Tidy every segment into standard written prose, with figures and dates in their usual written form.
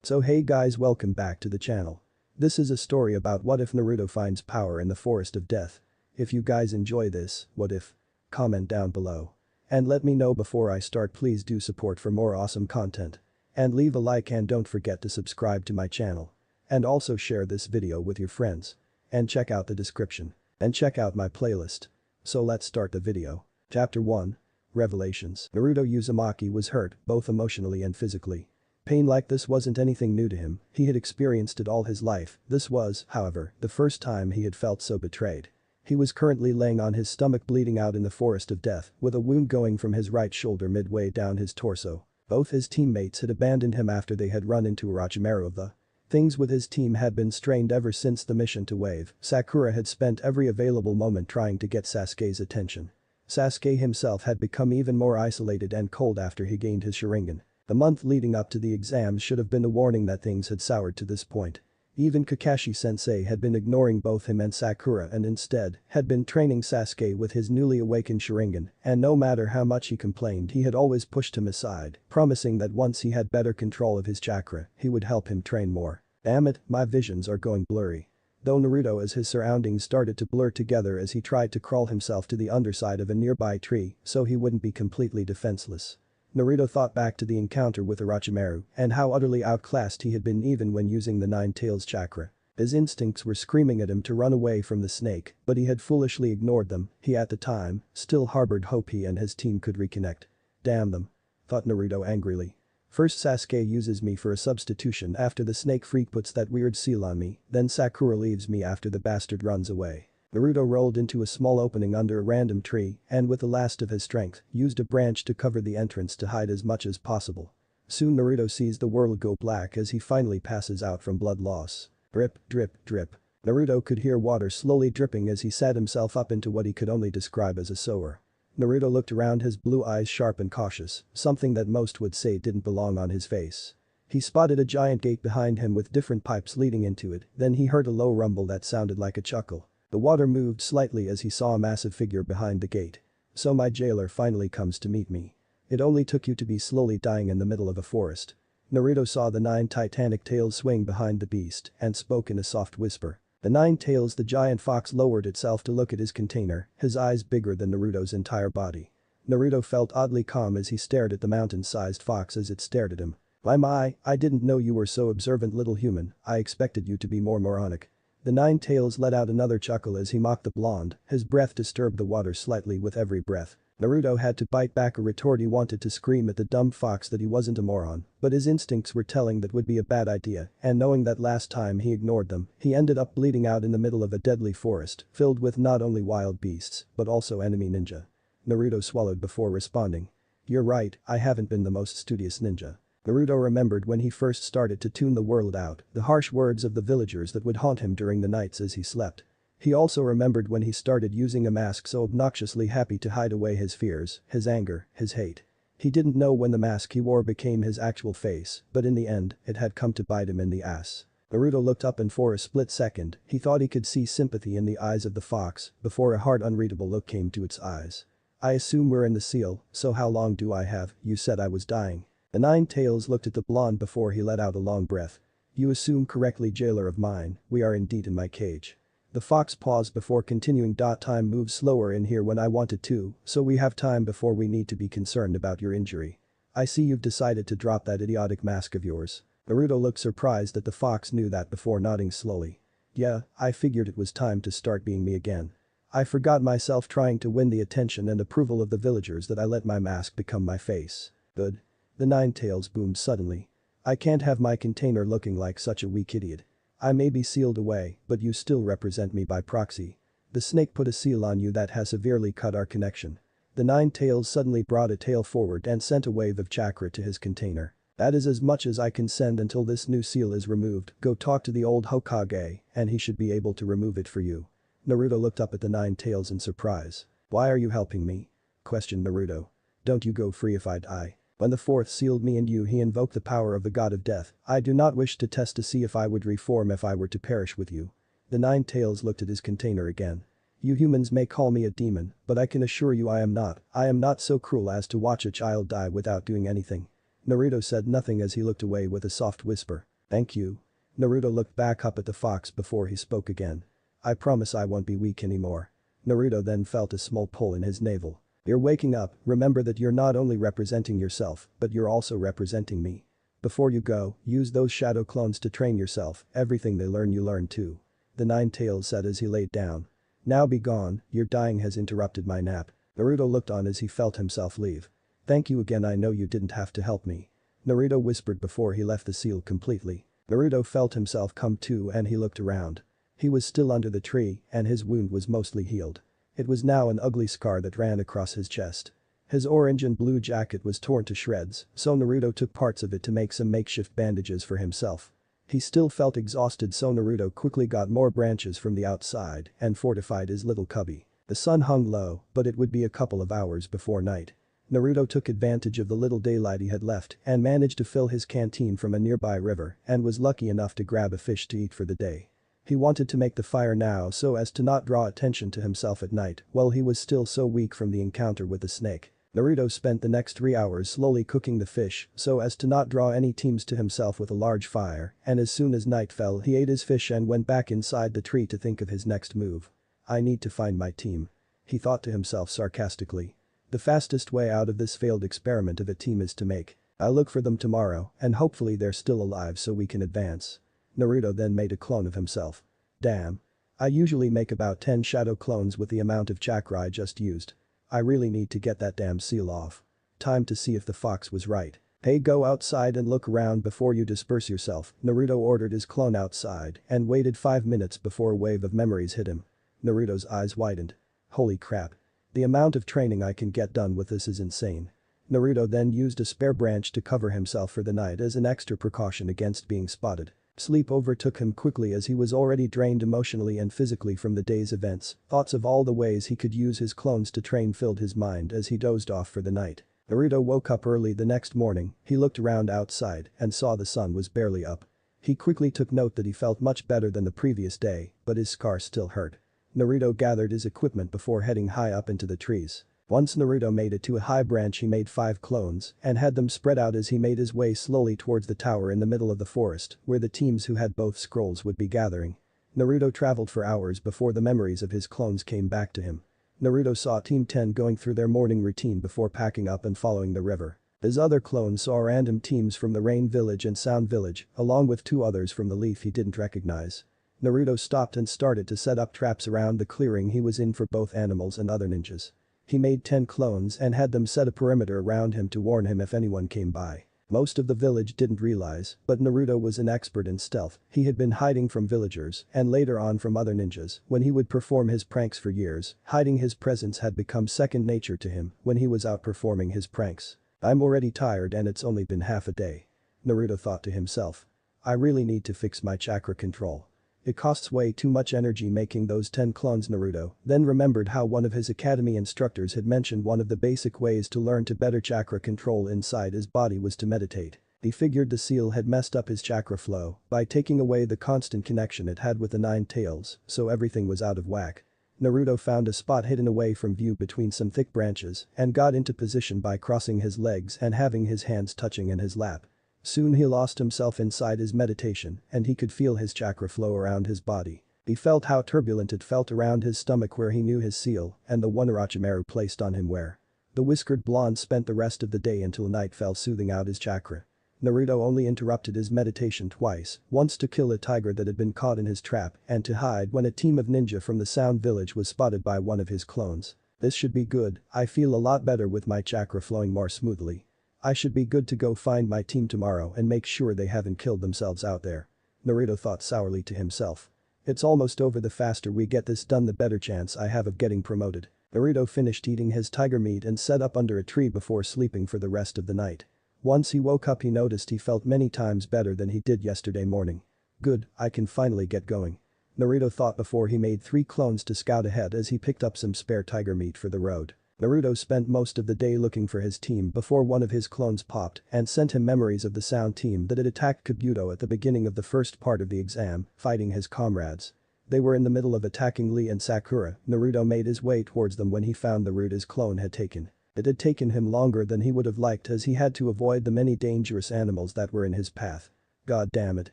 So hey guys, welcome back to the channel. This is a story about what if Naruto finds power in the forest of death. If you guys enjoy this, what if? Comment down below. And let me know before I start. Please do support for more awesome content. And leave a like and don't forget to subscribe to my channel. And also share this video with your friends. And check out the description. And check out my playlist. So let's start the video. Chapter 1. Revelations. Naruto Uzumaki was hurt, both emotionally and physically. Pain like this wasn't anything new to him, he had experienced it all his life. This was, however, the first time he had felt so betrayed. He was currently laying on his stomach bleeding out in the forest of death, with a wound going from his right shoulder midway down his torso. Both his teammates had abandoned him after they had run into Orochimaru. Things with his team had been strained ever since the mission to Wave. Sakura had spent every available moment trying to get Sasuke's attention. Sasuke himself had become even more isolated and cold after he gained his Sharingan. The month leading up to the exams should have been a warning that things had soured to this point. Even Kakashi-sensei had been ignoring both him and Sakura and instead had been training Sasuke with his newly awakened Sharingan, and no matter how much he complained he had always pushed him aside, promising that once he had better control of his chakra, he would help him train more. Damn it, my visions are going blurry. Though Naruto as his surroundings started to blur together as he tried to crawl himself to the underside of a nearby tree so he wouldn't be completely defenseless. Naruto thought back to the encounter with Orochimaru and how utterly outclassed he had been even when using the Nine Tails chakra. His instincts were screaming at him to run away from the snake, but he had foolishly ignored them. He at the time still harbored hope he and his team could reconnect. Damn them. Thought Naruto angrily. First Sasuke uses me for a substitution after the snake freak puts that weird seal on me, then Sakura leaves me after the bastard runs away. Naruto rolled into a small opening under a random tree and with the last of his strength, used a branch to cover the entrance to hide as much as possible. Soon Naruto sees the world go black as he finally passes out from blood loss. Drip, drip, drip. Naruto could hear water slowly dripping as he sat himself up into what he could only describe as a sewer. Naruto looked around, his blue eyes sharp and cautious, something that most would say didn't belong on his face. He spotted a giant gate behind him with different pipes leading into it, then he heard a low rumble that sounded like a chuckle. The water moved slightly as he saw a massive figure behind the gate. So my jailer finally comes to meet me. It only took you to be slowly dying in the middle of a forest. Naruto saw the 9 titanic tails swing behind the beast and spoke in a soft whisper. The 9 tails, the giant fox lowered itself to look at his container, his eyes bigger than Naruto's entire body. Naruto felt oddly calm as he stared at the mountain-sized fox as it stared at him. My, I didn't know you were so observant, little human. I expected you to be more moronic. The 9 tails let out another chuckle as he mocked the blonde, his breath disturbed the water slightly with every breath. Naruto had to bite back a retort. He wanted to scream at the dumb fox that he wasn't a moron, but his instincts were telling that would be a bad idea, and knowing that last time he ignored them, he ended up bleeding out in the middle of a deadly forest, filled with not only wild beasts, but also enemy ninja. Naruto swallowed before responding. You're right, I haven't been the most studious ninja. Naruto remembered when he first started to tune the world out, the harsh words of the villagers that would haunt him during the nights as he slept. He also remembered when he started using a mask so obnoxiously happy to hide away his fears, his anger, his hate. He didn't know when the mask he wore became his actual face, but in the end, it had come to bite him in the ass. Naruto looked up and for a split second, he thought he could see sympathy in the eyes of the fox before a hard unreadable look came to its eyes. I assume we're in the seal, so how long do I have? You said I was dying. The 9 tails looked at the blonde before he let out a long breath. You assume correctly, jailer of mine, we are indeed in my cage. The fox paused before continuing. Time moves slower in here when I want it to, so we have time before we need to be concerned about your injury. I see you've decided to drop that idiotic mask of yours. Naruto looked surprised that the fox knew that before nodding slowly. Yeah, I figured it was time to start being me again. I forgot myself trying to win the attention and approval of the villagers that I let my mask become my face. Good. The 9 tails boomed suddenly. I can't have my container looking like such a weak idiot. I may be sealed away, but you still represent me by proxy. The snake put a seal on you that has severely cut our connection. The 9 tails suddenly brought a tail forward and sent a wave of chakra to his container. That is as much as I can send until this new seal is removed. Go talk to the old Hokage, and he should be able to remove it for you. Naruto looked up at the 9 tails in surprise. Why are you helping me? Questioned Naruto. Don't you go free if I die. When the 4th sealed me and you, he invoked the power of the god of death. I do not wish to test to see if I would reform if I were to perish with you. The 9 tails looked at his container again. You humans may call me a demon, but I can assure you I am not. I am not so cruel as to watch a child die without doing anything. Naruto said nothing as he looked away with a soft whisper. Thank you. Naruto looked back up at the fox before he spoke again. I promise I won't be weak anymore. Naruto then felt a small pull in his navel. You're waking up, remember that you're not only representing yourself, but you're also representing me. Before you go, use those shadow clones to train yourself, everything they learn you learn too. The Nine Tails said as he laid down. Now be gone, your dying has interrupted my nap. Naruto looked on as he felt himself leave. Thank you again, I know you didn't have to help me. Naruto whispered before he left the seal completely. Naruto felt himself come to and he looked around. He was still under the tree and his wound was mostly healed. It was now an ugly scar that ran across his chest. His orange and blue jacket was torn to shreds, so Naruto took parts of it to make some makeshift bandages for himself. He still felt exhausted, so Naruto quickly got more branches from the outside and fortified his little cubby. The sun hung low, but it would be a couple of hours before night. Naruto took advantage of the little daylight he had left and managed to fill his canteen from a nearby river and was lucky enough to grab a fish to eat for the day. He wanted to make the fire now so as to not draw attention to himself at night while he was still so weak from the encounter with the snake. Naruto spent the next 3 hours slowly cooking the fish so as to not draw any teams to himself with a large fire, and as soon as night fell he ate his fish and went back inside the tree to think of his next move. I need to find my team. He thought to himself sarcastically. The fastest way out of this failed experiment of a team is to make. I'll look for them tomorrow and hopefully they're still alive so we can advance. Naruto then made a clone of himself. Damn. I usually make about 10 shadow clones with the amount of chakra I just used. I really need to get that damn seal off. Time to see if the fox was right. Hey, go outside and look around before you disperse yourself. Naruto ordered his clone outside and waited 5 minutes before a wave of memories hit him. Naruto's eyes widened. Holy crap. The amount of training I can get done with this is insane. Naruto then used a spare branch to cover himself for the night as an extra precaution against being spotted. Sleep overtook him quickly as he was already drained emotionally and physically from the day's events. Thoughts of all the ways he could use his clones to train filled his mind as he dozed off for the night. Naruto woke up early the next morning, he looked around outside and saw the sun was barely up. He quickly took note that he felt much better than the previous day, but his scar still hurt. Naruto gathered his equipment before heading high up into the trees. Once Naruto made it to a high branch, he made 5 clones and had them spread out as he made his way slowly towards the tower in the middle of the forest where the teams who had both scrolls would be gathering. Naruto traveled for hours before the memories of his clones came back to him. Naruto saw Team 10 going through their morning routine before packing up and following the river. His other clones saw random teams from the Rain Village and Sound Village, along with 2 others from the Leaf he didn't recognize. Naruto stopped and started to set up traps around the clearing he was in for both animals and other ninjas. He made 10 clones and had them set a perimeter around him to warn him if anyone came by. Most of the village didn't realize, but Naruto was an expert in stealth. He had been hiding from villagers and later on from other ninjas when he would perform his pranks for years. Hiding his presence had become second nature to him when he was out performing his pranks. I'm already tired and it's only been half a day. Naruto thought to himself. I really need to fix my chakra control. It costs way too much energy making those 10 clones. Naruto then remembered how one of his academy instructors had mentioned one of the basic ways to learn to better chakra control inside his body was to meditate. He figured the seal had messed up his chakra flow by taking away the constant connection it had with the 9 tails, so everything was out of whack. Naruto found a spot hidden away from view between some thick branches and got into position by crossing his legs and having his hands touching in his lap. Soon he lost himself inside his meditation and he could feel his chakra flow around his body. He felt how turbulent it felt around his stomach where he knew his seal and the one Orochimaru placed on him where. The whiskered blonde spent the rest of the day until night fell soothing out his chakra. Naruto only interrupted his meditation twice, once to kill a tiger that had been caught in his trap and to hide when a team of ninja from the Sound Village was spotted by one of his clones. This should be good, I feel a lot better with my chakra flowing more smoothly. I should be good to go find my team tomorrow and make sure they haven't killed themselves out there. Naruto thought sourly to himself. It's almost over, the faster we get this done the better chance I have of getting promoted. Naruto finished eating his tiger meat and sat up under a tree before sleeping for the rest of the night. Once he woke up he noticed he felt many times better than he did yesterday morning. Good, I can finally get going. Naruto thought before he made 3 clones to scout ahead as he picked up some spare tiger meat for the road. Naruto spent most of the day looking for his team before one of his clones popped and sent him memories of the Sound team that had attacked Kabuto at the beginning of the first part of the exam, fighting his comrades. They were in the middle of attacking Lee and Sakura. Naruto made his way towards them when he found the route his clone had taken. It had taken him longer than he would have liked as he had to avoid the many dangerous animals that were in his path. God damn it.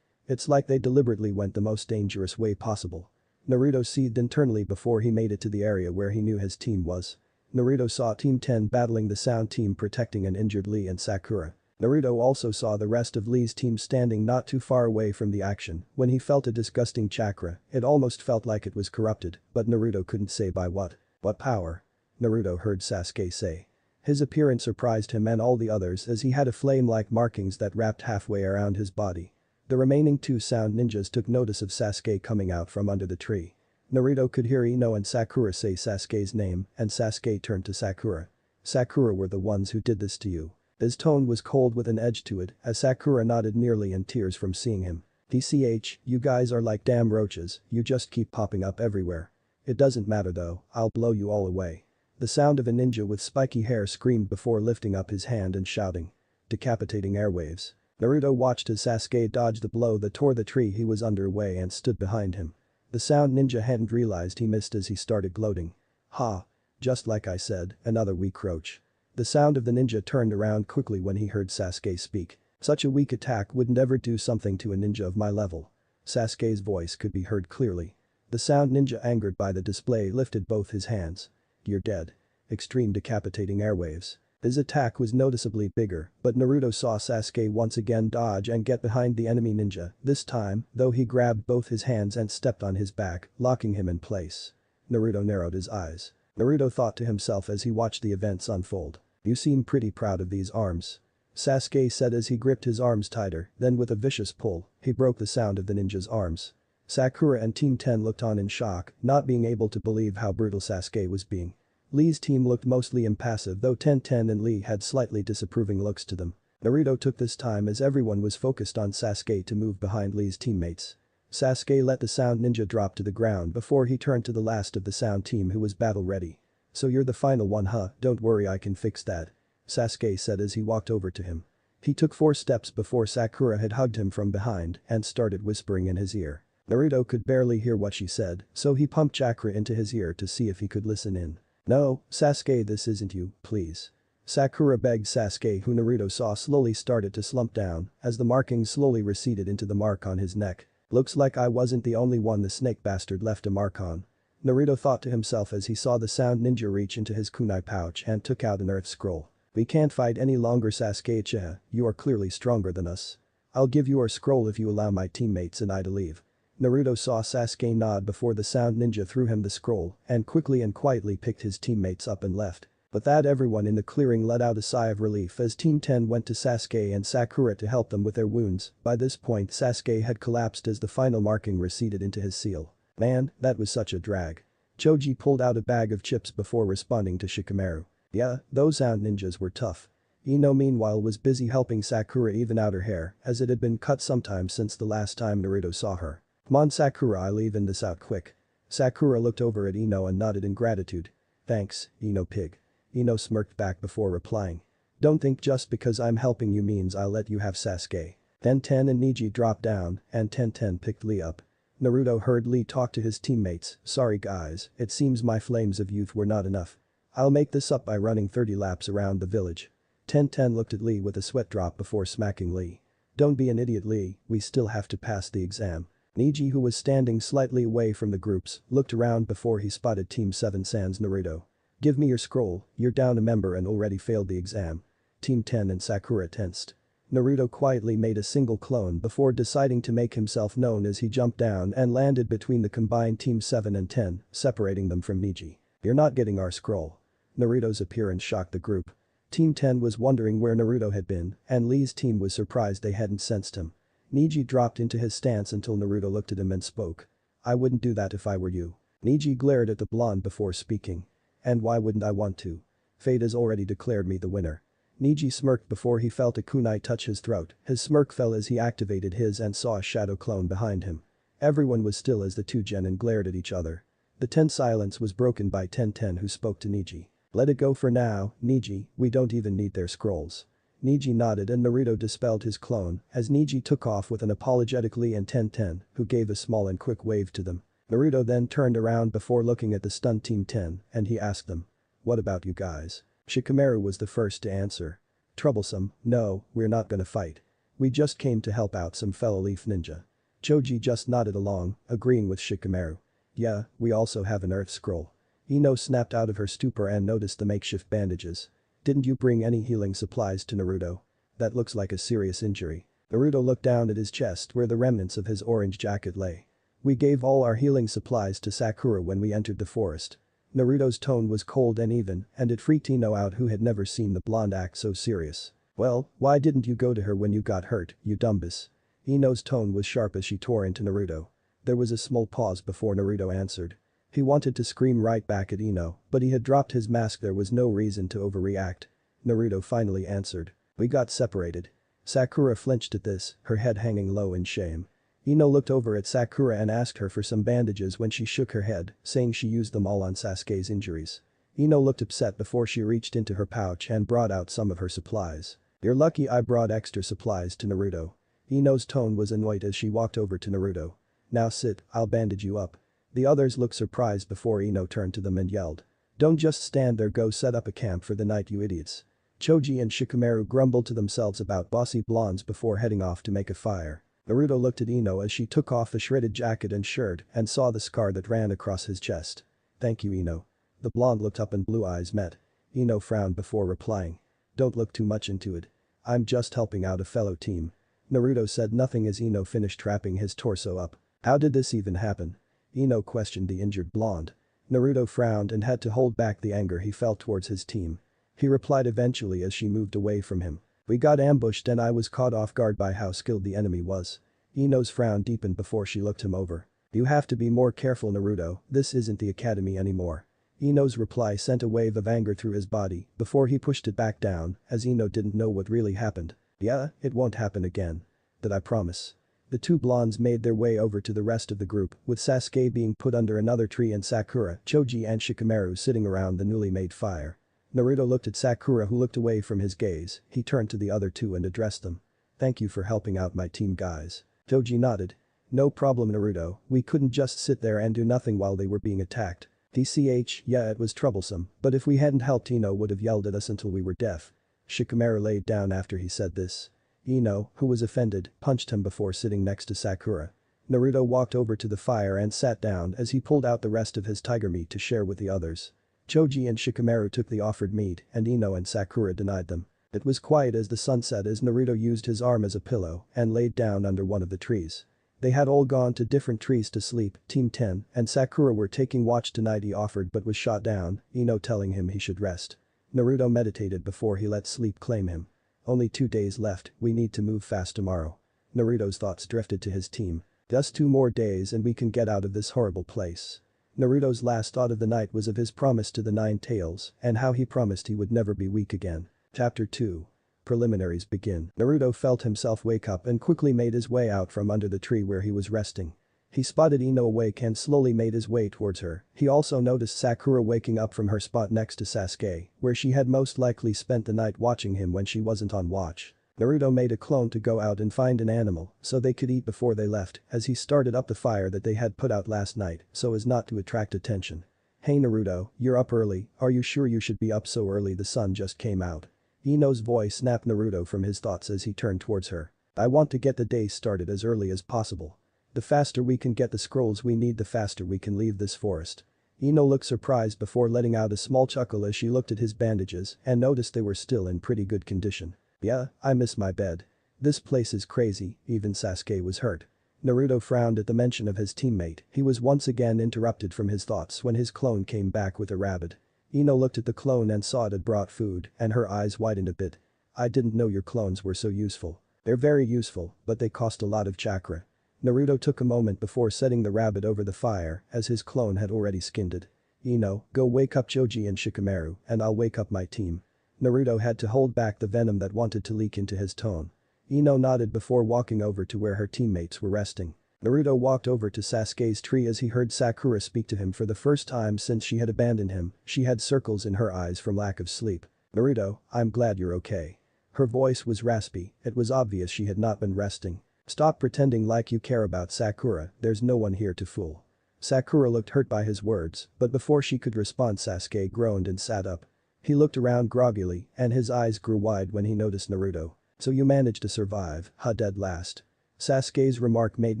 It's like they deliberately went the most dangerous way possible. Naruto seethed internally before he made it to the area where he knew his team was. Naruto saw Team 10 battling the Sound team protecting an injured Lee and Sakura. Naruto also saw the rest of Lee's team standing not too far away from the action when he felt a disgusting chakra. It almost felt like it was corrupted, but Naruto couldn't say by what. What power? Naruto heard Sasuke say. His appearance surprised him and all the others as he had a flame-like markings that wrapped halfway around his body. The remaining two Sound ninjas took notice of Sasuke coming out from under the tree. Naruto could hear Ino and Sakura say Sasuke's name, and Sasuke turned to Sakura. Sakura were the ones who did this to you. His tone was cold with an edge to it as Sakura nodded nearly in tears from seeing him. DCH, you guys are like damn roaches, you just keep popping up everywhere. It doesn't matter though, I'll blow you all away. The sound of a ninja with spiky hair screamed before lifting up his hand and shouting. Decapitating airwaves. Naruto watched as Sasuke dodged the blow that tore the tree he was under away and stood behind him. The Sound ninja hadn't realized he missed as he started gloating. Ha. Just like I said, another weak roach. The Sound of the ninja turned around quickly when he heard Sasuke speak. Such a weak attack wouldn't ever do something to a ninja of my level. Sasuke's voice could be heard clearly. The Sound ninja, angered by the display, lifted both his hands. You're dead. Extreme decapitating airwaves. His attack was noticeably bigger, but Naruto saw Sasuke once again dodge and get behind the enemy ninja, this time, though he grabbed both his hands and stepped on his back, locking him in place. Naruto narrowed his eyes. Naruto thought to himself as he watched the events unfold. You seem pretty proud of these arms. Sasuke said as he gripped his arms tighter, then with a vicious pull, he broke the Sound of the ninja's arms. Sakura and Team 10 looked on in shock, not being able to believe how brutal Sasuke was being. Lee's team looked mostly impassive though 10-10 and Lee had slightly disapproving looks to them. Naruto took this time as everyone was focused on Sasuke to move behind Lee's teammates. Sasuke let the Sound ninja drop to the ground before he turned to the last of the Sound team who was battle ready. So you're the final one, huh? Don't worry, I can fix that. Sasuke said as he walked over to him. He took 4 steps before Sakura had hugged him from behind and started whispering in his ear. Naruto could barely hear what she said, so he pumped chakra into his ear to see if he could listen in. No, Sasuke, this isn't you, please. Sakura begged Sasuke, who Naruto saw slowly started to slump down as the markings slowly receded into the mark on his neck. Looks like I wasn't the only one the snake bastard left a mark on. Naruto thought to himself as he saw the Sound ninja reach into his kunai pouch and took out an earth scroll. We can't fight any longer, Sasuke-cha, you are clearly stronger than us. I'll give you our scroll if you allow my teammates and I to leave. Naruto saw Sasuke nod before the Sound ninja threw him the scroll and quickly and quietly picked his teammates up and left. But that everyone in the clearing let out a sigh of relief as Team 10 went to Sasuke and Sakura to help them with their wounds. By this point Sasuke had collapsed as the final marking receded into his seal. Man, that was such a drag. Choji pulled out a bag of chips before responding to Shikamaru. Yeah, those Sound ninjas were tough. Ino meanwhile was busy helping Sakura even out her hair as it had been cut sometime since the last time Naruto saw her. Come on Sakura, I'll even this out quick. Sakura looked over at Ino and nodded in gratitude. Thanks, Ino pig. Ino smirked back before replying. Don't think just because I'm helping you means I'll let you have Sasuke. Then 10 and Neji dropped down and 10-10 picked Lee up. Naruto heard Lee talk to his teammates. Sorry guys, it seems my flames of youth were not enough. I'll make this up by running 30 laps around the village. 10-10 looked at Lee with a sweat drop before smacking Lee. Don't be an idiot, Lee, we still have to pass the exam. Neji, who was standing slightly away from the groups, looked around before he spotted Team 7 sans Naruto. Give me your scroll, you're down a member and already failed the exam. Team 10 and Sakura tensed. Naruto quietly made a single clone before deciding to make himself known as he jumped down and landed between the combined Team 7 and 10, separating them from Neji. You're not getting our scroll. Naruto's appearance shocked the group. Team 10 was wondering where Naruto had been, and Lee's team was surprised they hadn't sensed him. Neji dropped into his stance until Naruto looked at him and spoke. I wouldn't do that if I were you. Neji glared at the blonde before speaking. And why wouldn't I want to? Fate has already declared me the winner. Neji smirked before he felt a kunai touch his throat. His smirk fell as he activated his and saw a shadow clone behind him. Everyone was still as the two genin glared at each other. The tense silence was broken by 10-10 who spoke to Neji. Let it go for now, Neji, we don't even need their scrolls. Neji nodded and Naruto dispelled his clone as Neji took off with an apologetic Lee and 10-10 who gave a small and quick wave to them. Naruto then turned around before looking at the stunned Team 10 and he asked them. What about you guys? Shikamaru was the first to answer. Troublesome, no, we're not gonna fight. We just came to help out some fellow Leaf Ninja. Choji just nodded along, agreeing with Shikamaru. Yeah, we also have an earth scroll. Ino snapped out of her stupor and noticed the makeshift bandages. Didn't you bring any healing supplies to Naruto? That looks like a serious injury. Naruto looked down at his chest where the remnants of his orange jacket lay. We gave all our healing supplies to Sakura when we entered the forest. Naruto's tone was cold and even, and it freaked Ino out, who had never seen the blonde act so serious. Well, why didn't you go to her when you got hurt, you dumbus? Ino's tone was sharp as she tore into Naruto. There was a small pause before Naruto answered. He wanted to scream right back at Ino, but he had dropped his mask. There was no reason to overreact. Naruto finally answered. We got separated. Sakura flinched at this, her head hanging low in shame. Ino looked over at Sakura and asked her for some bandages when she shook her head, saying she used them all on Sasuke's injuries. Ino looked upset before she reached into her pouch and brought out some of her supplies. You're lucky I brought extra supplies to Naruto. Ino's tone was annoyed as she walked over to Naruto. Now sit, I'll bandage you up. The others looked surprised before Ino turned to them and yelled. Don't just stand there, go set up a camp for the night, you idiots. Choji and Shikamaru grumbled to themselves about bossy blondes before heading off to make a fire. Naruto looked at Ino as she took off the shredded jacket and shirt and saw the scar that ran across his chest. Thank you, Ino. The blonde looked up and blue eyes met. Ino frowned before replying. Don't look too much into it. I'm just helping out a fellow team. Naruto said nothing as Ino finished wrapping his torso up. How did this even happen? Ino questioned the injured blonde. Naruto frowned and had to hold back the anger he felt towards his team. He replied eventually as she moved away from him. We got ambushed and I was caught off guard by how skilled the enemy was. Ino's frown deepened before she looked him over. You have to be more careful, Naruto, this isn't the academy anymore. Ino's reply sent a wave of anger through his body before he pushed it back down as Ino didn't know what really happened. Yeah, it won't happen again. That I promise. The two blondes made their way over to the rest of the group, with Sasuke being put under another tree and Sakura, Choji and Shikamaru sitting around the newly made fire. Naruto looked at Sakura, who looked away from his gaze. He turned to the other two and addressed them. Thank you for helping out my team, guys. Choji nodded. No problem, Naruto, we couldn't just sit there and do nothing while they were being attacked. TCH, yeah, it was troublesome, but if we hadn't helped, Ino would have yelled at us until we were deaf. Shikamaru laid down after he said this. Ino, who was offended, punched him before sitting next to Sakura. Naruto walked over to the fire and sat down as he pulled out the rest of his tiger meat to share with the others. Choji and Shikamaru took the offered meat and Ino and Sakura denied them. It was quiet as the sun set as Naruto used his arm as a pillow and laid down under one of the trees. They had all gone to different trees to sleep, Team 10 and Sakura were taking watch tonight. He offered but was shot down, Ino telling him he should rest. Naruto meditated before he let sleep claim him. Only 2 days left, we need to move fast tomorrow. Naruto's thoughts drifted to his team. Just 2 more days and we can get out of this horrible place. Naruto's last thought of the night was of his promise to the Nine Tails and how he promised he would never be weak again. Chapter 2. Preliminaries begin. Naruto felt himself wake up and quickly made his way out from under the tree where he was resting. He spotted Ino awake and slowly made his way towards her. He also noticed Sakura waking up from her spot next to Sasuke, where she had most likely spent the night watching him when she wasn't on watch. Naruto made a clone to go out and find an animal so they could eat before they left as he started up the fire that they had put out last night so as not to attract attention. Hey Naruto, you're up early, are you sure you should be up so early? The sun just came out. Ino's voice snapped Naruto from his thoughts as he turned towards her. I want to get the day started as early as possible. The faster we can get the scrolls we need, the faster we can leave this forest. Ino looked surprised before letting out a small chuckle as she looked at his bandages and noticed they were still in pretty good condition. Yeah, I miss my bed. This place is crazy, even Sasuke was hurt. Naruto frowned at the mention of his teammate. He was once again interrupted from his thoughts when his clone came back with a rabbit. Ino looked at the clone and saw it had brought food and her eyes widened a bit. I didn't know your clones were so useful. They're very useful, but they cost a lot of chakra. Naruto took a moment before setting the rabbit over the fire as his clone had already skinned it. Ino, go wake up Choji and Shikamaru and I'll wake up my team. Naruto had to hold back the venom that wanted to leak into his tone. Ino nodded before walking over to where her teammates were resting. Naruto walked over to Sasuke's tree as he heard Sakura speak to him for the first time since she had abandoned him. She had circles in her eyes from lack of sleep. Naruto, I'm glad you're okay. Her voice was raspy, it was obvious she had not been resting. Stop pretending like you care about Sakura, there's no one here to fool. Sakura looked hurt by his words, but before she could respond Sasuke groaned and sat up. He looked around groggily and his eyes grew wide when he noticed Naruto. So you managed to survive, huh, dead last. Sasuke's remark made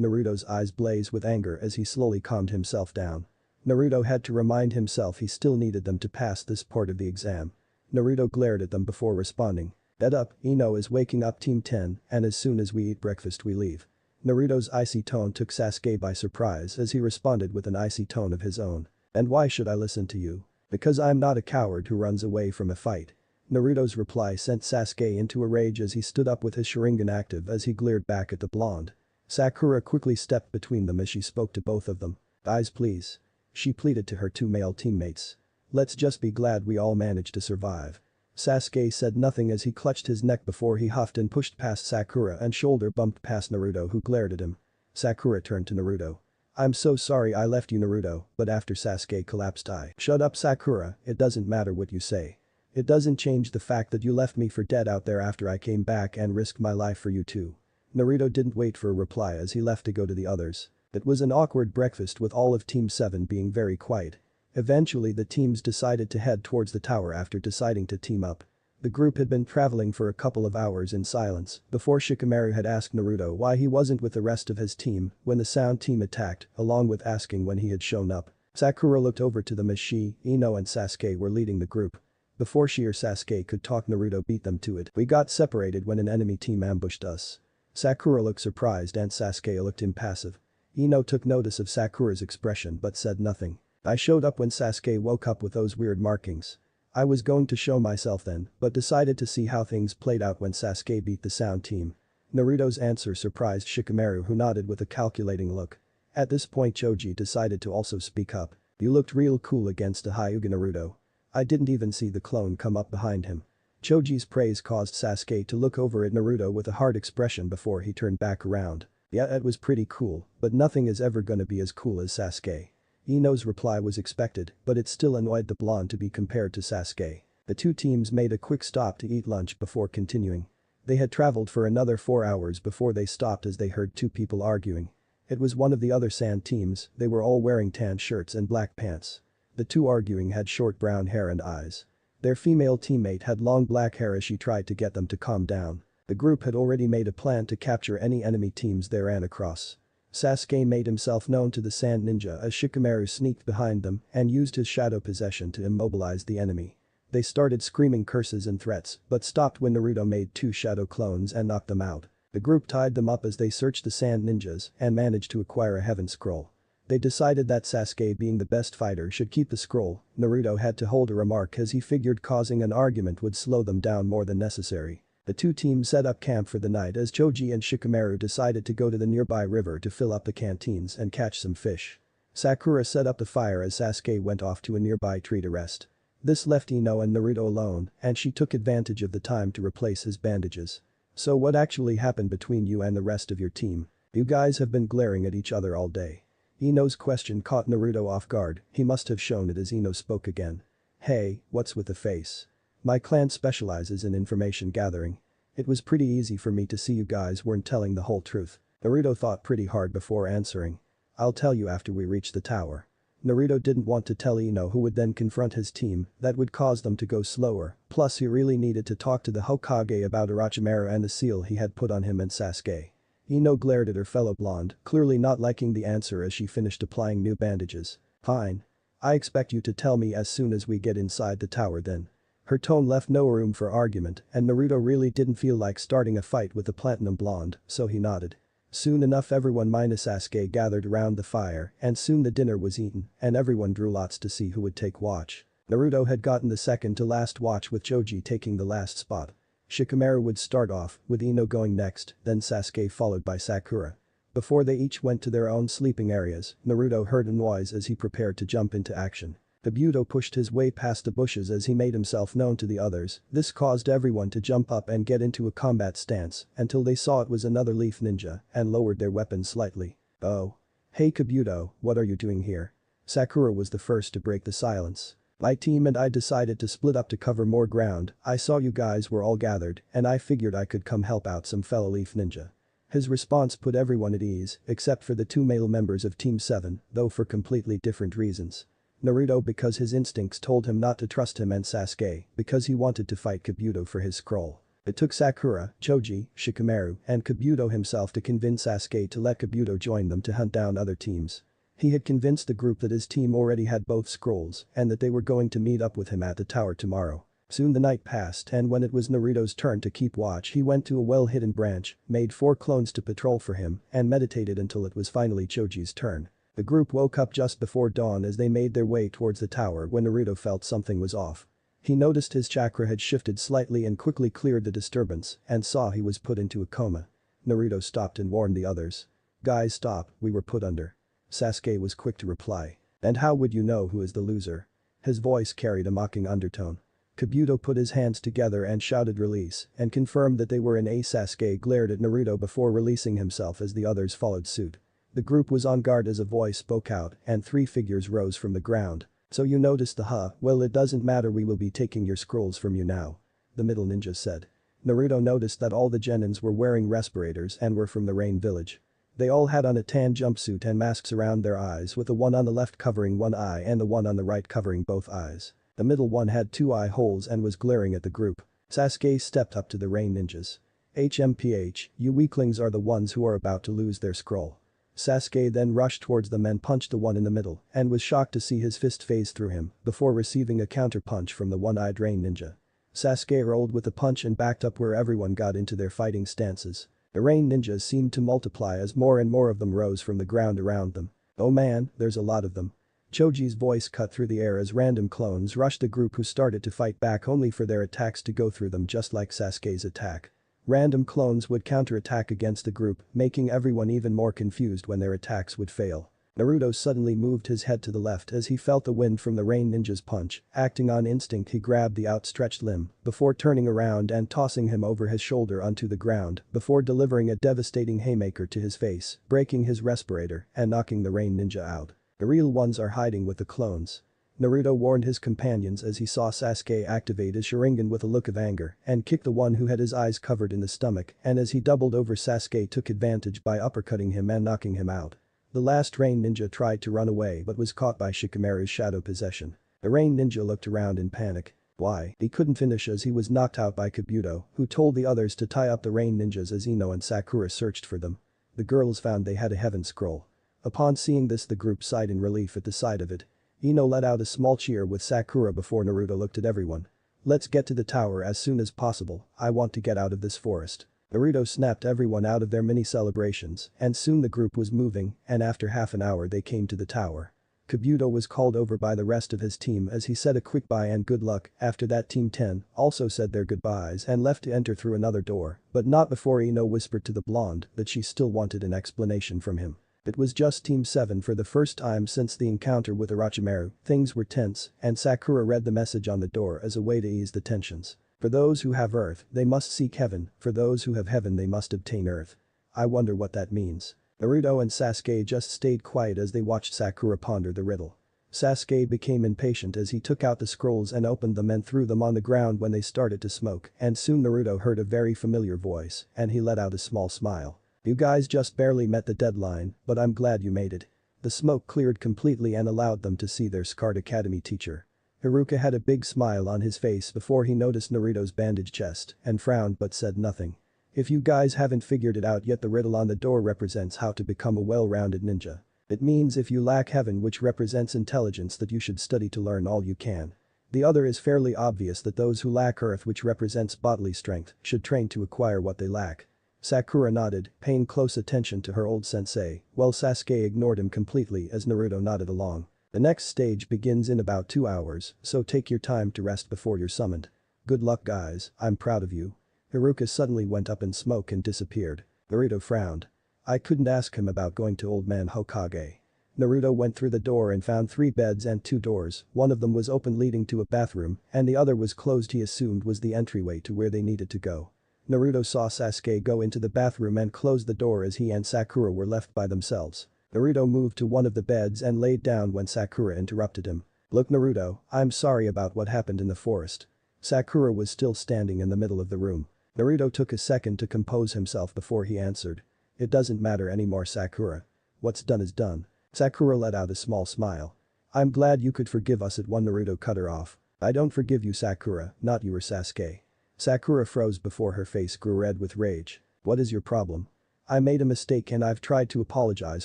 Naruto's eyes blaze with anger as he slowly calmed himself down. Naruto had to remind himself he still needed them to pass this part of the exam. Naruto glared at them before responding. "Get up, Ino is waking up Team 10, and as soon as we eat breakfast we leave." Naruto's icy tone took Sasuke by surprise as he responded with an icy tone of his own. "And why should I listen to you? Because I'm not a coward who runs away from a fight." Naruto's reply sent Sasuke into a rage as he stood up with his Sharingan active as he glared back at the blonde. Sakura quickly stepped between them as she spoke to both of them. "Guys, please." She pleaded to her two male teammates. "Let's just be glad we all managed to survive." Sasuke said nothing as he clutched his neck before he huffed and pushed past Sakura and shoulder bumped past Naruto who glared at him. Sakura turned to Naruto. "I'm so sorry I left you, Naruto," but after Sasuke collapsed I. "Shut up, Sakura, it doesn't matter what you say. It doesn't change the fact that you left me for dead out there after I came back and risked my life for you too." Naruto didn't wait for a reply as he left to go to the others. It was an awkward breakfast with all of Team 7 being very quiet. Eventually the teams decided to head towards the tower after deciding to team up. The group had been traveling for a couple of hours in silence before Shikamaru had asked Naruto why he wasn't with the rest of his team when the sound team attacked, along with asking when he had shown up. Sakura looked over to them as she, Ino and Sasuke were leading the group. Before she or Sasuke could talk, Naruto beat them to it. "We got separated when an enemy team ambushed us." Sakura looked surprised and Sasuke looked impassive. Ino took notice of Sakura's expression but said nothing. "I showed up when Sasuke woke up with those weird markings. I was going to show myself then, but decided to see how things played out when Sasuke beat the sound team." Naruto's answer surprised Shikamaru who nodded with a calculating look. At this point Choji decided to also speak up. "You looked real cool against a Hyuga, Naruto. I didn't even see the clone come up behind him." Choji's praise caused Sasuke to look over at Naruto with a hard expression before he turned back around. "Yeah, it was pretty cool, but nothing is ever gonna be as cool as Sasuke." Ino's reply was expected, but it still annoyed the blonde to be compared to Sasuke. The two teams made a quick stop to eat lunch before continuing. They had traveled for another 4 hours before they stopped as they heard two people arguing. It was one of the other sand teams, they were all wearing tan shirts and black pants. The two arguing had short brown hair and eyes. Their female teammate had long black hair as she tried to get them to calm down. The group had already made a plan to capture any enemy teams they ran across. Sasuke made himself known to the Sand Ninja as Shikamaru sneaked behind them and used his shadow possession to immobilize the enemy. They started screaming curses and threats, but stopped when Naruto made two shadow clones and knocked them out. The group tied them up as they searched the Sand Ninjas and managed to acquire a Heaven Scroll. They decided that Sasuke, being the best fighter, should keep the scroll. Naruto had to hold a remark as he figured causing an argument would slow them down more than necessary. The two teams set up camp for the night as Choji and Shikamaru decided to go to the nearby river to fill up the canteens and catch some fish. Sakura set up the fire as Sasuke went off to a nearby tree to rest. This left Ino and Naruto alone, and she took advantage of the time to replace his bandages. "So what actually happened between you and the rest of your team? You guys have been glaring at each other all day." Ino's question caught Naruto off guard, he must have shown it as Ino spoke again. "Hey, what's with the face? My clan specializes in information gathering. It was pretty easy for me to see you guys weren't telling the whole truth." Naruto thought pretty hard before answering. "I'll tell you after we reach the tower." Naruto didn't want to tell Ino, who would then confront his team, that would cause them to go slower, plus he really needed to talk to the Hokage about Orochimaru and the seal he had put on him and Sasuke. Ino glared at her fellow blonde, clearly not liking the answer as she finished applying new bandages. "Fine. I expect you to tell me as soon as we get inside the tower then." Her tone left no room for argument and Naruto really didn't feel like starting a fight with the platinum blonde, so he nodded. Soon enough everyone minus Sasuke gathered around the fire and soon the dinner was eaten and everyone drew lots to see who would take watch. Naruto had gotten the second to last watch with Choji taking the last spot. Shikamaru would start off, with Ino going next, then Sasuke followed by Sakura. Before they each went to their own sleeping areas, Naruto heard a noise as he prepared to jump into action. Kabuto pushed his way past the bushes as he made himself known to the others. This caused everyone to jump up and get into a combat stance until they saw it was another Leaf Ninja and lowered their weapons slightly. "Oh. Hey Kabuto, what are you doing here?" Sakura was the first to break the silence. "My team and I decided to split up to cover more ground. I saw you guys were all gathered and I figured I could come help out some fellow Leaf Ninja." His response put everyone at ease except for the two male members of Team 7, though for completely different reasons. Naruto because his instincts told him not to trust him and Sasuke because he wanted to fight Kabuto for his scroll. It took Sakura, Choji, Shikamaru, and Kabuto himself to convince Sasuke to let Kabuto join them to hunt down other teams. He had convinced the group that his team already had both scrolls and that they were going to meet up with him at the tower tomorrow. Soon the night passed and when it was Naruto's turn to keep watch he went to a well-hidden branch, made 4 clones to patrol for him, and meditated until it was finally Choji's turn. The group woke up just before dawn as they made their way towards the tower when Naruto felt something was off. He noticed his chakra had shifted slightly and quickly cleared the disturbance and saw he was put into a coma. Naruto stopped and warned the others. "Guys, stop, we were put under." Sasuke was quick to reply. "And how would you know who is the loser?" His voice carried a mocking undertone. Kabuto put his hands together and shouted release and confirmed that they were in a Sasuke glared at Naruto before releasing himself as the others followed suit. The group was on guard as a voice spoke out and 3 figures rose from the ground. "So you noticed the huh? Well, it doesn't matter, we will be taking your scrolls from you now," the middle ninja said. Naruto noticed that all the genins were wearing respirators and were from the Rain Village. They all had on a tan jumpsuit and masks around their eyes with the one on the left covering one eye and the one on the right covering both eyes. The middle one had 2 eye holes and was glaring at the group. Sasuke stepped up to the Rain ninjas. "HMPH, you weaklings are the ones who are about to lose their scroll." Sasuke then rushed towards them and punched the one in the middle and was shocked to see his fist phase through him before receiving a counter-punch from the one-eyed Rain ninja. Sasuke rolled with the punch and backed up where everyone got into their fighting stances. The Rain ninjas seemed to multiply as more and more of them rose from the ground around them. "Oh man, there's a lot of them." Choji's voice cut through the air as random clones rushed the group who started to fight back only for their attacks to go through them just like Sasuke's attack. Random clones would counterattack against the group, making everyone even more confused when their attacks would fail. Naruto suddenly moved his head to the left as he felt the wind from the Rain ninja's punch. Acting on instinct he grabbed the outstretched limb before turning around and tossing him over his shoulder onto the ground before delivering a devastating haymaker to his face, breaking his respirator and knocking the Rain ninja out. The real ones are hiding with the clones. Naruto warned his companions as he saw Sasuke activate his Sharingan with a look of anger and kick the one who had his eyes covered in the stomach, and as he doubled over Sasuke took advantage by uppercutting him and knocking him out. The last Rain ninja tried to run away but was caught by Shikamaru's shadow possession. The Rain ninja looked around in panic. Why? He couldn't finish as he was knocked out by Kabuto, who told the others to tie up the Rain ninjas as Ino and Sakura searched for them. The girls found they had a heaven scroll. Upon seeing this the group sighed in relief at the sight of it. Ino let out a small cheer with Sakura before Naruto looked at everyone. "Let's get to the tower as soon as possible, I want to get out of this forest." Naruto snapped everyone out of their mini celebrations and soon the group was moving and after half an hour they came to the tower. Kabuto was called over by the rest of his team as he said a quick bye and good luck. After that Team 10 also said their goodbyes and left to enter through another door, but not before Ino whispered to the blonde that she still wanted an explanation from him. It was just Team 7 for the first time since the encounter with Orochimaru. Things were tense and Sakura read the message on the door as a way to ease the tensions. For those who have earth, they must seek heaven, for those who have heaven they must obtain earth. I wonder what that means. Naruto and Sasuke just stayed quiet as they watched Sakura ponder the riddle. Sasuke became impatient as he took out the scrolls and opened them and threw them on the ground when they started to smoke, and soon Naruto heard a very familiar voice and he let out a small smile. "You guys just barely met the deadline, but I'm glad you made it." The smoke cleared completely and allowed them to see their scarred academy teacher. Haruka had a big smile on his face before he noticed Naruto's bandaged chest and frowned but said nothing. "If you guys haven't figured it out yet, the riddle on the door represents how to become a well-rounded ninja. It means if you lack heaven, which represents intelligence, that you should study to learn all you can. The other is fairly obvious, that those who lack earth, which represents bodily strength, should train to acquire what they lack." Sakura nodded, paying close attention to her old sensei, while Sasuke ignored him completely as Naruto nodded along. "The next stage begins in about 2 hours, so take your time to rest before you're summoned. Good luck guys, I'm proud of you." Haruka suddenly went up in smoke and disappeared. Naruto frowned. "I couldn't ask him about going to Old Man Hokage." Naruto went through the door and found 3 beds and 2 doors. One of them was open leading to a bathroom and the other was closed, he assumed was the entryway to where they needed to go. Naruto saw Sasuke go into the bathroom and close the door as he and Sakura were left by themselves. Naruto moved to one of the beds and laid down when Sakura interrupted him. "Look Naruto, I'm sorry about what happened in the forest." Sakura was still standing in the middle of the room. Naruto took a second to compose himself before he answered. "It doesn't matter anymore, Sakura. What's done is done." Sakura let out a small smile. "I'm glad you could forgive us at one." Naruto cut her off. "I don't forgive you, Sakura, not you or Sasuke." Sakura froze before her face grew red with rage. What is your problem? I made a mistake and I've tried to apologize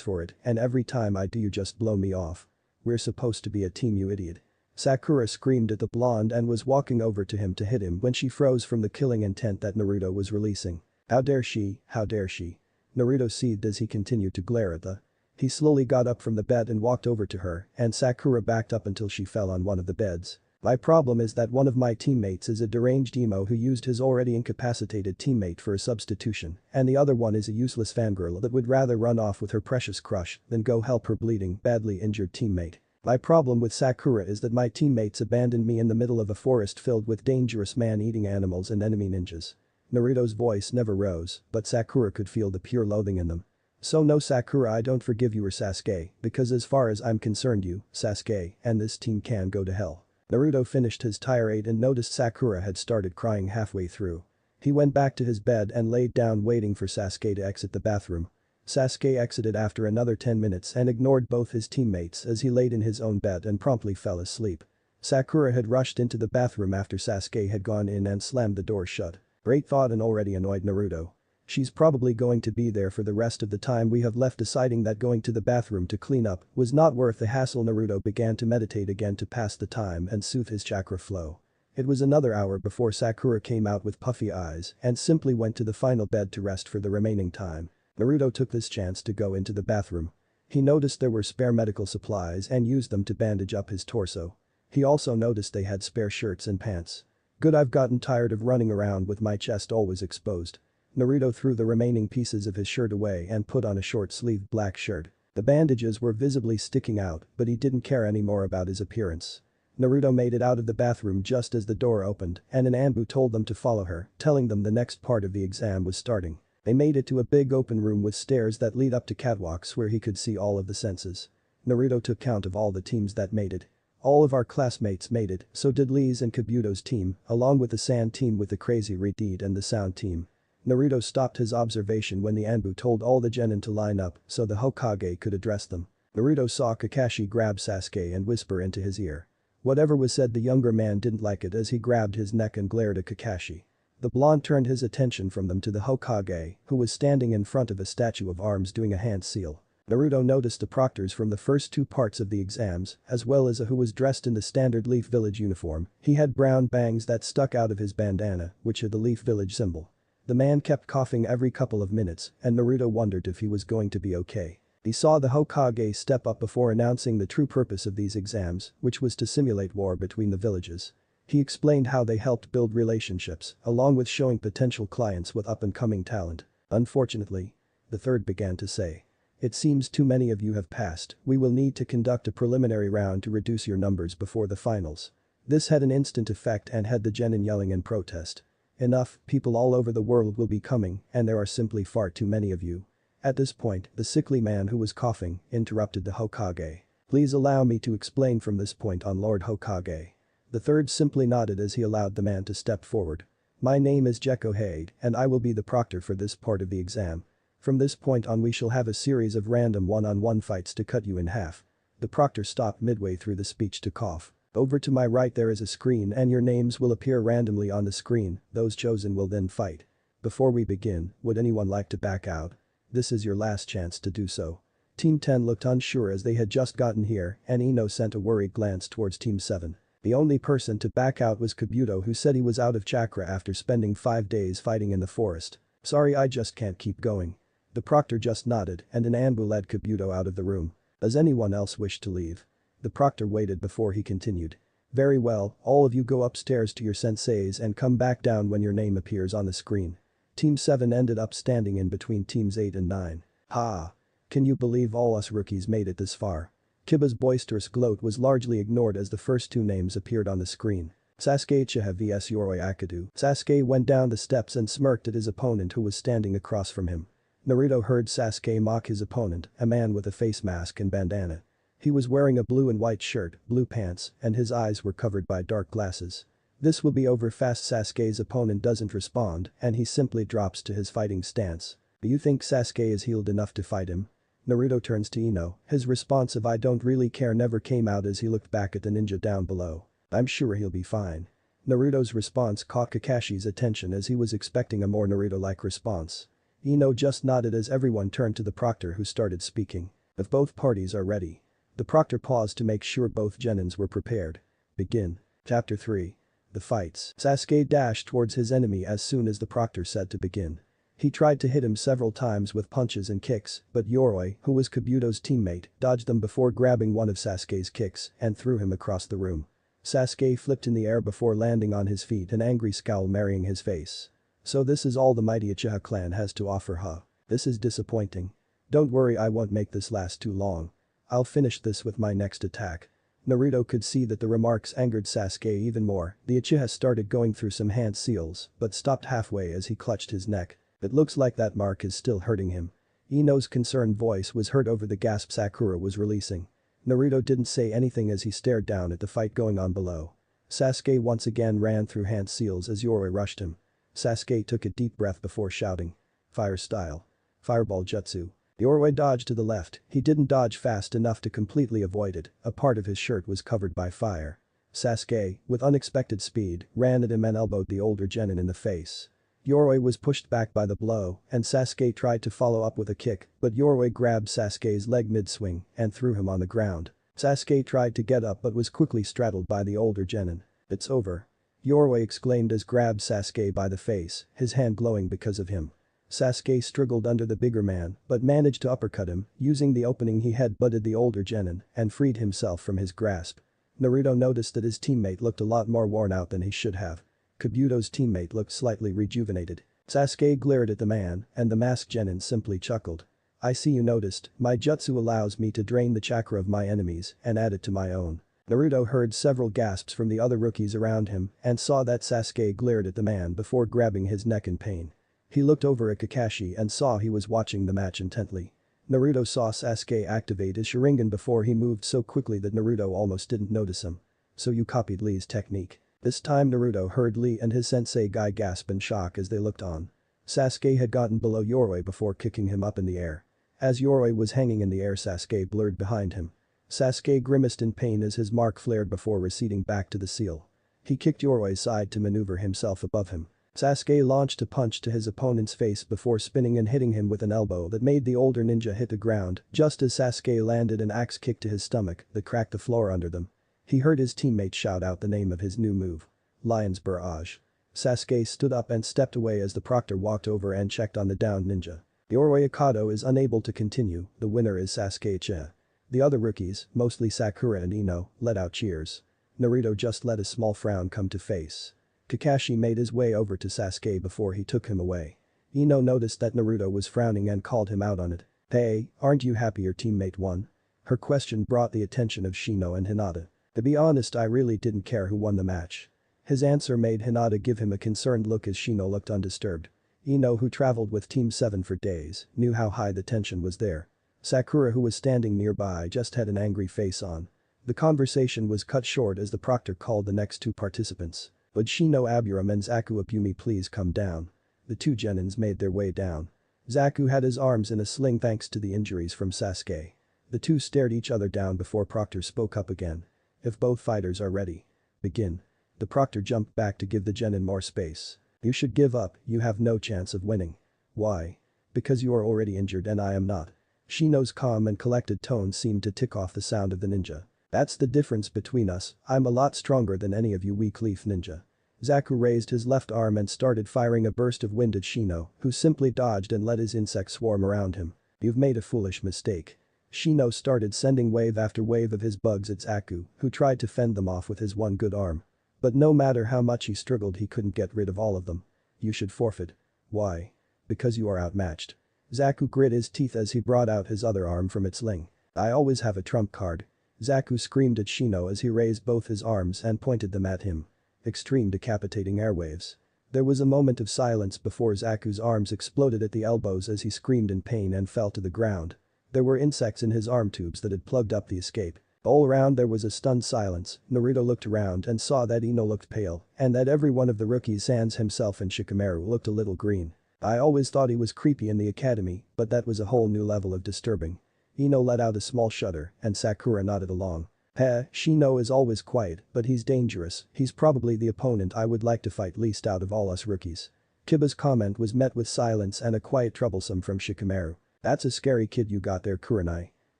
for it, and every time I do you just blow me off. We're supposed to be a team, you idiot. Sakura screamed at the blonde and was walking over to him to hit him when she froze from the killing intent that Naruto was releasing. How dare she, how dare she. Naruto seethed as he continued to glare at the. He slowly got up from the bed and walked over to her, and Sakura backed up until she fell on one of the beds. My problem is that one of my teammates is a deranged emo who used his already incapacitated teammate for a substitution, and the other one is a useless fangirl that would rather run off with her precious crush than go help her bleeding, badly injured teammate. My problem with Sakura is that my teammates abandoned me in the middle of a forest filled with dangerous man-eating animals and enemy ninjas. Naruto's voice never rose, but Sakura could feel the pure loathing in them. So no Sakura, I don't forgive you or Sasuke, because as far as I'm concerned you, Sasuke, and this team can go to hell. Naruto finished his tirade and noticed Sakura had started crying halfway through. He went back to his bed and laid down waiting for Sasuke to exit the bathroom. Sasuke exited after another 10 minutes and ignored both his teammates as he laid in his own bed and promptly fell asleep. Sakura had rushed into the bathroom after Sasuke had gone in and slammed the door shut. Great thought and already annoyed Naruto. She's probably going to be there for the rest of the time we have left, deciding that going to the bathroom to clean up was not worth the hassle. Naruto began to meditate again to pass the time and soothe his chakra flow. It was another hour before Sakura came out with puffy eyes and simply went to the final bed to rest for the remaining time. Naruto took this chance to go into the bathroom. He noticed there were spare medical supplies and used them to bandage up his torso. He also noticed they had spare shirts and pants. Good, I've gotten tired of running around with my chest always exposed. Naruto threw the remaining pieces of his shirt away and put on a short-sleeved black shirt. The bandages were visibly sticking out, but he didn't care anymore about his appearance. Naruto made it out of the bathroom just as the door opened and an Anbu told them to follow her, telling them the next part of the exam was starting. They made it to a big open room with stairs that lead up to catwalks where he could see all of the senses. Naruto took count of all the teams that made it. All of our classmates made it, so did Lee's and Kabuto's team, along with the sand team with the crazy Reed and the sound team. Naruto stopped his observation when the Anbu told all the genin to line up so the Hokage could address them. Naruto saw Kakashi grab Sasuke and whisper into his ear. Whatever was said, the younger man didn't like it as he grabbed his neck and glared at Kakashi. The blonde turned his attention from them to the Hokage, who was standing in front of a statue of arms doing a hand seal. Naruto noticed the proctors from the first two parts of the exams, as well as a who was dressed in the standard Leaf Village uniform. He had brown bangs that stuck out of his bandana, which had the Leaf Village symbol. The man kept coughing every couple of minutes, and Naruto wondered if he was going to be okay. He saw the Hokage step up before announcing the true purpose of these exams, which was to simulate war between the villages. He explained how they helped build relationships, along with showing potential clients with up-and-coming talent. Unfortunately, the third began to say. It seems too many of you have passed, we will need to conduct a preliminary round to reduce your numbers before the finals. This had an instant effect and had the genin yelling in protest. Enough, people all over the world will be coming, and there are simply far too many of you. At this point, the sickly man who was coughing interrupted the Hokage. Please allow me to explain from this point on, Lord Hokage. The third simply nodded as he allowed the man to step forward. My name is Jekohade, and I will be the proctor for this part of the exam. From this point on we shall have a series of random one-on-one fights to cut you in half. The proctor stopped midway through the speech to cough. Over to my right there is a screen and your names will appear randomly on the screen, those chosen will then fight. Before we begin, would anyone like to back out? This is your last chance to do so. Team 10 looked unsure as they had just gotten here and Ino sent a worried glance towards Team 7. The only person to back out was Kabuto, who said he was out of chakra after spending 5 days fighting in the forest. Sorry, I just can't keep going. The proctor just nodded and an Anbu led Kabuto out of the room. Does anyone else wish to leave? The proctor waited before he continued. Very well, all of you go upstairs to your senseis and come back down when your name appears on the screen. Team 7 ended up standing in between teams 8 and 9. Ha! Can you believe all us rookies made it this far? Kiba's boisterous gloat was largely ignored as the first two names appeared on the screen. Sasuke Uchiha vs Yoroi Akadu. Sasuke went down the steps and smirked at his opponent who was standing across from him. Naruto heard Sasuke mock his opponent, a man with a face mask and bandana. He was wearing a blue and white shirt, blue pants, and his eyes were covered by dark glasses. This will be over fast. Sasuke's opponent doesn't respond and he simply drops to his fighting stance. Do you think Sasuke is healed enough to fight him? Naruto turns to Ino. His response of I don't really care never came out as he looked back at the ninja down below. I'm sure he'll be fine. Naruto's response caught Kakashi's attention as he was expecting a more Naruto-like response. Ino just nodded as everyone turned to the proctor who started speaking. If both parties are ready. The proctor paused to make sure both genins were prepared. Begin. Chapter 3. The fights. Sasuke dashed towards his enemy as soon as the proctor said to begin. He tried to hit him several times with punches and kicks, but Yoroi, who was Kabuto's teammate, dodged them before grabbing one of Sasuke's kicks and threw him across the room. Sasuke flipped in the air before landing on his feet, an angry scowl marrying his face. So this is all the mighty Uchiha clan has to offer, huh? This is disappointing. Don't worry, I won't make this last too long. I'll finish this with my next attack. Naruto could see that the remarks angered Sasuke even more. The Uchiha started going through some hand seals, but stopped halfway as he clutched his neck. It looks like that mark is still hurting him. Ino's concerned voice was heard over the gasp Sakura was releasing. Naruto didn't say anything as he stared down at the fight going on below. Sasuke once again ran through hand seals as Yoroi rushed him. Sasuke took a deep breath before shouting. Fire style. Fireball jutsu. Yoroi dodged to the left. He didn't dodge fast enough to completely avoid it. A part of his shirt was covered by fire. Sasuke, with unexpected speed, ran at him and elbowed the older genin in the face. Yoroi was pushed back by the blow, and Sasuke tried to follow up with a kick, but Yoroi grabbed Sasuke's leg mid-swing and threw him on the ground. Sasuke tried to get up but was quickly straddled by the older genin. It's over. Yoroi exclaimed as grabbed Sasuke by the face, his hand glowing because of him. Sasuke struggled under the bigger man, but managed to uppercut him, using the opening he had butted the older genin, and freed himself from his grasp. Naruto noticed that his teammate looked a lot more worn out than he should have. Kabuto's teammate looked slightly rejuvenated. Sasuke glared at the man, and the masked genin simply chuckled. I see you noticed, my jutsu allows me to drain the chakra of my enemies and add it to my own. Naruto heard several gasps from the other rookies around him and saw that Sasuke glared at the man before grabbing his neck in pain. He looked over at Kakashi and saw he was watching the match intently. Naruto saw Sasuke activate his Sharingan before he moved so quickly that Naruto almost didn't notice him. So you copied Lee's technique. This time Naruto heard Lee and his sensei Guy gasp in shock as they looked on. Sasuke had gotten below Yoroi before kicking him up in the air. As Yoroi was hanging in the air, Sasuke blurred behind him. Sasuke grimaced in pain as his mark flared before receding back to the seal. He kicked Yoroi's side to maneuver himself above him. Sasuke launched a punch to his opponent's face before spinning and hitting him with an elbow that made the older ninja hit the ground just as Sasuke landed an axe kick to his stomach that cracked the floor under them. He heard his teammate shout out the name of his new move. Lion's Barrage. Sasuke stood up and stepped away as the proctor walked over and checked on the downed ninja. Yoroi Okado is unable to continue, the winner is Sasuke Uchiha. The other rookies, mostly Sakura and Ino, let out cheers. Naruto just let a small frown come to face. Kakashi made his way over to Sasuke before he took him away. Ino noticed that Naruto was frowning and called him out on it. Hey, aren't you happy your teammate won? Her question brought the attention of Shino and Hinata. To be honest, I really didn't care who won the match. His answer made Hinata give him a concerned look as Shino looked undisturbed. Ino, who traveled with Team 7 for days, knew how high the tension was there. Sakura, who was standing nearby, just had an angry face on. The conversation was cut short as the proctor called the next two participants. Would Shino Aburam and Zaku Apumi please come down? The two genins made their way down. Zaku had his arms in a sling thanks to the injuries from Sasuke. The two stared each other down before Proctor spoke up again. If both fighters are ready. Begin. The proctor jumped back to give the genin more space. You should give up, you have no chance of winning. Why? Because you are already injured and I am not. Shino's calm and collected tone seemed to tick off the sound of the ninja. That's the difference between us, I'm a lot stronger than any of you weak leaf ninja. Zaku raised his left arm and started firing a burst of wind at Shino, who simply dodged and let his insects swarm around him. You've made a foolish mistake. Shino started sending wave after wave of his bugs at Zaku, who tried to fend them off with his one good arm. But no matter how much he struggled, he couldn't get rid of all of them. You should forfeit. Why? Because you are outmatched. Zaku grit his teeth as he brought out his other arm from its sling. I always have a trump card. Zaku screamed at Shino as he raised both his arms and pointed them at him. Extreme decapitating airwaves. There was a moment of silence before Zaku's arms exploded at the elbows as he screamed in pain and fell to the ground. There were insects in his arm tubes that had plugged up the escape. All around there was a stunned silence. Naruto looked around and saw that Ino looked pale and that every one of the rookies sans himself and Shikamaru looked a little green. I always thought he was creepy in the academy, but that was a whole new level of disturbing. Ino let out a small shudder and Sakura nodded along. Shino is always quiet, but he's dangerous, he's probably the opponent I would like to fight least out of all us rookies. Kiba's comment was met with silence and a quiet troublesome from Shikamaru. That's a scary kid you got there, Kurenai.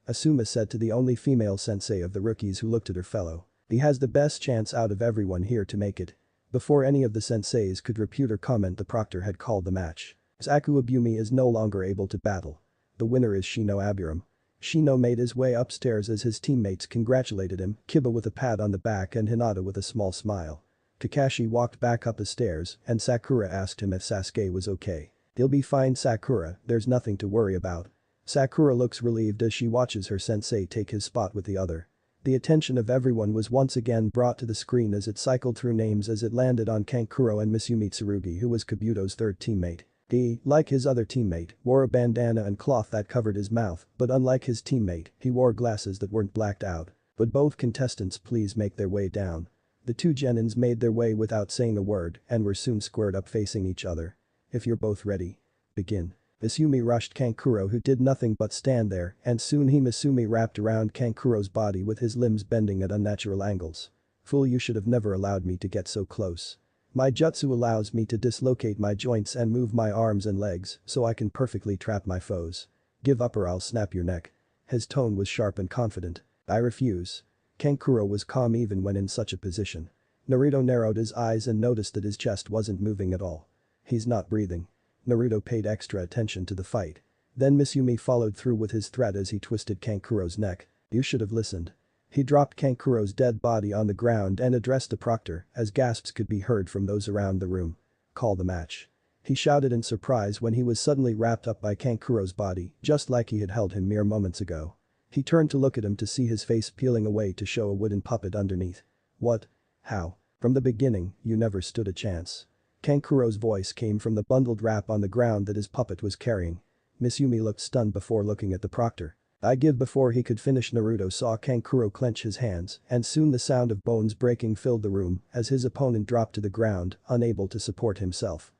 Asuma said to the only female sensei of the rookies who looked at her fellow. He has the best chance out of everyone here to make it. Before any of the senseis could repute her comment, the proctor had called the match. Saku Abumi is no longer able to battle. The winner is Shino Aburam. Shino made his way upstairs as his teammates congratulated him, Kiba with a pat on the back and Hinata with a small smile. Kakashi walked back up the stairs and Sakura asked him if Sasuke was okay. "He'll be fine, Sakura, there's nothing to worry about." Sakura looks relieved as she watches her sensei take his spot with the other. The attention of everyone was once again brought to the screen as it cycled through names as it landed on Kankuro and Misumi Tsurugi, who was Kabuto's third teammate. He, like his other teammate, wore a bandana and cloth that covered his mouth, but unlike his teammate, he wore glasses that weren't blacked out. Would both contestants please make their way down? The two genins made their way without saying a word and were soon squared up facing each other. "If you're both ready. Begin." Misumi rushed Kankuro, who did nothing but stand there, and soon Misumi wrapped around Kankuro's body with his limbs bending at unnatural angles. "Fool, you should have never allowed me to get so close. My jutsu allows me to dislocate my joints and move my arms and legs so I can perfectly trap my foes. Give up or I'll snap your neck." His tone was sharp and confident. "I refuse." Kankuro was calm even when in such a position. Naruto narrowed his eyes and noticed that his chest wasn't moving at all. "He's not breathing." Naruto paid extra attention to the fight. Then Misumi followed through with his threat as he twisted Kankuro's neck. "You should have listened." He dropped Kankuro's dead body on the ground and addressed the proctor as gasps could be heard from those around the room. "Call the match." He shouted in surprise when he was suddenly wrapped up by Kankuro's body, just like he had held him mere moments ago. He turned to look at him to see his face peeling away to show a wooden puppet underneath. "What? How? From the beginning, you never stood a chance." Kankuro's voice came from the bundled wrap on the ground that his puppet was carrying. Misumi looked stunned before looking at the proctor. "I give." Before he could finish, Naruto saw Kankuro clench his hands and soon the sound of bones breaking filled the room as his opponent dropped to the ground, unable to support himself.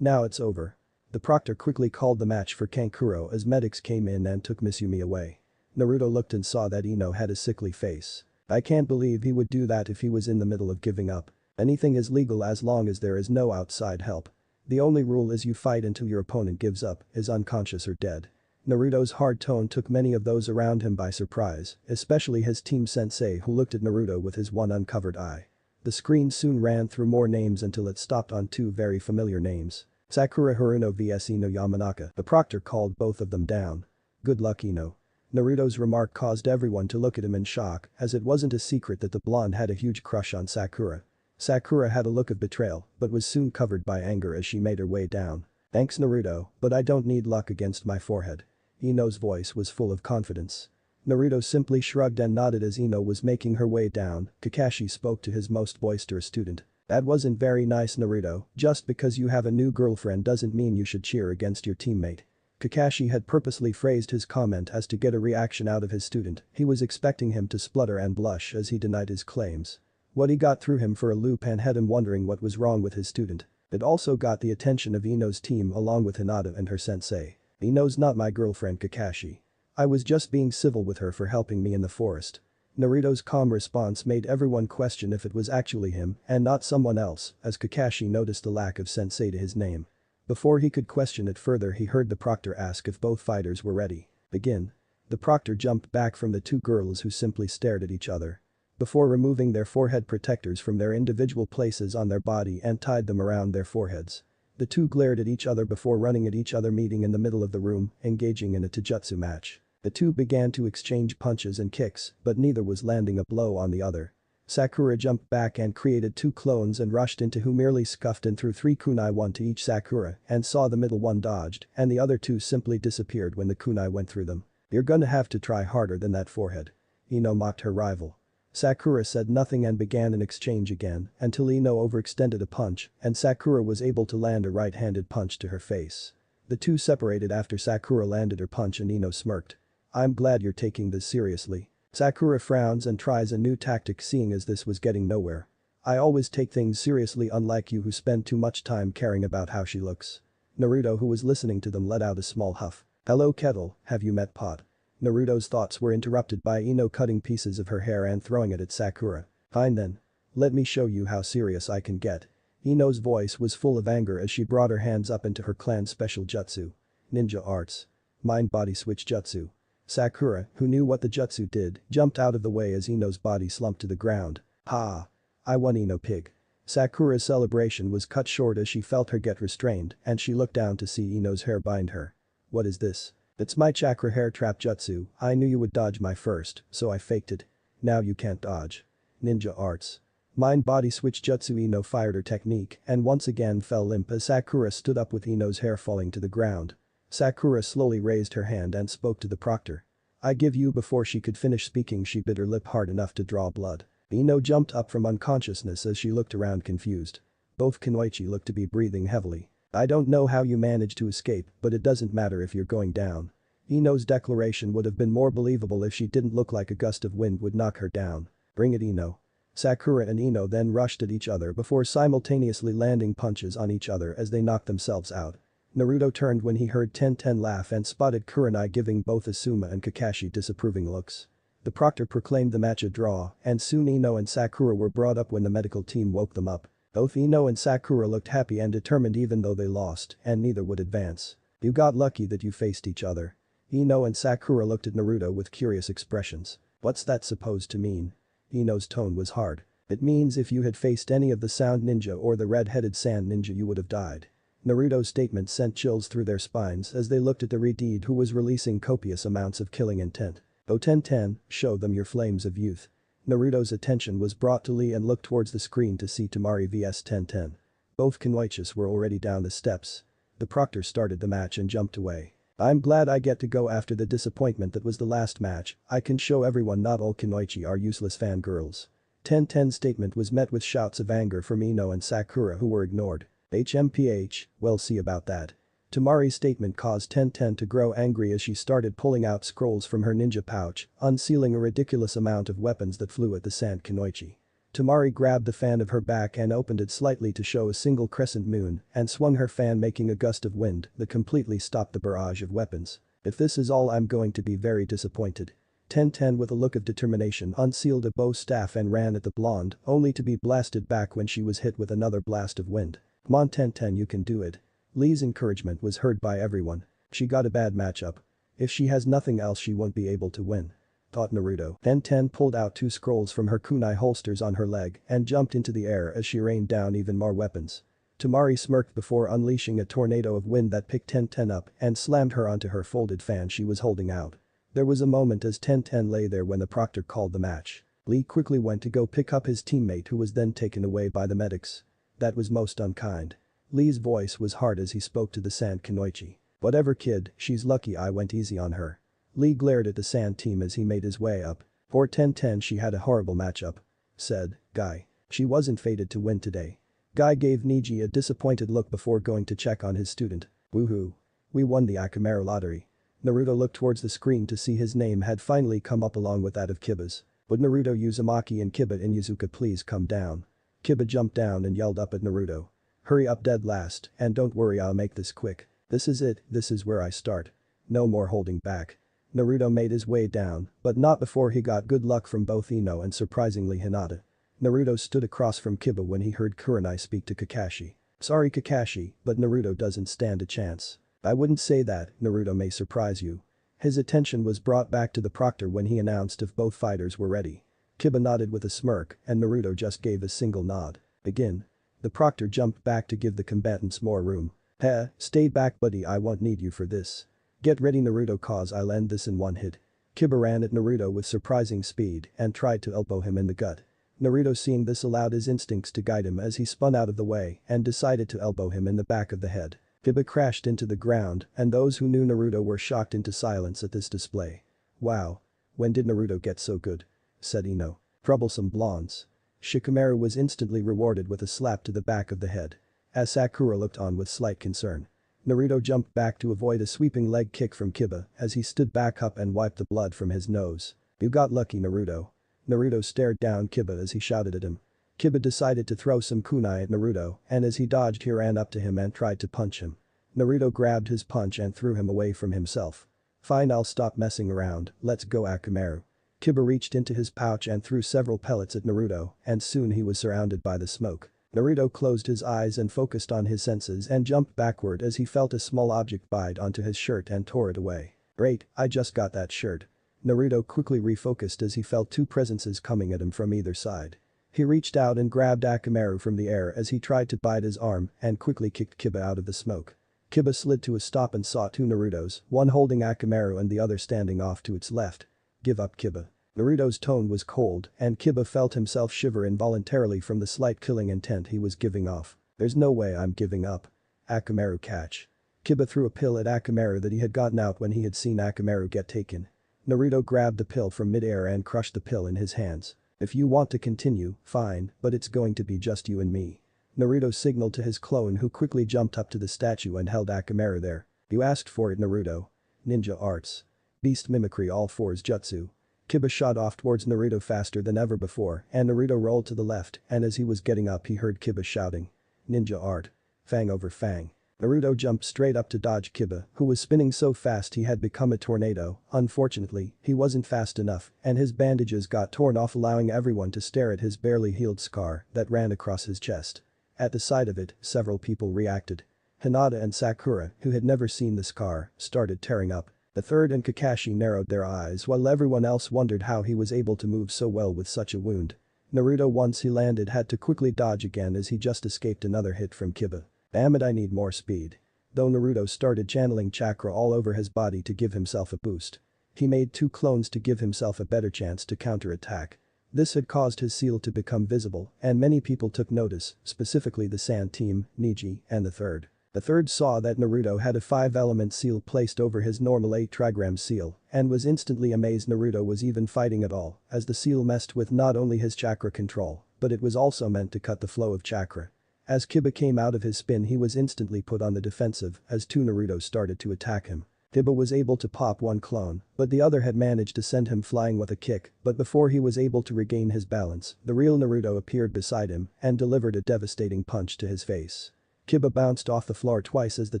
Now it's over." The proctor quickly called the match for Kankuro as medics came in and took Misumi away. Naruto looked and saw that Ino had a sickly face. "I can't believe he would do that if he was in the middle of giving up. Anything is legal as long as there is no outside help. The only rule is you fight until your opponent gives up, is unconscious or dead." Naruto's hard tone took many of those around him by surprise, especially his team sensei who looked at Naruto with his one uncovered eye. The screen soon ran through more names until it stopped on two very familiar names. Sakura Haruno vs Ino Yamanaka. The proctor called both of them down. "Good luck, Ino." Naruto's remark caused everyone to look at him in shock, as it wasn't a secret that the blonde had a huge crush on Sakura. Sakura had a look of betrayal, but was soon covered by anger as she made her way down. "Thanks, Naruto, but I don't need luck against my forehead." Ino's voice was full of confidence. Naruto simply shrugged and nodded as Ino was making her way down. Kakashi spoke to his most boisterous student. "That wasn't very nice, Naruto. Just because you have a new girlfriend doesn't mean you should cheer against your teammate." Kakashi had purposely phrased his comment as to get a reaction out of his student. He was expecting him to splutter and blush as he denied his claims. What he got threw him for a loop and had him wondering what was wrong with his student. It also got the attention of Ino's team along with Hinata and her sensei. "Ino's not my girlfriend, Kakashi. I was just being civil with her for helping me in the forest." Naruto's calm response made everyone question if it was actually him and not someone else, as Kakashi noticed the lack of sensei to his name. Before he could question it further, he heard the proctor ask if both fighters were ready. "Begin." The proctor jumped back from the two girls who simply stared at each other. Before removing their forehead protectors from their individual places on their body and tied them around their foreheads. The two glared at each other before running at each other, meeting in the middle of the room, engaging in a taijutsu match. The two began to exchange punches and kicks, but neither was landing a blow on the other. Sakura jumped back and created two clones and rushed into who merely scuffed and threw three kunai, one to each Sakura, and saw the middle one dodged, and the other two simply disappeared when the kunai went through them. "You're gonna have to try harder than that, forehead." Ino mocked her rival. Sakura said nothing and began an exchange again until Ino overextended a punch and Sakura was able to land a right-handed punch to her face. The two separated after Sakura landed her punch and Ino smirked. "I'm glad you're taking this seriously." Sakura frowns and tries a new tactic, seeing as this was getting nowhere. "I always take things seriously, unlike you who spend too much time caring about how she looks." Naruto, who was listening to them, let out a small huff. "Hello, Kettle, have you met Pot?" Naruto's thoughts were interrupted by Ino cutting pieces of her hair and throwing it at Sakura. Fine then. Let me show you how serious I can get. Ino's voice was full of anger as she brought her hands up into her clan's special jutsu. Ninja arts. Mind-body switch jutsu. Sakura, who knew what the jutsu did, jumped out of the way as Ino's body slumped to the ground. Ha! I won, Ino pig. Sakura's celebration was cut short as she felt her get restrained and she looked down to see Ino's hair bind her. What is this? It's my chakra hair trap jutsu. I knew you would dodge my first, so I faked it. Now you can't dodge. Ninja arts. Mind-body switch jutsu. Ino fired her technique and once again fell limp as Sakura stood up with Ino's hair falling to the ground. Sakura slowly raised her hand and spoke to the proctor. I give you. Before she could finish speaking she bit her lip hard enough to draw blood. Ino jumped up from unconsciousness as she looked around confused. Both Kunoichi looked to be breathing heavily. I don't know how you managed to escape, but it doesn't matter if you're going down. Ino's declaration would have been more believable if she didn't look like a gust of wind would knock her down. Bring it, Ino. Sakura and Ino then rushed at each other before simultaneously landing punches on each other as they knocked themselves out. Naruto turned when he heard Tenten laugh and spotted Kurenai giving both Asuma and Kakashi disapproving looks. The proctor proclaimed the match a draw and soon Ino and Sakura were brought up when the medical team woke them up. Both Ino and Sakura looked happy and determined even though they lost and neither would advance. You got lucky that you faced each other. Ino and Sakura looked at Naruto with curious expressions. What's that supposed to mean? Ino's tone was hard. It means if you had faced any of the Sound Ninja or the red-headed Sand Ninja you would have died. Naruto's statement sent chills through their spines as they looked at the Redeed who was releasing copious amounts of killing intent. Oh Tenten, show them your flames of youth. Naruto's attention was brought to Lee and looked towards the screen to see Temari vs Tenten. Both Kunoichis were already down the steps. The proctor started the match and jumped away. I'm glad I get to go after the disappointment that was the last match. I can show everyone not all Kunoichi are useless fangirls. Tenten's statement was met with shouts of anger from Ino and Sakura who were ignored. HMPH, we'll see about that. Temari's statement caused Tenten to grow angry as she started pulling out scrolls from her ninja pouch, unsealing a ridiculous amount of weapons that flew at the Sand Kunoichi. Temari grabbed the fan of her back and opened it slightly to show a single crescent moon and swung her fan making a gust of wind that completely stopped the barrage of weapons. If this is all I'm going to be very disappointed. Tenten with a look of determination unsealed a bow staff and ran at the blonde only to be blasted back when she was hit with another blast of wind. Come on Tenten, you can do it. Lee's encouragement was heard by everyone. She got a bad matchup. If she has nothing else she won't be able to win. Thought Naruto. Tenten pulled out 2 scrolls from her kunai holsters on her leg and jumped into the air as she rained down even more weapons. Temari smirked before unleashing a tornado of wind that picked Tenten up and slammed her onto her folded fan she was holding out. There was a moment as Tenten lay there when the proctor called the match. Lee quickly went to go pick up his teammate who was then taken away by the medics. That was most unkind. Lee's voice was hard as he spoke to the Sand Kunoichi. Whatever kid, she's lucky I went easy on her. Lee glared at the Sand team as he made his way up. For Tenten she had a horrible matchup. Said, Guy. She wasn't fated to win today. Guy gave Niji a disappointed look before going to check on his student. Woohoo. We won the Akamaru lottery. Naruto looked towards the screen to see his name had finally come up along with that of Kiba's. Would Naruto, Uzumaki and Kiba and Yuzuka please come down? Kiba jumped down and yelled up at Naruto. Hurry up dead last, and don't worry I'll make this quick. This is it, this is where I start. No more holding back. Naruto made his way down, but not before he got good luck from both Ino and surprisingly Hinata. Naruto stood across from Kiba when he heard Kurenai speak to Kakashi. Sorry Kakashi, but Naruto doesn't stand a chance. I wouldn't say that, Naruto may surprise you. His attention was brought back to the proctor when he announced if both fighters were ready. Kiba nodded with a smirk and Naruto just gave a single nod. Begin. The proctor jumped back to give the combatants more room. Heh, stay back buddy, I won't need you for this. Get ready Naruto cause I'll end this in one hit. Kiba ran at Naruto with surprising speed and tried to elbow him in the gut. Naruto seeing this allowed his instincts to guide him as he spun out of the way and decided to elbow him in the back of the head. Kiba crashed into the ground and those who knew Naruto were shocked into silence at this display. Wow. When did Naruto get so good? Said Ino. Troublesome blondes. Shikamaru was instantly rewarded with a slap to the back of the head. As Sakura looked on with slight concern. Naruto jumped back to avoid a sweeping leg kick from Kiba as he stood back up and wiped the blood from his nose. You got lucky Naruto. Naruto stared down Kiba as he shouted at him. Kiba decided to throw some kunai at Naruto and as he dodged he ran up to him and tried to punch him. Naruto grabbed his punch and threw him away from himself. Fine, I'll stop messing around, let's go Akamaru. Kiba reached into his pouch and threw several pellets at Naruto, and soon he was surrounded by the smoke. Naruto closed his eyes and focused on his senses and jumped backward as he felt a small object bite onto his shirt and tore it away. Great, I just got that shirt. Naruto quickly refocused as he felt two presences coming at him from either side. He reached out and grabbed Akamaru from the air as he tried to bite his arm and quickly kicked Kiba out of the smoke. Kiba slid to a stop and saw two Narutos, one holding Akamaru and the other standing off to its left. Give up, Kiba. Naruto's tone was cold and Kiba felt himself shiver involuntarily from the slight killing intent he was giving off. There's no way I'm giving up. Akamaru catch. Kiba threw a pill at Akamaru that he had gotten out when he had seen Akamaru get taken. Naruto grabbed the pill from midair and crushed the pill in his hands. If you want to continue, fine, but it's going to be just you and me. Naruto signaled to his clone who quickly jumped up to the statue and held Akamaru there. You asked for it, Naruto. Ninja arts. Beast mimicry all fours jutsu. Kiba shot off towards Naruto faster than ever before and Naruto rolled to the left and as he was getting up he heard Kiba shouting. Ninja art. Fang over fang. Naruto jumped straight up to dodge Kiba, who was spinning so fast he had become a tornado. Unfortunately, he wasn't fast enough and his bandages got torn off, allowing everyone to stare at his barely healed scar that ran across his chest. At the sight of it, several people reacted. Hinata and Sakura, who had never seen the scar, started tearing up. The third and Kakashi narrowed their eyes while everyone else wondered how he was able to move so well with such a wound. Naruto, once he landed, had to quickly dodge again as he just escaped another hit from Kiba. Damn it, I need more speed. Though Naruto started channeling chakra all over his body to give himself a boost. He made two clones to give himself a better chance to counterattack. This had caused his seal to become visible and many people took notice, specifically the Sand team, Niji, and the third. The third saw that Naruto had a 5-element seal placed over his normal 8-trigram seal and was instantly amazed Naruto was even fighting at all, as the seal messed with not only his chakra control, but it was also meant to cut the flow of chakra. As Kiba came out of his spin he was instantly put on the defensive as two Narutos started to attack him. Kiba was able to pop one clone, but the other had managed to send him flying with a kick, but before he was able to regain his balance, the real Naruto appeared beside him and delivered a devastating punch to his face. Kiba bounced off the floor twice as the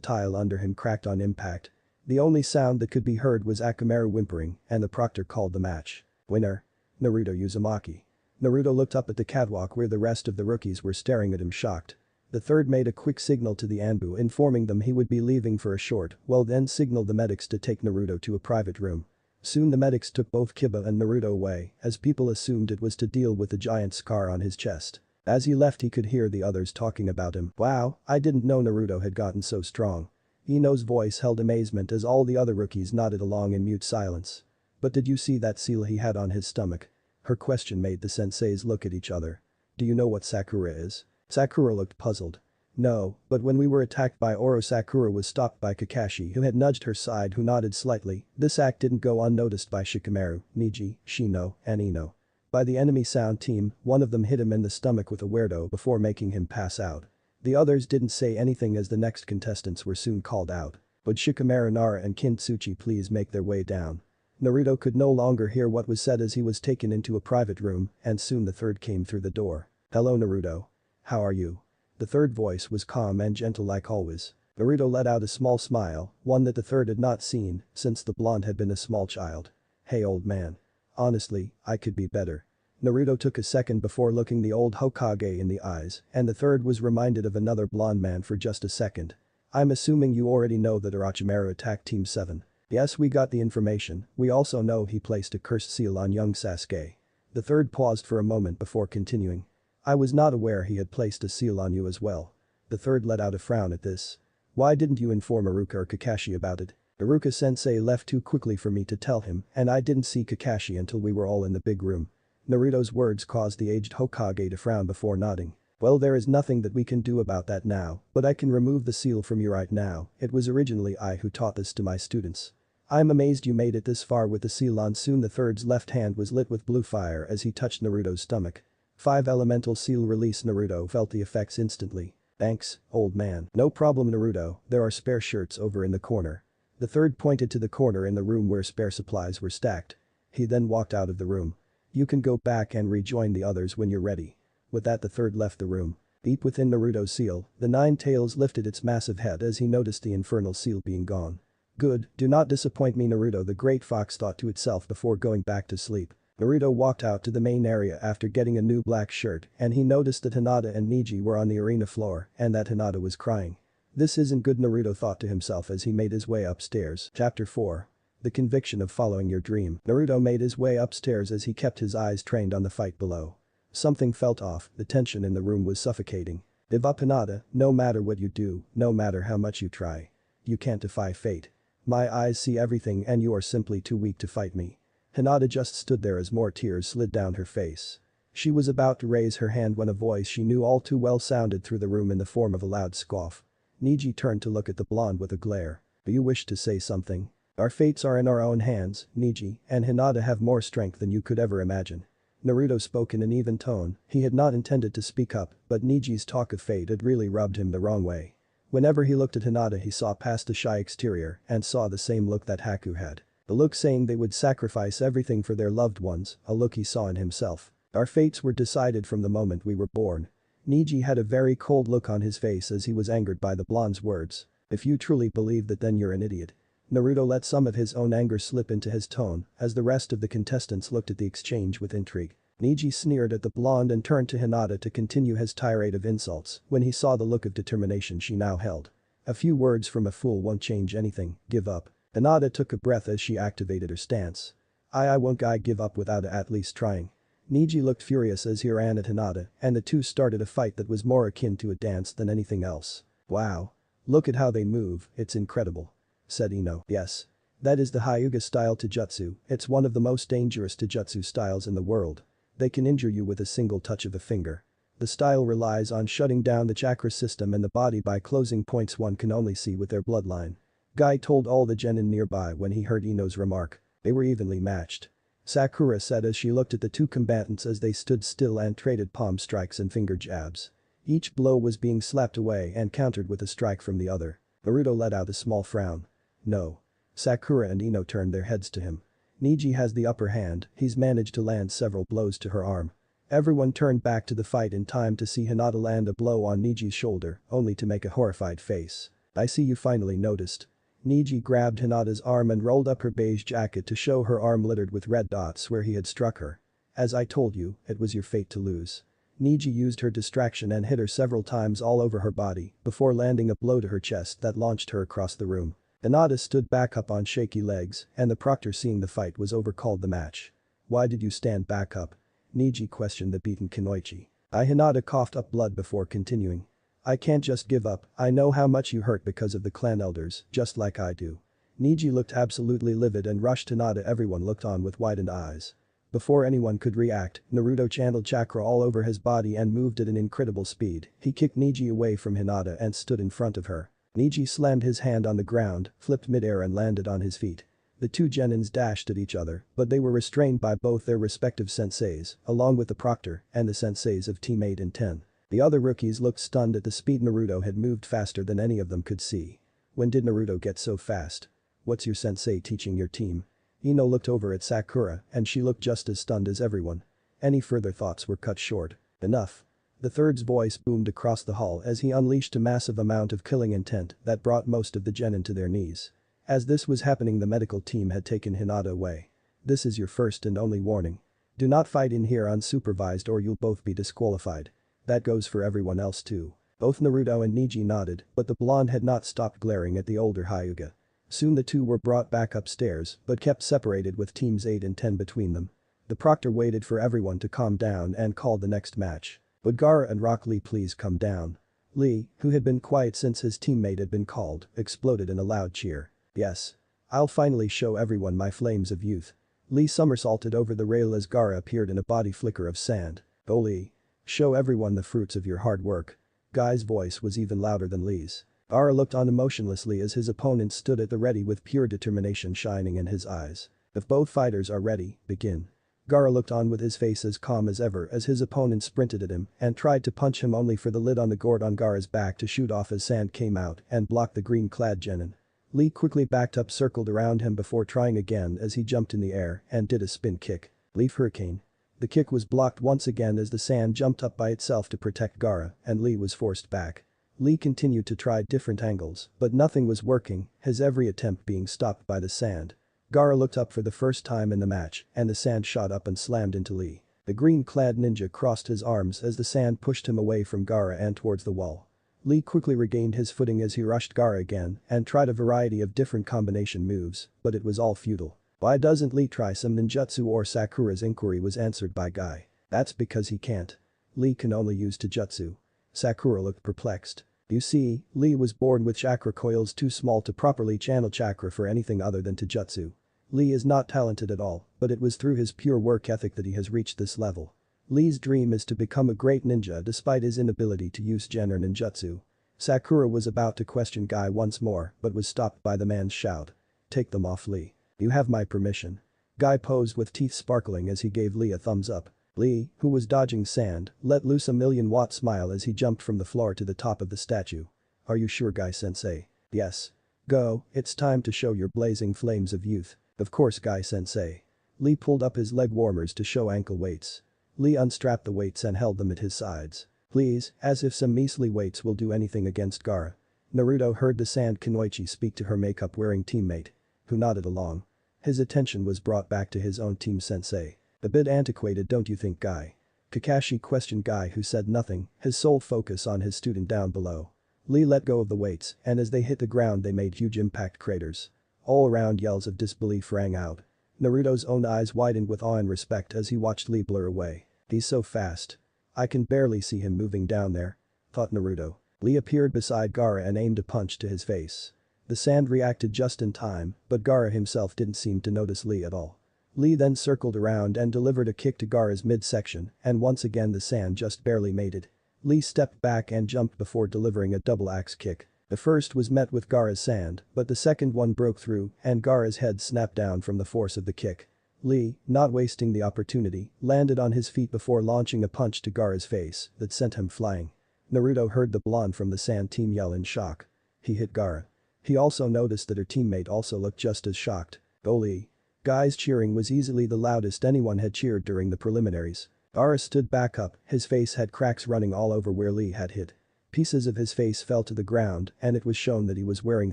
tile under him cracked on impact. The only sound that could be heard was Akamaru whimpering and the proctor called the match. Winner. Naruto Uzumaki. Naruto looked up at the catwalk where the rest of the rookies were staring at him shocked. The third made a quick signal to the Anbu informing them he would be leaving for a short while then signaled the medics to take Naruto to a private room. Soon the medics took both Kiba and Naruto away as people assumed it was to deal with the giant scar on his chest. As he left he could hear the others talking about him. Wow, I didn't know Naruto had gotten so strong. Ino's voice held amazement as all the other rookies nodded along in mute silence. But did you see that seal he had on his stomach? Her question made the senseis look at each other. Do you know what Sakura is? Sakura looked puzzled. No, but when we were attacked by Oro, Sakura was stopped by Kakashi who had nudged her side, who nodded slightly. This act didn't go unnoticed by Shikamaru, Niji, Shino, and Ino. By the enemy Sound team, one of them hit him in the stomach with a weirdo before making him pass out. The others didn't say anything as the next contestants were soon called out. Would Shikamaru, Nara and Kintsuchi please make their way down? Naruto could no longer hear what was said as he was taken into a private room and soon the third came through the door. Hello Naruto. How are you? The third voice was calm and gentle like always. Naruto let out a small smile, one that the third had not seen since the blonde had been a small child. Hey old man. Honestly, I could be better. Naruto took a second before looking the old Hokage in the eyes and the third was reminded of another blonde man for just a second. I'm assuming you already know that Orochimaru attacked Team 7. Yes, we got the information, we also know he placed a cursed seal on young Sasuke. The third paused for a moment before continuing. I was not aware he had placed a seal on you as well. The third let out a frown at this. Why didn't you inform Iruka or Kakashi about it? Iruka-sensei left too quickly for me to tell him and I didn't see Kakashi until we were all in the big room. Naruto's words caused the aged Hokage to frown before nodding. Well, there is nothing that we can do about that now, but I can remove the seal from you right now. It was originally I who taught this to my students. I'm amazed you made it this far with the seal on. Soon the third's left hand was lit with blue fire as he touched Naruto's stomach. 5-elemental seal release. Naruto felt the effects instantly. Thanks, old man. No problem Naruto, there are spare shirts over in the corner. The third pointed to the corner in the room where spare supplies were stacked. He then walked out of the room. You can go back and rejoin the others when you're ready. With that the third left the room. Deep within Naruto's seal, the Nine Tails lifted its massive head as he noticed the infernal seal being gone. Good, do not disappoint me, Naruto, the great fox thought to itself before going back to sleep. Naruto walked out to the main area after getting a new black shirt and he noticed that Hinata and Neji were on the arena floor and that Hinata was crying. This isn't good, Naruto thought to himself as he made his way upstairs. Chapter 4. The conviction of following your dream. Naruto made his way upstairs as he kept his eyes trained on the fight below. Something felt off, the tension in the room was suffocating. Give up, Hinata, no matter what you do, no matter how much you try. You can't defy fate. My eyes see everything and you are simply too weak to fight me. Hinata just stood there as more tears slid down her face. She was about to raise her hand when a voice she knew all too well sounded through the room in the form of a loud scoff. Neji turned to look at the blonde with a glare. Do you wish to say something? Our fates are in our own hands, Neji, and Hinata have more strength than you could ever imagine. Naruto spoke in an even tone, he had not intended to speak up, but Niji's talk of fate had really rubbed him the wrong way. Whenever he looked at Hinata he saw past the shy exterior and saw the same look that Haku had. The look saying they would sacrifice everything for their loved ones, a look he saw in himself. Our fates were decided from the moment we were born. Neji had a very cold look on his face as he was angered by the blonde's words. If you truly believe that, then you're an idiot. Naruto let some of his own anger slip into his tone as the rest of the contestants looked at the exchange with intrigue. Neji sneered at the blonde and turned to Hinata to continue his tirade of insults when he saw the look of determination she now held. A few words from a fool won't change anything, give up. Hinata took a breath as she activated her stance. I won't give up without at least trying. Neji looked furious as he ran at Hinata and the two started a fight that was more akin to a dance than anything else. Wow. Look at how they move, it's incredible. Said Ino. Yes. That is the Hyuga style Taijutsu, it's one of the most dangerous Taijutsu styles in the world. They can injure you with a single touch of a finger. The style relies on shutting down the chakra system in the body by closing points one can only see with their bloodline. Guy told all the genin nearby when he heard Ino's remark. They were evenly matched. Sakura said as she looked at the two combatants as they stood still and traded palm strikes and finger jabs. Each blow was being slapped away and countered with a strike from the other. Naruto let out a small frown. No. Sakura and Ino turned their heads to him. Neji has the upper hand, he's managed to land several blows to her arm. Everyone turned back to the fight in time to see Hinata land a blow on Neji's shoulder, only to make a horrified face. I see you finally noticed. Neji grabbed Hinata's arm and rolled up her beige jacket to show her arm littered with red dots where he had struck her. As I told you, it was your fate to lose. Neji used her distraction and hit her several times all over her body before landing a blow to her chest that launched her across the room. Hinata stood back up on shaky legs and the proctor, seeing the fight was over, called the match. Why did you stand back up? Neji questioned the beaten Kunoichi. Hinata coughed up blood before continuing. I can't just give up, I know how much you hurt because of the clan elders, just like I do. Neji looked absolutely livid and rushed Hinata. Everyone looked on with widened eyes. Before anyone could react, Naruto channeled chakra all over his body and moved at an incredible speed. He kicked Neji away from Hinata and stood in front of her. Neji slammed his hand on the ground, flipped midair and landed on his feet. The two genins dashed at each other, but they were restrained by both their respective senseis, along with the proctor and the senseis of Team 8 and 10. The other rookies looked stunned at the speed. Naruto had moved faster than any of them could see. When did Naruto get so fast? What's your sensei teaching your team? Ino looked over at Sakura and she looked just as stunned as everyone. Any further thoughts were cut short. Enough. The third's voice boomed across the hall as he unleashed a massive amount of killing intent that brought most of the genin to their knees. As this was happening, the medical team had taken Hinata away. This is your first and only warning. Do not fight in here unsupervised or you'll both be disqualified. That goes for everyone else too. Both Naruto and Neji nodded, but the blonde had not stopped glaring at the older Hyuga. Soon the two were brought back upstairs but kept separated with teams 8 and 10 between them. The proctor waited for everyone to calm down and called the next match. Would Gaara and Rock Lee please come down? Lee, who had been quiet since his teammate had been called, exploded in a loud cheer. Yes. I'll finally show everyone my flames of youth. Lee somersaulted over the rail as Gaara appeared in a body flicker of sand. Oh Lee. Show everyone the fruits of your hard work. Guy's voice was even louder than Lee's. Gaara looked on emotionlessly as his opponent stood at the ready with pure determination shining in his eyes. If both fighters are ready, begin. Gaara looked on with his face as calm as ever as his opponent sprinted at him and tried to punch him, only for the lid on the gourd on Gaara's back to shoot off as sand came out and blocked the green-clad genin. Lee quickly backed up, circled around him before trying again as he jumped in the air and did a spin kick. Leaf Hurricane. The kick was blocked once again as the sand jumped up by itself to protect Gaara and Lee was forced back. Lee continued to try different angles, but nothing was working, his every attempt being stopped by the sand. Gaara looked up for the first time in the match, and the sand shot up and slammed into Lee. The green-clad ninja crossed his arms as the sand pushed him away from Gaara and towards the wall. Lee quickly regained his footing as he rushed Gaara again and tried a variety of different combination moves, but it was all futile. Why doesn't Lee try some ninjutsu, or Sakura's inquiry was answered by Guy. That's because he can't. Lee can only use taijutsu. Sakura looked perplexed. You see, Lee was born with chakra coils too small to properly channel chakra for anything other than taijutsu. Lee is not talented at all, but it was through his pure work ethic that he has reached this level. Lee's dream is to become a great ninja despite his inability to use Gen or ninjutsu. Sakura was about to question Guy once more but was stopped by the man's shout. Take them off, Lee. You have my permission. Guy posed with teeth sparkling as he gave Lee a thumbs up. Lee, who was dodging sand, let loose a million-watt smile as he jumped from the floor to the top of the statue. Are you sure, Guy-sensei? Yes. Go, it's time to show your blazing flames of youth. Of course, Guy-sensei. Lee pulled up his leg warmers to show ankle weights. Lee unstrapped the weights and held them at his sides. Please, as if some measly weights will do anything against Gaara. Naruto heard the sand Kunoichi speak to her makeup-wearing teammate, who nodded along. His attention was brought back to his own team sensei. A bit antiquated, don't you think, Guy? Kakashi questioned Guy, who said nothing, his sole focus on his student down below. Lee let go of the weights, and as they hit the ground they made huge impact craters. All around yells of disbelief rang out. Naruto's own eyes widened with awe and respect as he watched Lee blur away. He's so fast. I can barely see him moving down there, thought Naruto. Lee appeared beside Gaara and aimed a punch to his face. The sand reacted just in time, but Gaara himself didn't seem to notice Lee at all. Lee then circled around and delivered a kick to Gaara's midsection, and once again the sand just barely made it. Lee stepped back and jumped before delivering a double axe kick. The first was met with Gaara's sand, but the second one broke through and Gaara's head snapped down from the force of the kick. Lee, not wasting the opportunity, landed on his feet before launching a punch to Gaara's face that sent him flying. Naruto heard the blonde from the sand team yell in shock. He hit Gaara. He also noticed that her teammate also looked just as shocked. Oh, Lee. Guy's cheering was easily the loudest anyone had cheered during the preliminaries. Gaara stood back up, his face had cracks running all over where Lee had hit. Pieces of his face fell to the ground and it was shown that he was wearing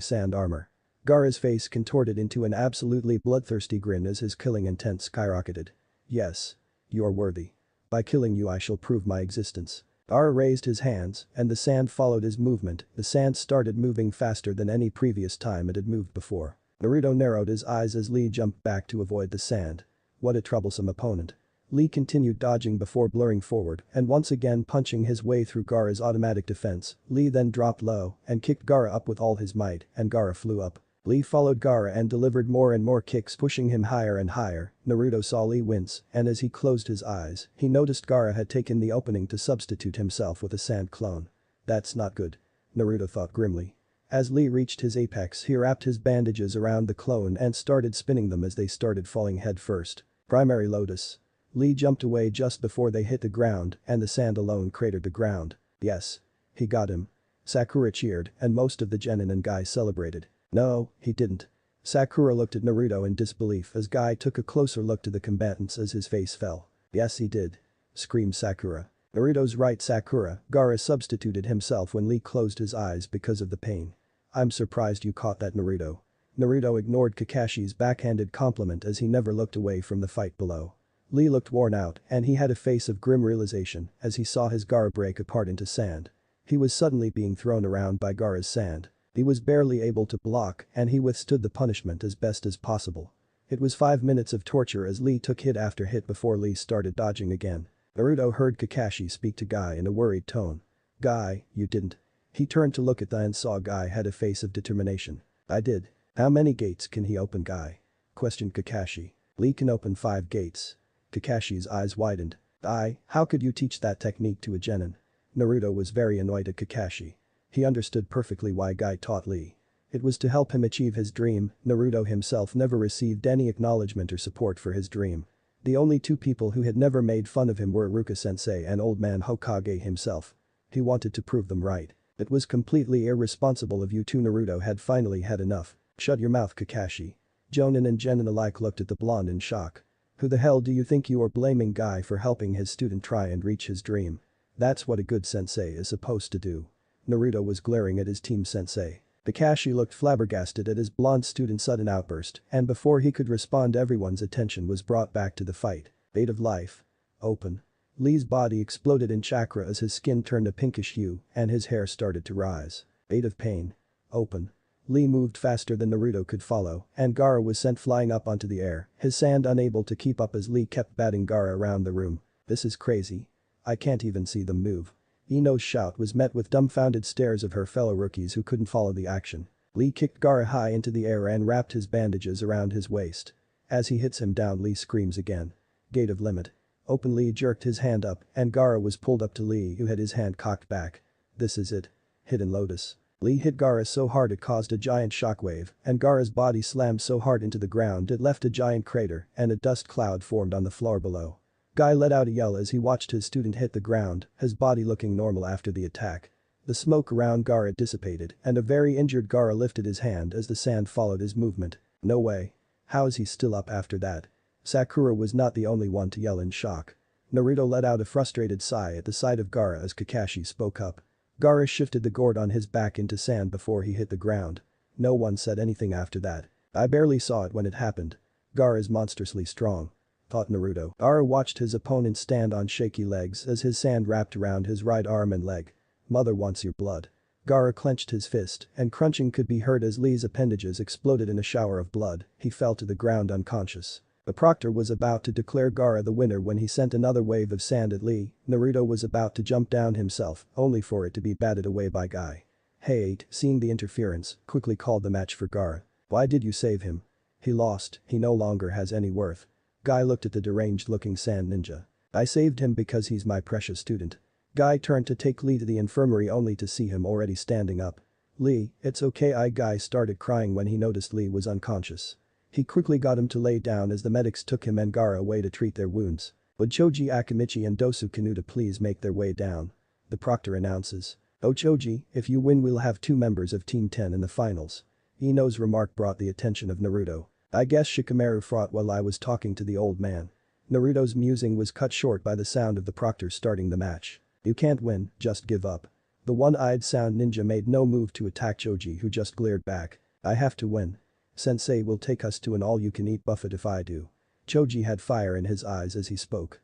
sand armor. Gaara's face contorted into an absolutely bloodthirsty grin as his killing intent skyrocketed. Yes. You're worthy. By killing you I shall prove my existence. Gaara raised his hands and the sand followed his movement. The sand started moving faster than any previous time it had moved before. Naruto narrowed his eyes as Lee jumped back to avoid the sand. What a troublesome opponent. Lee continued dodging before blurring forward and once again punching his way through Gaara's automatic defense. Lee then dropped low and kicked Gaara up with all his might and Gaara flew up. Lee followed Gaara and delivered more and more kicks, pushing him higher and higher. Naruto saw Lee wince and as he closed his eyes, he noticed Gaara had taken the opening to substitute himself with a sand clone. That's not good. Naruto thought grimly. As Lee reached his apex, he wrapped his bandages around the clone and started spinning them as they started falling head first. Primary Lotus. Lee jumped away just before they hit the ground and the sand alone cratered the ground. Yes. He got him. Sakura cheered and most of the genin and Guy celebrated. No, he didn't. Sakura looked at Naruto in disbelief as Guy took a closer look to the combatants as his face fell. Yes, he did. Screamed Sakura. Naruto's right, Sakura. Gaara substituted himself when Lee closed his eyes because of the pain. I'm surprised you caught that, Naruto. Naruto ignored Kakashi's backhanded compliment as he never looked away from the fight below. Lee looked worn out and he had a face of grim realization as he saw his Gaara break apart into sand. He was suddenly being thrown around by Gaara's sand. He was barely able to block and he withstood the punishment as best as possible. It was 5 minutes of torture as Lee took hit after hit before Lee started dodging again. Naruto heard Kakashi speak to Guy in a worried tone. Guy, you didn't. He turned to look at Guy and saw Guy had a face of determination. I did. How many gates can he open, Guy? Questioned Kakashi. Lee can open 5 gates. Kakashi's eyes widened. How could you teach that technique to a genin? Naruto was very annoyed at Kakashi. He understood perfectly why Guy taught Lee. It was to help him achieve his dream. Naruto himself never received any acknowledgement or support for his dream. The only 2 people who had never made fun of him were Iruka-sensei and Old Man Hokage himself. He wanted to prove them right. It was completely irresponsible of you two. Naruto had finally had enough. Shut your mouth, Kakashi. Jonin and genin alike looked at the blonde in shock. Who the hell do you think you are, blaming Guy for helping his student try and reach his dream? That's what a good sensei is supposed to do. Naruto was glaring at his team sensei. Kakashi looked flabbergasted at his blonde student's sudden outburst, and before he could respond everyone's attention was brought back to the fight. Bait of life. Open. Lee's body exploded in chakra as his skin turned a pinkish hue and his hair started to rise. Bait of pain. Open. Lee moved faster than Naruto could follow, and Gaara was sent flying up onto the air, his sand unable to keep up as Lee kept batting Gaara around the room. This is crazy. I can't even see them move. Ino's shout was met with dumbfounded stares of her fellow rookies who couldn't follow the action. Lee kicked Gaara high into the air and wrapped his bandages around his waist. As he hits him down, Lee screams again. Gate of limit. Open. Lee jerked his hand up and Gaara was pulled up to Lee, who had his hand cocked back. This is it. Hidden Lotus. Lee hit Gaara so hard it caused a giant shockwave, and Gaara's body slammed so hard into the ground it left a giant crater and a dust cloud formed on the floor below. Guy let out a yell as he watched his student hit the ground, his body looking normal after the attack. The smoke around Gaara dissipated and a very injured Gaara lifted his hand as the sand followed his movement. No way. How is he still up after that? Sakura was not the only one to yell in shock. Naruto let out a frustrated sigh at the sight of Gaara as Kakashi spoke up. Gaara shifted the gourd on his back into sand before he hit the ground. No one said anything after that. I barely saw it when it happened. Gaara is monstrously strong, thought Naruto. Gaara watched his opponent stand on shaky legs as his sand wrapped around his right arm and leg. Mother wants your blood. Gaara clenched his fist and crunching could be heard as Lee's appendages exploded in a shower of blood. He fell to the ground unconscious. The proctor was about to declare Gaara the winner when he sent another wave of sand at Lee. Naruto was about to jump down himself, only for it to be batted away by Guy. Hey, seeing the interference, quickly called the match for Gaara. Why did you save him? He lost, he no longer has any worth. Guy looked at the deranged-looking sand ninja. I saved him because he's my precious student. Guy turned to take Lee to the infirmary only to see him already standing up. Lee, it's okay. Guy started crying when he noticed Lee was unconscious. He quickly got him to lay down as the medics took him and Gaara away to treat their wounds. Would Choji Akimichi and Dosu Kanuta please make their way down? The proctor announces. Oh Choji, if you win we'll have 2 members of Team 10 in the finals. Ino's remark brought the attention of Naruto. I guess Shikamaru fought while I was talking to the old man. Naruto's musing was cut short by the sound of the proctor starting the match. You can't win, just give up. The one-eyed sound ninja made no move to attack Choji who just glared back. I have to win. Sensei will take us to an all-you-can-eat buffet if I do. Choji had fire in his eyes as he spoke.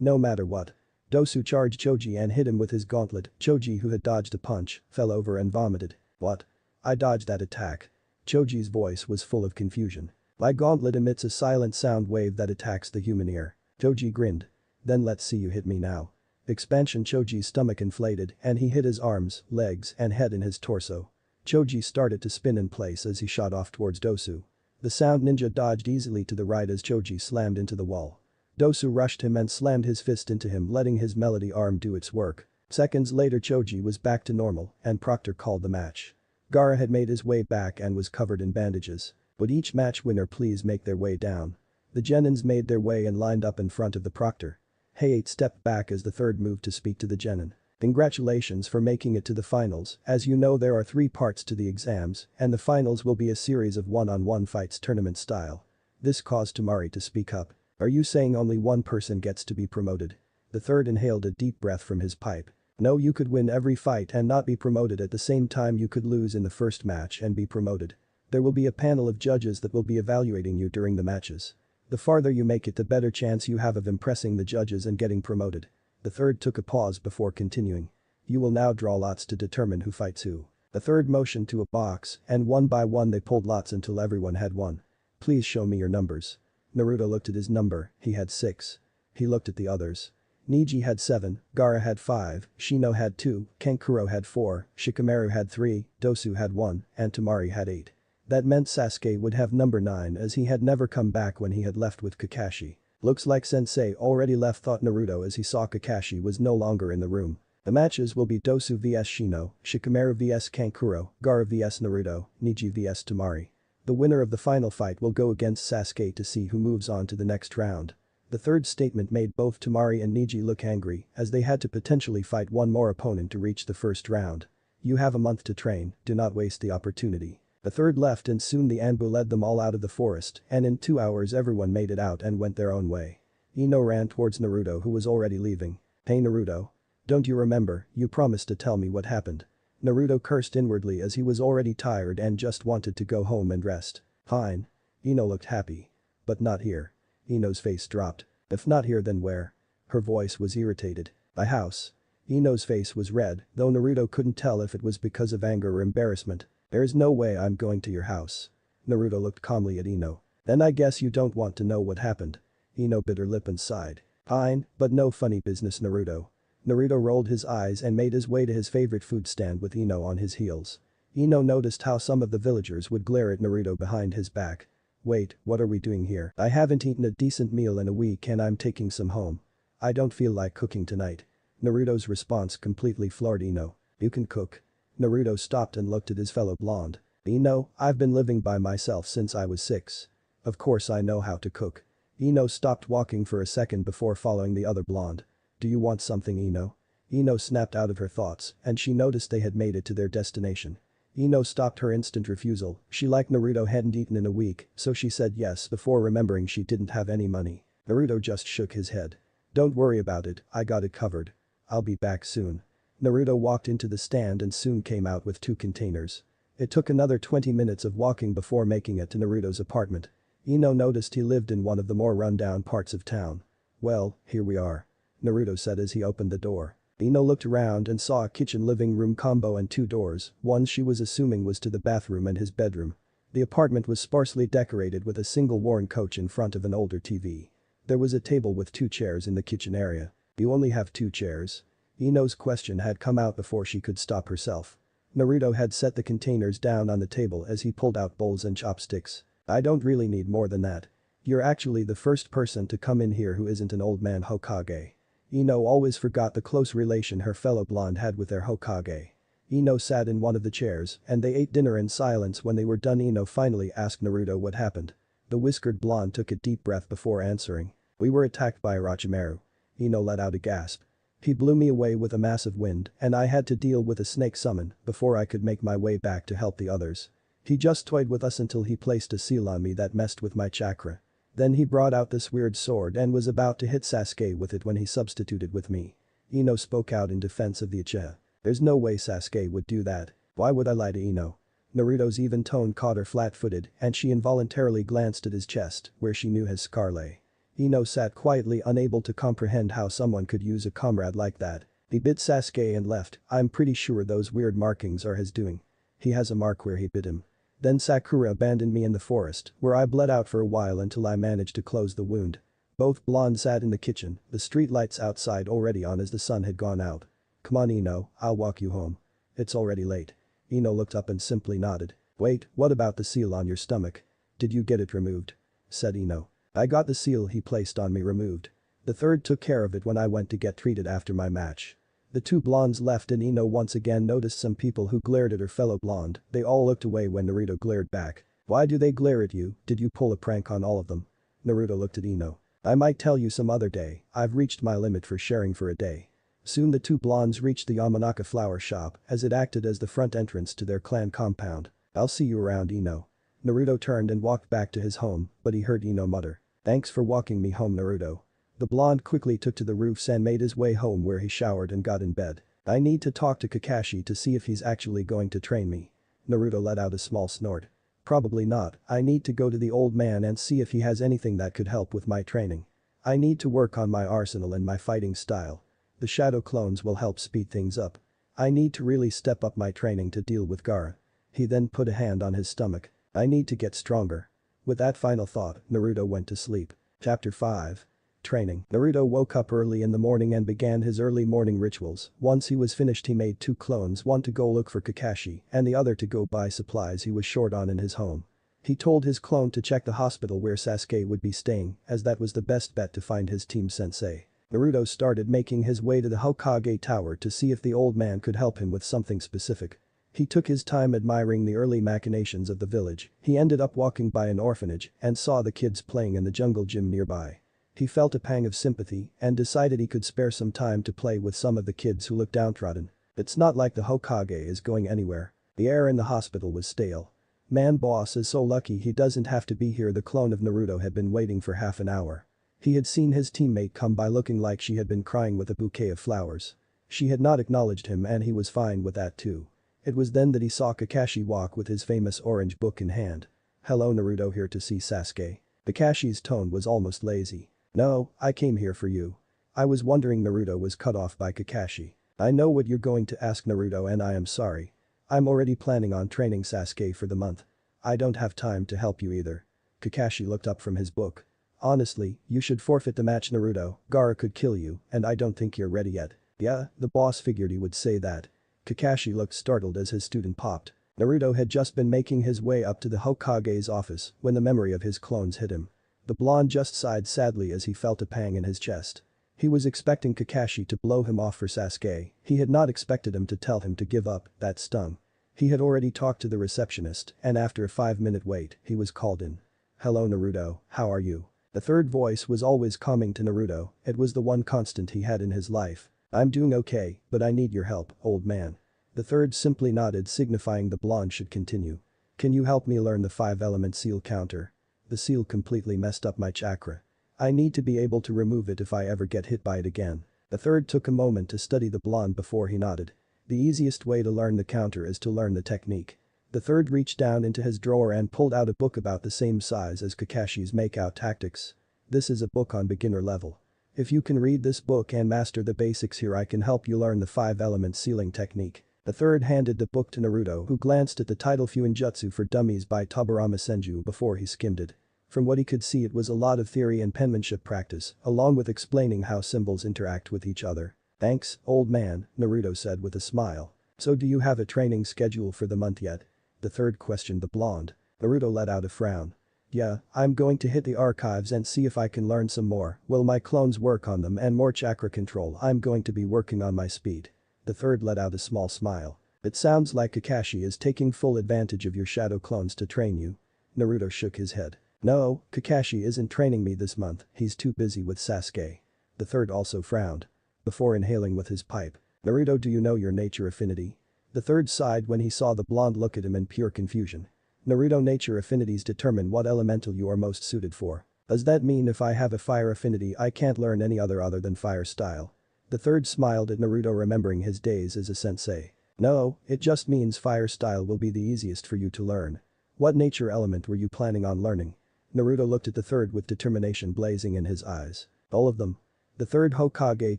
No matter what. Dosu charged Choji and hit him with his gauntlet. Choji, who had dodged a punch, fell over and vomited. What? I dodged that attack. Choji's voice was full of confusion. My gauntlet emits a silent sound wave that attacks the human ear. Choji grinned. Then let's see you hit me now. Expansion. Choji's stomach inflated and he hit his arms, legs and head in his torso. Choji started to spin in place as he shot off towards Dosu. The sound ninja dodged easily to the right as Choji slammed into the wall. Dosu rushed him and slammed his fist into him, letting his melody arm do its work. Seconds later Choji was back to normal and Proctor called the match. Gaara had made his way back and was covered in bandages. Would each match winner please make their way down? The Genins made their way and lined up in front of the Proctor. Hayate stepped back as the third moved to speak to the Genin. Congratulations for making it to the finals. As you know there are 3 parts to the exams and the finals will be a series of one-on-one fights tournament style. This caused Tamari to speak up. Are you saying only one person gets to be promoted? The third inhaled a deep breath from his pipe. No, you could win every fight and not be promoted at the same time you could lose in the first match and be promoted. There will be a panel of judges that will be evaluating you during the matches. The farther you make it the better chance you have of impressing the judges and getting promoted. The third took a pause before continuing. You will now draw lots to determine who fights who. The third motioned to a box and one by one they pulled lots until everyone had one. Please show me your numbers. Naruto looked at his number, he had 6. He looked at the others. Neji had 7, Gaara had 5, Shino had 2, Kankuro had 4, Shikamaru had 3, Dosu had 1, and Tamari had 8. That meant Sasuke would have number 9 as he had never come back when he had left with Kakashi. Looks like Sensei already left, thought Naruto as he saw Kakashi was no longer in the room. The matches will be Dosu vs Shino, Shikamaru vs Kankuro, Gaara vs Naruto, Neji vs Tamari. The winner of the final fight will go against Sasuke to see who moves on to the next round. The third statement made both Tamari and Neji look angry as they had to potentially fight one more opponent to reach the first round. You have a month to train, do not waste the opportunity. The third left and soon the Anbu led them all out of the forest and in 2 hours everyone made it out and went their own way. Ino ran towards Naruto who was already leaving. Hey Naruto. Don't you remember, you promised to tell me what happened. Naruto cursed inwardly as he was already tired and just wanted to go home and rest. Fine. Ino looked happy. But not here. Ino's face dropped. If not here then where? Her voice was irritated. My house. Ino's face was red, though Naruto couldn't tell if it was because of anger or embarrassment. There is no way I'm going to your house. Naruto looked calmly at Ino. Then I guess you don't want to know what happened. Ino bit her lip and sighed. Fine, but no funny business Naruto. Naruto rolled his eyes and made his way to his favorite food stand with Ino on his heels. Ino noticed how some of the villagers would glare at Naruto behind his back. Wait, what are we doing here? I haven't eaten a decent meal in a week and I'm taking some home. I don't feel like cooking tonight. Naruto's response completely floored Ino. You can cook. Naruto stopped and looked at his fellow blonde. Ino, I've been living by myself since I was 6. Of course I know how to cook. Ino stopped walking for a second before following the other blonde. Do you want something Ino? Ino snapped out of her thoughts and she noticed they had made it to their destination. Ino stopped her instant refusal, she liked Naruto hadn't eaten in a week, so she said yes before remembering she didn't have any money. Naruto just shook his head. Don't worry about it, I got it covered. I'll be back soon. Naruto walked into the stand and soon came out with 2 containers. It took another 20 minutes of walking before making it to Naruto's apartment. Ino noticed he lived in one of the more rundown parts of town. Well, here we are. Naruto said as he opened the door. Ino looked around and saw a kitchen living room combo and 2 doors, one she was assuming was to the bathroom and his bedroom. The apartment was sparsely decorated with a single worn couch in front of an older TV. There was a table with 2 chairs in the kitchen area. You only have 2 chairs? Ino's question had come out before she could stop herself. Naruto had set the containers down on the table as he pulled out bowls and chopsticks. I don't really need more than that. You're actually the first person to come in here who isn't an old man Hokage. Ino always forgot the close relation her fellow blonde had with their Hokage. Ino sat in one of the chairs and they ate dinner in silence. When they were done Ino finally asked Naruto what happened. The whiskered blonde took a deep breath before answering. We were attacked by Orochimaru. Ino let out a gasp. He blew me away with a massive wind and I had to deal with a snake summon before I could make my way back to help the others. He just toyed with us until he placed a seal on me that messed with my chakra. Then he brought out this weird sword and was about to hit Sasuke with it when he substituted with me. Ino spoke out in defense of the Uchiha. There's no way Sasuke would do that. Why would I lie to Ino? Naruto's even tone caught her flat-footed and she involuntarily glanced at his chest where she knew his scar lay. Ino sat quietly unable to comprehend how someone could use a comrade like that. He bit Sasuke and left. I'm pretty sure those weird markings are his doing. He has a mark where he bit him. Then Sakura abandoned me in the forest, where I bled out for a while until I managed to close the wound. Both blondes sat in the kitchen, the street lights outside already on as the sun had gone out. Come on Ino, I'll walk you home. It's already late. Ino looked up and simply nodded. Wait, what about the seal on your stomach? Did you get it removed? Said Ino. I got the seal he placed on me removed. The third took care of it when I went to get treated after my match. The 2 blondes left and Ino once again noticed some people who glared at her fellow blonde. They all looked away when Naruto glared back. Why do they glare at you? Did you pull a prank on all of them? Naruto looked at Ino. I might tell you some other day, I've reached my limit for sharing for a day. Soon the 2 blondes reached the Yamanaka flower shop as it acted as the front entrance to their clan compound. I'll see you around Ino. Naruto turned and walked back to his home, but he heard Ino mutter. Thanks for walking me home Naruto. The blonde quickly took to the roofs and made his way home where he showered and got in bed. I need to talk to Kakashi to see if he's actually going to train me. Naruto let out a small snort. Probably not, I need to go to the old man and see if he has anything that could help with my training. I need to work on my arsenal and my fighting style. The shadow clones will help speed things up. I need to really step up my training to deal with Gaara. He then put a hand on his stomach. I need to get stronger. With that final thought, Naruto went to sleep. Chapter 5. Training. Naruto woke up early in the morning and began his early morning rituals. Once he was finished he made 2 clones, one to go look for Kakashi and the other to go buy supplies he was short on in his home. He told his clone to check the hospital where Sasuke would be staying as that was the best bet to find his team sensei. Naruto started making his way to the Hokage Tower to see if the old man could help him with something specific. He took his time admiring the early machinations of the village. He ended up walking by an orphanage and saw the kids playing in the jungle gym nearby. He felt a pang of sympathy and decided he could spare some time to play with some of the kids who looked downtrodden. It's not like the Hokage is going anywhere. The air in the hospital was stale. Man, boss is so lucky he doesn't have to be here. The clone of Naruto had been waiting for half an hour. He had seen his teammate come by looking like she had been crying with a bouquet of flowers. She had not acknowledged him and he was fine with that too. It was then that he saw Kakashi walk with his famous orange book in hand. "Hello Naruto, here to see Sasuke." Kakashi's tone was almost lazy. "No, I came here for you." I was wondering. Naruto was cut off by Kakashi. "I know what you're going to ask Naruto, and I am sorry. I'm already planning on training Sasuke for the month. I don't have time to help you either." Kakashi looked up from his book. "Honestly, you should forfeit the match Naruto, Gaara could kill you, and I don't think you're ready yet." "Yeah, the boss figured he would say that." Kakashi looked startled as his student popped. Naruto had just been making his way up to the Hokage's office when the memory of his clones hit him. The blonde just sighed sadly as he felt a pang in his chest. He was expecting Kakashi to blow him off for Sasuke, he had not expected him to tell him to give up. That stung. He had already talked to the receptionist, and after a 5-minute wait, he was called in. "Hello Naruto, how are you?" The third voice was always calming to Naruto, it was the one constant he had in his life. "I'm doing okay, but I need your help, old man." The third simply nodded, signifying the blonde should continue. "Can you help me learn the 5-element seal counter? The seal completely messed up my chakra. I need to be able to remove it if I ever get hit by it again." The third took a moment to study the blonde before he nodded. "The easiest way to learn the counter is to learn the technique." The third reached down into his drawer and pulled out a book about the same size as Kakashi's Makeout Tactics. "This is a book on beginner level. If you can read this book and master the basics here, I can help you learn the 5-element sealing technique." The third handed the book to Naruto, who glanced at the title Fuinjutsu for Dummies by Tobirama Senju before he skimmed it. From what he could see, it was a lot of theory and penmanship practice, along with explaining how symbols interact with each other. "Thanks, old man," Naruto said with a smile. "So do you have a training schedule for the month yet?" The third questioned the blonde. Naruto let out a frown. "Yeah, I'm going to hit the archives and see if I can learn some more. Will my clones work on them and more chakra control? I'm going to be working on my speed." The third let out a small smile. "It sounds like Kakashi is taking full advantage of your shadow clones to train you." Naruto shook his head. "No, Kakashi isn't training me this month, he's too busy with Sasuke." The third also frowned. Before inhaling with his pipe. "Naruto, do you know your nature affinity?" The third sighed when he saw the blonde look at him in pure confusion. "Naruto, nature affinities determine what elemental you are most suited for. Does that mean if I have a fire affinity I can't learn any other than fire style?" The third smiled at Naruto, remembering his days as a sensei. "No, it just means fire style will be the easiest for you to learn." "What nature element were you planning on learning?" Naruto looked at the third with determination blazing in his eyes. "All of them." The third Hokage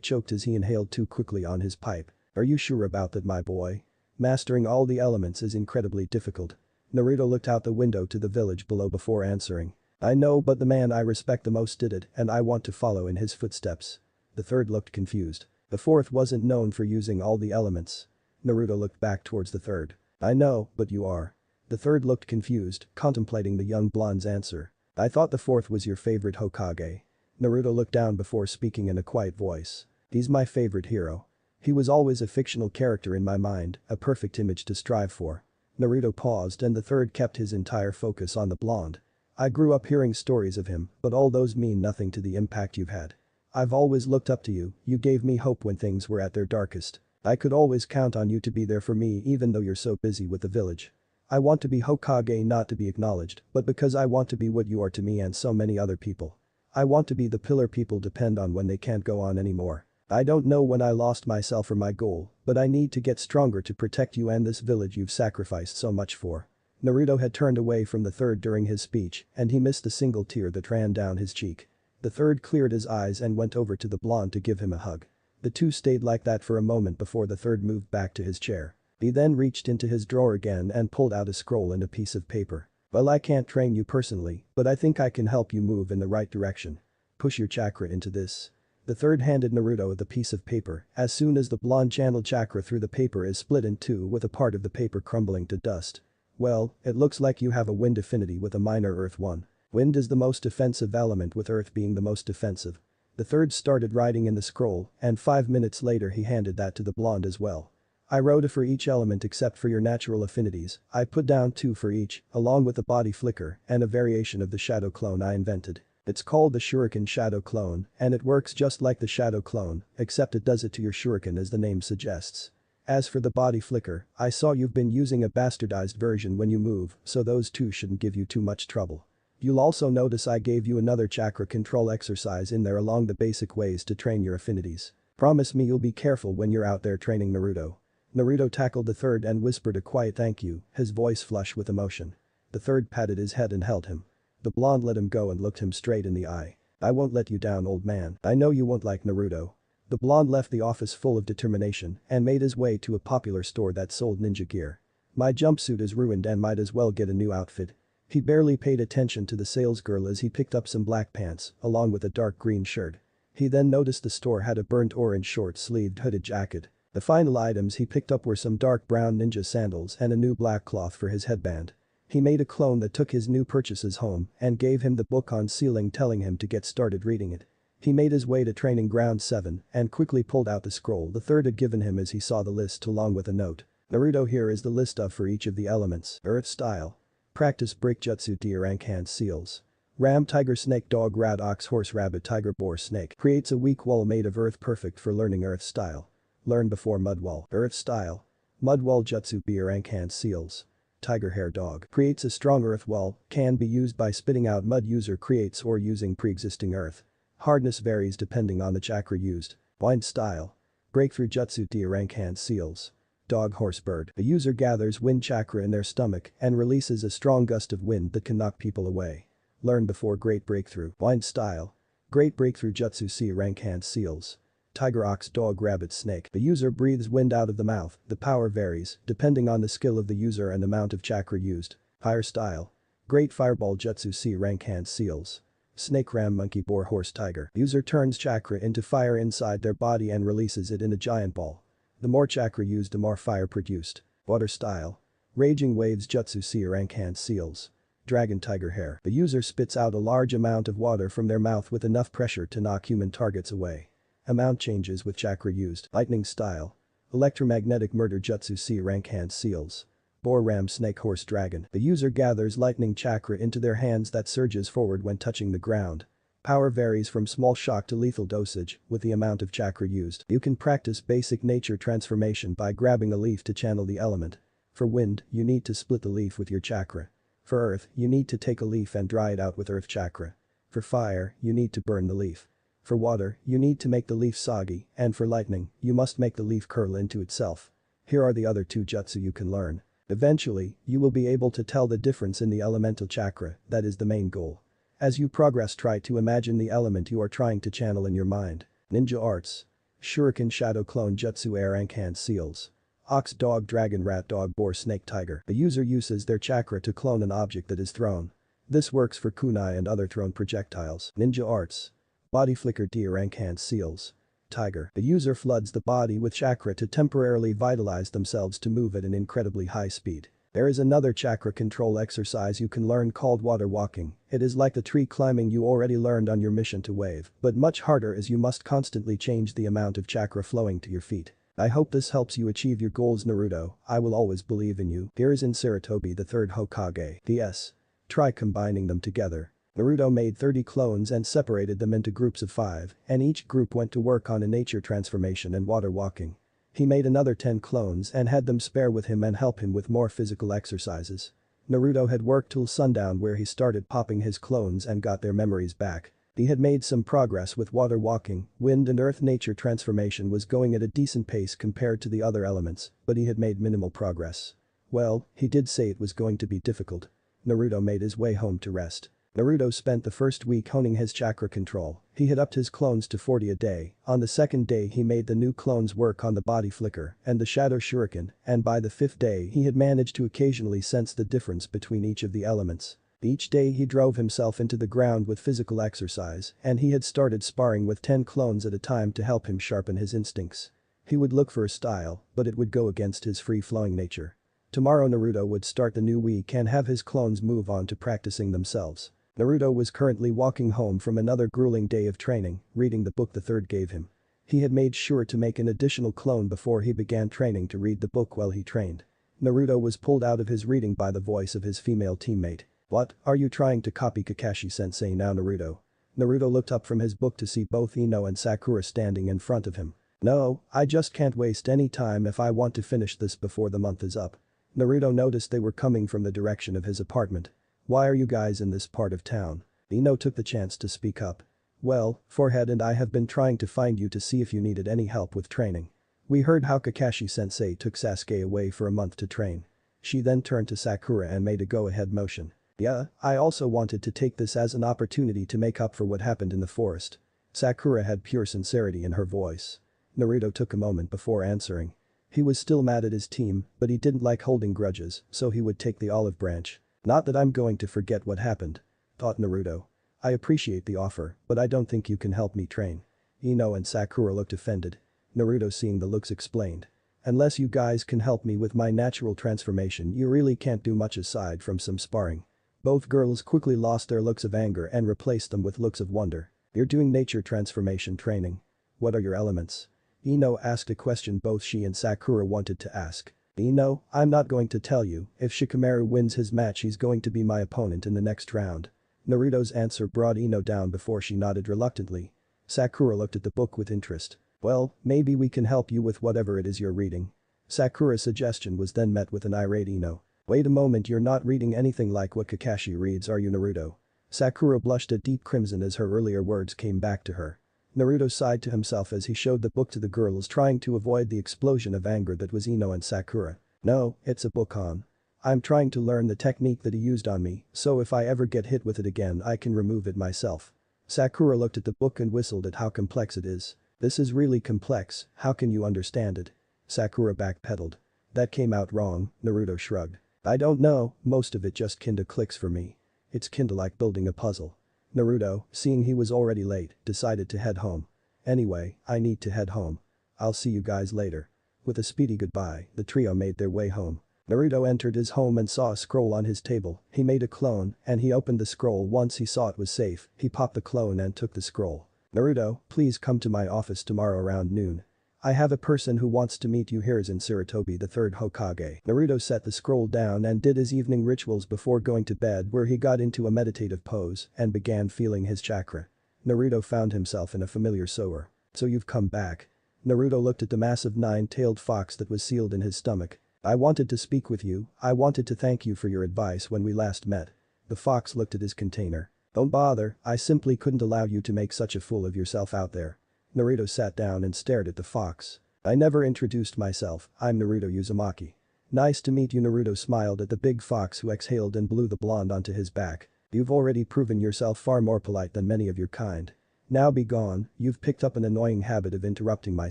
choked as he inhaled too quickly on his pipe. "Are you sure about that, my boy? Mastering all the elements is incredibly difficult." Naruto looked out the window to the village below before answering. "I know, but the man I respect the most did it and I want to follow in his footsteps." The third looked confused. The fourth wasn't known for using all the elements. Naruto looked back towards the third. "I know, but you are." The third looked confused, contemplating the young blonde's answer. "I thought the fourth was your favorite Hokage." Naruto looked down before speaking in a quiet voice. "He's my favorite hero. He was always a fictional character in my mind, a perfect image to strive for." Naruto paused and the third kept his entire focus on the blonde. "I grew up hearing stories of him, but all those mean nothing to the impact you've had. I've always looked up to you, you gave me hope when things were at their darkest. I could always count on you to be there for me even though you're so busy with the village. I want to be Hokage not to be acknowledged, but because I want to be what you are to me and so many other people. I want to be the pillar people depend on when they can't go on anymore. I don't know when I lost myself or my goal, but I need to get stronger to protect you and this village you've sacrificed so much for." Naruto had turned away from the third during his speech and he missed a single tear that ran down his cheek. The third cleared his eyes and went over to the blonde to give him a hug. The two stayed like that for a moment before the third moved back to his chair. He then reached into his drawer again and pulled out a scroll and a piece of paper. "Well, I can't train you personally, but I think I can help you move in the right direction. Push your chakra into this." The third handed Naruto the piece of paper. As soon as the blonde channeled chakra through the paper is split in two with a part of the paper crumbling to dust. "Well, it looks like you have a wind affinity with a minor earth one. Wind is the most offensive element, with earth being the most defensive." The third started writing in the scroll and 5 minutes later he handed that to the blonde as well. "I wrote a for each element except for your natural affinities. I put down 2 for each, along with the body flicker and a variation of the shadow clone I invented. It's called the Shuriken Shadow Clone and it works just like the shadow clone, except it does it to your shuriken as the name suggests. As for the body flicker, I saw you've been using a bastardized version when you move, so those two shouldn't give you too much trouble. You'll also notice I gave you another chakra control exercise in there along the basic ways to train your affinities. Promise me you'll be careful when you're out there training Naruto." Naruto tackled the third and whispered a quiet thank you, his voice flush with emotion. The third patted his head and held him. The blonde let him go and looked him straight in the eye. I won't let you down, old man. I know you won't like Naruto. The blonde left the office full of determination and made his way to a popular store that sold ninja gear. My jumpsuit is ruined and might as well get a new outfit. He barely paid attention to the salesgirl as he picked up some black pants, along with a dark green shirt. He then noticed the store had a burnt orange short-sleeved hooded jacket. The final items he picked up were some dark brown ninja sandals and a new black cloth for his headband. He made a clone that took his new purchases home and gave him the book on sealing, telling him to get started reading it. He made his way to training ground 7 and quickly pulled out the scroll the third had given him as he saw the list along with a note. Naruto, here is the list of for each of the elements. Earth style. Practice break jutsu, deer rank hand seals. Ram, tiger, snake, dog, rat, ox, horse, rabbit, tiger, boar, snake. Creates a weak wall made of earth, perfect for learning earth style. Learn before mud wall. Earth style. Mud wall jutsu, beer rank hand seals. Tiger hair dog. Creates a strong earth wall, can be used by spitting out mud user creates or using pre-existing earth. Hardness varies depending on the chakra used. Wind style. Breakthrough jutsu, deer rank hand seals. Dog, horse, bird. The user gathers wind chakra in their stomach and releases a strong gust of wind that can knock people away. Learn before great breakthrough. Wind style. Great breakthrough jutsu, C rank hand seals. Tiger, ox, dog, rabbit, snake. The user breathes wind out of the mouth. The power varies depending on the skill of the user and amount of chakra used. Fire style. Great fireball jutsu, C rank hand seals. Snake, ram, monkey, boar, horse, tiger. User turns chakra into fire inside their body and releases it in a giant ball. The more chakra used, the more fire produced. Water style. Raging waves jutsu, C rank hand seals. Dragon, tiger hair. The user spits out a large amount of water from their mouth with enough pressure to knock human targets away. Amount changes with chakra used. Lightning style. Electromagnetic murder jutsu, C rank hand seals. Boar, ram, snake, horse, dragon. The user gathers lightning chakra into their hands that surges forward when touching the ground. Power varies from small shock to lethal dosage with the amount of chakra used. You can practice basic nature transformation by grabbing a leaf to channel the element. For wind, you need to split the leaf with your chakra. For earth, you need to take a leaf and dry it out with earth chakra. For fire, you need to burn the leaf. For water, you need to make the leaf soggy, and for lightning, you must make the leaf curl into itself. Here are the other 2 jutsu you can learn. Eventually, you will be able to tell the difference in the elemental chakra, that is the main goal. As you progress, try to imagine the element you are trying to channel in your mind. Ninja arts. Shuriken, shadow, clone jutsu, air rank hand seals. Ox, dog, dragon, rat, dog, boar, snake, tiger. The user uses their chakra to clone an object that is thrown. This works for kunai and other thrown projectiles. Ninja arts. Body flicker, deer rank hand seals. Tiger. The user floods the body with chakra to temporarily vitalize themselves to move at an incredibly high speed. There is another chakra control exercise you can learn called water walking. It is like the tree climbing you already learned on your mission to wave, but much harder as you must constantly change the amount of chakra flowing to your feet. I hope this helps you achieve your goals, Naruto. I will always believe in you. Here is in Sarutobi, the 3rd Hokage. P.S. Try combining them together. Naruto made 30 clones and separated them into groups of 5, and each group went to work on a nature transformation and water walking. He made another 10 clones and had them spare with him and help him with more physical exercises. Naruto had worked till sundown where he started popping his clones and got their memories back. He had made some progress with water walking, wind and earth nature transformation was going at a decent pace compared to the other elements, but he had made minimal progress. Well, he did say it was going to be difficult. Naruto made his way home to rest. Naruto spent the first week honing his chakra control. He had upped his clones to 40 a day. On the second day he made the new clones work on the body flicker and the shadow shuriken, and by the 5th day he had managed to occasionally sense the difference between each of the elements. Each day he drove himself into the ground with physical exercise, and he had started sparring with 10 clones at a time to help him sharpen his instincts. He would look for a style, but it would go against his free-flowing nature. Tomorrow Naruto would start the new week and have his clones move on to practicing themselves. Naruto was currently walking home from another grueling day of training, reading the book the third gave him. He had made sure to make an additional clone before he began training to read the book while he trained. Naruto was pulled out of his reading by the voice of his female teammate. "What, are you trying to copy Kakashi-sensei now, Naruto?" Naruto looked up from his book to see both Ino and Sakura standing in front of him. "No, I just can't waste any time if I want to finish this before the month is up." Naruto noticed they were coming from the direction of his apartment. "Why are you guys in this part of town?" Ino took the chance to speak up. "Well, Forehead and I have been trying to find you to see if you needed any help with training." We heard how Kakashi-sensei took Sasuke away for a month to train. She then turned to Sakura and made a go-ahead motion. Yeah, I also wanted to take this as an opportunity to make up for what happened in the forest. Sakura had pure sincerity in her voice. Naruto took a moment before answering. He was still mad at his team, but he didn't like holding grudges, so he would take the olive branch. Not that I'm going to forget what happened, thought Naruto. I appreciate the offer, but I don't think you can help me train. Ino and Sakura looked offended. Naruto, seeing the looks, explained. Unless you guys can help me with my natural transformation, you really can't do much aside from some sparring. Both girls quickly lost their looks of anger and replaced them with looks of wonder. You're doing nature transformation training. What are your elements? Ino asked a question both she and Sakura wanted to ask. Ino, I'm not going to tell you, if Shikamaru wins his match he's going to be my opponent in the next round. Naruto's answer brought Ino down before she nodded reluctantly. Sakura looked at the book with interest. Well, maybe we can help you with whatever it is you're reading. Sakura's suggestion was then met with an irate Ino. Wait a moment, you're not reading anything like what Kakashi reads, are you, Naruto? Sakura blushed a deep crimson as her earlier words came back to her. Naruto sighed to himself as he showed the book to the girls, trying to avoid the explosion of anger that was Ino and Sakura. No, it's a book on. I'm trying to learn the technique that he used on me, so if I ever get hit with it again I can remove it myself. Sakura looked at the book and whistled at how complex it is. This is really complex, how can you understand it? Sakura backpedaled. That came out wrong, Naruto shrugged. I don't know, most of it just kinda clicks for me. It's kinda like building a puzzle. Naruto, seeing he was already late, decided to head home. Anyway, I need to head home. I'll see you guys later. With a speedy goodbye, the trio made their way home. Naruto entered his home and saw a scroll on his table. He made a clone, and he opened the scroll. Once he saw it was safe, he popped the clone and took the scroll. Naruto, please come to my office tomorrow around noon. I have a person who wants to meet you. Here is in Sarutobi, the third Hokage. Naruto set the scroll down and did his evening rituals before going to bed, where he got into a meditative pose and began feeling his chakra. Naruto found himself in a familiar sewer. So you've come back. Naruto looked at the massive 9-tailed fox that was sealed in his stomach. I wanted to speak with you, I wanted to thank you for your advice when we last met. The fox looked at his container. Don't bother, I simply couldn't allow you to make such a fool of yourself out there. Naruto sat down and stared at the fox. I never introduced myself, I'm Naruto Uzumaki. Nice to meet you. Naruto smiled at the big fox, who exhaled and blew the blonde onto his back. You've already proven yourself far more polite than many of your kind. Now be gone, you've picked up an annoying habit of interrupting my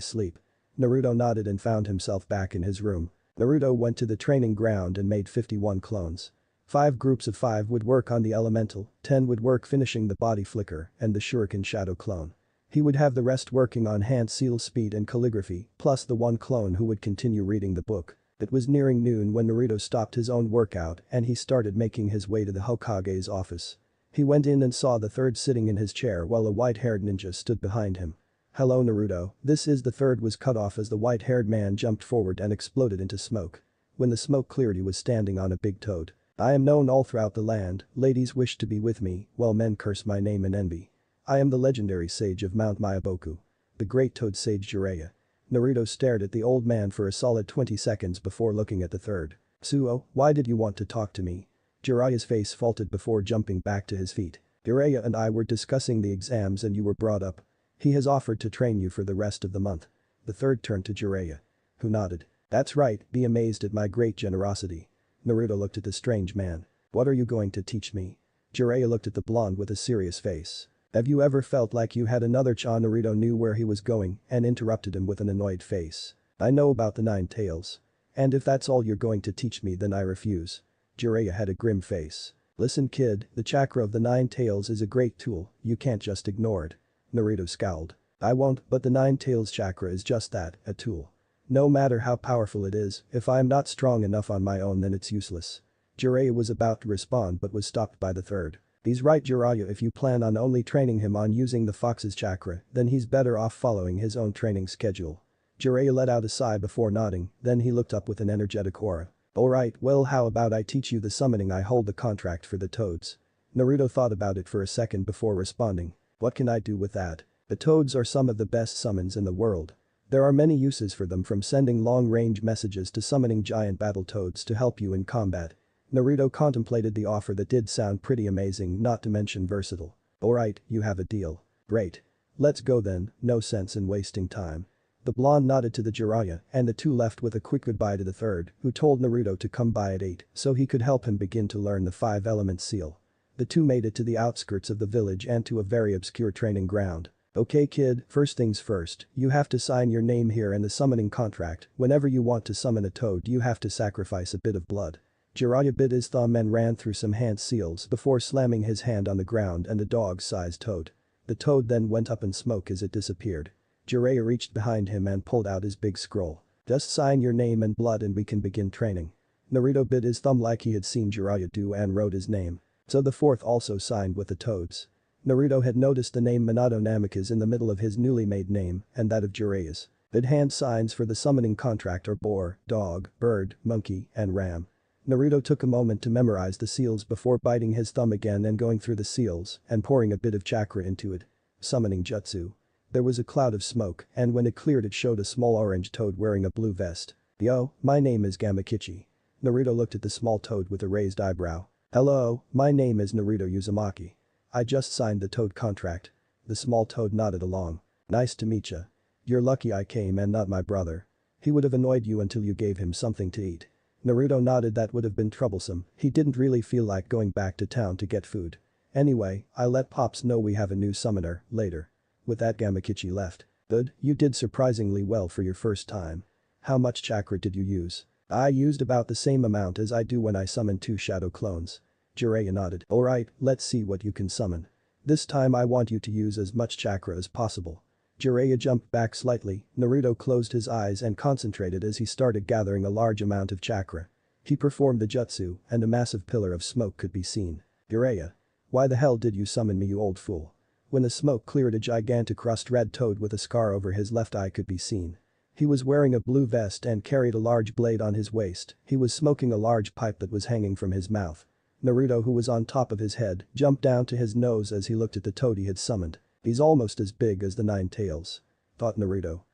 sleep. Naruto nodded and found himself back in his room. Naruto went to the training ground and made 51 clones. 5 groups of 5 would work on the elemental, 10 would work finishing the body flicker and the shuriken shadow clone. He would have the rest working on hand seal speed and calligraphy, plus the 1 clone who would continue reading the book. It was nearing noon when Naruto stopped his own workout and he started making his way to the Hokage's office. He went in and saw the third sitting in his chair while a white-haired ninja stood behind him. Hello Naruto, this is the third was cut off as the white-haired man jumped forward and exploded into smoke. When the smoke cleared he was standing on a big toad. I am known all throughout the land, ladies wish to be with me, while men curse my name in envy. I am the legendary sage of Mount Myaboku. The great toad sage Jiraiya. Naruto stared at the old man for a solid 20 seconds before looking at the third. Suo, why did you want to talk to me? Jiraiya's face faltered before jumping back to his feet. Jiraiya and I were discussing the exams and you were brought up. He has offered to train you for the rest of the month. The third turned to Jiraiya. Who nodded. That's right, be amazed at my great generosity. Naruto looked at the strange man. What are you going to teach me? Jiraiya looked at the blonde with a serious face. Have you ever felt like you had another Chan? Naruto knew where he was going and interrupted him with an annoyed face. I know about the 9 tails. And if that's all you're going to teach me then I refuse. Jiraiya had a grim face. Listen kid, the chakra of the 9 tails is a great tool, you can't just ignore it. Naruto scowled. I won't, but the 9 tails chakra is just that, a tool. No matter how powerful it is, if I'm not strong enough on my own then it's useless. Jiraiya was about to respond but was stopped by the third. He's right Jiraiya, if you plan on only training him on using the fox's chakra, then he's better off following his own training schedule. Jiraiya let out a sigh before nodding, then he looked up with an energetic aura. Alright, well how about I teach you the summoning? I hold the contract for the toads. Naruto thought about it for a second before responding. What can I do with that? The toads are some of the best summons in the world. There are many uses for them, from sending long-range messages to summoning giant battle toads to help you in combat. Naruto contemplated the offer that did sound pretty amazing, not to mention versatile. Alright, you have a deal. Great. Let's go then, no sense in wasting time. The blonde nodded to the Jiraiya and the two left with a quick goodbye to the third, who told Naruto to come by at 8 so he could help him begin to learn the 5-element seal. The two made it to the outskirts of the village and to a very obscure training ground. Okay kid, first things first, you have to sign your name here and the summoning contract. Whenever you want to summon a toad you have to sacrifice a bit of blood. Jiraiya bit his thumb and ran through some hand seals before slamming his hand on the ground and a dog-sized toad. The toad then went up in smoke as it disappeared. Jiraiya reached behind him and pulled out his big scroll. Just sign your name and blood and we can begin training. Naruto bit his thumb like he had seen Jiraiya do and wrote his name. So the fourth also signed with the toads. Naruto had noticed the name Minato Namikaze in the middle of his newly made name and that of Jiraiya's. The hand signs for the summoning contract are boar, dog, bird, monkey, and ram. Naruto took a moment to memorize the seals before biting his thumb again and going through the seals and pouring a bit of chakra into it. Summoning jutsu. There was a cloud of smoke and when it cleared it showed a small orange toad wearing a blue vest. Yo, my name is Gamakichi. Naruto looked at the small toad with a raised eyebrow. Hello, my name is Naruto Uzumaki. I just signed the toad contract. The small toad nodded along. Nice to meet ya. You're lucky I came and not my brother. He would have annoyed you until you gave him something to eat. Naruto nodded. That would have been troublesome, he didn't really feel like going back to town to get food. Anyway, I'll let Pops know we have a new summoner, later. With that Gamakichi left. Good, you did surprisingly well for your first time. How much chakra did you use? I used about the same amount as I do when I summon 2 shadow clones. Jiraiya nodded. Alright, let's see what you can summon. This time I want you to use as much chakra as possible. Jiraiya jumped back slightly. Naruto closed his eyes and concentrated as he started gathering a large amount of chakra. He performed the jutsu and a massive pillar of smoke could be seen. Jiraiya. Why the hell did you summon me, you old fool? When the smoke cleared, a gigantic rust-red toad with a scar over his left eye could be seen. He was wearing a blue vest and carried a large blade on his waist. He was smoking a large pipe that was hanging from his mouth. Naruto, who was on top of his head, jumped down to his nose as he looked at the toad he had summoned. He's almost as big as the 9 tails. Thought Naruto.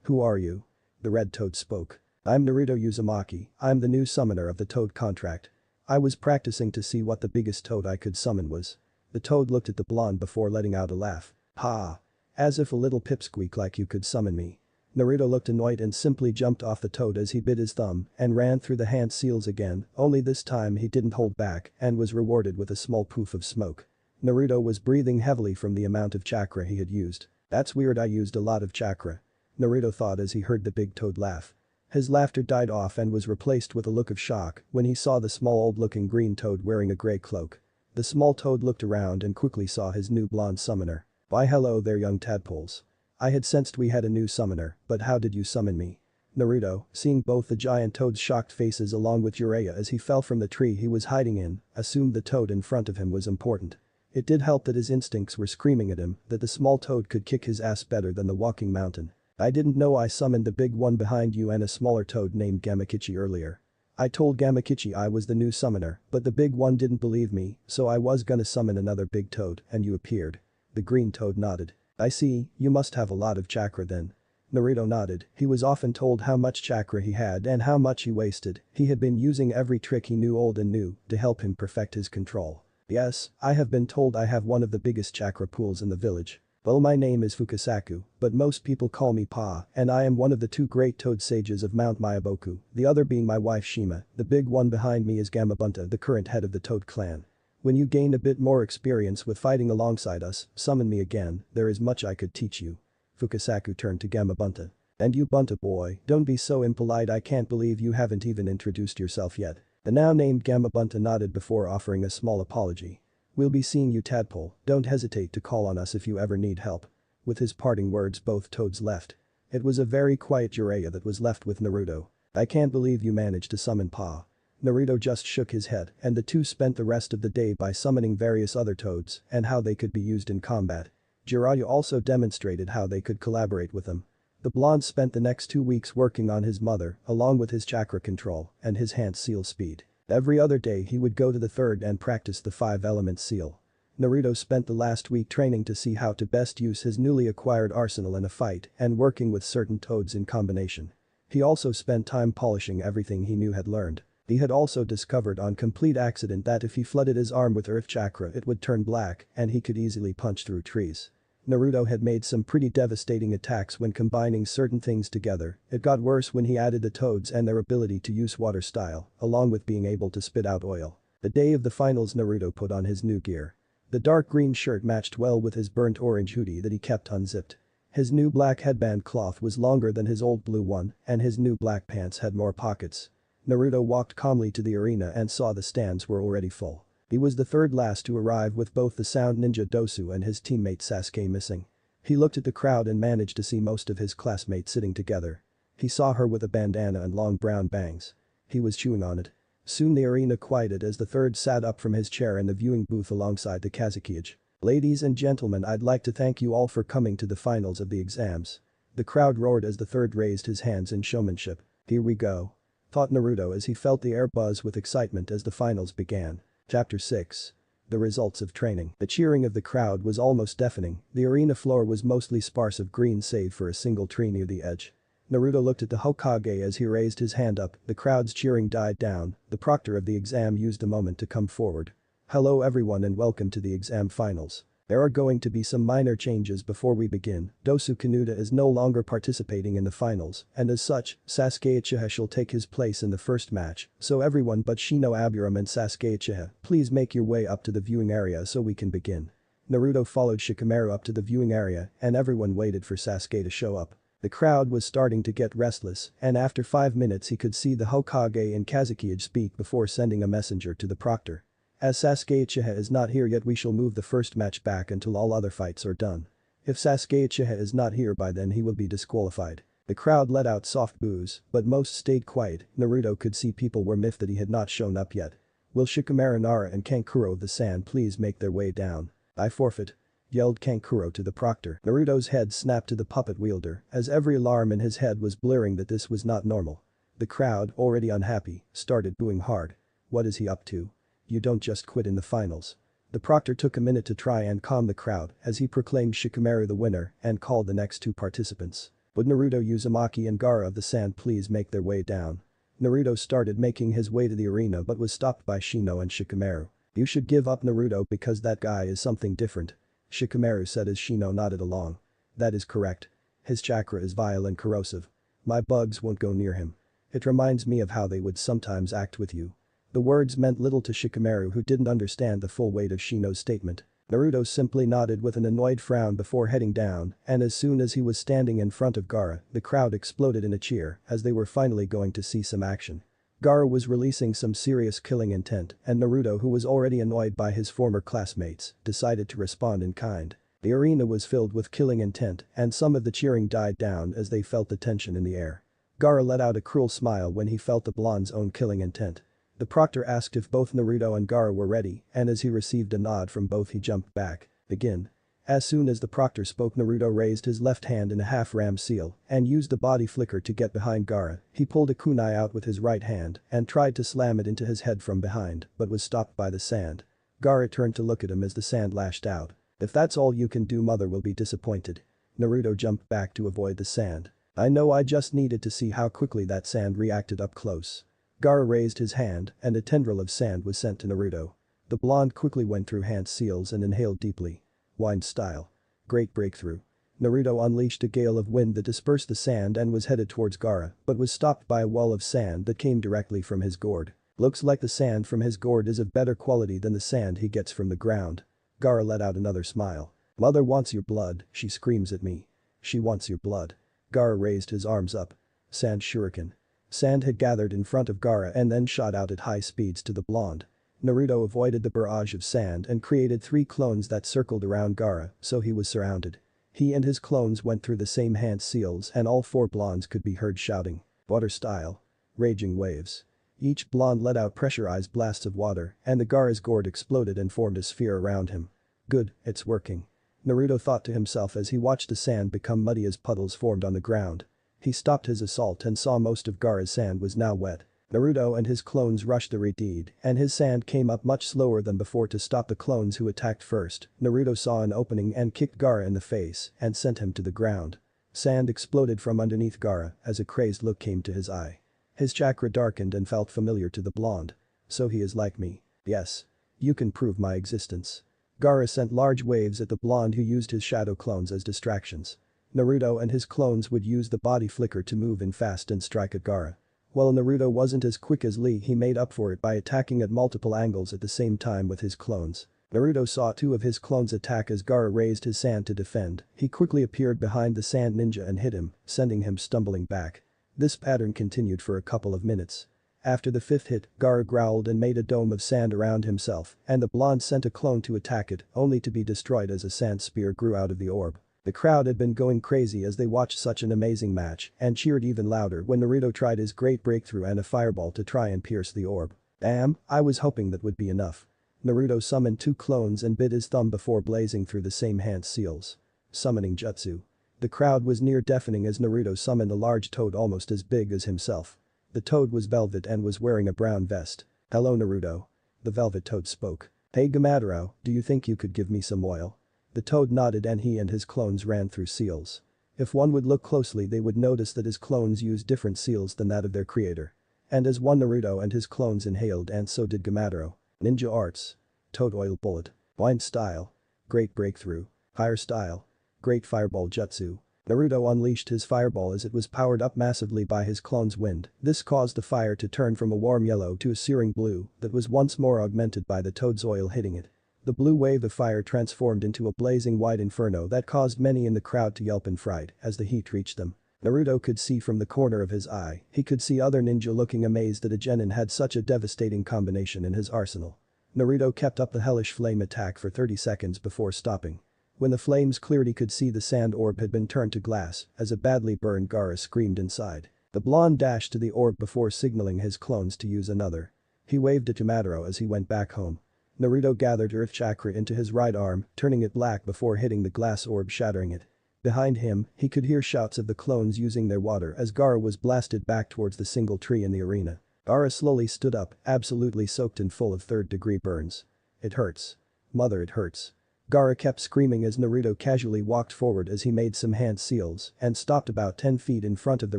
Who are you? The red toad spoke. I'm Naruto Uzumaki, I'm the new summoner of the toad contract. I was practicing to see what the biggest toad I could summon was. The toad looked at the blonde before letting out a laugh. Ha! As if a little pipsqueak like you could summon me. Naruto looked annoyed and simply jumped off the toad as he bit his thumb and ran through the hand seals again, only this time he didn't hold back and was rewarded with a small poof of smoke. Naruto was breathing heavily from the amount of chakra he had used. That's weird, I used a lot of chakra. Naruto thought as he heard the big toad laugh. His laughter died off and was replaced with a look of shock when he saw the small old-looking green toad wearing a grey cloak. The small toad looked around and quickly saw his new blonde summoner. Why hello there young tadpoles. I had sensed we had a new summoner, but how did you summon me? Naruto, seeing both the giant toad's shocked faces along with Jiraiya as he fell from the tree he was hiding in, assumed the toad in front of him was important. It did help that his instincts were screaming at him that the small toad could kick his ass better than the walking mountain. I didn't know I summoned the big one behind you and a smaller toad named Gamakichi earlier. I told Gamakichi I was the new summoner, but the big one didn't believe me, so I was gonna summon another big toad and you appeared. The green toad nodded. I see, you must have a lot of chakra then. Naruto nodded. He was often told how much chakra he had and how much he wasted. He had been using every trick he knew old and new to help him perfect his control. Yes, I have been told I have one of the biggest chakra pools in the village. Well, my name is Fukasaku, but most people call me Pa, and I am one of the 2 great toad sages of Mount Mayaboku, the other being my wife Shima. The big one behind me is Gamabunta, the current head of the Toad clan. When you gain a bit more experience with fighting alongside us, summon me again, there is much I could teach you. Fukasaku turned to Gamabunta. And you Bunta boy, don't be so impolite, I can't believe you haven't even introduced yourself yet. The now named Gamabunta nodded before offering a small apology. We'll be seeing you tadpole, don't hesitate to call on us if you ever need help. With his parting words both toads left. It was a very quiet Jiraiya that was left with Naruto. I can't believe you managed to summon Pa. Naruto just shook his head and the two spent the rest of the day by summoning various other toads and how they could be used in combat. Jiraiya also demonstrated how they could collaborate with him. The blonde spent the next 2 weeks working on his mother along with his chakra control and his hand seal speed. Every other day he would go to the third and practice the 5-element seal. Naruto spent the last week training to see how to best use his newly acquired arsenal in a fight and working with certain toads in combination. He also spent time polishing everything he knew had learned. He had also discovered on complete accident that if he flooded his arm with earth chakra it would turn black and he could easily punch through trees. Naruto had made some pretty devastating attacks when combining certain things together. It got worse when he added the toads and their ability to use water style, along with being able to spit out oil. The day of the finals, Naruto put on his new gear. The dark green shirt matched well with his burnt orange hoodie that he kept unzipped. His new black headband cloth was longer than his old blue one, and his new black pants had more pockets. Naruto walked calmly to the arena and saw the stands were already full. He was the third last to arrive, with both the sound ninja Dosu and his teammate Sasuke missing. He looked at the crowd and managed to see most of his classmates sitting together. He saw her with a bandana and long brown bangs. He was chewing on it. Soon the arena quieted as the third sat up from his chair in the viewing booth alongside the Kazekage. "Ladies and gentlemen, I'd like to thank you all for coming to the finals of the exams." The crowd roared as the third raised his hands in showmanship. "Here we go," thought Naruto as he felt the air buzz with excitement as the finals began. Chapter 6. The results of training. The cheering of the crowd was almost deafening. The arena floor was mostly sparse of green save for a single tree near the edge. Naruto looked at the Hokage as he raised his hand up. The crowd's cheering died down. The proctor of the exam used a moment to come forward. "Hello everyone and welcome to the exam finals. There are going to be some minor changes before we begin. Dosu Kanuta is no longer participating in the finals, and as such, Sasuke Uchiha shall take his place in the first match, so everyone but Shino Aburam and Sasuke Uchiha, please make your way up to the viewing area so we can begin." Naruto followed Shikamaru up to the viewing area and everyone waited for Sasuke to show up. The crowd was starting to get restless, and after 5 minutes he could see the Hokage and Kazekage speak before sending a messenger to the proctor. "As Sasuke Uchiha is not here yet, we shall move the first match back until all other fights are done. If Sasuke Uchiha is not here by then, he will be disqualified." The crowd let out soft boos, but most stayed quiet. Naruto could see people were miffed that he had not shown up yet. "Will Shikamaru, Nara and Kankuro of the Sand please make their way down? I forfeit," yelled Kankuro to the proctor. Naruto's head snapped to the puppet wielder, as every alarm in his head was blaring that this was not normal. The crowd, already unhappy, started booing hard. "What is he up to? You don't just quit in the finals." The proctor took a minute to try and calm the crowd as he proclaimed Shikamaru the winner and called the next two participants. "Would Naruto, Uzumaki and Gaara of the Sand please make their way down?" Naruto started making his way to the arena but was stopped by Shino and Shikamaru. "You should give up, Naruto, because that guy is something different," Shikamaru said as Shino nodded along. "That is correct. His chakra is vile and corrosive. My bugs won't go near him. It reminds me of how they would sometimes act with you." The words meant little to Shikamaru, who didn't understand the full weight of Shino's statement. Naruto simply nodded with an annoyed frown before heading down, and as soon as he was standing in front of Gaara, the crowd exploded in a cheer as they were finally going to see some action. Gaara was releasing some serious killing intent, and Naruto, who was already annoyed by his former classmates, decided to respond in kind. The arena was filled with killing intent, and some of the cheering died down as they felt the tension in the air. Gaara let out a cruel smile when he felt the blonde's own killing intent. The proctor asked if both Naruto and Gaara were ready, and as he received a nod from both, he jumped back. "Begin." As soon as the proctor spoke, Naruto raised his left hand in a half-ram seal and used the body flicker to get behind Gaara. He pulled a kunai out with his right hand and tried to slam it into his head from behind, but was stopped by the sand. Gaara turned to look at him as the sand lashed out. "If that's all you can do, mother will be disappointed." Naruto jumped back to avoid the sand. "I know, I just needed to see how quickly that sand reacted up close." Gaara raised his hand and a tendril of sand was sent to Naruto. The blonde quickly went through hand seals and inhaled deeply. Wind style. Great breakthrough. Naruto unleashed a gale of wind that dispersed the sand and was headed towards Gaara, but was stopped by a wall of sand that came directly from his gourd. "Looks like the sand from his gourd is of better quality than the sand he gets from the ground." Gaara let out another smile. "Mother wants your blood," she screams at me. "She wants your blood." Gaara raised his arms up. Sand shuriken. Sand had gathered in front of Gaara and then shot out at high speeds to the blonde. Naruto avoided the barrage of sand and created 3 clones that circled around Gaara, so he was surrounded. He and his clones went through the same hand seals and all 4 blondes could be heard shouting. Water style. Raging waves. Each blonde let out pressurized blasts of water and the Gaara's gourd exploded and formed a sphere around him. "Good, it's working," Naruto thought to himself as he watched the sand become muddy as puddles formed on the ground. He stopped his assault and saw most of Gaara's sand was now wet. Naruto and his clones rushed the retreat, and his sand came up much slower than before to stop the clones who attacked first. Naruto saw an opening and kicked Gaara in the face and sent him to the ground. Sand exploded from underneath Gaara as a crazed look came to his eye. His chakra darkened and felt familiar to the blonde. "So he is like me. Yes. You can prove my existence." Gaara sent large waves at the blonde who used his shadow clones as distractions. Naruto and his clones would use the body flicker to move in fast and strike at Gaara. While Naruto wasn't as quick as Lee, he made up for it by attacking at multiple angles at the same time with his clones. Naruto saw two of his clones attack as Gaara raised his sand to defend. He quickly appeared behind the sand ninja and hit him, sending him stumbling back. This pattern continued for a couple of minutes. After the fifth hit, Gaara growled and made a dome of sand around himself, and the blonde sent a clone to attack it, only to be destroyed as a sand spear grew out of the orb. The crowd had been going crazy as they watched such an amazing match and cheered even louder when Naruto tried his great breakthrough and a fireball to try and pierce the orb. Damn, I was hoping that would be enough. Naruto summoned two clones and bit his thumb before blazing through the same hand seals. Summoning jutsu. The crowd was near deafening as Naruto summoned a large toad almost as big as himself. The toad was velvet and was wearing a brown vest. "Hello Naruto." The velvet toad spoke. "Hey Gamadaro, do you think you could give me some oil?" The toad nodded and he and his clones ran through seals. If one would look closely they would notice that his clones used different seals than that of their creator. And as one Naruto and his clones inhaled and so did Gamadaro. Ninja arts. Toad oil bullet. Wind style. Great breakthrough. Higher style. Great fireball jutsu. Naruto unleashed his fireball as it was powered up massively by his clone's wind. This caused the fire to turn from a warm yellow to a searing blue that was once more augmented by the toad's oil hitting it. The blue wave of fire transformed into a blazing white inferno that caused many in the crowd to yelp in fright as the heat reached them. Naruto could see from the corner of his eye, he could see other ninja looking amazed that a genin had such a devastating combination in his arsenal. Naruto kept up the hellish flame attack for 30 seconds before stopping. When the flames cleared he could see the sand orb had been turned to glass as a badly burned Gaara screamed inside. The blonde dashed to the orb before signaling his clones to use another. He waved at Gamadaro as he went back home. Naruto gathered earth chakra into his right arm, turning it black before hitting the glass orb shattering it. Behind him, he could hear shouts of the clones using their water as Gaara was blasted back towards the single tree in the arena. Gaara slowly stood up, absolutely soaked and full of third-degree burns. "It hurts. Mother, it hurts." Gaara kept screaming as Naruto casually walked forward as he made some hand seals and stopped about 10 feet in front of the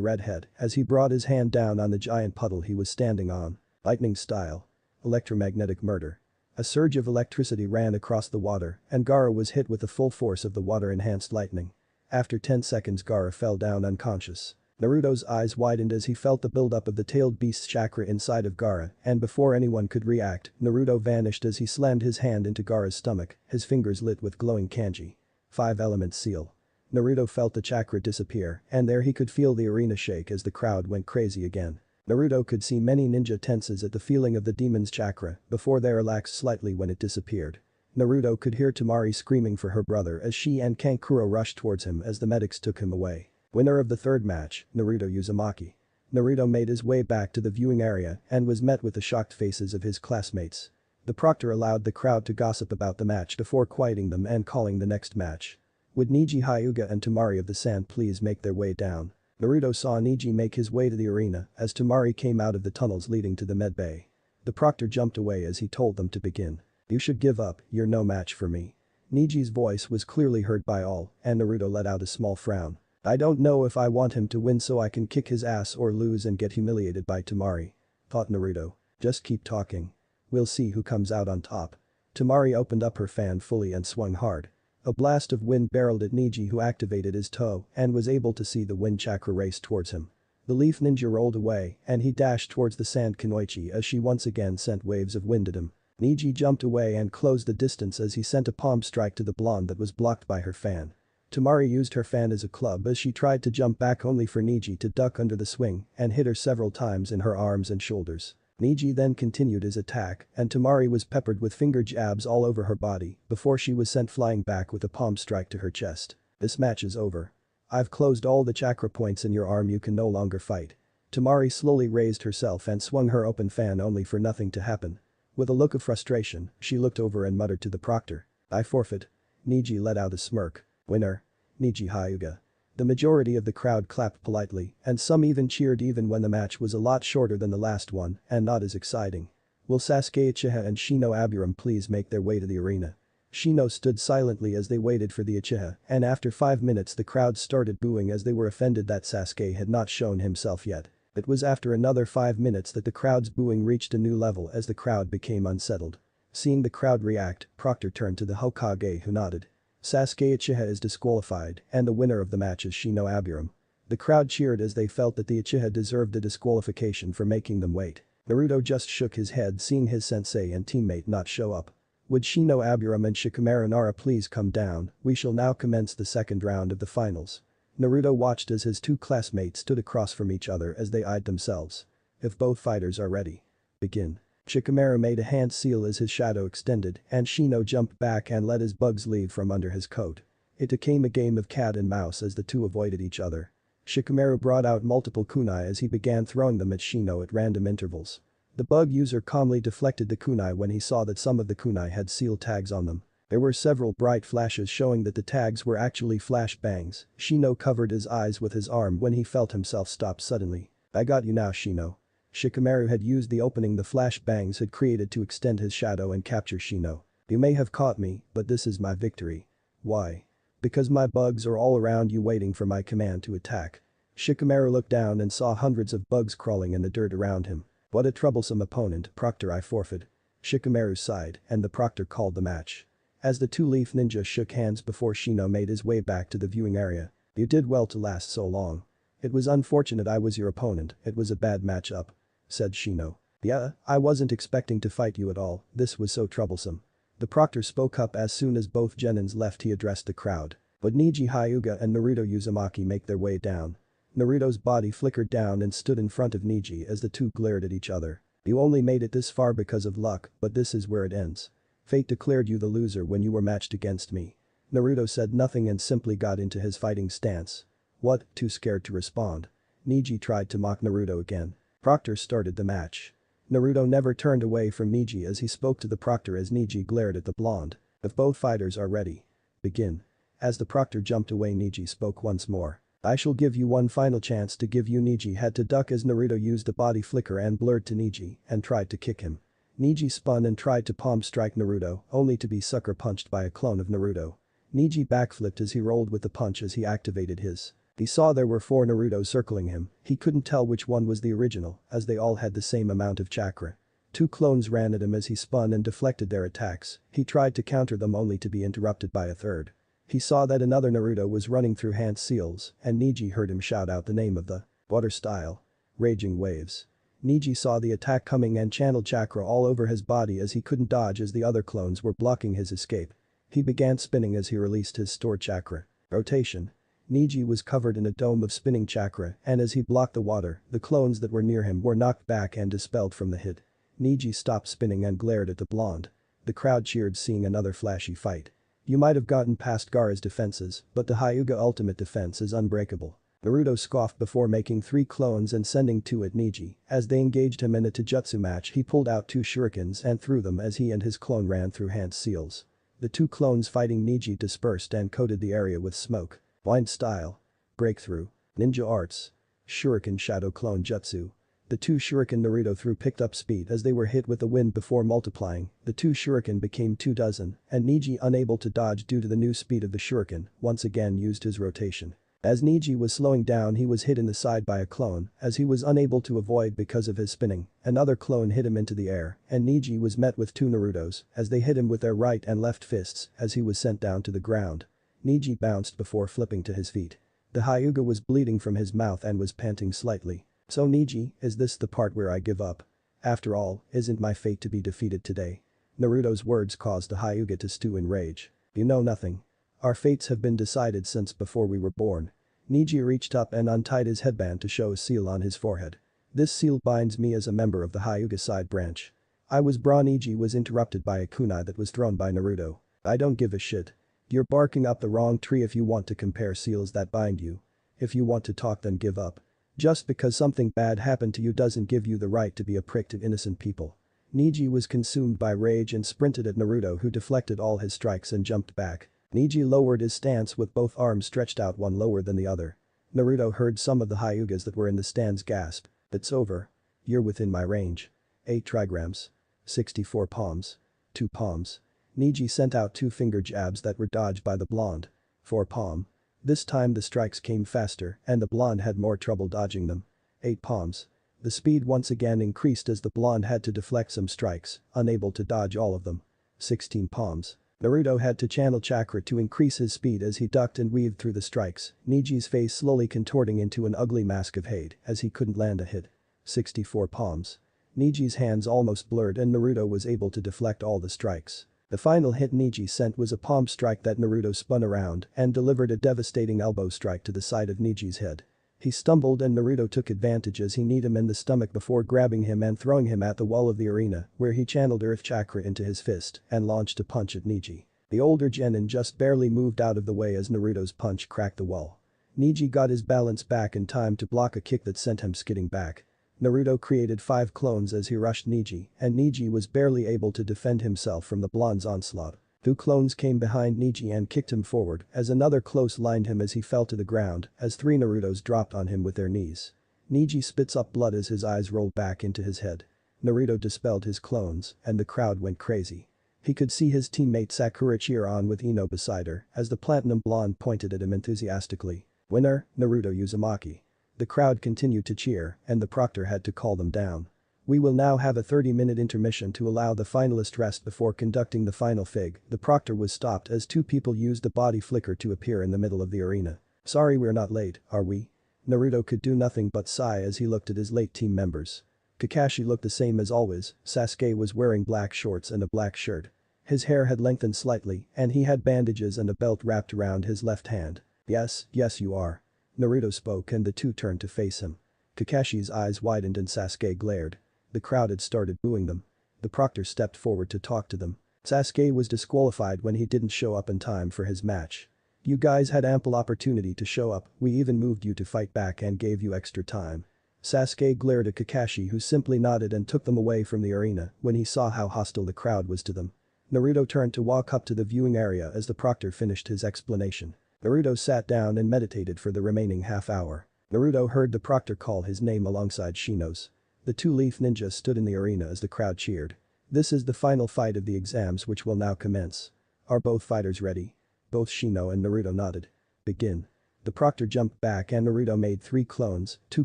redhead as he brought his hand down on the giant puddle he was standing on. Lightning style. Electromagnetic murder. A surge of electricity ran across the water and Gaara was hit with the full force of the water-enhanced lightning. After 10 seconds Gaara fell down unconscious. Naruto's eyes widened as he felt the buildup of the tailed beast's chakra inside of Gaara, and before anyone could react, Naruto vanished as he slammed his hand into Gaara's stomach, his fingers lit with glowing kanji. 5-element seal. Naruto felt the chakra disappear, and there he could feel the arena shake as the crowd went crazy again. Naruto could see many ninja tenses at the feeling of the demon's chakra before they relaxed slightly when it disappeared. Naruto could hear Temari screaming for her brother as she and Kankuro rushed towards him as the medics took him away. Winner of the third match, Naruto Uzumaki. Naruto made his way back to the viewing area and was met with the shocked faces of his classmates. The proctor allowed the crowd to gossip about the match before quieting them and calling the next match. Would Niji Hyuga and Temari of the Sand please make their way down? Naruto saw Niji make his way to the arena as Temari came out of the tunnels leading to the med bay. The proctor jumped away as he told them to begin. "You should give up, you're no match for me." Niji's voice was clearly heard by all, and Naruto let out a small frown. "I don't know if I want him to win so I can kick his ass or lose and get humiliated by Temari," thought Naruto. "Just keep talking. We'll see who comes out on top." Temari opened up her fan fully and swung hard. A blast of wind barreled at Niji who activated his toe and was able to see the wind chakra race towards him. The leaf ninja rolled away and he dashed towards the sand kunoichi as she once again sent waves of wind at him. Niji jumped away and closed the distance as he sent a palm strike to the blonde that was blocked by her fan. Temari used her fan as a club as she tried to jump back only for Niji to duck under the swing and hit her several times in her arms and shoulders. Niji then continued his attack and Temari was peppered with finger jabs all over her body before she was sent flying back with a palm strike to her chest. "This match is over. I've closed all the chakra points in your arm, you can no longer fight." Temari slowly raised herself and swung her open fan only for nothing to happen. With a look of frustration, she looked over and muttered to the proctor. "I forfeit." Niji let out a smirk. "Winner. Niji Hyuga." The majority of the crowd clapped politely, and some even cheered even when the match was a lot shorter than the last one and not as exciting. "Will Sasuke Uchiha and Shino Aburam please make their way to the arena?" Shino stood silently as they waited for the Uchiha, and after 5 minutes the crowd started booing as they were offended that Sasuke had not shown himself yet. It was after another 5 minutes that the crowd's booing reached a new level as the crowd became unsettled. Seeing the crowd react, Proctor turned to the Hokage who nodded. Sasuke Uchiha is disqualified and the winner of the match is Shino Abiram. The crowd cheered as they felt that the Uchiha deserved a disqualification for making them wait. Naruto just shook his head seeing his sensei and teammate not show up. Would Shino Abiram and Shikamaru Nara please come down, we shall now commence the second round of the finals. Naruto watched as his two classmates stood across from each other as they eyed themselves. If both fighters are ready. Begin. Shikamaru made a hand seal as his shadow extended and Shino jumped back and let his bugs leave from under his coat. It became a game of cat and mouse as the two avoided each other. Shikamaru brought out multiple kunai as he began throwing them at Shino at random intervals. The bug user calmly deflected the kunai when he saw that some of the kunai had seal tags on them. There were several bright flashes showing that the tags were actually flash bangs. Shino covered his eyes with his arm when he felt himself stop suddenly. I got you now, Shino. Shikamaru had used the opening the flash bangs had created to extend his shadow and capture Shino. You may have caught me, but this is my victory. Why? Because my bugs are all around you waiting for my command to attack. Shikamaru looked down and saw hundreds of bugs crawling in the dirt around him. What a troublesome opponent, Proctor. I forfeit. Shikamaru sighed and the Proctor called the match. As the two-leaf ninja shook hands before Shino made his way back to the viewing area. You did well to last so long. It was unfortunate I was your opponent, it was a bad matchup. Said Shino. Yeah, I wasn't expecting to fight you at all, this was so troublesome. The Proctor spoke up as soon as both genins left. He addressed the crowd. But Neji Hyuga and Naruto Uzumaki make their way down. Naruto's body flickered down and stood in front of Neji as the two glared at each other. You only made it this far because of luck, but this is where it ends. Fate declared you the loser when you were matched against me. Naruto said nothing and simply got into his fighting stance. What? Too scared to respond. Neji tried to mock Naruto again. Proctor started the match. Naruto never turned away from Neji as he spoke to the Proctor as Neji glared at the blonde. If both fighters are ready. Begin. As the Proctor jumped away, Neji spoke once more. I shall give you one final chance to give you. Neji had to duck as Naruto used a body flicker and blurred to Neji and tried to kick him. Neji spun and tried to palm strike Naruto, only to be sucker punched by a clone of Naruto. Neji backflipped as he rolled with the punch as he activated his. He saw there were 4 Narutos circling him, he couldn't tell which one was the original, as they all had the same amount of chakra. 2 clones ran at him as he spun and deflected their attacks, he tried to counter them only to be interrupted by a third. He saw that another Naruto was running through hand seals, and Neji heard him shout out the name of the water style. Raging waves. Neji saw the attack coming and channeled chakra all over his body as he couldn't dodge as the other clones were blocking his escape. He began spinning as he released his stored chakra. Rotation. Neji was covered in a dome of spinning chakra and as he blocked the water, the clones that were near him were knocked back and dispelled from the hit. Neji stopped spinning and glared at the blonde. The crowd cheered seeing another flashy fight. You might have gotten past Gaara's defenses, but the Hyuga ultimate defense is unbreakable. Naruto scoffed before making 3 clones and sending 2 at Neji. As they engaged him in a taijutsu match, he pulled out 2 shurikens and threw them as he and his clone ran through hand seals. The 2 clones fighting Neji dispersed and coated the area with smoke. Blind style. Breakthrough. Ninja arts. Shuriken shadow clone jutsu. The 2 shuriken Naruto threw picked up speed as they were hit with the wind before multiplying. The 2 shuriken became 2 dozen, and Neji, unable to dodge due to the new speed of the shuriken, once again used his rotation. As Neji was slowing down, he was hit in the side by a clone, as he was unable to avoid because of his spinning. Another clone hit him into the air, and Neji was met with 2 Narutos, as they hit him with their right and left fists, as he was sent down to the ground. Neji bounced before flipping to his feet. The Hyuga was bleeding from his mouth and was panting slightly. So Neji, is this the part where I give up? After all, isn't my fate to be defeated today? Naruto's words caused the Hyuga to stew in rage. You know nothing. Our fates have been decided since before we were born. Neji reached up and untied his headband to show a seal on his forehead. This seal binds me as a member of the Hyuga side branch. I was bra. Neji was interrupted by a kunai that was thrown by Naruto. I don't give a shit. You're barking up the wrong tree if you want to compare seals that bind you. If you want to talk, then give up. Just because something bad happened to you doesn't give you the right to be a prick to innocent people. Neji was consumed by rage and sprinted at Naruto, who deflected all his strikes and jumped back. Neji lowered his stance with both arms stretched out, one lower than the other. Naruto heard some of the Hyugas that were in the stands gasp. It's over. You're within my range. 8 trigrams. 64 palms. 2 palms. Neji sent out 2 finger jabs that were dodged by the blonde. 4 palm. This time the strikes came faster and the blonde had more trouble dodging them. 8 palms. The speed once again increased as the blonde had to deflect some strikes, unable to dodge all of them. 16 palms. Naruto had to channel chakra to increase his speed as he ducked and weaved through the strikes, Niji's face slowly contorting into an ugly mask of hate as he couldn't land a hit. 64 palms. Niji's hands almost blurred and Naruto was able to deflect all the strikes. The final hit Niji sent was a palm strike that Naruto spun around and delivered a devastating elbow strike to the side of Niji's head. He stumbled and Naruto took advantage as he kneed him in the stomach before grabbing him and throwing him at the wall of the arena where he channeled earth chakra into his fist and launched a punch at Niji. The older genin just barely moved out of the way as Naruto's punch cracked the wall. Niji got his balance back in time to block a kick that sent him skidding back. Naruto created 5 clones as he rushed Niji and Niji was barely able to defend himself from the blonde's onslaught. 2 clones came behind Niji and kicked him forward as another close lined him as he fell to the ground as 3 Narutos dropped on him with their knees. Niji spits up blood as his eyes rolled back into his head. Naruto dispelled his clones and the crowd went crazy. He could see his teammate Sakura cheer on with Ino beside her as the platinum blonde pointed at him enthusiastically. "Winner, Naruto Uzumaki." The crowd continued to cheer and the proctor had to call them down. "We will now have a 30-minute intermission to allow the finalist rest before conducting the final fig." The proctor was stopped as 2 people used the body flicker to appear in the middle of the arena. "Sorry we're not late, are we?" Naruto could do nothing but sigh as he looked at his late team members. Kakashi looked the same as always, Sasuke was wearing black shorts and a black shirt. His hair had lengthened slightly and he had bandages and a belt wrapped around his left hand. Yes, you are." Naruto spoke and the 2 turned to face him. Kakashi's eyes widened and Sasuke glared. The crowd had started booing them. The proctor stepped forward to talk to them. Sasuke was disqualified when he didn't show up in time for his match. "You guys had ample opportunity to show up, we even moved you to fight back and gave you extra time." Sasuke glared at Kakashi who simply nodded and took them away from the arena when he saw how hostile the crowd was to them. Naruto turned to walk up to the viewing area as the proctor finished his explanation. Naruto sat down and meditated for the remaining half hour. Naruto heard the proctor call his name alongside Shino's. The 2 Leaf Ninjas stood in the arena as the crowd cheered. "This is the final fight of the exams which will now commence. Are both fighters ready?" Both Shino and Naruto nodded. "Begin." The proctor jumped back and Naruto made 3 clones, 2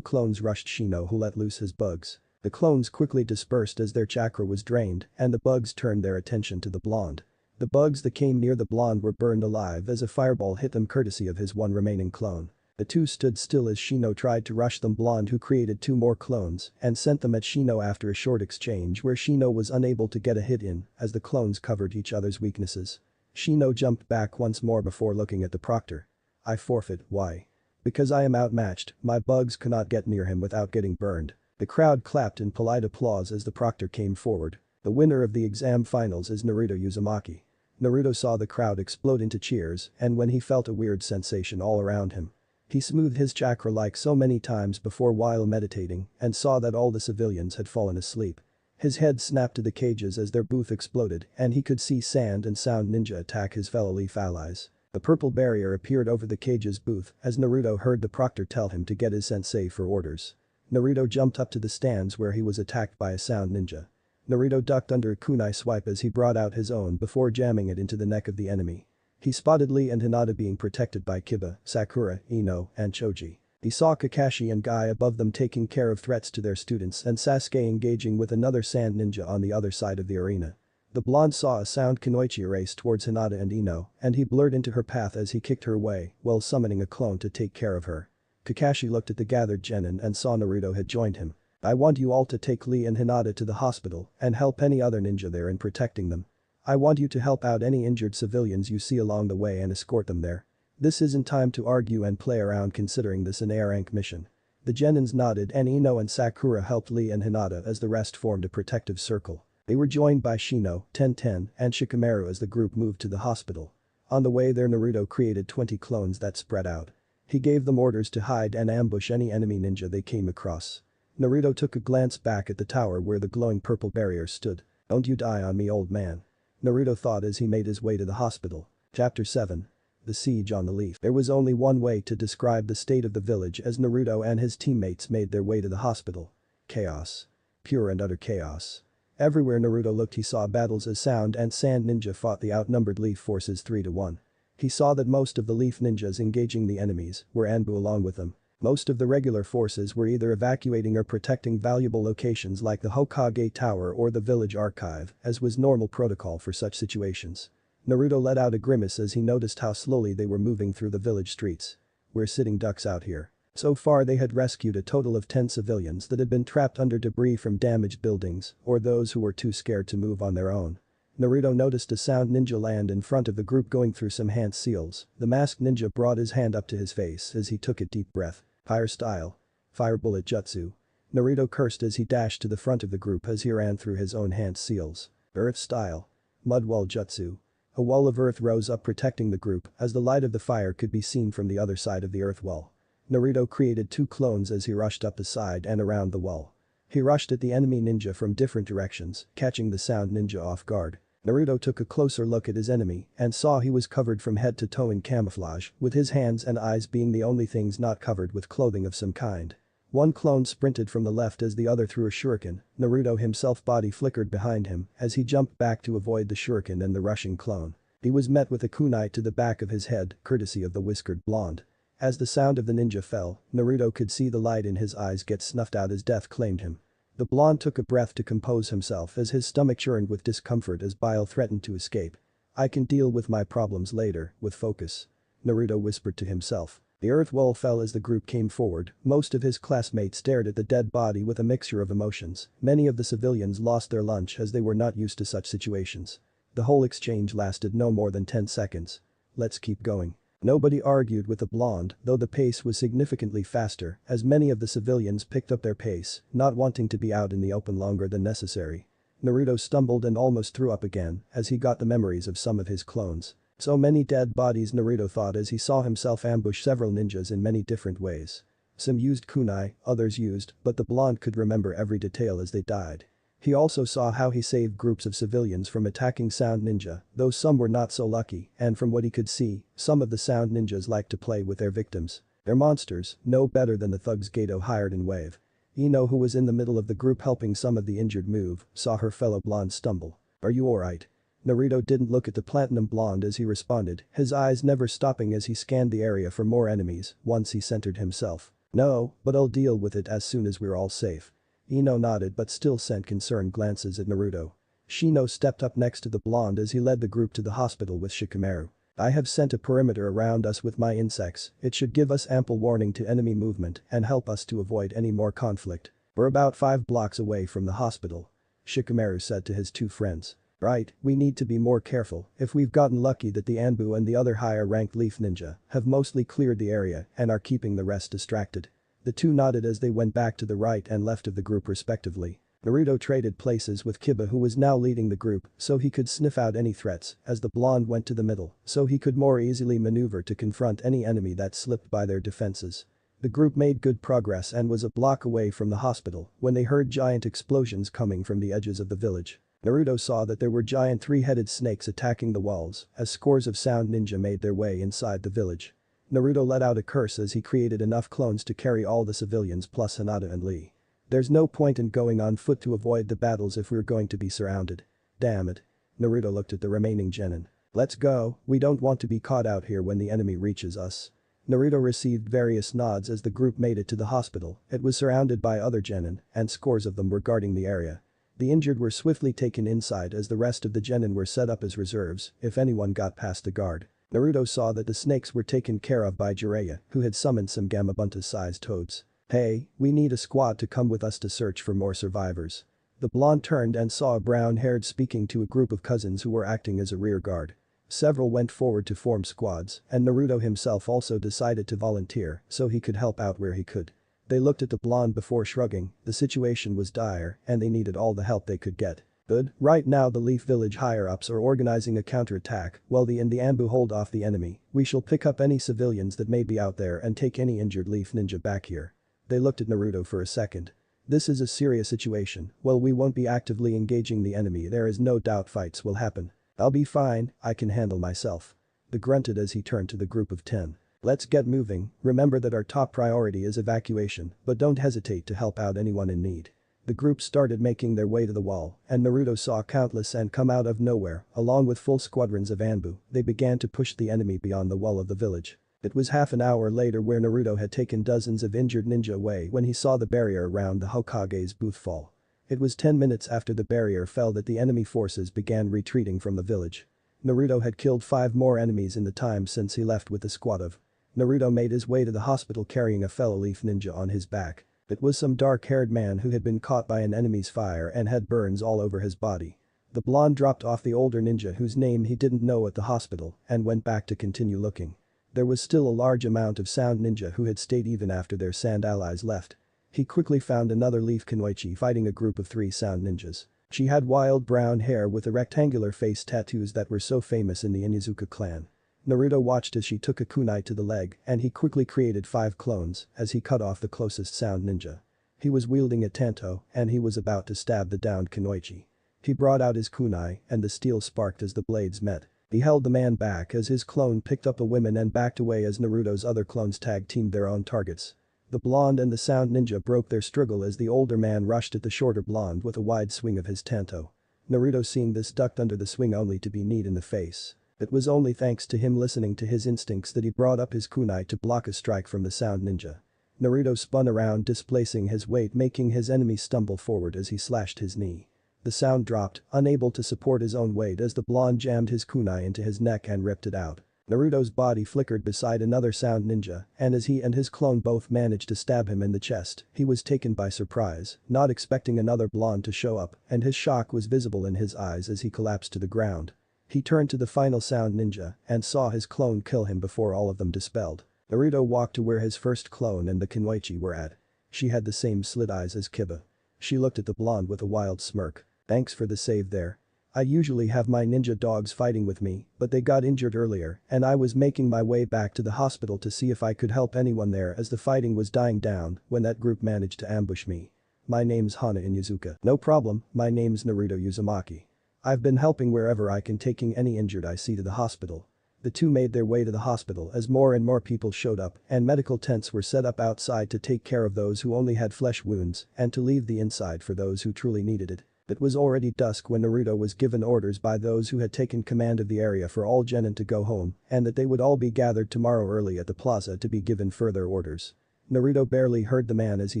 clones rushed Shino who let loose his bugs. The clones quickly dispersed as their chakra was drained and the bugs turned their attention to the blonde. The bugs that came near the blonde were burned alive as a fireball hit them courtesy of his 1 remaining clone. The 2 stood still as Shino tried to rush them. Blonde who created 2 more clones and sent them at Shino after a short exchange where Shino was unable to get a hit in as the clones covered each other's weaknesses. Shino jumped back once more before looking at the proctor. "I forfeit, why?" "Because I am outmatched, my bugs cannot get near him without getting burned." The crowd clapped in polite applause as the proctor came forward. "The winner of the exam finals is Naruto Uzumaki." Naruto saw the crowd explode into cheers and when he felt a weird sensation all around him. He smoothed his chakra like so many times before while meditating and saw that all the civilians had fallen asleep. His head snapped to the cages as their booth exploded and he could see Sand and Sound Ninja attack his fellow Leaf allies. The purple barrier appeared over the cage's booth as Naruto heard the proctor tell him to get his sensei for orders. Naruto jumped up to the stands where he was attacked by a Sound Ninja. Naruto ducked under a kunai swipe as he brought out his own before jamming it into the neck of the enemy. He spotted Lee and Hinata being protected by Kiba, Sakura, Ino, and Choji. He saw Kakashi and Guy above them taking care of threats to their students and Sasuke engaging with another Sand Ninja on the other side of the arena. The blonde saw a Sound Kunoichi race towards Hinata and Ino and he blurred into her path as he kicked her away while summoning a clone to take care of her. Kakashi looked at the gathered genin and saw Naruto had joined him. "I want you all to take Lee and Hinata to the hospital and help any other ninja there in protecting them. I want you to help out any injured civilians you see along the way and escort them there. This isn't time to argue and play around considering this an A rank mission." The genins nodded and Ino and Sakura helped Lee and Hinata as the rest formed a protective circle. They were joined by Shino, Tenten, and Shikamaru as the group moved to the hospital. On the way there Naruto created 20 clones that spread out. He gave them orders to hide and ambush any enemy ninja they came across. Naruto took a glance back at the tower where the glowing purple barrier stood. "Don't you die on me, old man." Naruto thought as he made his way to the hospital. Chapter 7. The Siege on the Leaf. There was only one way to describe the state of the village as Naruto and his teammates made their way to the hospital. Chaos. Pure and utter chaos. Everywhere Naruto looked he saw battles as Sound and Sand Ninja fought the outnumbered Leaf forces 3-1. He saw that most of the Leaf Ninjas engaging the enemies were Anbu along with them. Most of the regular forces were either evacuating or protecting valuable locations like the Hokage Tower or the village archive, as was normal protocol for such situations. Naruto let out a grimace as he noticed how slowly they were moving through the village streets. We're sitting ducks out here. So far they had rescued a total of 10 civilians that had been trapped under debris from damaged buildings or those who were too scared to move on their own. Naruto noticed a sound ninja land in front of the group going through some hand seals. The masked ninja brought his hand up to his face as he took a deep breath. Fire style. Fire bullet jutsu. Naruto cursed as he dashed to the front of the group as he ran through his own hand seals. Earth style. Mud wall jutsu. A wall of earth rose up protecting the group as the light of the fire could be seen from the other side of the earth wall. Naruto created 2 clones as he rushed up the side and around the wall. He rushed at the enemy ninja from different directions, catching the sound ninja off guard. Naruto took a closer look at his enemy and saw he was covered from head to toe in camouflage, with his hands and eyes being the only things not covered with clothing of some kind. One clone sprinted from the left as the other threw a shuriken. Naruto himself body flickered behind him as he jumped back to avoid the shuriken and the rushing clone. He was met with a kunai to the back of his head, courtesy of the whiskered blonde. As the sound of the ninja fell, Naruto could see the light in his eyes get snuffed out as death claimed him. The blonde took a breath to compose himself as his stomach churned with discomfort as bile threatened to escape. I can deal with my problems later, with focus. Naruto whispered to himself. The earth wall fell as the group came forward. Most of his classmates stared at the dead body with a mixture of emotions. Many of the civilians lost their lunch as they were not used to such situations. The whole exchange lasted no more than 10 seconds. Let's keep going. Nobody argued with the blonde, though the pace was significantly faster, as many of the civilians picked up their pace, not wanting to be out in the open longer than necessary. Naruto stumbled and almost threw up again as he got the memories of some of his clones. So many dead bodies, Naruto thought as he saw himself ambush several ninjas in many different ways. Some used kunai, others used, but the blonde could remember every detail as they died. He also saw how he saved groups of civilians from attacking Sound Ninja, though some were not so lucky, and from what he could see, some of the Sound Ninjas liked to play with their victims. They're monsters, no better than the thugs Gato hired in Wave. Ino, who was in the middle of the group helping some of the injured move, saw her fellow blonde stumble. Are you alright? Naruto didn't look at the platinum blonde as he responded, his eyes never stopping as he scanned the area for more enemies. Once he centered himself. No, but I'll deal with it as soon as we're all safe. Ino nodded but still sent concerned glances at Naruto. Shino stepped up next to the blonde as he led the group to the hospital with Shikamaru. I have sent a perimeter around us with my insects. It should give us ample warning to enemy movement and help us to avoid any more conflict. We're about 5 blocks away from the hospital. Shikamaru said to his 2 friends. Right, we need to be more careful. If we've gotten lucky that the Anbu and the other higher-ranked Leaf Ninja have mostly cleared the area and are keeping the rest distracted. The 2 nodded as they went back to the right and left of the group respectively. Naruto traded places with Kiba, who was now leading the group, so he could sniff out any threats as the blonde went to the middle, so he could more easily maneuver to confront any enemy that slipped by their defenses. The group made good progress and was a block away from the hospital when they heard giant explosions coming from the edges of the village. Naruto saw that there were giant 3-headed snakes attacking the walls as scores of Sound Ninja made their way inside the village. Naruto let out a curse as he created enough clones to carry all the civilians plus Hinata and Lee. There's no point in going on foot to avoid the battles if we're going to be surrounded. Damn it. Naruto looked at the remaining genin. Let's go, we don't want to be caught out here when the enemy reaches us. Naruto received various nods as the group made it to the hospital. It was surrounded by other genin, and scores of them were guarding the area. The injured were swiftly taken inside as the rest of the genin were set up as reserves if anyone got past the guard. Naruto saw that the snakes were taken care of by Jiraiya, who had summoned some Gamabunta-sized toads. Hey, we need a squad to come with us to search for more survivors. The blonde turned and saw a brown-haired speaking to a group of cousins who were acting as a rear guard. Several went forward to form squads, and Naruto himself also decided to volunteer so he could help out where he could. They looked at the blonde before shrugging. The situation was dire and they needed all the help they could get. Good, right now the Leaf Village higher-ups are organizing a counterattack while the Anbu hold off the enemy. We shall pick up any civilians that may be out there and take any injured Leaf Ninja back here. They looked at Naruto for a second. This is a serious situation. While we won't be actively engaging the enemy, there is no doubt fights will happen. I'll be fine, I can handle myself. They grunted as he turned to the group of 10. Let's get moving, remember that our top priority is evacuation, but don't hesitate to help out anyone in need. The group started making their way to the wall, and Naruto saw countless and come out of nowhere, along with full squadrons of Anbu. They began to push the enemy beyond the wall of the village. It was half an hour later where Naruto had taken dozens of injured ninja away when he saw the barrier around the Hokage's booth fall. It was 10 minutes after the barrier fell that the enemy forces began retreating from the village. Naruto had killed 5 more enemies in the time since he left with a squad of. Naruto made his way to the hospital carrying a fellow leaf ninja on his back. It was some dark-haired man who had been caught by an enemy's fire and had burns all over his body. The blonde dropped off the older ninja whose name he didn't know at the hospital and went back to continue looking. There was still a large amount of sound ninja who had stayed even after their sand allies left. He quickly found another leaf kunoichi fighting a group of 3 sound ninjas. She had wild brown hair with the rectangular face tattoos that were so famous in the Inuzuka clan. Naruto watched as she took a kunai to the leg and he quickly created 5 clones as he cut off the closest sound ninja. He was wielding a tanto and he was about to stab the downed kunoichi. He brought out his kunai and the steel sparked as the blades met. He held the man back as his clone picked up a woman and backed away as Naruto's other clones tag-teamed their own targets. The blonde and the sound ninja broke their struggle as the older man rushed at the shorter blonde with a wide swing of his tanto. Naruto seeing this ducked under the swing only to be kneed in the face. It was only thanks to him listening to his instincts that he brought up his kunai to block a strike from the sound ninja. Naruto spun around displacing his weight making his enemy stumble forward as he slashed his knee. The sound dropped, unable to support his own weight as the blonde jammed his kunai into his neck and ripped it out. Naruto's body flickered beside another sound ninja and as he and his clone both managed to stab him in the chest, he was taken by surprise, not expecting another blonde to show up and his shock was visible in his eyes as he collapsed to the ground. He turned to the final sound ninja and saw his clone kill him before all of them dispelled. Naruto walked to where his first clone and the kunoichi were at. She had the same slit eyes as Kiba. She looked at the blonde with a wild smirk. Thanks for the save there. I usually have my ninja dogs fighting with me, but they got injured earlier and I was making my way back to the hospital to see if I could help anyone there as the fighting was dying down when that group managed to ambush me. My name's Hana Inuzuka. No problem, my name's Naruto Uzumaki. I've been helping wherever I can taking any injured I see to the hospital. The two made their way to the hospital as more and more people showed up and medical tents were set up outside to take care of those who only had flesh wounds and to leave the inside for those who truly needed it. It was already dusk when Naruto was given orders by those who had taken command of the area for all genin to go home and that they would all be gathered tomorrow early at the plaza to be given further orders. Naruto barely heard the man as he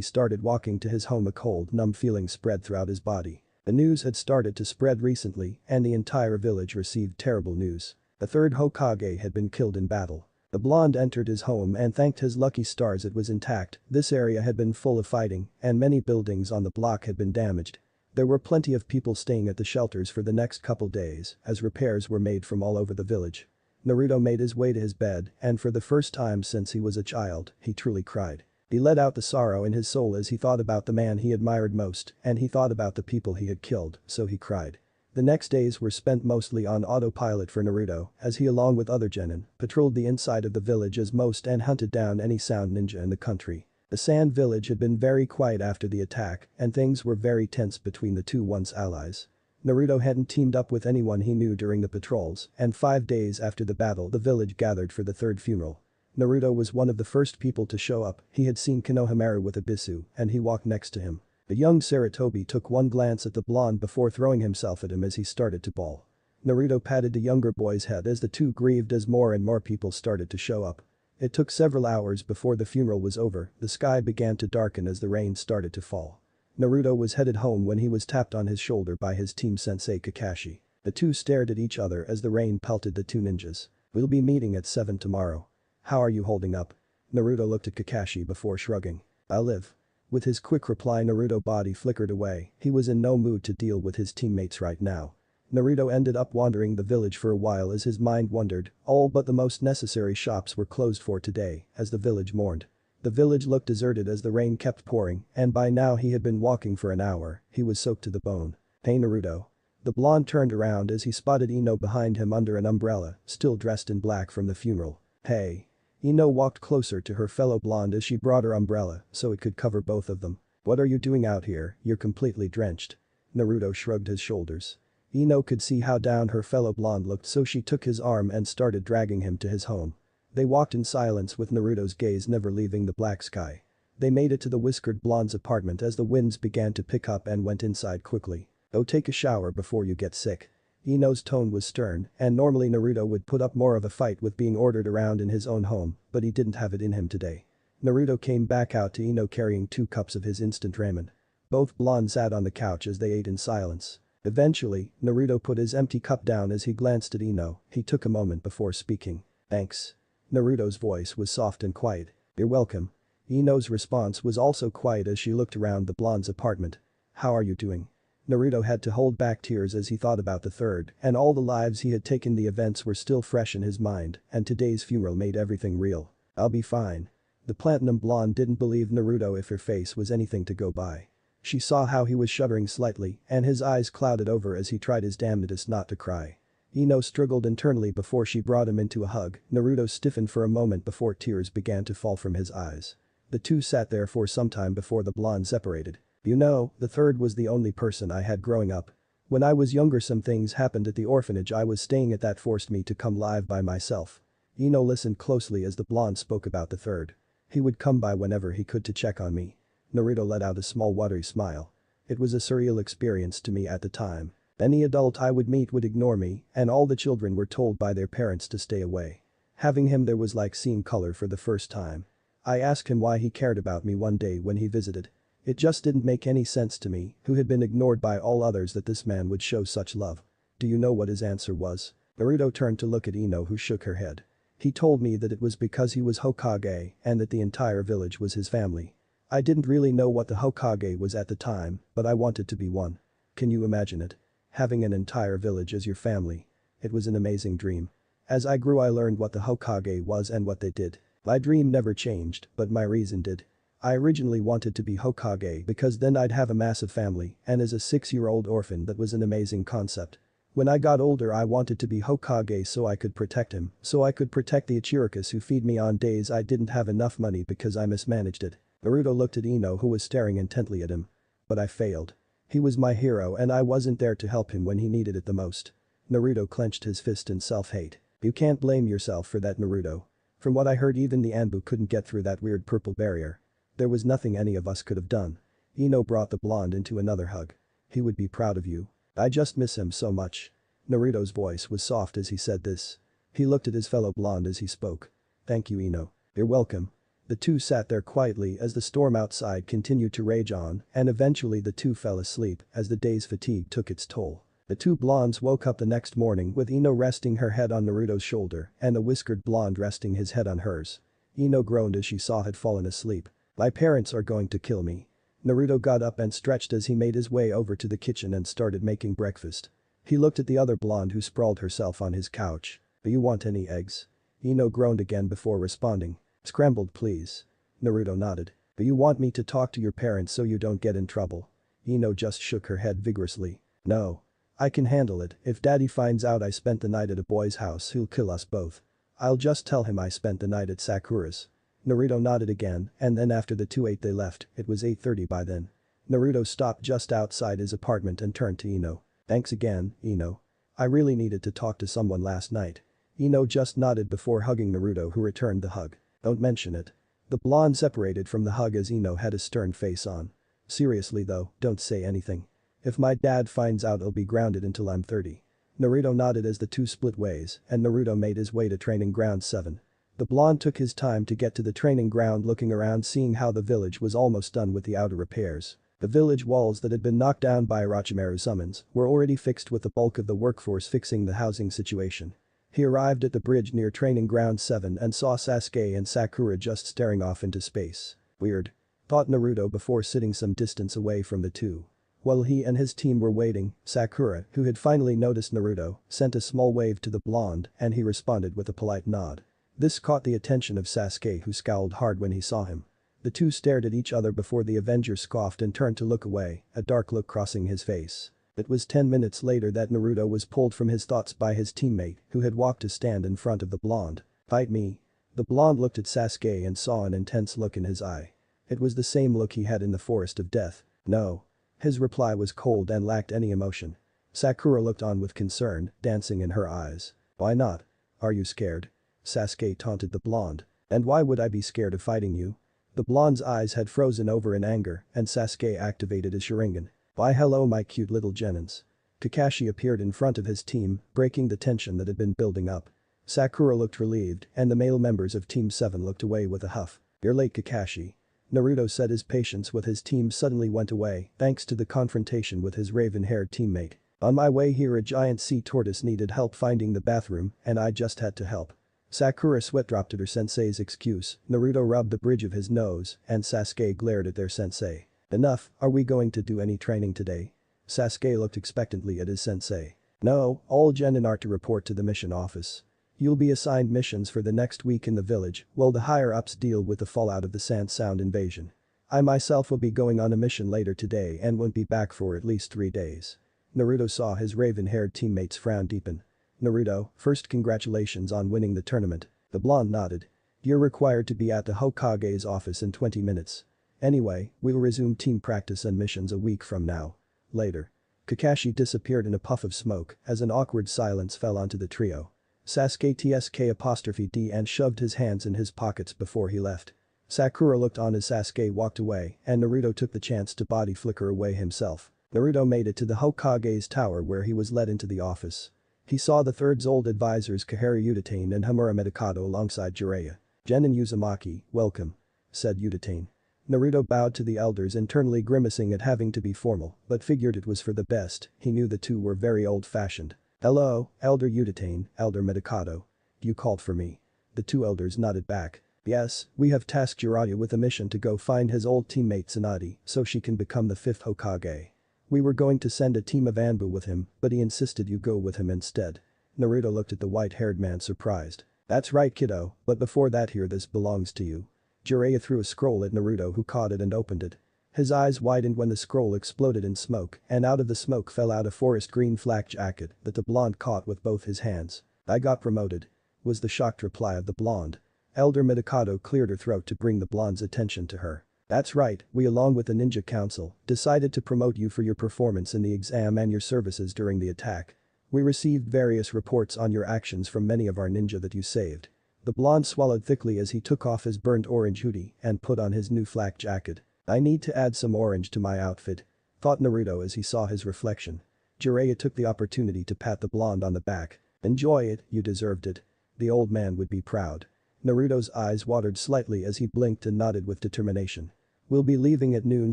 started walking to his home. A cold, numb feeling spread throughout his body. The news had started to spread recently and the entire village received terrible news. The 3rd Hokage had been killed in battle. The blonde entered his home and thanked his lucky stars it was intact. This area had been full of fighting and many buildings on the block had been damaged. There were plenty of people staying at the shelters for the next couple days as repairs were made from all over the village. Naruto made his way to his bed and for the first time since he was a child, he truly cried. He let out the sorrow in his soul as he thought about the man he admired most and he thought about the people he had killed, so he cried. The next days were spent mostly on autopilot for Naruto as he along with other genin patrolled the inside of the village as most and hunted down any sound ninja in the country. The sand village had been very quiet after the attack and things were very tense between the two once allies. Naruto hadn't teamed up with anyone he knew during the patrols and 5 days after the battle the village gathered for the 3rd funeral. Naruto was one of the first people to show up. He had seen Konohamaru with Abisu and he walked next to him. The young Sarutobi took one glance at the blonde before throwing himself at him as he started to bawl. Naruto patted the younger boy's head as the two grieved as more and more people started to show up. It took several hours before the funeral was over. The sky began to darken as the rain started to fall. Naruto was headed home when he was tapped on his shoulder by his team sensei Kakashi. The two stared at each other as the rain pelted the two ninjas. We'll be meeting at 7 tomorrow. How are you holding up? Naruto looked at Kakashi before shrugging. I'll live. With his quick reply Naruto's body flickered away. He was in no mood to deal with his teammates right now. Naruto ended up wandering the village for a while as his mind wandered. All but the most necessary shops were closed for today as the village mourned. The village looked deserted as the rain kept pouring and by now he had been walking for an hour. He was soaked to the bone. Hey Naruto. The blonde turned around as he spotted Ino behind him under an umbrella, still dressed in black from the funeral. Hey. Ino walked closer to her fellow blonde as she brought her umbrella so it could cover both of them. What are you doing out here? You're completely drenched. Naruto shrugged his shoulders. Ino could see how down her fellow blonde looked so she took his arm and started dragging him to his home. They walked in silence with Naruto's gaze never leaving the black sky. They made it to the whiskered blonde's apartment as the winds began to pick up and went inside quickly. Go take a shower before you get sick. Ino's tone was stern, and normally Naruto would put up more of a fight with being ordered around in his own home, but he didn't have it in him today. Naruto came back out to Ino carrying 2 cups of his instant ramen. Both blondes sat on the couch as they ate in silence. Eventually, Naruto put his empty cup down as he glanced at Ino. He took a moment before speaking. "Thanks." Naruto's voice was soft and quiet. "You're welcome." Ino's response was also quiet as she looked around the blonde's apartment. "How are you doing?" Naruto had to hold back tears as he thought about the third, and all the lives he had taken. The events were still fresh in his mind, and today's funeral made everything real. "I'll be fine." The platinum blonde didn't believe Naruto if her face was anything to go by. She saw how he was shuddering slightly, and his eyes clouded over as he tried his damnedest not to cry. Ino struggled internally before she brought him into a hug. Naruto stiffened for a moment before tears began to fall from his eyes. The two sat there for some time before the blonde separated. "You know, the third was the only person I had growing up. When I was younger some things happened at the orphanage I was staying at that forced me to come live by myself." Ino listened closely as the blonde spoke about the third. "He would come by whenever he could to check on me." Naruto let out a small watery smile. "It was a surreal experience to me at the time. Any adult I would meet would ignore me, and all the children were told by their parents to stay away. Having him there was like seeing color for the first time. I asked him why he cared about me one day when he visited. It just didn't make any sense to me, who had been ignored by all others, that this man would show such love." "Do you know what his answer was?" Naruto turned to look at Ino, who shook her head. "He told me that it was because he was Hokage and that the entire village was his family. I didn't really know what the Hokage was at the time, but I wanted to be one. Can you imagine it? Having an entire village as your family. It was an amazing dream. As I grew I learned what the Hokage was and what they did. My dream never changed, but my reason did. I originally wanted to be Hokage because then I'd have a massive family, and as a 6-year-old orphan that was an amazing concept. When I got older I wanted to be Hokage so I could protect him, so I could protect the Ichirokas who feed me on days I didn't have enough money because I mismanaged it." Naruto looked at Ino, who was staring intently at him. "But I failed. He was my hero and I wasn't there to help him when he needed it the most." Naruto clenched his fist in self-hate. "You can't blame yourself for that, Naruto. From what I heard even the Anbu couldn't get through that weird purple barrier. There was nothing any of us could have done." Ino brought the blonde into another hug. "He would be proud of you. I just miss him so much." Naruto's voice was soft as he said this. He looked at his fellow blonde as he spoke. "Thank you, Ino." "You're welcome." The two sat there quietly as the storm outside continued to rage on, and eventually the two fell asleep as the day's fatigue took its toll. The two blondes woke up the next morning with Ino resting her head on Naruto's shoulder and the whiskered blonde resting his head on hers. Ino groaned as she saw had fallen asleep. "My parents are going to kill me." Naruto got up and stretched as he made his way over to the kitchen and started making breakfast. He looked at the other blonde who sprawled herself on his couch. "Do you want any eggs?" Ino groaned again before responding. "Scrambled please." Naruto nodded. "Do you want me to talk to your parents so you don't get in trouble?" Ino just shook her head vigorously. "No. I can handle it. If daddy finds out I spent the night at a boy's house he'll kill us both. I'll just tell him I spent the night at Sakura's." Naruto nodded again, and then after the two ate they left. It was 8:30 by then. Naruto stopped just outside his apartment and turned to Ino. "Thanks again, Ino. I really needed to talk to someone last night." Ino just nodded before hugging Naruto, who returned the hug. "Don't mention it." The blonde separated from the hug as Ino had a stern face on. "Seriously though, don't say anything. If my dad finds out I'll be grounded until I'm 30. Naruto nodded as the two split ways, and Naruto made his way to training ground 7. The blonde took his time to get to the training ground, looking around seeing how the village was almost done with the outer repairs. The village walls that had been knocked down by Orochimaru's summons were already fixed with the bulk of the workforce fixing the housing situation. He arrived at the bridge near training ground 7 and saw Sasuke and Sakura just staring off into space. "Weird," thought Naruto before sitting some distance away from the two. While he and his team were waiting, Sakura, who had finally noticed Naruto, sent a small wave to the blonde and he responded with a polite nod. This caught the attention of Sasuke, who scowled hard when he saw him. The two stared at each other before the Avenger scoffed and turned to look away, a dark look crossing his face. It was 10 minutes later that Naruto was pulled from his thoughts by his teammate, who had walked to stand in front of the blonde. "Fight me." The blonde looked at Sasuke and saw an intense look in his eye. It was the same look he had in the Forest of Death. "No." His reply was cold and lacked any emotion. Sakura looked on with concern, dancing in her eyes. "Why not? Are you scared?" Sasuke taunted the blonde. "And why would I be scared of fighting you?" The blonde's eyes had frozen over in anger, and Sasuke activated his Sharingan. "Why hello my cute little Genins. Kakashi appeared in front of his team, breaking the tension that had been building up. Sakura looked relieved, and the male members of Team 7 looked away with a huff. "You're late, Kakashi." Naruto said his patience with his team suddenly went away thanks to the confrontation with his raven-haired teammate. "On my way here a giant sea tortoise needed help finding the bathroom and I just had to help." Sakura sweat dropped at her sensei's excuse, Naruto rubbed the bridge of his nose, and Sasuke glared at their sensei. "Enough, are we going to do any training today?" Sasuke looked expectantly at his sensei. "No, all genin are to report to the mission office. You'll be assigned missions for the next week in the village while the higher-ups deal with the fallout of the Sand Sound invasion. I myself will be going on a mission later today and won't be back for at least 3 days." Naruto saw his raven-haired teammates frown deepen. "Naruto, first congratulations on winning the tournament." The blonde nodded. "You're required to be at the Hokage's office in 20 minutes. Anyway, we'll resume team practice and missions a week from now. Later." Kakashi disappeared in a puff of smoke as an awkward silence fell onto the trio. Sasuke TSK''D and shoved his hands in his pockets before he left. Sakura looked on as Sasuke walked away and Naruto took the chance to body flicker away himself. Naruto made it to the Hokage's tower where he was led into the office. He saw the third's old advisors Kahara Udatane and Hamura Medikado alongside Jiraiya. "Genin Uzumaki, welcome," said Udatane. Naruto bowed to the elders internally grimacing at having to be formal, but figured it was for the best, he knew the two were very old-fashioned. "Hello, Elder Udatane, Elder Medikado. You called for me." The two elders nodded back. "Yes, we have tasked Jiraiya with a mission to go find his old teammate Tsunade so she can become the 5th Hokage. We were going to send a team of Anbu with him, but he insisted you go with him instead." Naruto looked at the white-haired man surprised. "That's right, kiddo, but before that here this belongs to you." Jiraiya threw a scroll at Naruto who caught it and opened it. His eyes widened when the scroll exploded in smoke and out of the smoke fell out a forest green flak jacket that the blonde caught with both his hands. "I got promoted," was the shocked reply of the blonde. Elder Medikado cleared her throat to bring the blonde's attention to her. "That's right, we along with the Ninja Council decided to promote you for your performance in the exam and your services during the attack. We received various reports on your actions from many of our ninja that you saved." The blonde swallowed thickly as he took off his burnt orange hoodie and put on his new flak jacket. "I need to add some orange to my outfit," thought Naruto as he saw his reflection. Jiraiya took the opportunity to pat the blonde on the back. "Enjoy it, you deserved it." The old man would be proud. Naruto's eyes watered slightly as he blinked and nodded with determination. "We'll be leaving at noon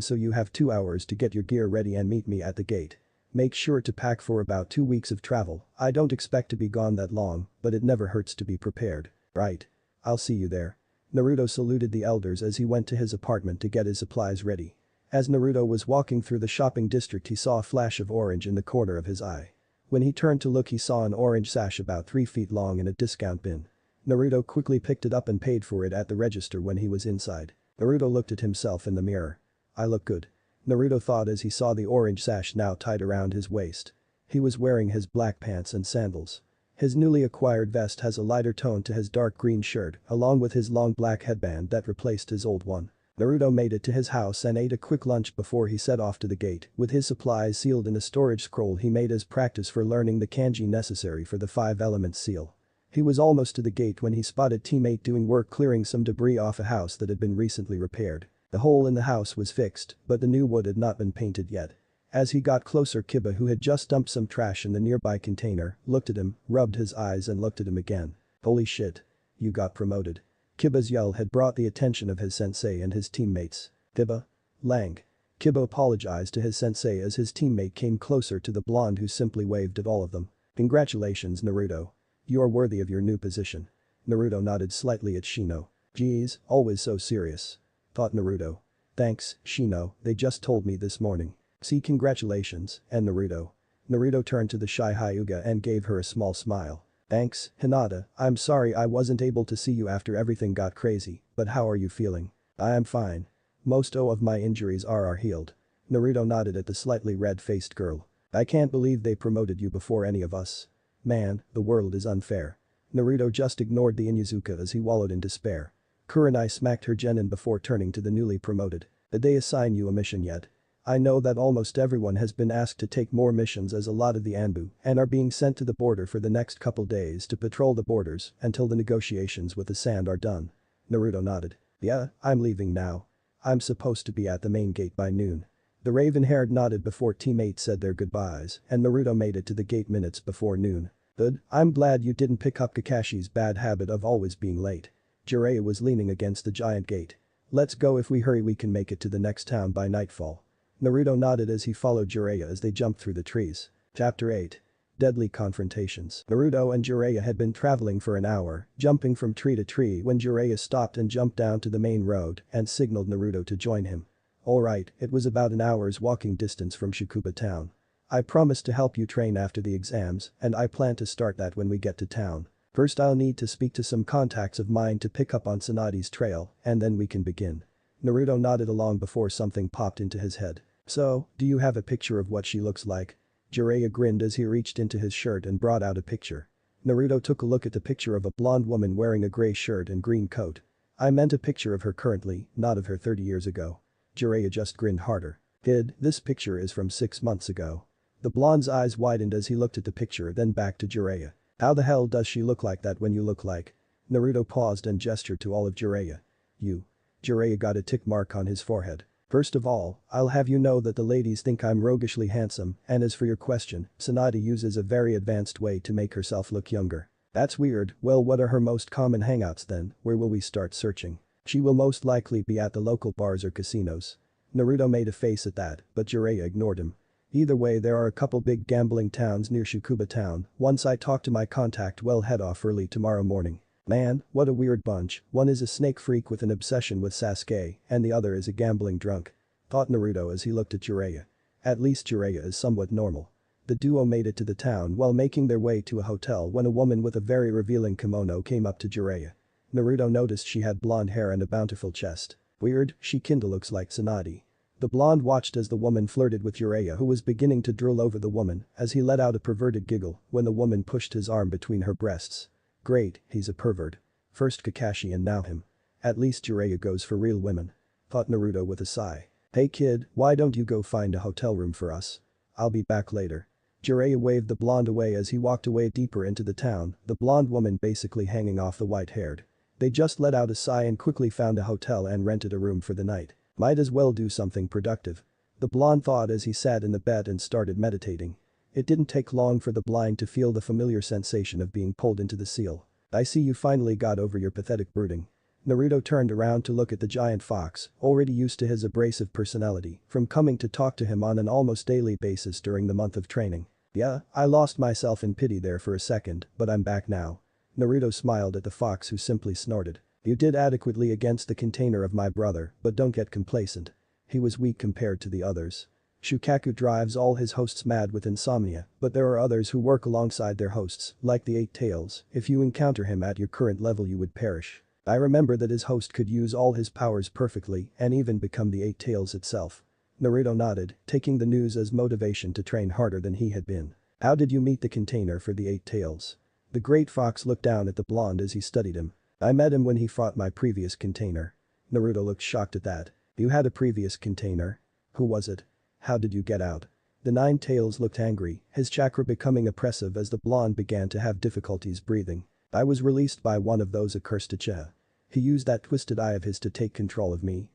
so you have 2 hours to get your gear ready and meet me at the gate. Make sure to pack for about 2 weeks of travel. I don't expect to be gone that long, but it never hurts to be prepared." "Right. I'll see you there." Naruto saluted the elders as he went to his apartment to get his supplies ready. As Naruto was walking through the shopping district he saw a flash of orange in the corner of his eye. When he turned to look he saw an orange sash about 3 feet long in a discount bin. Naruto quickly picked it up and paid for it at the register when he was inside. Naruto looked at himself in the mirror. "I look good." Naruto thought as he saw the orange sash now tied around his waist. He was wearing his black pants and sandals. His newly acquired vest has a lighter tone to his dark green shirt along with his long black headband that replaced his old one. Naruto made it to his house and ate a quick lunch before he set off to the gate with his supplies sealed in a storage scroll he made as practice for learning the kanji necessary for the 5-element seal. He was almost to the gate when he spotted teammate doing work clearing some debris off a house that had been recently repaired. The hole in the house was fixed, but the new wood had not been painted yet. As he got closer Kiba who had just dumped some trash in the nearby container, looked at him, rubbed his eyes and looked at him again. "Holy shit. You got promoted." Kiba's yell had brought the attention of his sensei and his teammates. "Kiba? Lang." Kiba apologized to his sensei as his teammate came closer to the blonde who simply waved at all of them. "Congratulations Naruto. You are worthy of your new position." Naruto nodded slightly at Shino. "Geez, always so serious," thought Naruto. "Thanks, Shino, they just told me this morning." "See congratulations, and Naruto." Naruto turned to the shy Hyuga and gave her a small smile. "Thanks, Hinata, I'm sorry I wasn't able to see you after everything got crazy, but how are you feeling?" "I am fine. Most of my injuries are healed." Naruto nodded at the slightly red-faced girl. "I can't believe they promoted you before any of us. Man, the world is unfair." Naruto just ignored the Inuzuka as he wallowed in despair. Kurenai smacked her genin before turning to the newly promoted. "Did they assign you a mission yet?" "I know that almost everyone has been asked to take more missions as a lot of the Anbu and are being sent to the border for the next couple days to patrol the borders until the negotiations with the Sand are done." Naruto nodded. "Yeah, I'm leaving now. I'm supposed to be at the main gate by noon." The raven-haired nodded before teammates said their goodbyes, and Naruto made it to the gate minutes before noon. Good, I'm glad you didn't pick up Kakashi's bad habit of always being late. Jiraiya was leaning against the giant gate. Let's go, if we hurry we can make it to the next town by nightfall. Naruto nodded as he followed Jiraiya as they jumped through the trees. Chapter 8. Deadly Confrontations. Naruto and Jiraiya had been traveling for an hour, jumping from tree to tree when Jiraiya stopped and jumped down to the main road and signaled Naruto to join him. Alright, it was about an hour's walking distance from Shukuba town. I promised to help you train after the exams, and I plan to start that when we get to town. First I'll need to speak to some contacts of mine to pick up on Tsunade's trail, and then we can begin. Naruto nodded along before something popped into his head. So, do you have a picture of what she looks like? Jiraiya grinned as he reached into his shirt and brought out a picture. Naruto took a look at the picture of a blonde woman wearing a gray shirt and green coat. I meant a picture of her currently, not of her 30 years ago. Jiraiya just grinned harder. Kid, this picture is from 6 months ago. The blonde's eyes widened as he looked at the picture, then back to Jiraiya. How the hell does she look like that when you look like? Naruto paused and gestured to all of Jiraiya. You. Jiraiya got a tick mark on his forehead. First of all, I'll have you know that the ladies think I'm roguishly handsome, and as for your question, Tsunade uses a very advanced way to make herself look younger. That's weird. Well, what are her most common hangouts then? Where will we start searching? She will most likely be at the local bars or casinos. Naruto made a face at that, but Jiraiya ignored him. Either way, there are a couple big gambling towns near Shukuba town. Once I talk to my contact, we'll head off early tomorrow morning. Man, what a weird bunch. One is a snake freak with an obsession with Sasuke, and the other is a gambling drunk. Thought Naruto as he looked at Jiraiya. At least Jiraiya is somewhat normal. The duo made it to the town while making their way to a hotel when a woman with a very revealing kimono came up to Jiraiya. Naruto noticed she had blonde hair and a bountiful chest. Weird, she kinda looks like Tsunade. The blonde watched as the woman flirted with Jiraiya, who was beginning to drool over the woman as he let out a perverted giggle when the woman pushed his arm between her breasts. Great, he's a pervert. First Kakashi and now him. At least Jiraiya goes for real women. Thought Naruto with a sigh. Hey kid, why don't you go find a hotel room for us? I'll be back later. Jiraiya waved the blonde away as he walked away deeper into the town, the blonde woman basically hanging off the white-haired. They just let out a sigh and quickly found a hotel and rented a room for the night. Might as well do something productive. The blonde thought as he sat in the bed and started meditating. It didn't take long for the blind to feel the familiar sensation of being pulled into the seal. I see you finally got over your pathetic brooding. Naruto turned around to look at the giant fox, already used to his abrasive personality, from coming to talk to him on an almost daily basis during the month of training. Yeah, I lost myself in pity there for a second, but I'm back now. Naruto smiled at the fox, who simply snorted. You did adequately against the container of my brother, but don't get complacent. He was weak compared to the others. Shukaku drives all his hosts mad with insomnia, but there are others who work alongside their hosts, like the Eight Tails. If you encounter him at your current level you would perish. I remember that his host could use all his powers perfectly and even become the Eight Tails itself. Naruto nodded, taking the news as motivation to train harder than he had been. How did you meet the container for the Eight Tails? The great fox looked down at the blonde as he studied him. I met him when he fought my previous container. Naruto looked shocked at that. You had a previous container? Who was it? How did you get out? The Nine Tails looked angry, his chakra becoming oppressive as the blonde began to have difficulties breathing. I was released by one of those accursed Uchiha. He used that twisted eye of his to take control of me.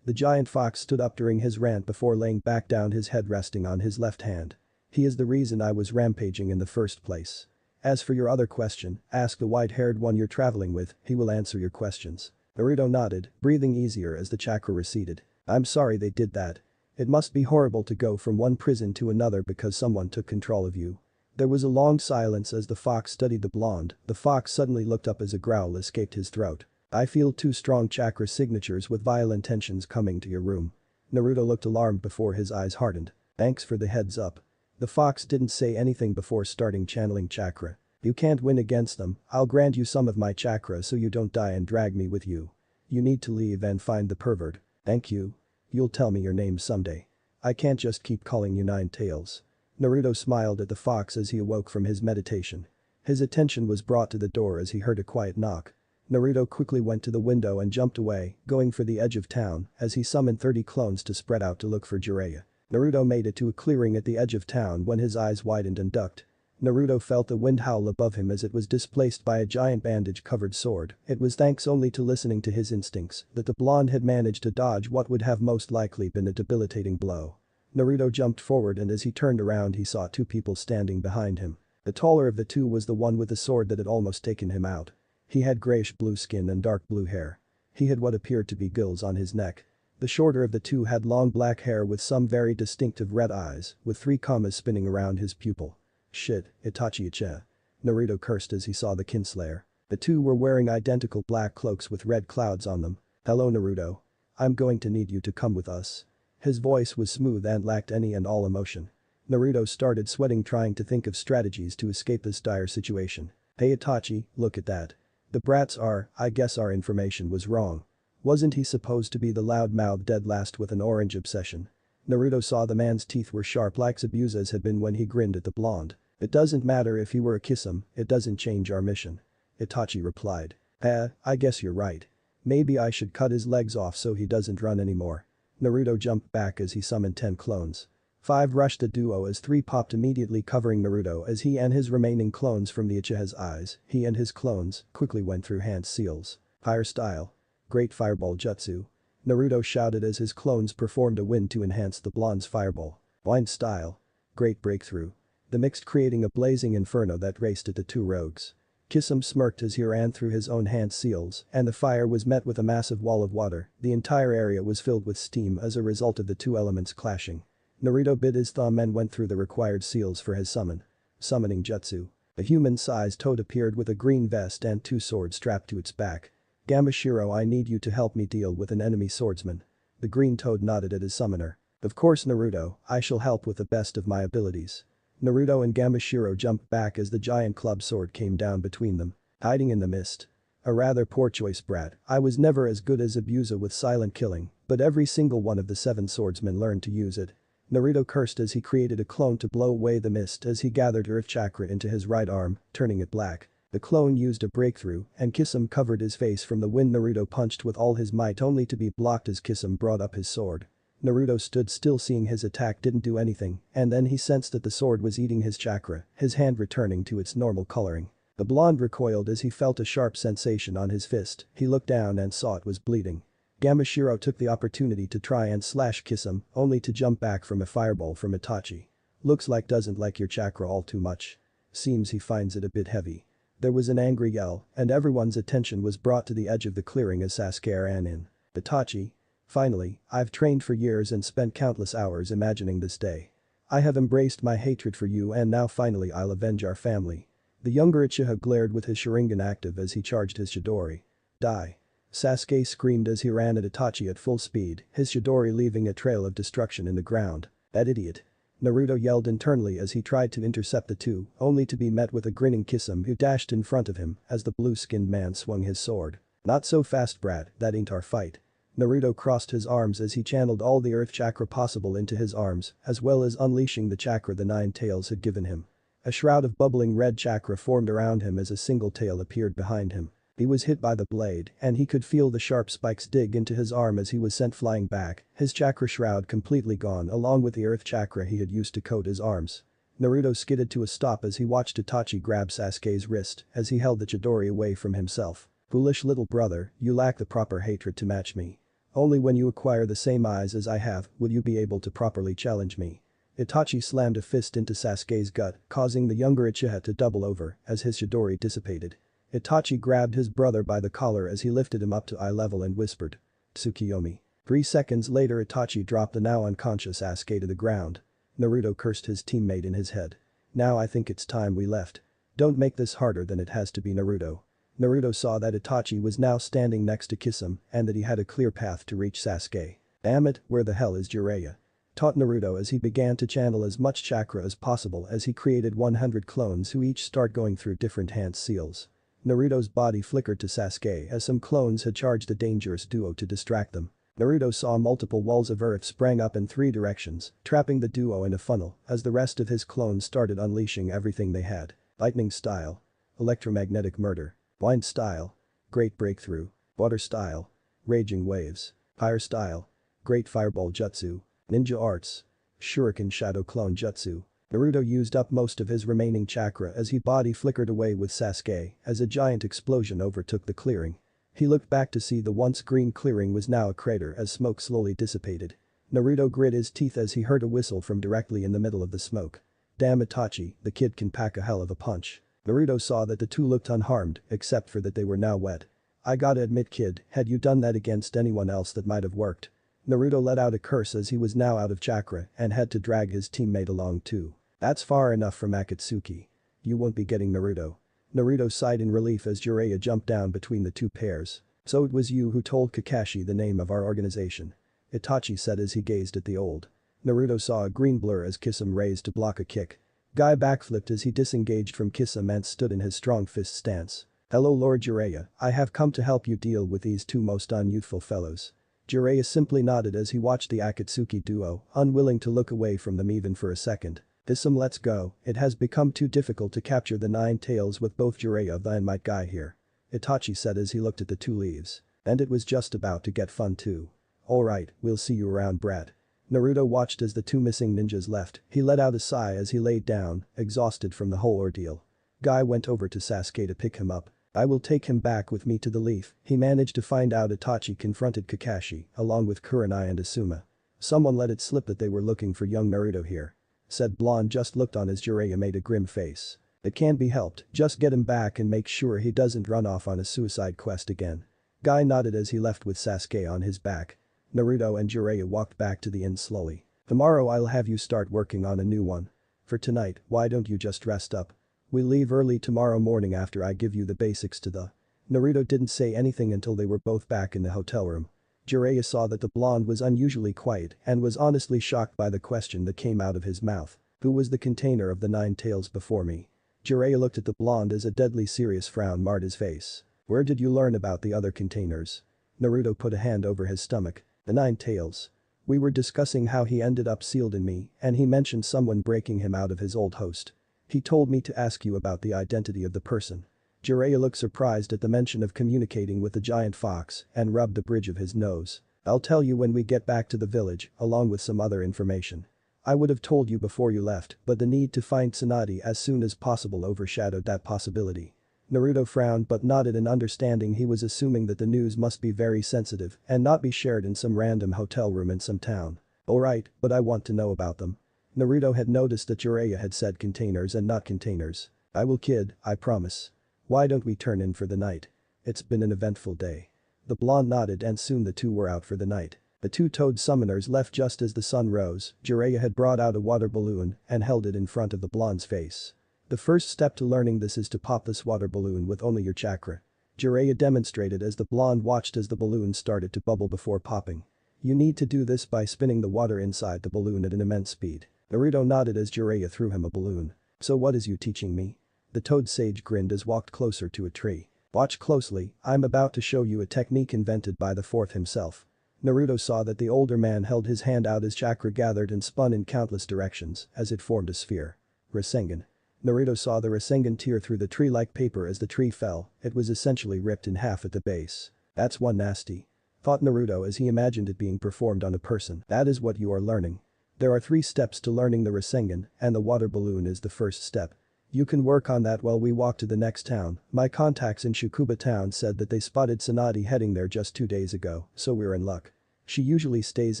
The giant fox stood up during his rant before laying back down, his head resting on his left hand. He is the reason I was rampaging in the first place. As for your other question, ask the white-haired one you're traveling with, he will answer your questions. Naruto nodded, breathing easier as the chakra receded. I'm sorry they did that. It must be horrible to go from one prison to another because someone took control of you. There was a long silence as the fox studied the blonde. The fox suddenly looked up as a growl escaped his throat. I feel two strong chakra signatures with vile intentions coming to your room. Naruto looked alarmed before his eyes hardened. Thanks for the heads up. The fox didn't say anything before starting channeling chakra. You can't win against them, I'll grant you some of my chakra so you don't die and drag me with you. You need to leave and find the pervert. Thank you. You'll tell me your name someday. I can't just keep calling you Nine Tails. Naruto smiled at the fox as he awoke from his meditation. His attention was brought to the door as he heard a quiet knock. Naruto quickly went to the window and jumped away, going for the edge of town as he summoned 30 clones to spread out to look for Jiraiya. Naruto made it to a clearing at the edge of town when his eyes widened and ducked. Naruto felt the wind howl above him as it was displaced by a giant bandage-covered sword. It was thanks only to listening to his instincts that the blonde had managed to dodge what would have most likely been a debilitating blow. Naruto jumped forward and as he turned around he saw two people standing behind him. The taller of the two was the one with the sword that had almost taken him out. He had grayish-blue skin and dark blue hair. He had what appeared to be gills on his neck. The shorter of the two had long black hair with some very distinctive red eyes, with 3 commas spinning around his pupil. Shit, Itachi Uchiha. Naruto cursed as he saw the kinslayer. The two were wearing identical black cloaks with red clouds on them. Hello Naruto. I'm going to need you to come with us. His voice was smooth and lacked any and all emotion. Naruto started sweating trying to think of strategies to escape this dire situation. Hey Itachi, look at that. The brats are, I guess our information was wrong. Wasn't he supposed to be the loud-mouthed dead last with an orange obsession? Naruto saw the man's teeth were sharp like Zabuza's had been when he grinned at the blonde. It doesn't matter if he were a Kisame, it doesn't change our mission. Itachi replied. I guess you're right. Maybe I should cut his legs off so he doesn't run anymore. Naruto jumped back as he summoned 10 clones. 5 rushed the duo as 3 popped immediately covering Naruto as he and his remaining clones from the Uchiha's eyes, he and his clones, quickly went through hand seals. Fire style. Great fireball jutsu. Naruto shouted as his clones performed a wind to enhance the blonde's fireball. Blind style. Great breakthrough. The mixed creating a blazing inferno that raced at the two rogues. Kisame smirked as he ran through his own hand seals and the fire was met with a massive wall of water. The entire area was filled with steam as a result of the two elements clashing. Naruto bit his thumb and went through the required seals for his summon. Summoning jutsu. A human-sized toad appeared with a green vest and 2 swords strapped to its back. Gamashiro, I need you to help me deal with an enemy swordsman. The green toad nodded at his summoner. Of course Naruto, I shall help with the best of my abilities. Naruto and Gamashiro jumped back as the giant club sword came down between them. Hiding in the mist. A rather poor choice brat, I was never as good as Zabuza with silent killing, but every single one of the 7 swordsmen learned to use it. Naruto cursed as he created a clone to blow away the mist as he gathered earth chakra into his right arm, turning it black. The clone used a breakthrough and Kisame covered his face from the wind. Naruto punched with all his might only to be blocked as Kisame brought up his sword. Naruto stood still seeing his attack didn't do anything and then he sensed that the sword was eating his chakra, his hand returning to its normal coloring. The blonde recoiled as he felt a sharp sensation on his fist. He looked down and saw it was bleeding. Gamashiro took the opportunity to try and slash Kisame, only to jump back from a fireball from Itachi. Looks like doesn't like your chakra all too much. Seems he finds it a bit heavy. There was an angry yell, and everyone's attention was brought to the edge of the clearing as Sasuke ran in. Itachi. Finally, I've trained for years and spent countless hours imagining this day. I have embraced my hatred for you and now finally I'll avenge our family. The younger Uchiha glared with his Sharingan active as he charged his Chidori. Die. Sasuke screamed as he ran at Itachi at full speed, his Chidori leaving a trail of destruction in the ground. That idiot. Naruto yelled internally as he tried to intercept the two, only to be met with a grinning Kisame who dashed in front of him as the blue-skinned man swung his sword. Not so fast brat, that ain't our fight. Naruto crossed his arms as he channeled all the earth chakra possible into his arms, as well as unleashing the chakra the 9 tails had given him. A shroud of bubbling red chakra formed around him as a single tail appeared behind him. He was hit by the blade and he could feel the sharp spikes dig into his arm as he was sent flying back, his chakra shroud completely gone along with the earth chakra he had used to coat his arms. Naruto skidded to a stop as he watched Itachi grab Sasuke's wrist as he held the Chidori away from himself. Foolish little brother, you lack the proper hatred to match me. Only when you acquire the same eyes as I have will you be able to properly challenge me. Itachi slammed a fist into Sasuke's gut, causing the younger Uchiha to double over as his Chidori dissipated. Itachi grabbed his brother by the collar as he lifted him up to eye level and whispered. Tsukiyomi. 3 seconds later Itachi dropped the now unconscious Sasuke to the ground. Naruto cursed his teammate in his head. Now I think it's time we left. Don't make this harder than it has to be Naruto. Naruto saw that Itachi was now standing next to Kisame and that he had a clear path to reach Sasuke. Damn it, where the hell is Jiraiya? Taught Naruto as he began to channel as much chakra as possible as he created 100 clones who each start going through different hand seals. Naruto's body flickered to Sasuke as some clones had charged a dangerous duo to distract them. Naruto saw multiple walls of earth sprang up in 3 directions, trapping the duo in a funnel as the rest of his clones started unleashing everything they had. Lightning style. Electromagnetic murder. Wind style. Great breakthrough. Water style. Raging waves. Fire style. Great fireball jutsu. Ninja arts. Shuriken shadow clone jutsu. Naruto used up most of his remaining chakra as his body flickered away with Sasuke as a giant explosion overtook the clearing. He looked back to see the once green clearing was now a crater as smoke slowly dissipated. Naruto grit his teeth as he heard a whistle from directly in the middle of the smoke. Damn Itachi, the kid can pack a hell of a punch. Naruto saw that the two looked unharmed except for that they were now wet. I gotta admit kid, had you done that against anyone else that might have worked. Naruto let out a curse as he was now out of chakra and had to drag his teammate along too. That's far enough from Akatsuki. You won't be getting Naruto. Naruto sighed in relief as Jiraiya jumped down between the two pairs. So it was you who told Kakashi the name of our organization. Itachi said as he gazed at the old. Naruto saw a green blur as Kisame raised to block a kick. Guy backflipped as he disengaged from Kisame and stood in his strong fist stance. Hello Lord Jiraiya, I have come to help you deal with these two most unyouthful fellows. Jiraiya simply nodded as he watched the Akatsuki duo, unwilling to look away from them even for a second. Kisame, let's go, it has become too difficult to capture the nine tails with both Jiraiya and my guy here. Itachi said as he looked at the two leaves. And it was just about to get fun too. Alright, we'll see you around brat. Naruto watched as the two missing ninjas left, he let out a sigh as he laid down, exhausted from the whole ordeal. Guy went over to Sasuke to pick him up. I will take him back with me to the leaf. He managed to find out Itachi confronted Kakashi, along with Kurenai and Asuma. Someone let it slip that they were looking for young Naruto here. Said blonde just looked on as Jiraiya made a grim face. It can't be helped, just get him back and make sure he doesn't run off on a suicide quest again. Guy nodded as he left with Sasuke on his back. Naruto and Jiraiya walked back to the inn slowly. Tomorrow I'll have you start working on a new one. For tonight, why don't you just rest up? We leave early tomorrow morning after I give you the basics to the. Naruto didn't say anything until they were both back in the hotel room. Jiraiya saw that the blonde was unusually quiet and was honestly shocked by the question that came out of his mouth. Who was the container of the nine tails before me? Jiraiya looked at the blonde as a deadly serious frown marred his face. Where did you learn about the other containers? Naruto put a hand over his stomach. The nine tails. We were discussing how he ended up sealed in me and he mentioned someone breaking him out of his old host. He told me to ask you about the identity of the person. Jiraiya looked surprised at the mention of communicating with the giant fox and rubbed the bridge of his nose. I'll tell you when we get back to the village, along with some other information. I would have told you before you left, but the need to find Tsunade as soon as possible overshadowed that possibility. Naruto frowned but nodded in understanding he was assuming that the news must be very sensitive and not be shared in some random hotel room in some town. Alright, but I want to know about them. Naruto had noticed that Jiraiya had said containers and not containers. I will kid, I promise. Why don't we turn in for the night? It's been an eventful day. The blonde nodded and soon the two were out for the night. The two toad summoners left just as the sun rose. Jiraiya had brought out a water balloon and held it in front of the blonde's face. The first step to learning this is to pop this water balloon with only your chakra. Jiraiya demonstrated as the blonde watched as the balloon started to bubble before popping. You need to do this by spinning the water inside the balloon at an immense speed. Naruto nodded as Jiraiya threw him a balloon. So what is you teaching me? The toad sage grinned as walked closer to a tree. Watch closely, I'm about to show you a technique invented by the fourth himself. Naruto saw that the older man held his hand out as chakra gathered and spun in countless directions as it formed a sphere. Rasengan. Naruto saw the Rasengan tear through the tree like paper as the tree fell, it was essentially ripped in half at the base. That's one nasty. Thought Naruto as he imagined it being performed on a person. That is what you are learning. There are 3 steps to learning the Rasengan and the water balloon is the first step. You can work on that while we walk to the next town. My contacts in Shukuba town said that they spotted Tsunade heading there just 2 days ago, so we're in luck. She usually stays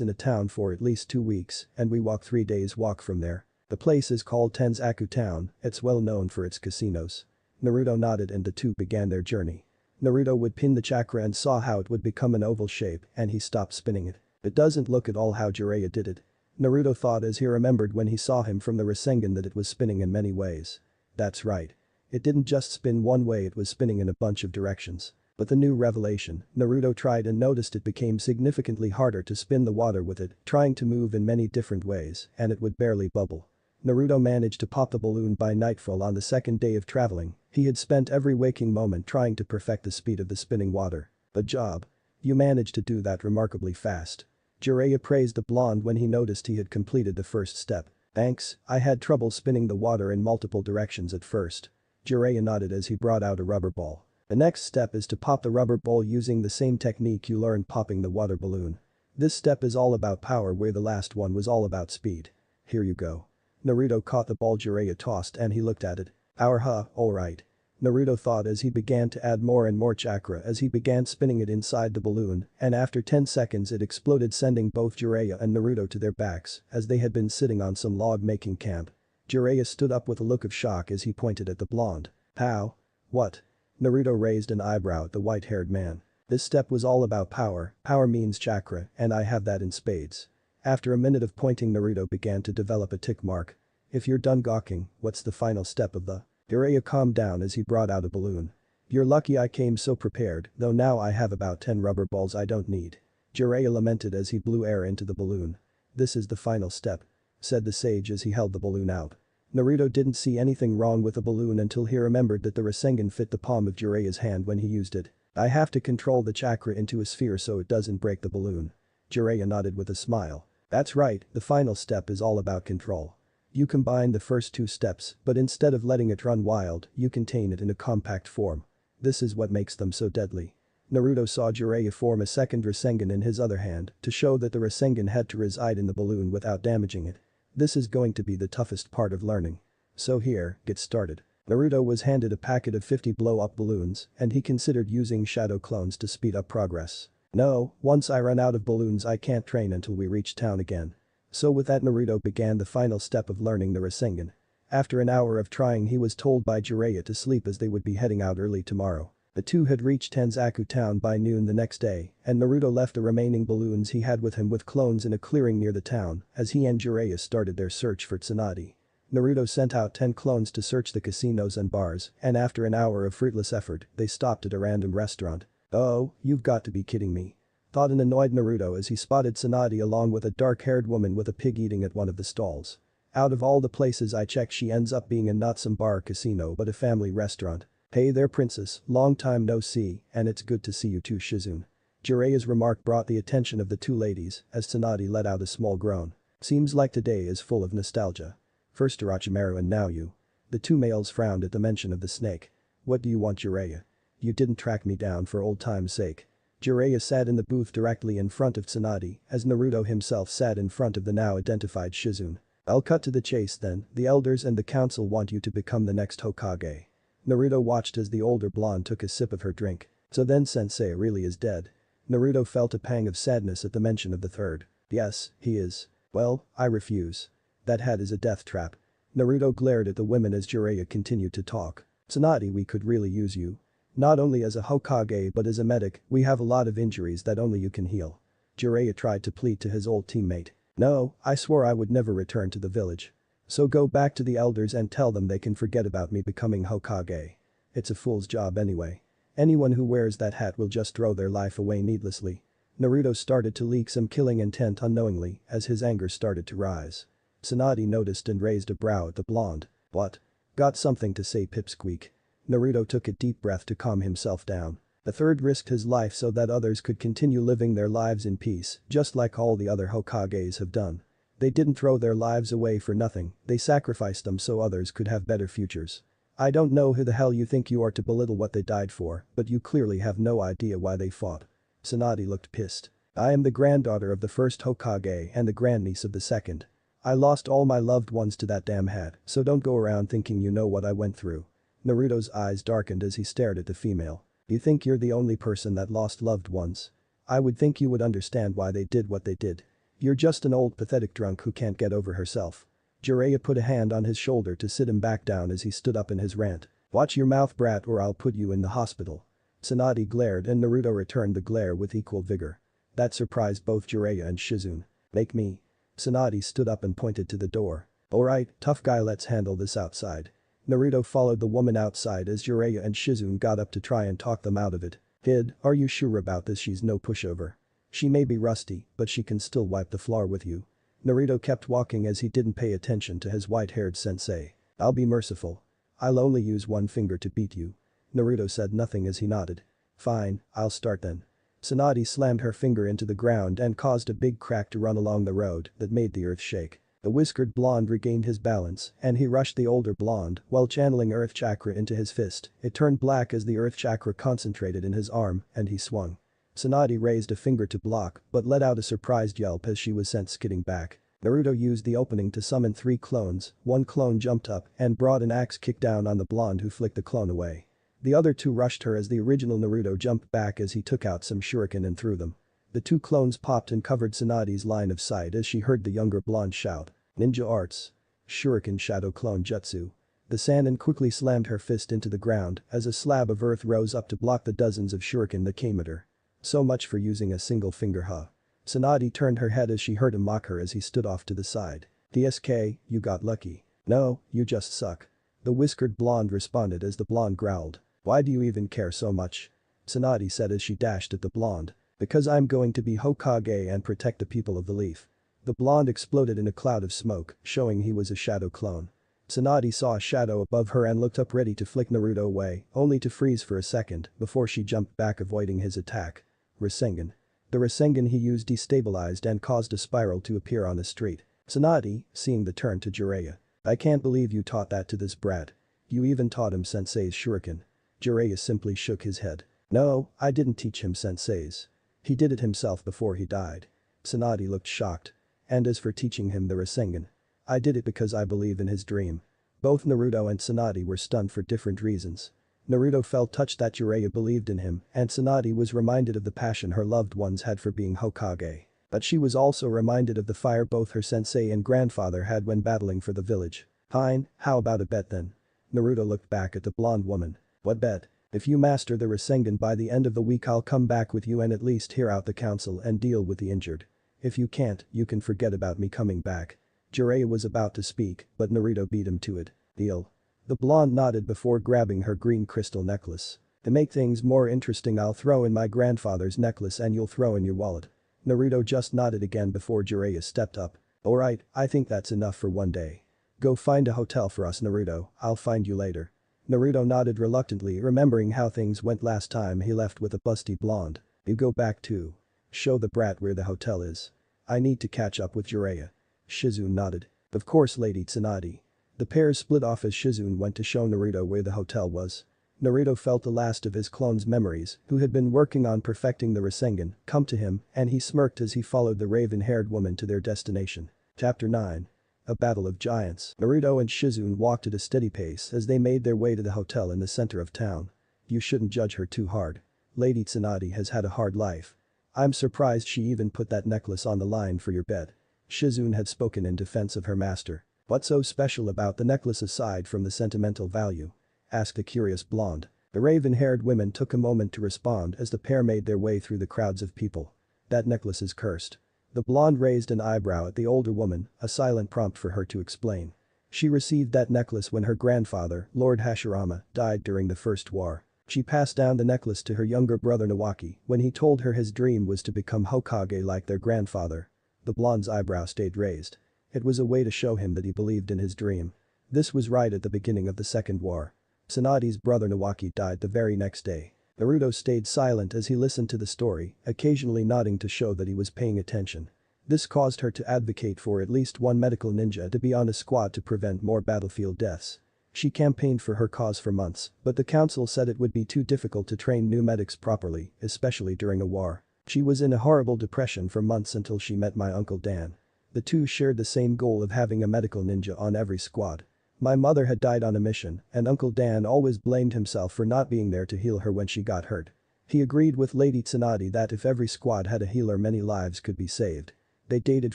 in a town for at least 2 weeks and we walk 3 days walk from there. The place is called Tenzaku Town, it's well known for its casinos. Naruto nodded and the two began their journey. Naruto would pin the chakra and saw how it would become an oval shape and he stopped spinning it. It doesn't look at all how Jiraiya did it. Naruto thought as he remembered when he saw him from the Rasengan that it was spinning in many ways. That's right. It didn't just spin one way, it was spinning in a bunch of directions. But the new revelation, Naruto tried and noticed it became significantly harder to spin the water with it, trying to move in many different ways, and it would barely bubble. Naruto managed to pop the balloon by nightfall on the second day of traveling. He had spent every waking moment trying to perfect the speed of the spinning water. Good job. You managed to do that remarkably fast. Jiraiya praised the blonde when he noticed he had completed the first step. Thanks, I had trouble spinning the water in multiple directions at first. Jiraiya nodded as he brought out a rubber ball. The next step is to pop the rubber ball using the same technique you learned popping the water balloon. This step is all about power where the last one was all about speed. Here you go. Naruto caught the ball Jiraiya tossed and he looked at it. Alright. Naruto thought as he began to add more and more chakra as he began spinning it inside the balloon, and after 10 seconds it exploded sending both Jiraiya and Naruto to their backs as they had been sitting on some log making camp. Jiraiya stood up with a look of shock as he pointed at the blonde. How? What? Naruto raised an eyebrow at the white-haired man. This step was all about power means chakra, and I have that in spades. After a minute of pointing Naruto began to develop a tick mark. If you're done gawking, what's the final step of the… Jiraiya calmed down as he brought out a balloon. You're lucky I came so prepared, though now I have about 10 rubber balls I don't need. Jiraiya lamented as he blew air into the balloon. This is the final step, said the sage as he held the balloon out. Naruto didn't see anything wrong with the balloon until he remembered that the Rasengan fit the palm of Jiraiya's hand when he used it. I have to control the chakra into a sphere so it doesn't break the balloon. Jiraiya nodded with a smile. That's right, the final step is all about control. You combine the first 2 steps, but instead of letting it run wild, you contain it in a compact form. This is what makes them so deadly. Naruto saw Jiraiya form a second Rasengan in his other hand to show that the Rasengan had to reside in the balloon without damaging it. This is going to be the toughest part of learning. So here, get started. Naruto was handed a packet of 50 blow-up balloons and he considered using shadow clones to speed up progress. No, once I run out of balloons I can't train until we reach town again. So with that Naruto began the final step of learning the Rasengan. After an hour of trying he was told by Jiraiya to sleep as they would be heading out early tomorrow. The two had reached Tenzaku town by noon the next day and Naruto left the remaining balloons he had with him with clones in a clearing near the town as he and Jiraiya started their search for Tsunade. Naruto sent out 10 clones to search the casinos and bars and after an hour of fruitless effort they stopped at a random restaurant. Oh, you've got to be kidding me. Thought an annoyed Naruto as he spotted Tsunade along with a dark-haired woman with a pig eating at one of the stalls. Out of all the places I checked she ends up being in not some bar or casino but a family restaurant. Hey there princess, long time no see, and it's good to see you too Shizune. Jiraiya's remark brought the attention of the two ladies as Tsunade let out a small groan. Seems like today is full of nostalgia. First Orochimaru and now you. The two males frowned at the mention of the snake. What do you want Jiraiya? You didn't track me down for old time's sake. Jiraiya sat in the booth directly in front of Tsunade as Naruto himself sat in front of the now identified Shizune. I'll cut to the chase then, the elders and the council want you to become the next Hokage. Naruto watched as the older blonde took a sip of her drink. So then sensei really is dead. Naruto felt a pang of sadness at the mention of the third. Yes, he is. Well, I refuse. That hat is a death trap. Naruto glared at the women as Jiraiya continued to talk. Tsunade, we could really use you. Not only as a Hokage but as a medic, we have a lot of injuries that only you can heal. Jiraiya tried to plead to his old teammate. No, I swore I would never return to the village. So go back to the elders and tell them they can forget about me becoming Hokage. It's a fool's job anyway. Anyone who wears that hat will just throw their life away needlessly. Naruto started to leak some killing intent unknowingly as his anger started to rise. Tsunade noticed and raised a brow at the blonde. What? Got something to say pipsqueak. Naruto took a deep breath to calm himself down. The third risked his life so that others could continue living their lives in peace, just like all the other Hokages have done. They didn't throw their lives away for nothing, they sacrificed them so others could have better futures. I don't know who the hell you think you are to belittle what they died for, but you clearly have no idea why they fought. Tsunade looked pissed. I am the granddaughter of the first Hokage and the grandniece of the second. I lost all my loved ones to that damn hat, so don't go around thinking you know what I went through. Naruto's eyes darkened as he stared at the female. You think you're the only person that lost loved ones? I would think you would understand why they did what they did. You're just an old pathetic drunk who can't get over herself. Jiraiya put a hand on his shoulder to sit him back down as he stood up in his rant. Watch your mouth brat or I'll put you in the hospital. Tsunade glared and Naruto returned the glare with equal vigor. That surprised both Jiraiya and Shizune. Make me. Tsunade stood up and pointed to the door. Alright, tough guy, let's handle this outside. Naruto followed the woman outside as Jiraiya and Shizune got up to try and talk them out of it. Kid, are you sure about this? She's no pushover. She may be rusty, but she can still wipe the floor with you. Naruto kept walking as he didn't pay attention to his white-haired sensei. I'll be merciful. I'll only use one finger to beat you. Naruto said nothing as he nodded. Fine, I'll start then. Tsunade slammed her finger into the ground and caused a big crack to run along the road that made the earth shake. The whiskered blonde regained his balance and he rushed the older blonde while channeling earth chakra into his fist. It turned black as the earth chakra concentrated in his arm and he swung. Tsunade raised a finger to block but let out a surprised yelp as she was sent skidding back. Naruto used the opening to summon 3 clones, one clone jumped up and brought an axe kick down on the blonde who flicked the clone away. The other 2 rushed her as the original Naruto jumped back as he took out some shuriken and threw them. The 2 clones popped and covered Tsunade's line of sight as she heard the younger blonde shout. Ninja arts. Shuriken Shadow Clone Jutsu. The Sannin quickly slammed her fist into the ground as a slab of earth rose up to block the dozens of shuriken that came at her. So much for using a single finger, huh? Tsunade turned her head as she heard him mock her as he stood off to the side. DSK, you got lucky. No, you just suck. The whiskered blonde responded as the blonde growled. Why do you even care so much? Tsunade said as she dashed at the blonde. Because I'm going to be Hokage and protect the people of the leaf. The blonde exploded in a cloud of smoke, showing he was a shadow clone. Tsunade saw a shadow above her and looked up ready to flick Naruto away, only to freeze for a second before she jumped back avoiding his attack. Rasengan. The Rasengan he used destabilized and caused a spiral to appear on the street. Tsunade, seeing the turn to Jiraiya. I can't believe you taught that to this brat. You even taught him Sensei's shuriken. Jiraiya simply shook his head. No, I didn't teach him Sensei's. He did it himself before he died. Tsunade looked shocked. And as for teaching him the Rasengan. I did it because I believe in his dream. Both Naruto and Tsunade were stunned for different reasons. Naruto felt touched that Jiraiya believed in him and Tsunade was reminded of the passion her loved ones had for being Hokage. But she was also reminded of the fire both her sensei and grandfather had when battling for the village. Fine, how about a bet then? Naruto looked back at the blonde woman. What bet? If you master the Rasengan by the end of the week I'll come back with you and at least hear out the council and deal with the injured. If you can't, you can forget about me coming back. Jiraiya was about to speak, but Naruto beat him to it. Deal. The blonde nodded before grabbing her green crystal necklace. To make things more interesting I'll throw in my grandfather's necklace and you'll throw in your wallet. Naruto just nodded again before Jiraiya stepped up. Alright, I think that's enough for one day. Go find a hotel for us Naruto, I'll find you later. Naruto nodded reluctantly remembering how things went last time he left with a busty blonde. You go back too. Show the brat where the hotel is. I need to catch up with Jiraiya. Shizune nodded. Of course Lady Tsunade. The pair split off as Shizune went to show Naruto where the hotel was. Naruto felt the last of his clone's memories, who had been working on perfecting the Rasengan, come to him and he smirked as he followed the raven-haired woman to their destination. Chapter 9. A Battle of Giants. Naruto and Shizune walked at a steady pace as they made their way to the hotel in the center of town. You shouldn't judge her too hard. Lady Tsunade has had a hard life. I'm surprised she even put that necklace on the line for your bet. Shizune had spoken in defense of her master. What's so special about the necklace aside from the sentimental value? Asked the curious blonde. The raven-haired women took a moment to respond as the pair made their way through the crowds of people. That necklace is cursed. The blonde raised an eyebrow at the older woman, a silent prompt for her to explain. She received that necklace when her grandfather, Lord Hashirama, died during the First War. She passed down the necklace to her younger brother Nawaki when he told her his dream was to become Hokage like their grandfather. The blonde's eyebrow stayed raised. It was a way to show him that he believed in his dream. This was right at the beginning of the Second War. Tsunade's brother Nawaki died the very next day. Naruto stayed silent as he listened to the story, occasionally nodding to show that he was paying attention. This caused her to advocate for at least one medical ninja to be on a squad to prevent more battlefield deaths. She campaigned for her cause for months, but the council said it would be too difficult to train new medics properly, especially during a war. She was in a horrible depression for months until she met my Uncle Dan. The two shared the same goal of having a medical ninja on every squad. My mother had died on a mission, and Uncle Dan always blamed himself for not being there to heal her when she got hurt. He agreed with Lady Tsunade that if every squad had a healer many lives could be saved. They dated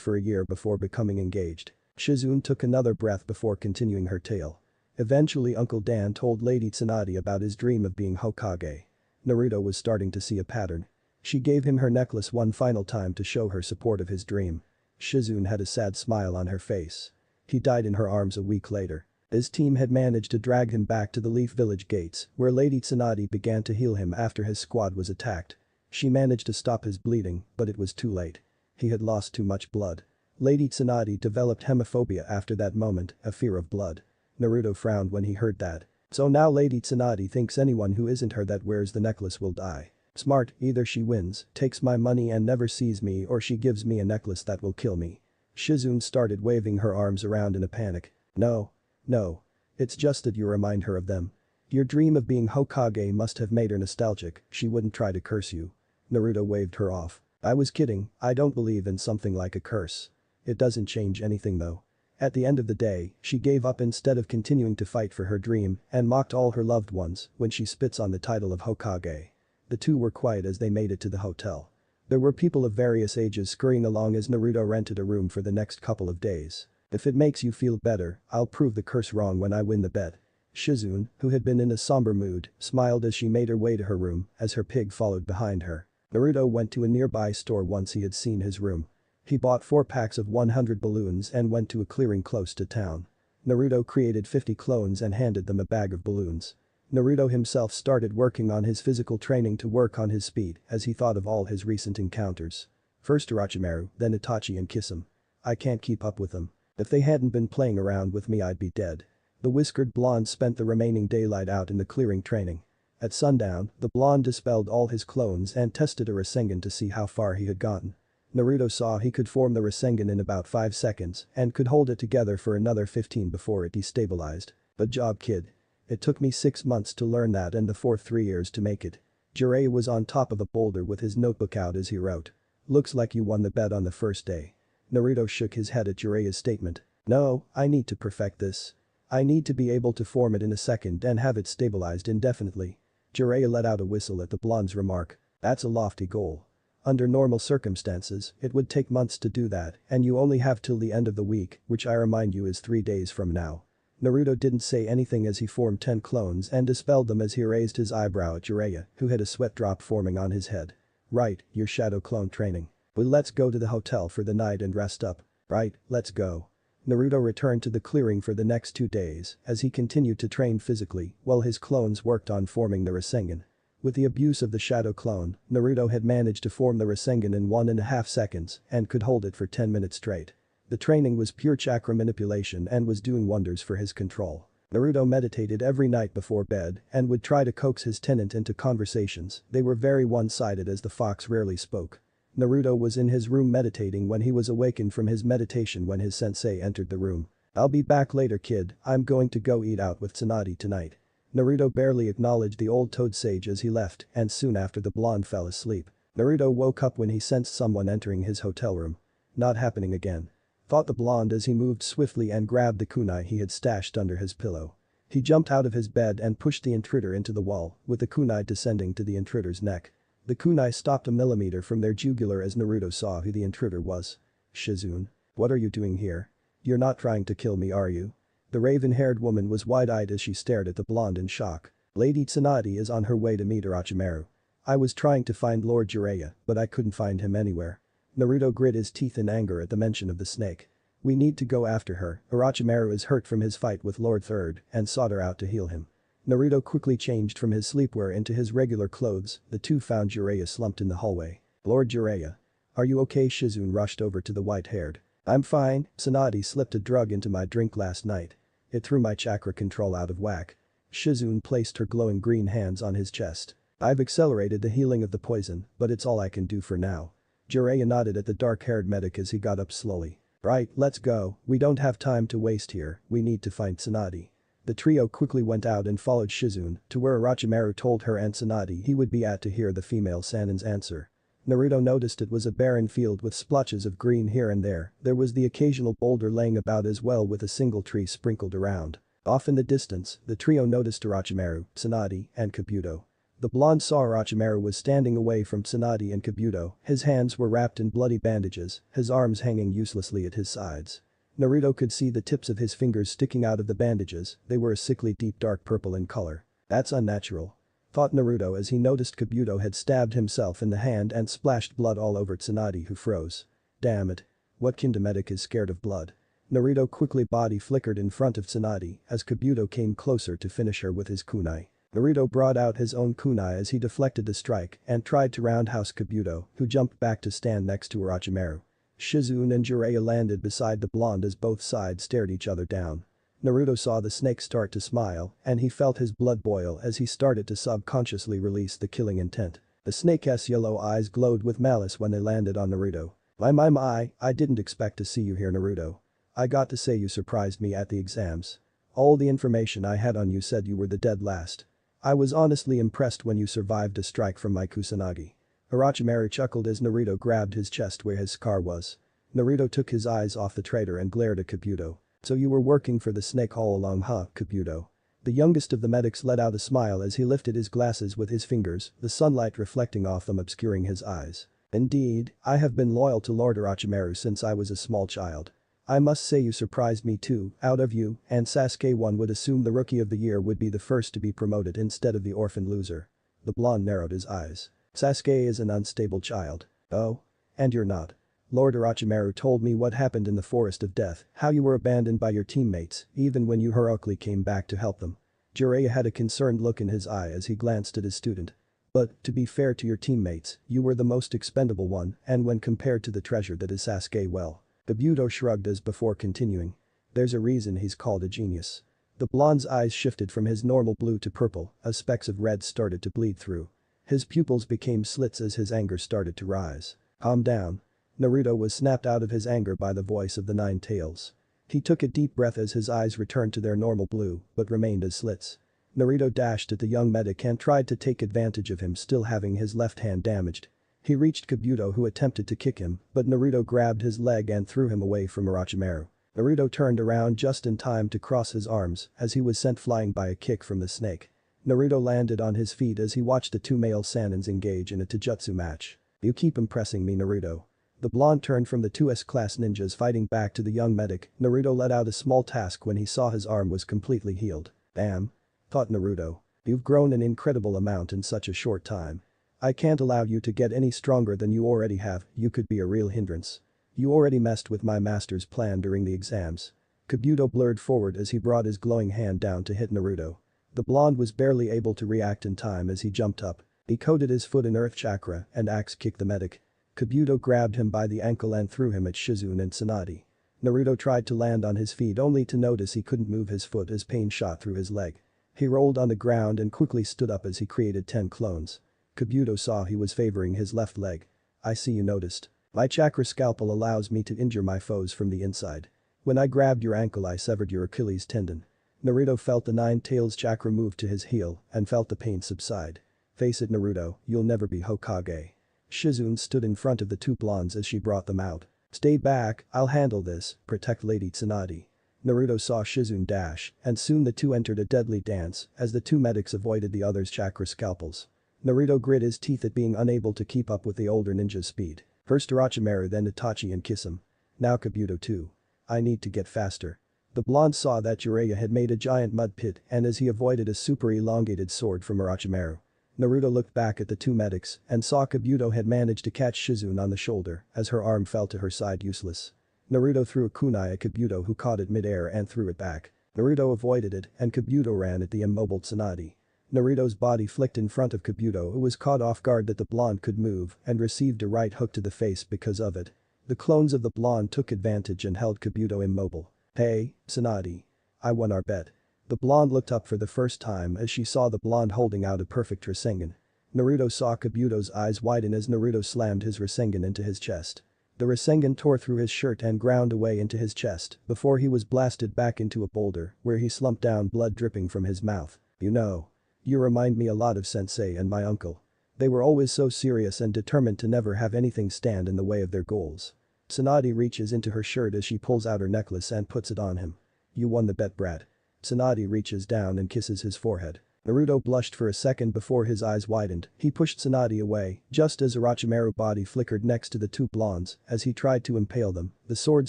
for a year before becoming engaged. Shizune took another breath before continuing her tale. Eventually Uncle Dan told Lady Tsunade about his dream of being Hokage. Naruto was starting to see a pattern. She gave him her necklace one final time to show her support of his dream. Shizune had a sad smile on her face. He died in her arms a week later. His team had managed to drag him back to the Leaf Village gates, where Lady Tsunade began to heal him after his squad was attacked. She managed to stop his bleeding, but it was too late. He had lost too much blood. Lady Tsunade developed hemophobia after that moment, a fear of blood. Naruto frowned when he heard that. So now Lady Tsunade thinks anyone who isn't her that wears the necklace will die. Smart, either she wins, takes my money and never sees me or she gives me a necklace that will kill me. Shizune started waving her arms around in a panic. No. No. It's just that you remind her of them. Your dream of being Hokage must have made her nostalgic, she wouldn't try to curse you. Naruto waved her off. I was kidding, I don't believe in something like a curse. It doesn't change anything though. At the end of the day, she gave up instead of continuing to fight for her dream and mocked all her loved ones when she spits on the title of Hokage. The two were quiet as they made it to the hotel. There were people of various ages scurrying along as Naruto rented a room for the next couple of days. If it makes you feel better, I'll prove the curse wrong when I win the bet. Shizune, who had been in a somber mood, smiled as she made her way to her room as her pig followed behind her. Naruto went to a nearby store once he had seen his room. He bought 4 packs of 100 balloons and went to a clearing close to town. Naruto created 50 clones and handed them a bag of balloons. Naruto himself started working on his physical training to work on his speed as he thought of all his recent encounters. First Orochimaru, then Itachi and Kisame. I can't keep up with them. If they hadn't been playing around with me I'd be dead. The whiskered blonde spent the remaining daylight out in the clearing training. At sundown, the blonde dispelled all his clones and tested a Rasengan to see how far he had gotten. Naruto saw he could form the Rasengan in about 5 seconds and could hold it together for another 15 before it destabilized. Good job kid. It took me 6 months to learn that and the fourth 3 years to make it. Jiraiya was on top of a boulder with his notebook out as he wrote. Looks like you won the bet on the first day. Naruto shook his head at Jiraiya's statement. No, I need to perfect this. I need to be able to form it in a second and have it stabilized indefinitely. Jiraiya let out a whistle at the blonde's remark. That's a lofty goal. Under normal circumstances, it would take months to do that and you only have till the end of the week, which I remind you is 3 days from now. Naruto didn't say anything as he formed 10 clones and dispelled them as he raised his eyebrow at Jiraiya, who had a sweat drop forming on his head. Right, your shadow clone training. But let's go to the hotel for the night and rest up. Right, let's go. Naruto returned to the clearing for the next 2 days as he continued to train physically while his clones worked on forming the Rasengan. With the abuse of the shadow clone, Naruto had managed to form the Rasengan in 1.5 seconds and could hold it for 10 minutes straight. The training was pure chakra manipulation and was doing wonders for his control. Naruto meditated every night before bed and would try to coax his tenant into conversations, they were very one-sided as the fox rarely spoke. Naruto was in his room meditating when he was awakened from his meditation when his sensei entered the room. I'll be back later kid, I'm going to go eat out with Tsunade tonight. Naruto barely acknowledged the old toad sage as he left and soon after the blonde fell asleep. Naruto woke up when he sensed someone entering his hotel room. Not happening again. Thought the blonde as he moved swiftly and grabbed the kunai he had stashed under his pillow. He jumped out of his bed and pushed the intruder into the wall, with the kunai descending to the intruder's neck. The kunai stopped a millimeter from their jugular as Naruto saw who the intruder was. Shizune. What are you doing here? You're not trying to kill me are you? The raven-haired woman was wide-eyed as she stared at the blonde in shock. Lady Tsunade is on her way to meet Orochimaru. I was trying to find Lord Jiraiya, but I couldn't find him anywhere. Naruto grit his teeth in anger at the mention of the snake. We need to go after her, Orochimaru is hurt from his fight with Lord Third and sought her out to heal him. Naruto quickly changed from his sleepwear into his regular clothes, the two found Jiraiya slumped in the hallway. Lord Jiraiya. Are you okay? Shizune rushed over to the white-haired. I'm fine, Tsunade slipped a drug into my drink last night. It threw my chakra control out of whack. Shizune placed her glowing green hands on his chest. I've accelerated the healing of the poison, but it's all I can do for now. Jiraiya nodded at the dark-haired medic as he got up slowly. Right, let's go, we don't have time to waste here, we need to find Tsunade. The trio quickly went out and followed Shizune to where Orochimaru told her and Tsunade he would be at to hear the female Sanin's answer. Naruto noticed it was a barren field with splotches of green here and there was the occasional boulder laying about as well with a single tree sprinkled around. Off in the distance, the trio noticed Orochimaru, Tsunade, and Kabuto. The blonde saw Orochimaru was standing away from Tsunade and Kabuto, his hands were wrapped in bloody bandages, his arms hanging uselessly at his sides. Naruto could see the tips of his fingers sticking out of the bandages, they were a sickly deep dark purple in color. That's unnatural. Thought Naruto as he noticed Kabuto had stabbed himself in the hand and splashed blood all over Tsunade who froze. Damn it. What kinda medic is scared of blood? Naruto quickly body flickered in front of Tsunade as Kabuto came closer to finish her with his kunai. Naruto brought out his own kunai as he deflected the strike and tried to roundhouse Kabuto, who jumped back to stand next to Orochimaru. Shizune and Jiraiya landed beside the blonde as both sides stared each other down. Naruto saw the snake start to smile and he felt his blood boil as he started to subconsciously release the killing intent. The snake's yellow eyes glowed with malice when they landed on Naruto. My, I didn't expect to see you here Naruto. I got to say you surprised me at the exams. All the information I had on you said you were the dead last. I was honestly impressed when you survived a strike from my Kusanagi. Orochimaru chuckled as Naruto grabbed his chest where his scar was. Naruto took his eyes off the traitor and glared at Kabuto. So you were working for the snake all along, huh, Kabuto? The youngest of the medics let out a smile as he lifted his glasses with his fingers, the sunlight reflecting off them obscuring his eyes. Indeed, I have been loyal to Lord Orochimaru since I was a small child. I must say you surprised me too, out of you and Sasuke one would assume the rookie of the year would be the first to be promoted instead of the orphan loser. The blonde narrowed his eyes. Sasuke is an unstable child. Oh? And you're not. Lord Orochimaru told me what happened in the Forest of Death, how you were abandoned by your teammates, even when you heroically came back to help them. Jiraiya had a concerned look in his eye as he glanced at his student. But, to be fair to your teammates, you were the most expendable one, and when compared to the treasure that is Sasuke, well. Kabuto shrugged as before continuing. There's a reason he's called a genius. The blonde's eyes shifted from his normal blue to purple, as specks of red started to bleed through. His pupils became slits as his anger started to rise. Calm down. Naruto was snapped out of his anger by the voice of the Nine Tails. He took a deep breath as his eyes returned to their normal blue, but remained as slits. Naruto dashed at the young medic and tried to take advantage of him still having his left hand damaged. He reached Kabuto who attempted to kick him, but Naruto grabbed his leg and threw him away from Orochimaru. Naruto turned around just in time to cross his arms as he was sent flying by a kick from the snake. Naruto landed on his feet as he watched the two male Saiyans engage in a taijutsu match. You keep impressing me, Naruto. The blonde turned from the two S-class ninjas fighting back to the young medic. Naruto let out a small task when he saw his arm was completely healed. Damn. Thought Naruto. You've grown an incredible amount in such a short time. I can't allow you to get any stronger than you already have, you could be a real hindrance. You already messed with my master's plan during the exams. Kabuto blurred forward as he brought his glowing hand down to hit Naruto. The blonde was barely able to react in time as he jumped up. He coated his foot in earth chakra and axe-kicked the medic. Kabuto grabbed him by the ankle and threw him at Shizune and Tsunade. Naruto tried to land on his feet only to notice he couldn't move his foot as pain shot through his leg. He rolled on the ground and quickly stood up as he created 10 clones. Kabuto saw he was favoring his left leg. I see you noticed. My chakra scalpel allows me to injure my foes from the inside. When I grabbed your ankle I severed your Achilles tendon. Naruto felt the Nine Tails chakra move to his heel and felt the pain subside. Face it, Naruto, you'll never be Hokage. Shizune stood in front of the two blondes as she brought them out. Stay back, I'll handle this, protect Lady Tsunade. Naruto saw Shizune dash, and soon the two entered a deadly dance as the two medics avoided the other's chakra scalpels. Naruto grit his teeth at being unable to keep up with the older ninja's speed. First Orochimaru then Itachi and kiss him. Now Kabuto too. I need to get faster. The blonde saw that Jiraiya had made a giant mud pit and as he avoided a super elongated sword from Orochimaru. Naruto looked back at the two medics and saw Kabuto had managed to catch Shizune on the shoulder as her arm fell to her side useless. Naruto threw a kunai at Kabuto who caught it mid-air and threw it back. Naruto avoided it and Kabuto ran at the immobile Tsunade. Naruto's body flicked in front of Kabuto who was caught off guard that the blonde could move and received a right hook to the face because of it. The clones of the blonde took advantage and held Kabuto immobile. Hey, Tsunade. I won our bet. The blonde looked up for the first time as she saw the blonde holding out a perfect Rasengan. Naruto saw Kabuto's eyes widen as Naruto slammed his Rasengan into his chest. The Rasengan tore through his shirt and ground away into his chest before he was blasted back into a boulder where he slumped down, blood dripping from his mouth. You know. You remind me a lot of Sensei and my uncle. They were always so serious and determined to never have anything stand in the way of their goals. Tsunade reaches into her shirt as she pulls out her necklace and puts it on him. You won the bet, brat. Tsunade reaches down and kisses his forehead. Naruto blushed for a second before his eyes widened. He pushed Tsunade away just as Orochimaru's body flickered next to the two blondes as he tried to impale them. The sword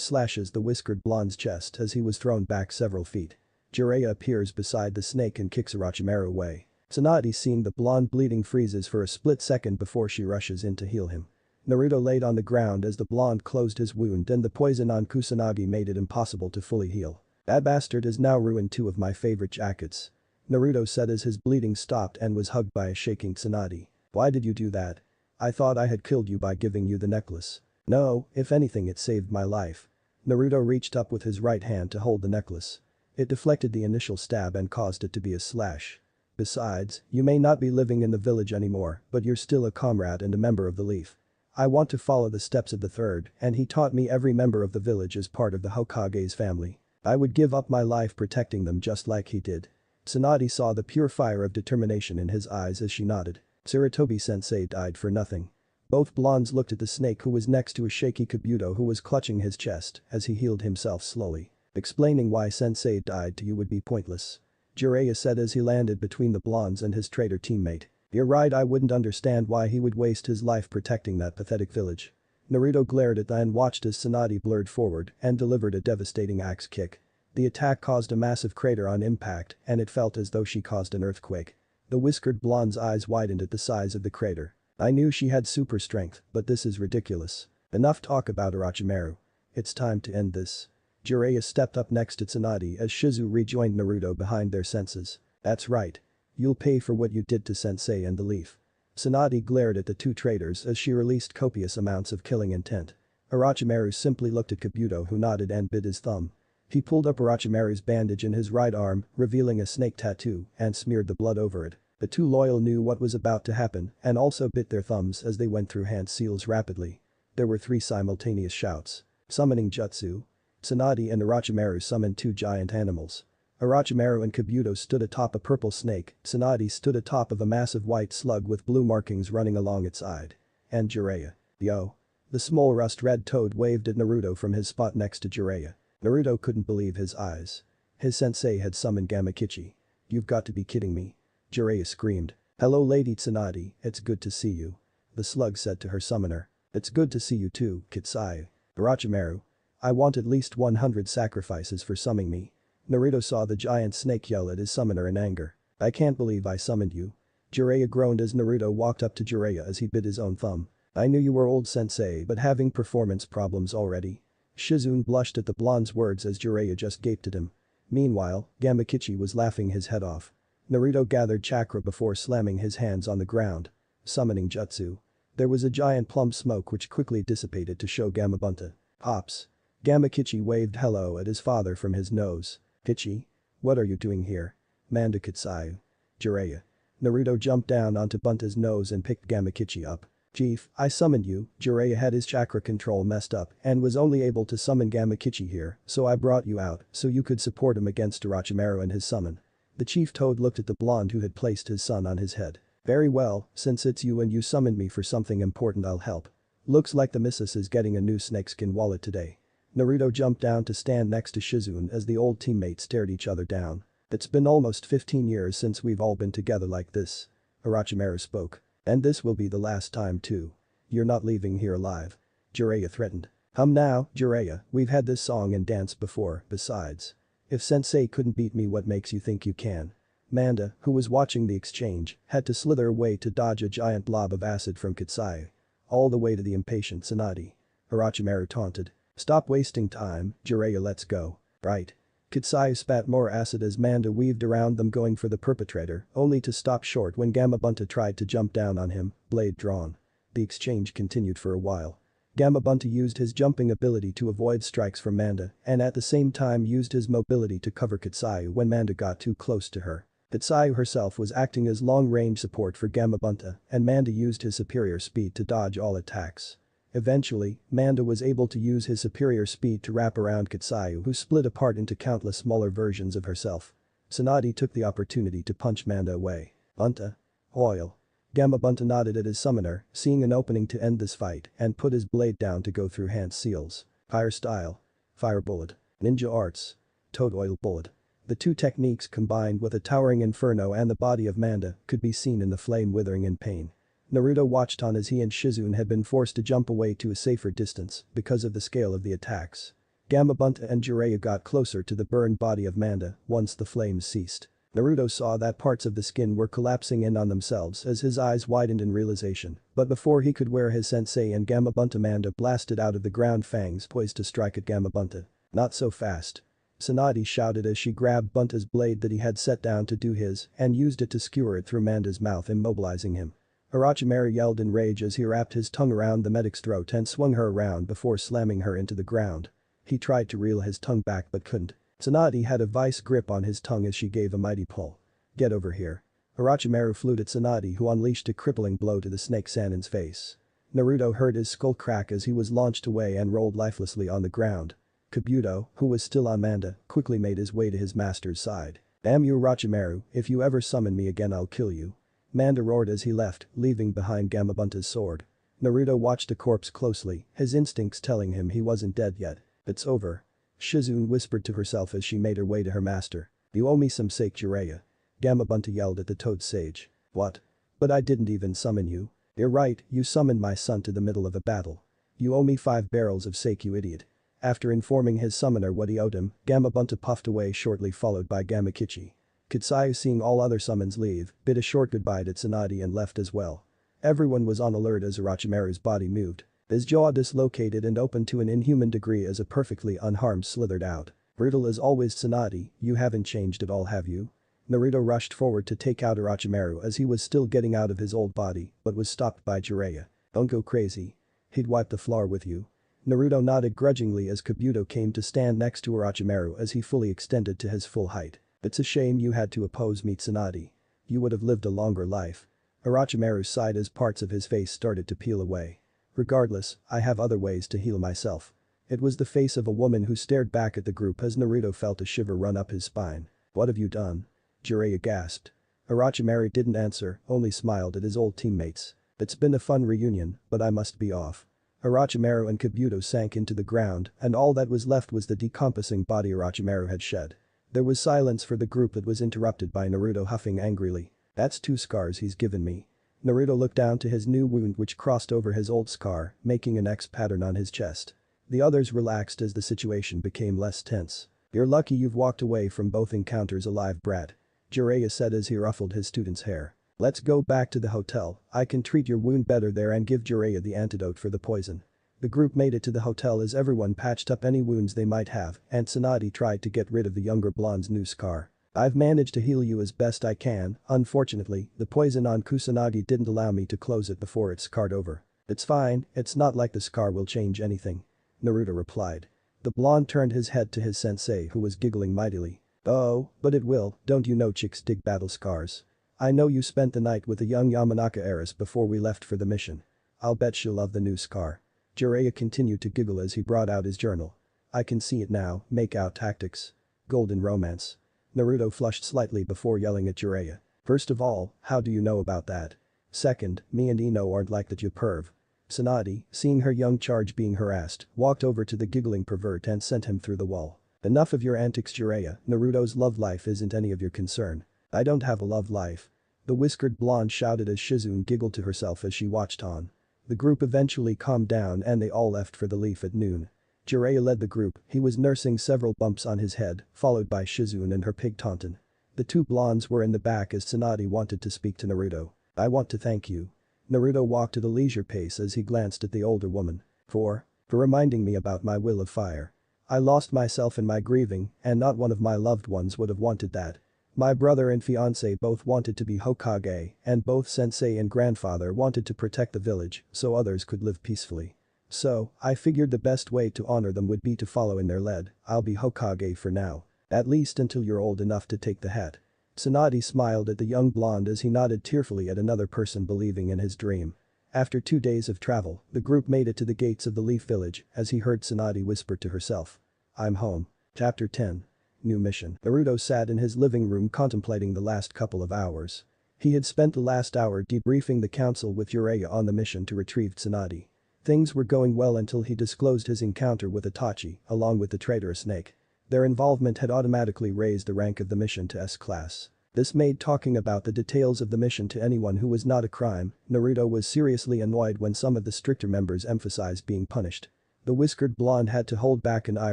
slashes the whiskered blonde's chest as he was thrown back several feet. Jiraiya appears beside the snake and kicks Orochimaru away. Tsunade, seeing the blonde bleeding, freezes for a split second before she rushes in to heal him. Naruto laid on the ground as the blonde closed his wound and the poison on Kusanagi made it impossible to fully heal. That bastard has now ruined two of my favorite jackets. Naruto said as his bleeding stopped and was hugged by a shaking Tsunade. Why did you do that? I thought I had killed you by giving you the necklace. No, if anything it saved my life. Naruto reached up with his right hand to hold the necklace. It deflected the initial stab and caused it to be a slash. Besides, you may not be living in the village anymore, but you're still a comrade and a member of the Leaf. I want to follow the steps of the third, and he taught me every member of the village is part of the Hokage's family. I would give up my life protecting them just like he did. Tsunade saw the pure fire of determination in his eyes as she nodded. Sarutobi-sensei died for nothing. Both blondes looked at the snake who was next to a shaky Kabuto who was clutching his chest as he healed himself slowly. Explaining why sensei died to you would be pointless. Jiraiya said as he landed between the blondes and his traitor teammate. You're right, I wouldn't understand why he would waste his life protecting that pathetic village. Naruto glared at that and watched as Tsunade blurred forward and delivered a devastating axe kick. The attack caused a massive crater on impact and it felt as though she caused an earthquake. The whiskered blonde's eyes widened at the size of the crater. I knew she had super strength, but this is ridiculous. Enough talk about Orochimaru. It's time to end this. Jiraiya stepped up next to Tsunade as Shizu rejoined Naruto behind their senses. That's right. You'll pay for what you did to Sensei and the Leaf. Tsunade glared at the two traitors as she released copious amounts of killing intent. Orochimaru simply looked at Kabuto who nodded and bit his thumb. He pulled up Orochimaru's bandage in his right arm, revealing a snake tattoo, and smeared the blood over it. The two loyal knew what was about to happen and also bit their thumbs as they went through hand seals rapidly. There were 3 simultaneous shouts. Summoning jutsu. Tsunade and Orochimaru summoned 2 giant animals. Orochimaru and Kabuto stood atop a purple snake, Tsunade stood atop of a massive white slug with blue markings running along its side. And Jiraiya. Yo. The small rust-red toad waved at Naruto from his spot next to Jiraiya. Naruto couldn't believe his eyes. His sensei had summoned Gamakichi. You've got to be kidding me. Jiraiya screamed. Hello Lady Tsunade, it's good to see you. The slug said to her summoner. It's good to see you too, Kitsayu. Orochimaru. I want at least 100 sacrifices for summoning me. Naruto saw the giant snake yell at his summoner in anger. I can't believe I summoned you. Jiraiya groaned as Naruto walked up to Jiraiya as he bit his own thumb. I knew you were old sensei but having performance problems already. Shizune blushed at the blonde's words as Jiraiya just gaped at him. Meanwhile, Gamakichi was laughing his head off. Naruto gathered chakra before slamming his hands on the ground. Summoning jutsu. There was a giant plum smoke which quickly dissipated to show Gamabunta. Pops. Gamakichi waved hello at his father from his nose. Kichi? What are you doing here? Manda Kitsayu. Jiraiya. Naruto jumped down onto Bunta's nose and picked Gamakichi up. Chief, I summoned you. Jiraiya had his chakra control messed up and was only able to summon Gamakichi here, so I brought you out so you could support him against Orochimaru and his summon. The chief toad looked at the blonde who had placed his son on his head. Very well, since it's you and you summoned me for something important I'll help. Looks like the missus is getting a new snakeskin wallet today. Naruto jumped down to stand next to Shizune as the old teammates stared each other down. It's been almost 15 years since we've all been together like this. Orochimaru spoke. And this will be the last time too. You're not leaving here alive. Jiraiya threatened. Now, Jiraiya, we've had this song and dance before, besides. If sensei couldn't beat me, what makes you think you can? Manda, who was watching the exchange, had to slither away to dodge a giant blob of acid from Kitsayu. All the way to the impatient Tsunade. Orochimaru taunted. Stop wasting time, Jiraiya, let's go. Right. Kitsayu spat more acid as Manda weaved around them going for the perpetrator, only to stop short when Gamabunta tried to jump down on him, blade drawn. The exchange continued for a while. Gamabunta used his jumping ability to avoid strikes from Manda and at the same time used his mobility to cover Kitsayu when Manda got too close to her. Kitsayu herself was acting as long-range support for Gamabunta and Manda used his superior speed to dodge all attacks. Eventually, Manda was able to use his superior speed to wrap around Kitsayu who split apart into countless smaller versions of herself. Tsunade took the opportunity to punch Manda away. Bunta. Oil. Gamabunta nodded at his summoner, seeing an opening to end this fight and put his blade down to go through hand seals. Fire style. Fire bullet. Ninja arts. Toad oil bullet. The two techniques combined with a towering inferno and the body of Manda could be seen in the flame withering in pain. Naruto watched on as he and Shizune had been forced to jump away to a safer distance because of the scale of the attacks. Gamabunta and Jiraiya got closer to the burned body of Manda once the flames ceased. Naruto saw that parts of the skin were collapsing in on themselves as his eyes widened in realization, but before he could wear his sensei and Gamabunta, Manda blasted out of the ground, fangs poised to strike at Gamabunta. Not so fast. Tsunade shouted as she grabbed Bunta's blade that he had set down to do his and used it to skewer it through Manda's mouth, immobilizing him. Orochimaru yelled in rage as he wrapped his tongue around the medic's throat and swung her around before slamming her into the ground. He tried to reel his tongue back but couldn't. Tsunade had a vice grip on his tongue as she gave a mighty pull. Get over here. Orochimaru flew at Tsunade who unleashed a crippling blow to the snake Sanin's face. Naruto heard his skull crack as he was launched away and rolled lifelessly on the ground. Kabuto, who was still on Manda, quickly made his way to his master's side. Damn you Orochimaru, if you ever summon me again I'll kill you. Manda roared as he left, leaving behind Gamabunta's sword. Naruto watched the corpse closely, his instincts telling him he wasn't dead yet. It's over. Shizune whispered to herself as she made her way to her master. You owe me some sake, Jiraiya. Gamabunta yelled at the Toad Sage. What? But I didn't even summon you. You're right, you summoned my son to the middle of a battle. You owe me 5 barrels of sake, you idiot. After informing his summoner what he owed him, Gamabunta puffed away shortly, followed by Gamakichi. Kitsayu, seeing all other summons leave, bid a short goodbye to Tsunade and left as well. Everyone was on alert as Orochimaru's body moved. His jaw dislocated and opened to an inhuman degree as a perfectly unharmed slithered out. Brutal as always, Tsunade, you haven't changed at all, have you? Naruto rushed forward to take out Orochimaru as he was still getting out of his old body, but was stopped by Jiraiya. Don't go crazy. He'd wipe the floor with you. Naruto nodded grudgingly as Kabuto came to stand next to Orochimaru as he fully extended to his full height. It's a shame you had to oppose me, Tsunade. You would have lived a longer life. Orochimaru sighed as parts of his face started to peel away. Regardless, I have other ways to heal myself. It was the face of a woman who stared back at the group as Naruto felt a shiver run up his spine. What have you done? Jiraiya gasped. Orochimaru didn't answer, only smiled at his old teammates. It's been a fun reunion, but I must be off. Orochimaru and Kabuto sank into the ground, and all that was left was the decomposing body Orochimaru had shed. There was silence for the group that was interrupted by Naruto huffing angrily. That's 2 scars he's given me. Naruto looked down to his new wound which crossed over his old scar, making an X pattern on his chest. The others relaxed as the situation became less tense. You're lucky you've walked away from both encounters alive, brat. Jiraiya said as he ruffled his student's hair. Let's go back to the hotel, I can treat your wound better there and give Jiraiya the antidote for the poison. The group made it to the hotel as everyone patched up any wounds they might have, and Tsunade tried to get rid of the younger blonde's new scar. I've managed to heal you as best I can, unfortunately, the poison on Kusanagi didn't allow me to close it before it scarred over. It's fine, it's not like the scar will change anything. Naruto replied. The blonde turned his head to his sensei who was giggling mightily. Oh, but it will, don't you know chicks dig battle scars? I know you spent the night with a young Yamanaka heiress before we left for the mission. I'll bet she'll love the new scar. Jiraiya continued to giggle as he brought out his journal. I can see it now, make out tactics. Golden romance. Naruto flushed slightly before yelling at Jiraiya. First of all, how do you know about that? Second, me and Ino aren't like that, you perv. Tsunade, seeing her young charge being harassed, walked over to the giggling pervert and sent him through the wall. Enough of your antics, Jiraiya, Naruto's love life isn't any of your concern. I don't have a love life. The whiskered blonde shouted as Shizune giggled to herself as she watched on. The group eventually calmed down and they all left for the leaf at noon. Jiraiya led the group, he was nursing several bumps on his head, followed by Shizune and her pig Taunton. The 2 blondes were in the back as Tsunade wanted to speak to Naruto. I want to thank you. Naruto walked at a leisure pace as he glanced at the older woman. For reminding me about my will of fire. I lost myself in my grieving, and not one of my loved ones would have wanted that. My brother and fiancé both wanted to be Hokage, and both sensei and grandfather wanted to protect the village so others could live peacefully. So, I figured the best way to honor them would be to follow in their lead. I'll be Hokage for now. At least until you're old enough to take the hat. Tsunade smiled at the young blonde as he nodded tearfully at another person believing in his dream. After 2 days of travel, the group made it to the gates of the Leaf Village as he heard Tsunade whisper to herself. I'm home. Chapter 10. New mission. Naruto sat in his living room contemplating the last couple of hours. He had spent the last hour debriefing the council with Jiraiya on the mission to retrieve Tsunade. Things were going well until he disclosed his encounter with Itachi, along with the traitorous snake. Their involvement had automatically raised the rank of the mission to S-class. This made talking about the details of the mission to anyone who was not a crime. Naruto was seriously annoyed when some of the stricter members emphasized being punished. The whiskered blonde had to hold back an eye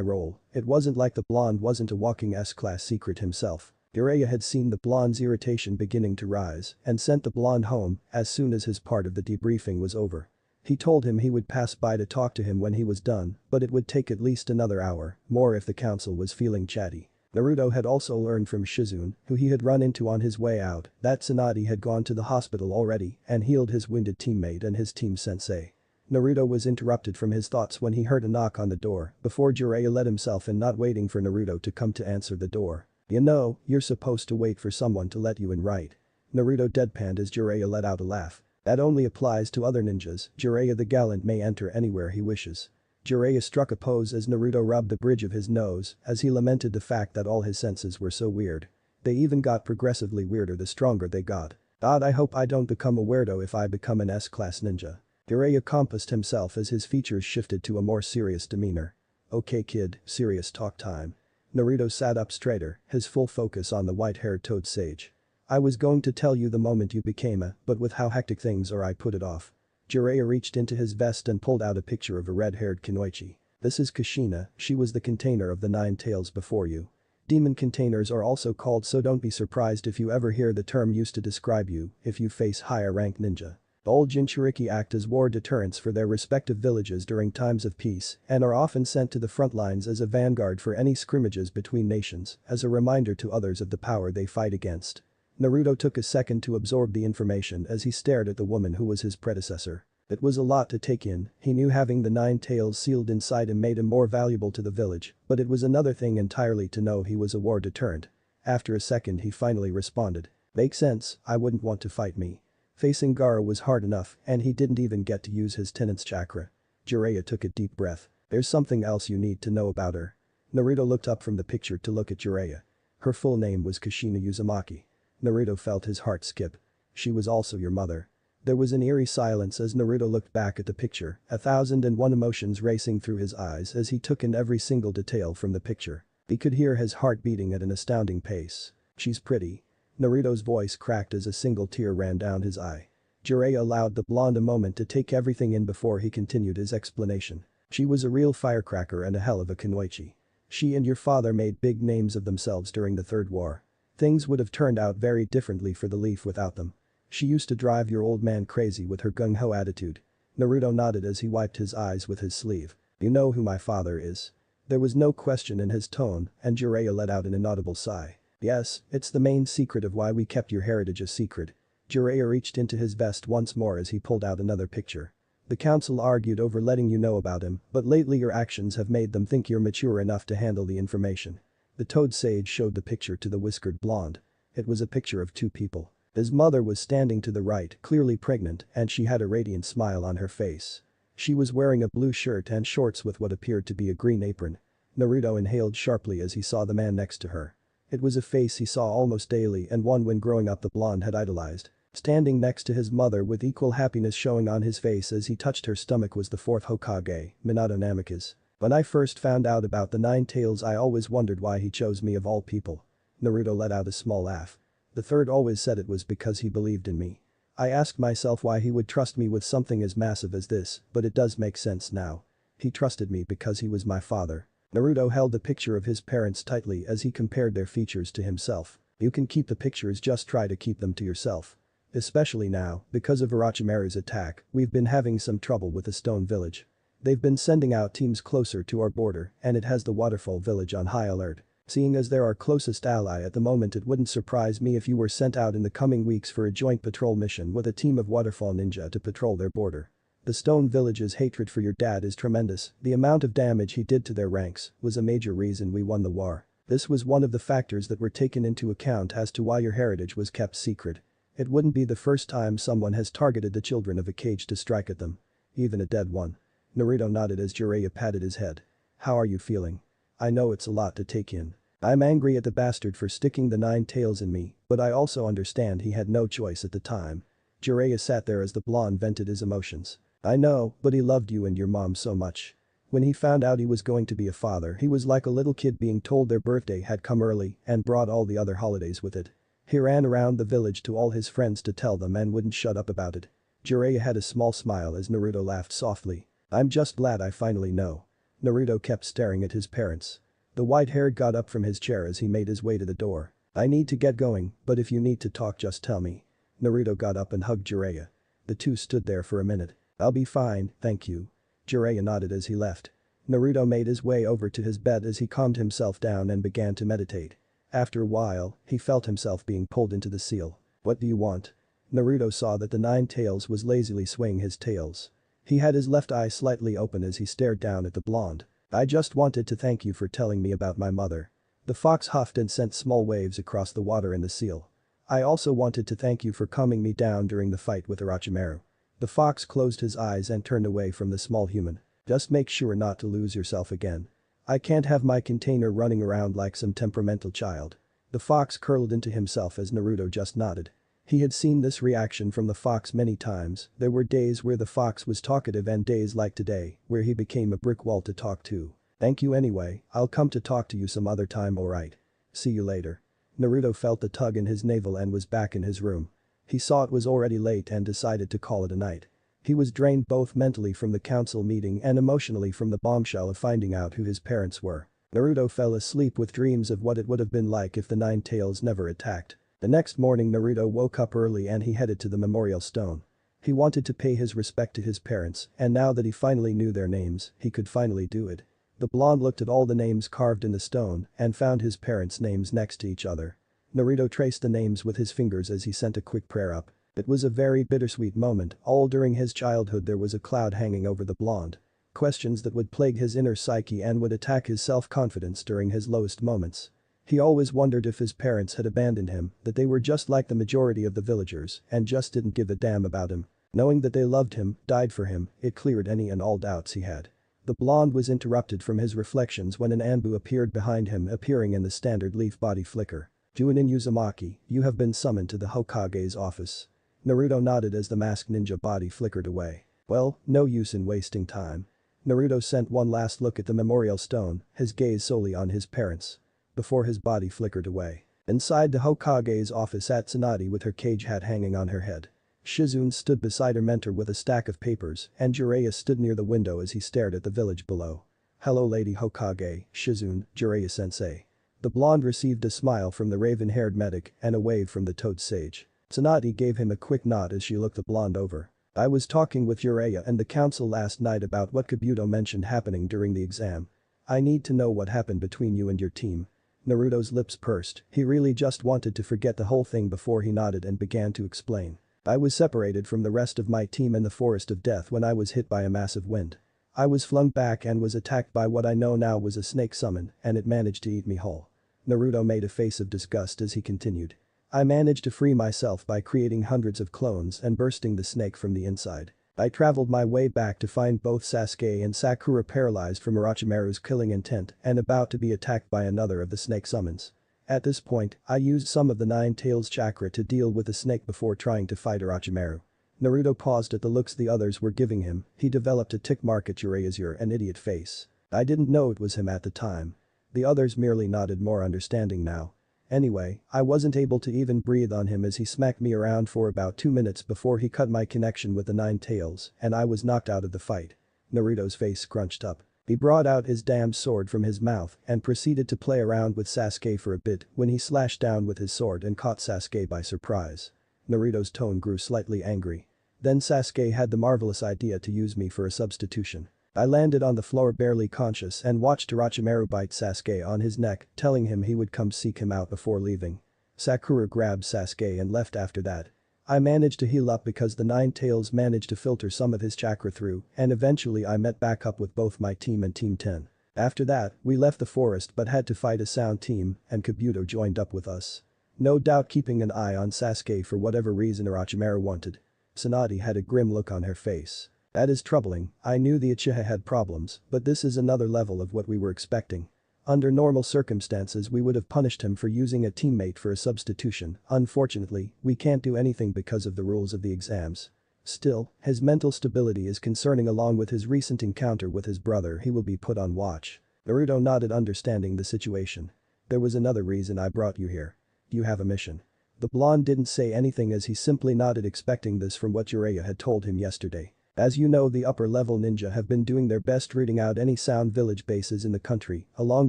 roll, it wasn't like the blonde wasn't a walking S-class secret himself. Jiraiya had seen the blonde's irritation beginning to rise and sent the blonde home as soon as his part of the debriefing was over. He told him he would pass by to talk to him when he was done, but it would take at least another hour, more if the council was feeling chatty. Naruto had also learned from Shizune, who he had run into on his way out, that Tsunade had gone to the hospital already and healed his wounded teammate and his team sensei. Naruto was interrupted from his thoughts when he heard a knock on the door before Jiraiya let himself in, not waiting for Naruto to come to answer the door. You know, you're supposed to wait for someone to let you in, right? Naruto deadpanned as Jiraiya let out a laugh. That only applies to other ninjas, Jiraiya the gallant may enter anywhere he wishes. Jiraiya struck a pose as Naruto rubbed the bridge of his nose as he lamented the fact that all his senses were so weird. They even got progressively weirder the stronger they got. God, I hope I don't become a weirdo if I become an S-class ninja. Jiraiya composed himself as his features shifted to a more serious demeanor. Okay kid, serious talk time. Naruto sat up straighter, his full focus on the white-haired toad sage. I was going to tell you the moment you became a, but with how hectic things are I put it off. Jiraiya reached into his vest and pulled out a picture of a red-haired Kunoichi. This is Kushina, she was the container of the 9 tails before you. Demon containers are also called, so don't be surprised if you ever hear the term used to describe you if you face higher rank ninja. All Jinchuriki act as war deterrents for their respective villages during times of peace and are often sent to the front lines as a vanguard for any scrimmages between nations as a reminder to others of the power they fight against. Naruto took a second to absorb the information as he stared at the woman who was his predecessor. It was a lot to take in, he knew having the 9 tails sealed inside him made him more valuable to the village, but it was another thing entirely to know he was a war deterrent. After a second he finally responded. Makes sense, I wouldn't want to fight me. Facing Gaara was hard enough and he didn't even get to use his tenant's chakra. Jiraiya took a deep breath. There's something else you need to know about her. Naruto looked up from the picture to look at Jiraiya. Her full name was Kushina Uzumaki. Naruto felt his heart skip. She was also your mother. There was an eerie silence as Naruto looked back at the picture, 1001 emotions racing through his eyes as he took in every single detail from the picture. He could hear his heart beating at an astounding pace. She's pretty. Naruto's voice cracked as a single tear ran down his eye. Jiraiya allowed the blonde a moment to take everything in before he continued his explanation. She was a real firecracker and a hell of a kunoichi. She and your father made big names of themselves during the Third War. Things would have turned out very differently for the Leaf without them. She used to drive your old man crazy with her gung-ho attitude. Naruto nodded as he wiped his eyes with his sleeve. You know who my father is. There was no question in his tone and Jiraiya let out an inaudible sigh. Yes, it's the main secret of why we kept your heritage a secret. Jiraiya reached into his vest once more as he pulled out another picture. The council argued over letting you know about him, but lately your actions have made them think you're mature enough to handle the information. The toad sage showed the picture to the whiskered blonde. It was a picture of 2 people. His mother was standing to the right, clearly pregnant, and she had a radiant smile on her face. She was wearing a blue shirt and shorts with what appeared to be a green apron. Naruto inhaled sharply as he saw the man next to her. It was a face he saw almost daily and one when growing up the blonde had idolized. Standing next to his mother with equal happiness showing on his face as he touched her stomach was the 4th Hokage, Minato Namikaze. When I first found out about the 9 tails I always wondered why he chose me of all people. Naruto let out a small laugh. The 3rd always said it was because he believed in me. I asked myself why he would trust me with something as massive as this, but it does make sense now. He trusted me because he was my father. Naruto held the picture of his parents tightly as he compared their features to himself. You can keep the pictures, just try to keep them to yourself. Especially now, because of Orochimaru's attack, we've been having some trouble with the Stone Village. They've been sending out teams closer to our border and it has the Waterfall Village on high alert. Seeing as they're our closest ally at the moment, it wouldn't surprise me if you were sent out in the coming weeks for a joint patrol mission with a team of Waterfall ninja to patrol their border. The Stone Village's hatred for your dad is tremendous. The amount of damage he did to their ranks was a major reason we won the war. This was one of the factors that were taken into account as to why your heritage was kept secret. It wouldn't be the first time someone has targeted the children of a cage to strike at them. Even a dead one. Naruto nodded as Jiraiya patted his head. How are you feeling? I know it's a lot to take in. I'm angry at the bastard for sticking the 9 tails in me, but I also understand he had no choice at the time. Jiraiya sat there as the blonde vented his emotions. I know, but he loved you and your mom so much. When he found out he was going to be a father, he was like a little kid being told their birthday had come early and brought all the other holidays with it. He ran around the village to all his friends to tell them and wouldn't shut up about it. Jiraiya had a small smile as Naruto laughed softly. I'm just glad I finally know. Naruto kept staring at his parents. The white-haired got up from his chair as he made his way to the door. I need to get going, but if you need to talk just tell me. Naruto got up and hugged Jiraiya. The two stood there for a minute. I'll be fine, thank you. Jiraiya nodded as he left. Naruto made his way over to his bed as he calmed himself down and began to meditate. After a while, he felt himself being pulled into the seal. What do you want? Naruto saw that the 9 tails was lazily swaying his tails. He had his left eye slightly open as he stared down at the blonde. I just wanted to thank you for telling me about my mother. The fox huffed and sent small waves across the water in the seal. I also wanted to thank you for calming me down during the fight with Orochimaru. The fox closed his eyes and turned away from the small human. Just make sure not to lose yourself again. I can't have my container running around like some temperamental child. The fox curled into himself as Naruto just nodded. He had seen this reaction from the fox many times. There were days where the fox was talkative and days like today, where he became a brick wall to talk to. Thank you anyway, I'll come to talk to you some other time, alright. See you later. Naruto felt the tug in his navel and was back in his room. He saw it was already late and decided to call it a night. He was drained both mentally from the council meeting and emotionally from the bombshell of finding out who his parents were. Naruto fell asleep with dreams of what it would have been like if the Nine Tails never attacked. The next morning Naruto woke up early and he headed to the memorial stone. He wanted to pay his respect to his parents, and now that he finally knew their names, he could finally do it. The blonde looked at all the names carved in the stone and found his parents' names next to each other. Naruto traced the names with his fingers as he sent a quick prayer up. It was a very bittersweet moment. All during his childhood there was a cloud hanging over the blonde. Questions that would plague his inner psyche and would attack his self-confidence during his lowest moments. He always wondered if his parents had abandoned him, that they were just like the majority of the villagers and just didn't give a damn about him. Knowing that they loved him, died for him, it cleared any and all doubts he had. The blonde was interrupted from his reflections when an Anbu appeared behind him, appearing in the standard leaf body flicker. Junin Uzumaki, you have been summoned to the Hokage's office. Naruto nodded as the masked ninja body flickered away. Well, no use in wasting time. Naruto sent one last look at the memorial stone, his gaze solely on his parents. Before his body flickered away. Inside the Hokage's office sat Tsunade with her cage hat hanging on her head. Shizune stood beside her mentor with a stack of papers and Jiraiya stood near the window as he stared at the village below. Hello Lady Hokage, Shizune, Jiraiya-sensei. The blonde received a smile from the raven-haired medic and a wave from the toad sage. Tsunade gave him a quick nod as she looked the blonde over. I was talking with Jiraiya and the council last night about what Kabuto mentioned happening during the exam. I need to know what happened between you and your team. Naruto's lips pursed, he really just wanted to forget the whole thing before he nodded and began to explain. I was separated from the rest of my team in the Forest of Death when I was hit by a massive wind. I was flung back and was attacked by what I know now was a snake summon and it managed to eat me whole. Naruto made a face of disgust as he continued. I managed to free myself by creating hundreds of clones and bursting the snake from the inside. I traveled my way back to find both Sasuke and Sakura paralyzed from Orochimaru's killing intent and about to be attacked by another of the snake summons. At this point, I used some of the Nine Tails chakra to deal with the snake before trying to fight Orochimaru. Naruto paused at the looks the others were giving him, he developed a tick mark at Jiraiya's "You're an idiot" face. I didn't know it was him at the time. The others merely nodded, more understanding now. Anyway, I wasn't able to even breathe on him as he smacked me around for about 2 minutes before he cut my connection with the Nine Tails and I was knocked out of the fight. Naruto's face scrunched up. He brought out his damn sword from his mouth and proceeded to play around with Sasuke for a bit when he slashed down with his sword and caught Sasuke by surprise. Naruto's tone grew slightly angry. Then Sasuke had the marvelous idea to use me for a substitution. I landed on the floor barely conscious and watched Orochimaru bite Sasuke on his neck, telling him he would come seek him out before leaving. Sakura grabbed Sasuke and left after that. I managed to heal up because the Nine Tails managed to filter some of his chakra through and eventually I met back up with both my team and Team 10. After that, we left the forest but had to fight a sound team and Kabuto joined up with us. No doubt keeping an eye on Sasuke for whatever reason Orochimaru wanted. Tsunade had a grim look on her face. That is troubling. I knew the Uchiha had problems, but this is another level of what we were expecting. Under normal circumstances we would have punished him for using a teammate for a substitution. Unfortunately, we can't do anything because of the rules of the exams. Still, his mental stability is concerning. Along with his recent encounter with his brother, he will be put on watch. Naruto nodded, understanding the situation. There was another reason I brought you here. You have a mission. The blonde didn't say anything as he simply nodded, expecting this from what Jiraiya had told him yesterday. As you know, the upper-level ninja have been doing their best rooting out any sound village bases in the country, along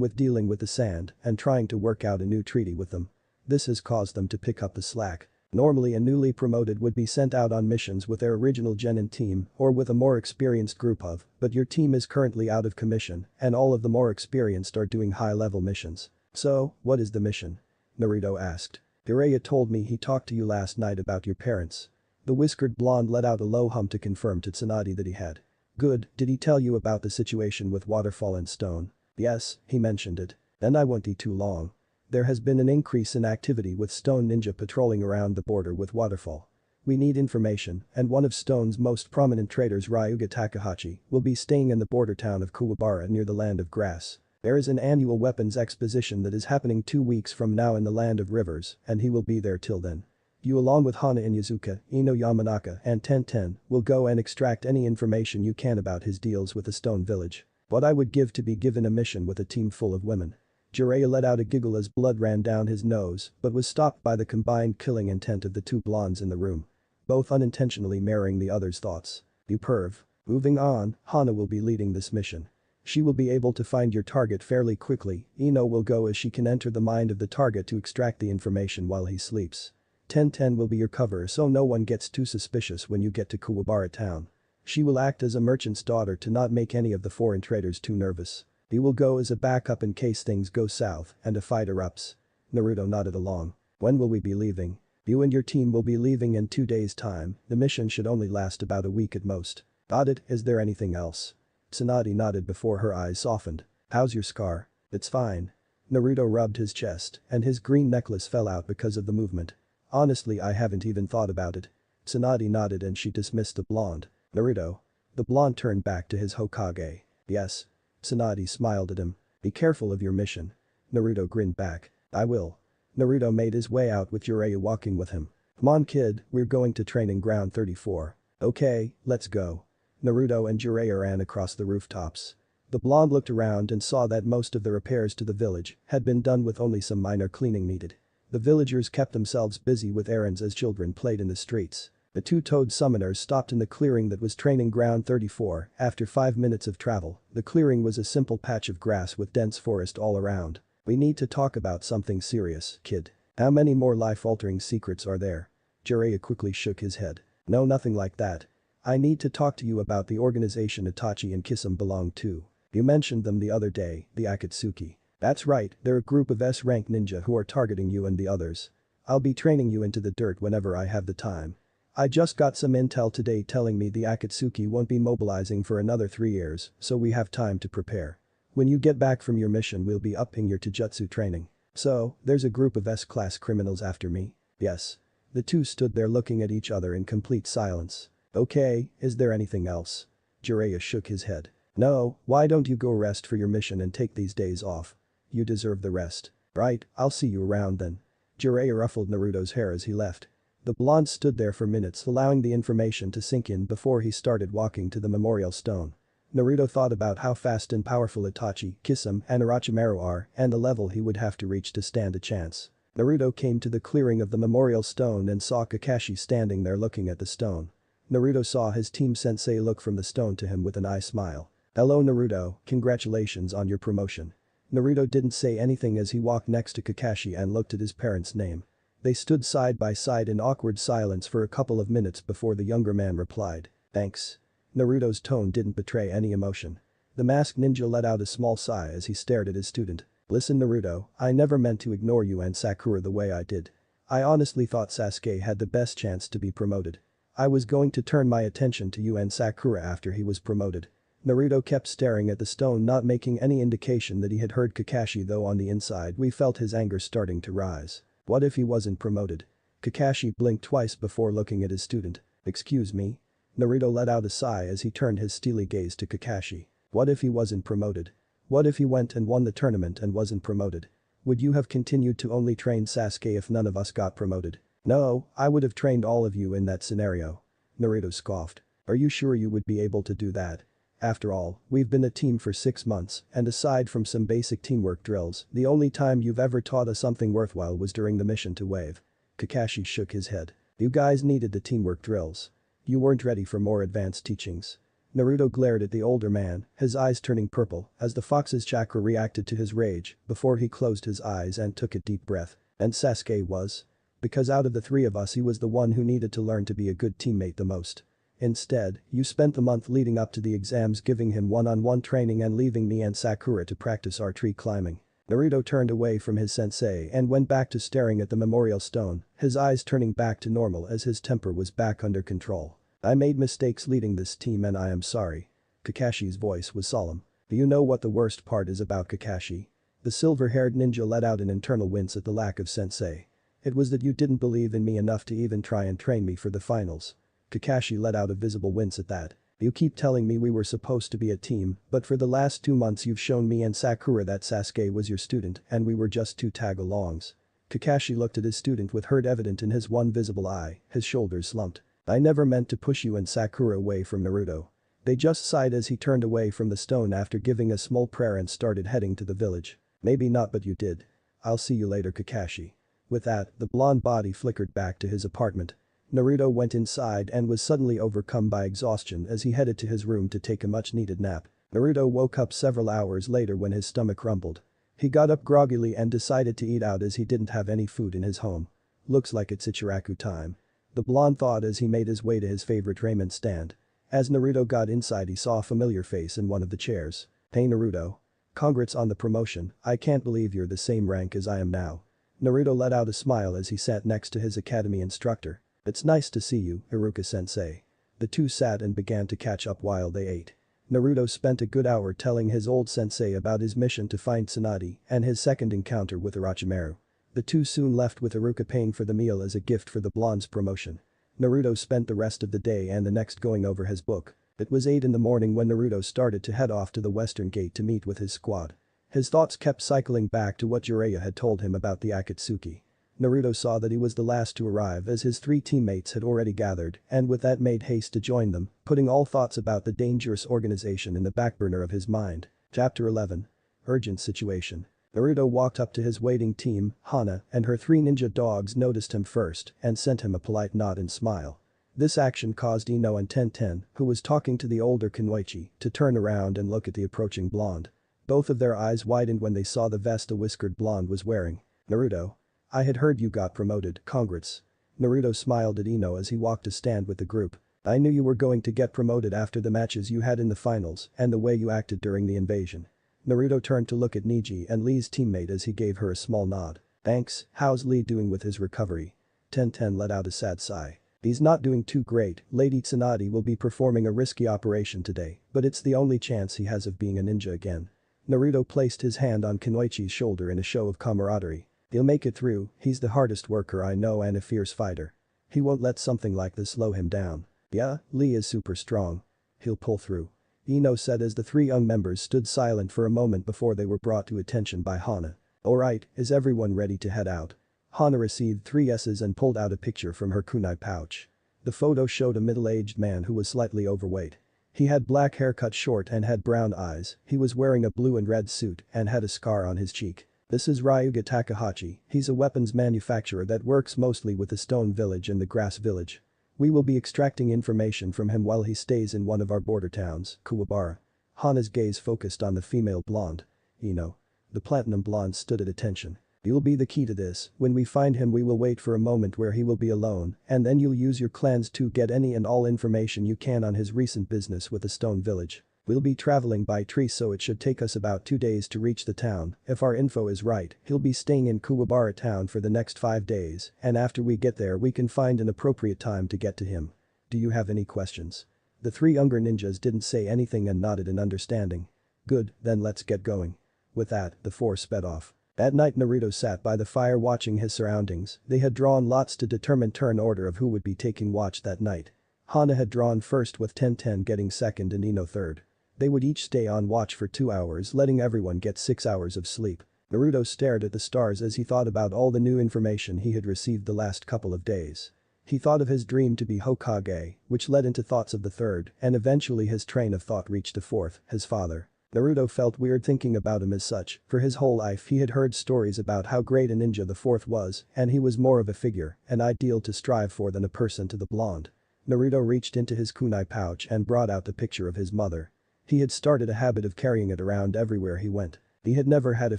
with dealing with the sand and trying to work out a new treaty with them. This has caused them to pick up the slack. Normally a newly promoted would be sent out on missions with their original genin team or with a more experienced group of, but your team is currently out of commission and all of the more experienced are doing high-level missions. So, what is the mission? Naruto asked. Jiraiya told me he talked to you last night about your parents. The whiskered blonde let out a low hum to confirm to Tsunade that he had. Good, did he tell you about the situation with Waterfall and Stone? Yes, he mentioned it. Then I won't be too long. There has been an increase in activity with Stone Ninja patrolling around the border with Waterfall. We need information, and one of Stone's most prominent traders, Ryuga Takahashi, will be staying in the border town of Kuwabara near the Land of Grass. There is an annual weapons exposition that is happening 2 weeks from now in the Land of Rivers, and he will be there till then. You along with Hana Inyazuka, Ino Yamanaka and Tenten will go and extract any information you can about his deals with the Stone Village. What I would give to be given a mission with a team full of women. Jiraiya let out a giggle as blood ran down his nose but was stopped by the combined killing intent of the two blondes in the room. Both unintentionally mirroring the other's thoughts. You perv. Moving on, Hana will be leading this mission. She will be able to find your target fairly quickly. Ino will go as she can enter the mind of the target to extract the information while he sleeps. Tenten will be your cover so no one gets too suspicious when you get to Kuwabara town. She will act as a merchant's daughter to not make any of the foreign traders too nervous. He will go as a backup in case things go south and a fight erupts. Naruto nodded along. When will we be leaving? You and your team will be leaving in 2 days' time. The mission should only last about a week at most. Got it, is there anything else? Tsunade nodded before her eyes softened. How's your scar? It's fine. Naruto rubbed his chest and his green necklace fell out because of the movement. Honestly, I haven't even thought about it. Tsunade nodded and she dismissed the blonde. Naruto. The blonde turned back to his Hokage. Yes. Tsunade smiled at him. Be careful of your mission. Naruto grinned back. I will. Naruto made his way out with Jiraiya walking with him. Come on kid, we're going to training ground 34. Okay, let's go. Naruto and Jiraiya ran across the rooftops. The blonde looked around and saw that most of the repairs to the village had been done with only some minor cleaning needed. The villagers kept themselves busy with errands as children played in the streets. The two-toed summoners stopped in the clearing that was training ground 34 after 5 minutes of travel. The clearing was a simple patch of grass with dense forest all around. We need to talk about something serious, kid. How many more life-altering secrets are there? Jiraiya quickly shook his head. No, nothing like that. I need to talk to you about the organization Itachi and Kisame belong to. You mentioned them the other day, the Akatsuki. That's right, they're a group of S-rank ninja who are targeting you and the others. I'll be training you into the dirt whenever I have the time. I just got some intel today telling me the Akatsuki won't be mobilizing for another 3 years, so we have time to prepare. When you get back from your mission we'll be upping your Taijutsu training. So, there's a group of S-class criminals after me? Yes. The two stood there looking at each other in complete silence. Okay, is there anything else? Jiraiya shook his head. No, why don't you go rest for your mission and take these days off? You deserve the rest. Right, I'll see you around then. Jiraiya ruffled Naruto's hair as he left. The blonde stood there for minutes allowing the information to sink in before he started walking to the memorial stone. Naruto thought about how fast and powerful Itachi, Kisame and Orochimaru are and the level he would have to reach to stand a chance. Naruto came to the clearing of the memorial stone and saw Kakashi standing there looking at the stone. Naruto saw his team sensei look from the stone to him with an eye smile. Hello Naruto, congratulations on your promotion. Naruto didn't say anything as he walked next to Kakashi and looked at his parents' name. They stood side by side in awkward silence for a couple of minutes before the younger man replied. Thanks. Naruto's tone didn't betray any emotion. The masked ninja let out a small sigh as he stared at his student. Listen Naruto, I never meant to ignore you and Sakura the way I did. I honestly thought Sasuke had the best chance to be promoted. I was going to turn my attention to you and Sakura after he was promoted. Naruto kept staring at the stone not making any indication that he had heard Kakashi though on the inside we felt his anger starting to rise. What if he wasn't promoted? Kakashi blinked twice before looking at his student. Excuse me? Naruto let out a sigh as he turned his steely gaze to Kakashi. What if he wasn't promoted? What if he went and won the tournament and wasn't promoted? Would you have continued to only train Sasuke if none of us got promoted? No, I would have trained all of you in that scenario. Naruto scoffed. Are you sure you would be able to do that? After all, we've been a team for 6 months, and aside from some basic teamwork drills, the only time you've ever taught us something worthwhile was during the mission to Wave. Kakashi shook his head. You guys needed the teamwork drills. You weren't ready for more advanced teachings. Naruto glared at the older man, his eyes turning purple as the fox's chakra reacted to his rage before he closed his eyes and took a deep breath. And Sasuke was? Because out of the 3 of us he was the one who needed to learn to be a good teammate the most. Instead, you spent the month leading up to the exams giving him one-on-one training and leaving me and Sakura to practice our tree climbing. Naruto turned away from his sensei and went back to staring at the memorial stone, his eyes turning back to normal as his temper was back under control. I made mistakes leading this team and I am sorry. Kakashi's voice was solemn. Do you know what the worst part is about Kakashi? The silver-haired ninja let out an internal wince at the lack of sensei. It was that you didn't believe in me enough to even try and train me for the finals. Kakashi let out a visible wince at that. You keep telling me we were supposed to be a team, but for the last 2 months you've shown me and Sakura that Sasuke was your student and we were just 2 tag-alongs. Kakashi looked at his student with hurt evident in his one visible eye, his shoulders slumped. I never meant to push you and Sakura away from Naruto. They just sighed as he turned away from the stone after giving a small prayer and started heading to the village. Maybe not, but you did. I'll see you later, Kakashi. With that, the blonde body flickered back to his apartment. Naruto went inside and was suddenly overcome by exhaustion as he headed to his room to take a much-needed nap. Naruto woke up several hours later when his stomach rumbled. He got up groggily and decided to eat out as he didn't have any food in his home. Looks like it's Ichiraku time. The blonde thought as he made his way to his favorite ramen stand. As Naruto got inside he saw a familiar face in one of the chairs. Hey Naruto. Congrats on the promotion, I can't believe you're the same rank as I am now. Naruto let out a smile as he sat next to his academy instructor. It's nice to see you, Iruka-sensei. The two sat and began to catch up while they ate. Naruto spent a good hour telling his old sensei about his mission to find Tsunade and his second encounter with Orochimaru. The two soon left with Iruka paying for the meal as a gift for the blonde's promotion. Naruto spent the rest of the day and the next going over his book. It was 8 in the morning when Naruto started to head off to the western gate to meet with his squad. His thoughts kept cycling back to what Jiraiya had told him about the Akatsuki. Naruto saw that he was the last to arrive as his 3 teammates had already gathered and with that made haste to join them, putting all thoughts about the dangerous organization in the backburner of his mind. Chapter 11. Urgent Situation. Naruto walked up to his waiting team, Hana and her 3 ninja dogs noticed him first and sent him a polite nod and smile. This action caused Ino and Tenten, who was talking to the older Kunoichi, to turn around and look at the approaching blonde. Both of their eyes widened when they saw the vest the whiskered blonde was wearing. Naruto. I had heard you got promoted, congrats. Naruto smiled at Ino as he walked to stand with the group. I knew you were going to get promoted after the matches you had in the finals and the way you acted during the invasion. Naruto turned to look at Neji and Lee's teammate as he gave her a small nod. Thanks, how's Lee doing with his recovery? Tenten let out a sad sigh. He's not doing too great, Lady Tsunade will be performing a risky operation today, but it's the only chance he has of being a ninja again. Naruto placed his hand on Kunoichi's shoulder in a show of camaraderie. He'll make it through, he's the hardest worker I know and a fierce fighter. He won't let something like this slow him down. Yeah, Lee is super strong. He'll pull through. Ino said as the 3 young members stood silent for a moment before they were brought to attention by Hana. Alright, is everyone ready to head out? Hana received 3 yeses and pulled out a picture from her kunai pouch. The photo showed a middle-aged man who was slightly overweight. He had black hair cut short and had brown eyes, he was wearing a blue and red suit and had a scar on his cheek. This is Ryuga Takahashi, he's a weapons manufacturer that works mostly with the Stone Village and the Grass Village. We will be extracting information from him while he stays in one of our border towns, Kuwabara. Hana's gaze focused on the female blonde. Ino. The platinum blonde stood at attention. You'll be the key to this, when we find him we will wait for a moment where he will be alone and then you'll use your clans to get any and all information you can on his recent business with the Stone Village. We'll be traveling by tree so it should take us about 2 days to reach the town, if our info is right, he'll be staying in Kuwabara town for the next 5 days and after we get there we can find an appropriate time to get to him. Do you have any questions? The 3 younger ninjas didn't say anything and nodded in understanding. Good, then let's get going. With that, the 4 sped off. At night Naruto sat by the fire watching his surroundings, they had drawn lots to determine turn order of who would be taking watch that night. Hana had drawn first with Tenten getting second and Ino third. They would each stay on watch for 2 hours letting everyone get 6 hours of sleep. Naruto stared at the stars as he thought about all the new information he had received the last couple of days. He thought of his dream to be Hokage, which led into thoughts of the third and eventually his train of thought reached the fourth, his father. Naruto felt weird thinking about him as such, for his whole life he had heard stories about how great a ninja the fourth was and he was more of a figure, an ideal to strive for than a person to the blonde. Naruto reached into his kunai pouch and brought out the picture of his mother. He had started a habit of carrying it around everywhere he went. He had never had a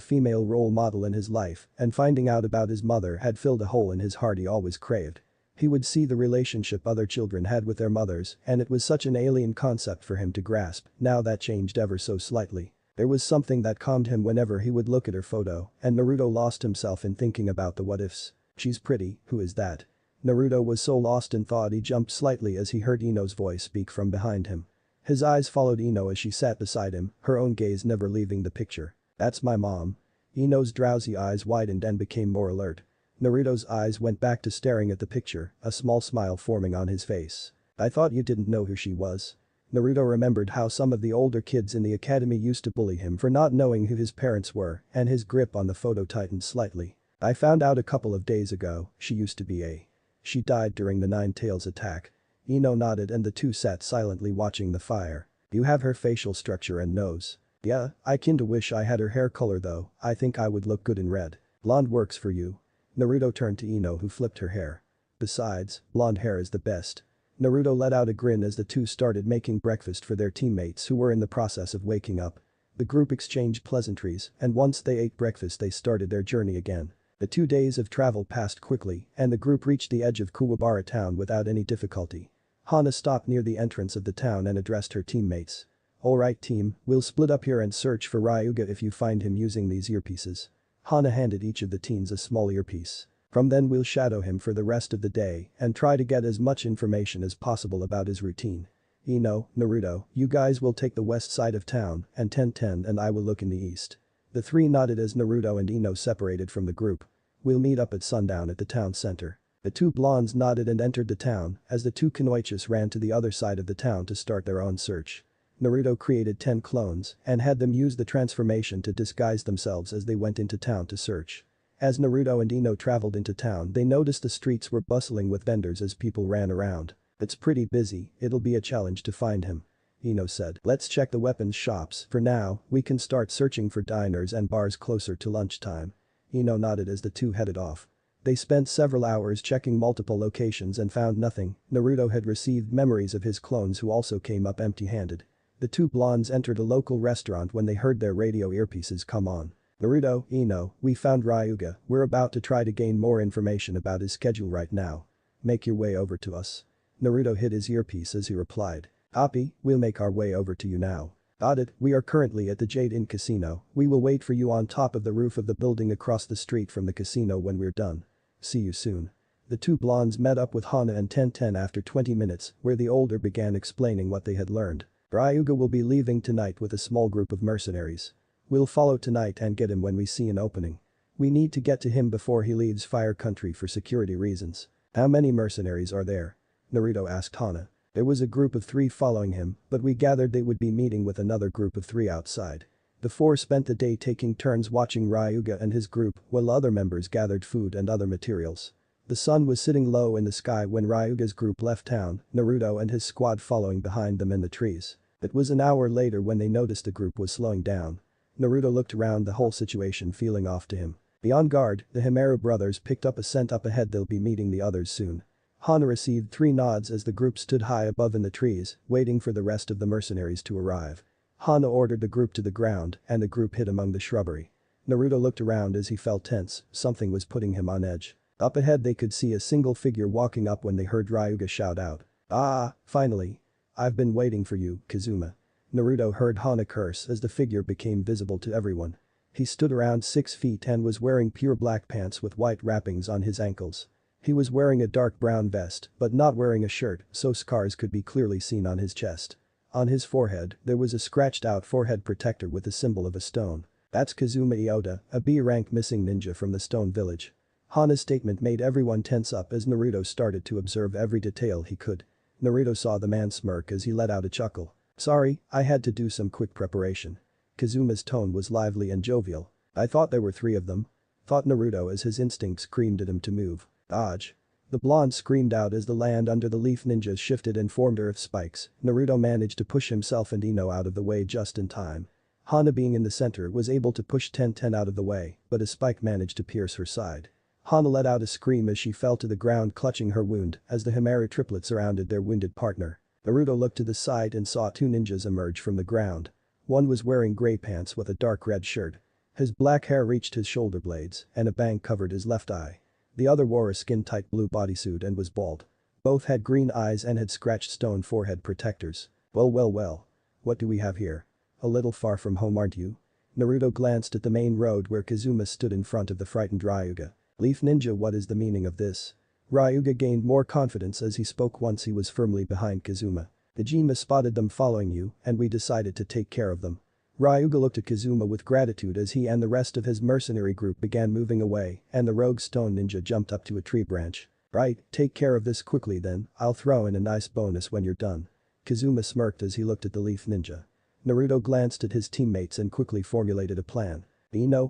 female role model in his life and finding out about his mother had filled a hole in his heart he always craved. He would see the relationship other children had with their mothers and it was such an alien concept for him to grasp, now that changed ever so slightly. There was something that calmed him whenever he would look at her photo and Naruto lost himself in thinking about the what-ifs. She's pretty, who is that? Naruto was so lost in thought he jumped slightly as he heard Ino's voice speak from behind him. His eyes followed Ino as she sat beside him, her own gaze never leaving the picture. That's my mom. Ino's drowsy eyes widened and became more alert. Naruto's eyes went back to staring at the picture, a small smile forming on his face. I thought you didn't know who she was. Naruto remembered how some of the older kids in the academy used to bully him for not knowing who his parents were and his grip on the photo tightened slightly. I found out a couple of days ago, she used to be a. She died during the Nine Tails attack. Ino nodded and the two sat silently watching the fire. You have her facial structure and nose. Yeah, I kinda wish I had her hair color though, I think I would look good in red. Blonde works for you. Naruto turned to Ino who flipped her hair. Besides, blonde hair is the best. Naruto let out a grin as the two started making breakfast for their teammates who were in the process of waking up. The group exchanged pleasantries, and once they ate breakfast they started their journey again. The 2 days of travel passed quickly, and the group reached the edge of Kuwabara town without any difficulty. Hana stopped near the entrance of the town and addressed her teammates. Alright team, we'll split up here and search for Ryuga if you find him using these earpieces. Hana handed each of the teens a small earpiece. From then we'll shadow him for the rest of the day and try to get as much information as possible about his routine. Ino, Naruto, you guys will take the west side of town and Ten and I will look in the east. The three nodded as Naruto and Ino separated from the group. We'll meet up at sundown at the town center. The two blondes nodded and entered the town as the two Kunoichis ran to the other side of the town to start their own search. Naruto created 10 clones and had them use the transformation to disguise themselves as they went into town to search. As Naruto and Ino traveled into town they noticed the streets were bustling with vendors as people ran around. It's pretty busy, it'll be a challenge to find him. Ino said. Let's check the weapons shops, for now, we can start searching for diners and bars closer to lunchtime. Ino nodded as the two headed off. They spent several hours checking multiple locations and found nothing. Naruto had received memories of his clones who also came up empty-handed. The two blondes entered a local restaurant when they heard their radio earpieces come on. Naruto, Ino, we found Ryuga, we're about to try to gain more information about his schedule right now. Make your way over to us. Naruto hid his earpiece as he replied. Copy, we'll make our way over to you now. Got it, we are currently at the Jade Inn Casino, we will wait for you on top of the roof of the building across the street from the casino when we're done. See you soon. The two blondes met up with Hana and Ten after 20 minutes, where the older began explaining what they had learned. Ryuga will be leaving tonight with a small group of mercenaries. We'll follow tonight and get him when we see an opening. We need to get to him before he leaves Fire Country for security reasons. How many mercenaries are there? Naruto asked Hana. There was a group of 3 following him, but we gathered they would be meeting with another group of 3 outside. The 4 spent the day taking turns watching Ryuga and his group while other members gathered food and other materials. The sun was sitting low in the sky when Ryuga's group left town, Naruto and his squad following behind them in the trees. It was an hour later when they noticed the group was slowing down. Naruto looked around the whole situation feeling off to him. Be on guard, the Himera brothers picked up a scent up ahead, they'll be meeting the others soon. Hana received 3 nods as the group stood high above in the trees, waiting for the rest of the mercenaries to arrive. Hana ordered the group to the ground and the group hid among the shrubbery. Naruto looked around as he felt tense, something was putting him on edge. Up ahead they could see a single figure walking up when they heard Ryuga shout out. Ah, finally. I've been waiting for you, Kazuma. Naruto heard Hana curse as the figure became visible to everyone. He stood around 6 feet and was wearing pure black pants with white wrappings on his ankles. He was wearing a dark brown vest but not wearing a shirt, so scars could be clearly seen on his chest. On his forehead, there was a scratched out forehead protector with the symbol of a stone. That's Kazuma Iota, a B-rank missing ninja from the Stone Village. Hana's statement made everyone tense up as Naruto started to observe every detail he could. Naruto saw the man smirk as he let out a chuckle. Sorry, I had to do some quick preparation. Kazuma's tone was lively and jovial. I thought there were 3 of them. Thought Naruto as his instinct screamed at him to move. Dodge. The blonde screamed out as the land under the leaf ninjas shifted and formed earth spikes. Naruto managed to push himself and Ino out of the way just in time. Hana being in the center was able to push Ten out of the way, but a spike managed to pierce her side. Hana let out a scream as she fell to the ground clutching her wound as the Himera triplets surrounded their wounded partner. Naruto looked to the side and saw 2 ninjas emerge from the ground. One was wearing gray pants with a dark red shirt. His black hair reached his shoulder blades and a bang covered his left eye. The other wore a skin-tight blue bodysuit and was bald. Both had green eyes and had scratched stone forehead protectors. Well. What do we have here? A little far from home, aren't you? Naruto glanced at the main road where Kazuma stood in front of the frightened Ryuga. Leaf ninja, what is the meaning of this? Ryuga gained more confidence as he spoke once he was firmly behind Kazuma. The Jima spotted them following you and we decided to take care of them. Ryuga looked at Kazuma with gratitude as he and the rest of his mercenary group began moving away and the rogue stone ninja jumped up to a tree branch. Right, take care of this quickly then, I'll throw in a nice bonus when you're done. Kazuma smirked as he looked at the leaf ninja. Naruto glanced at his teammates and quickly formulated a plan.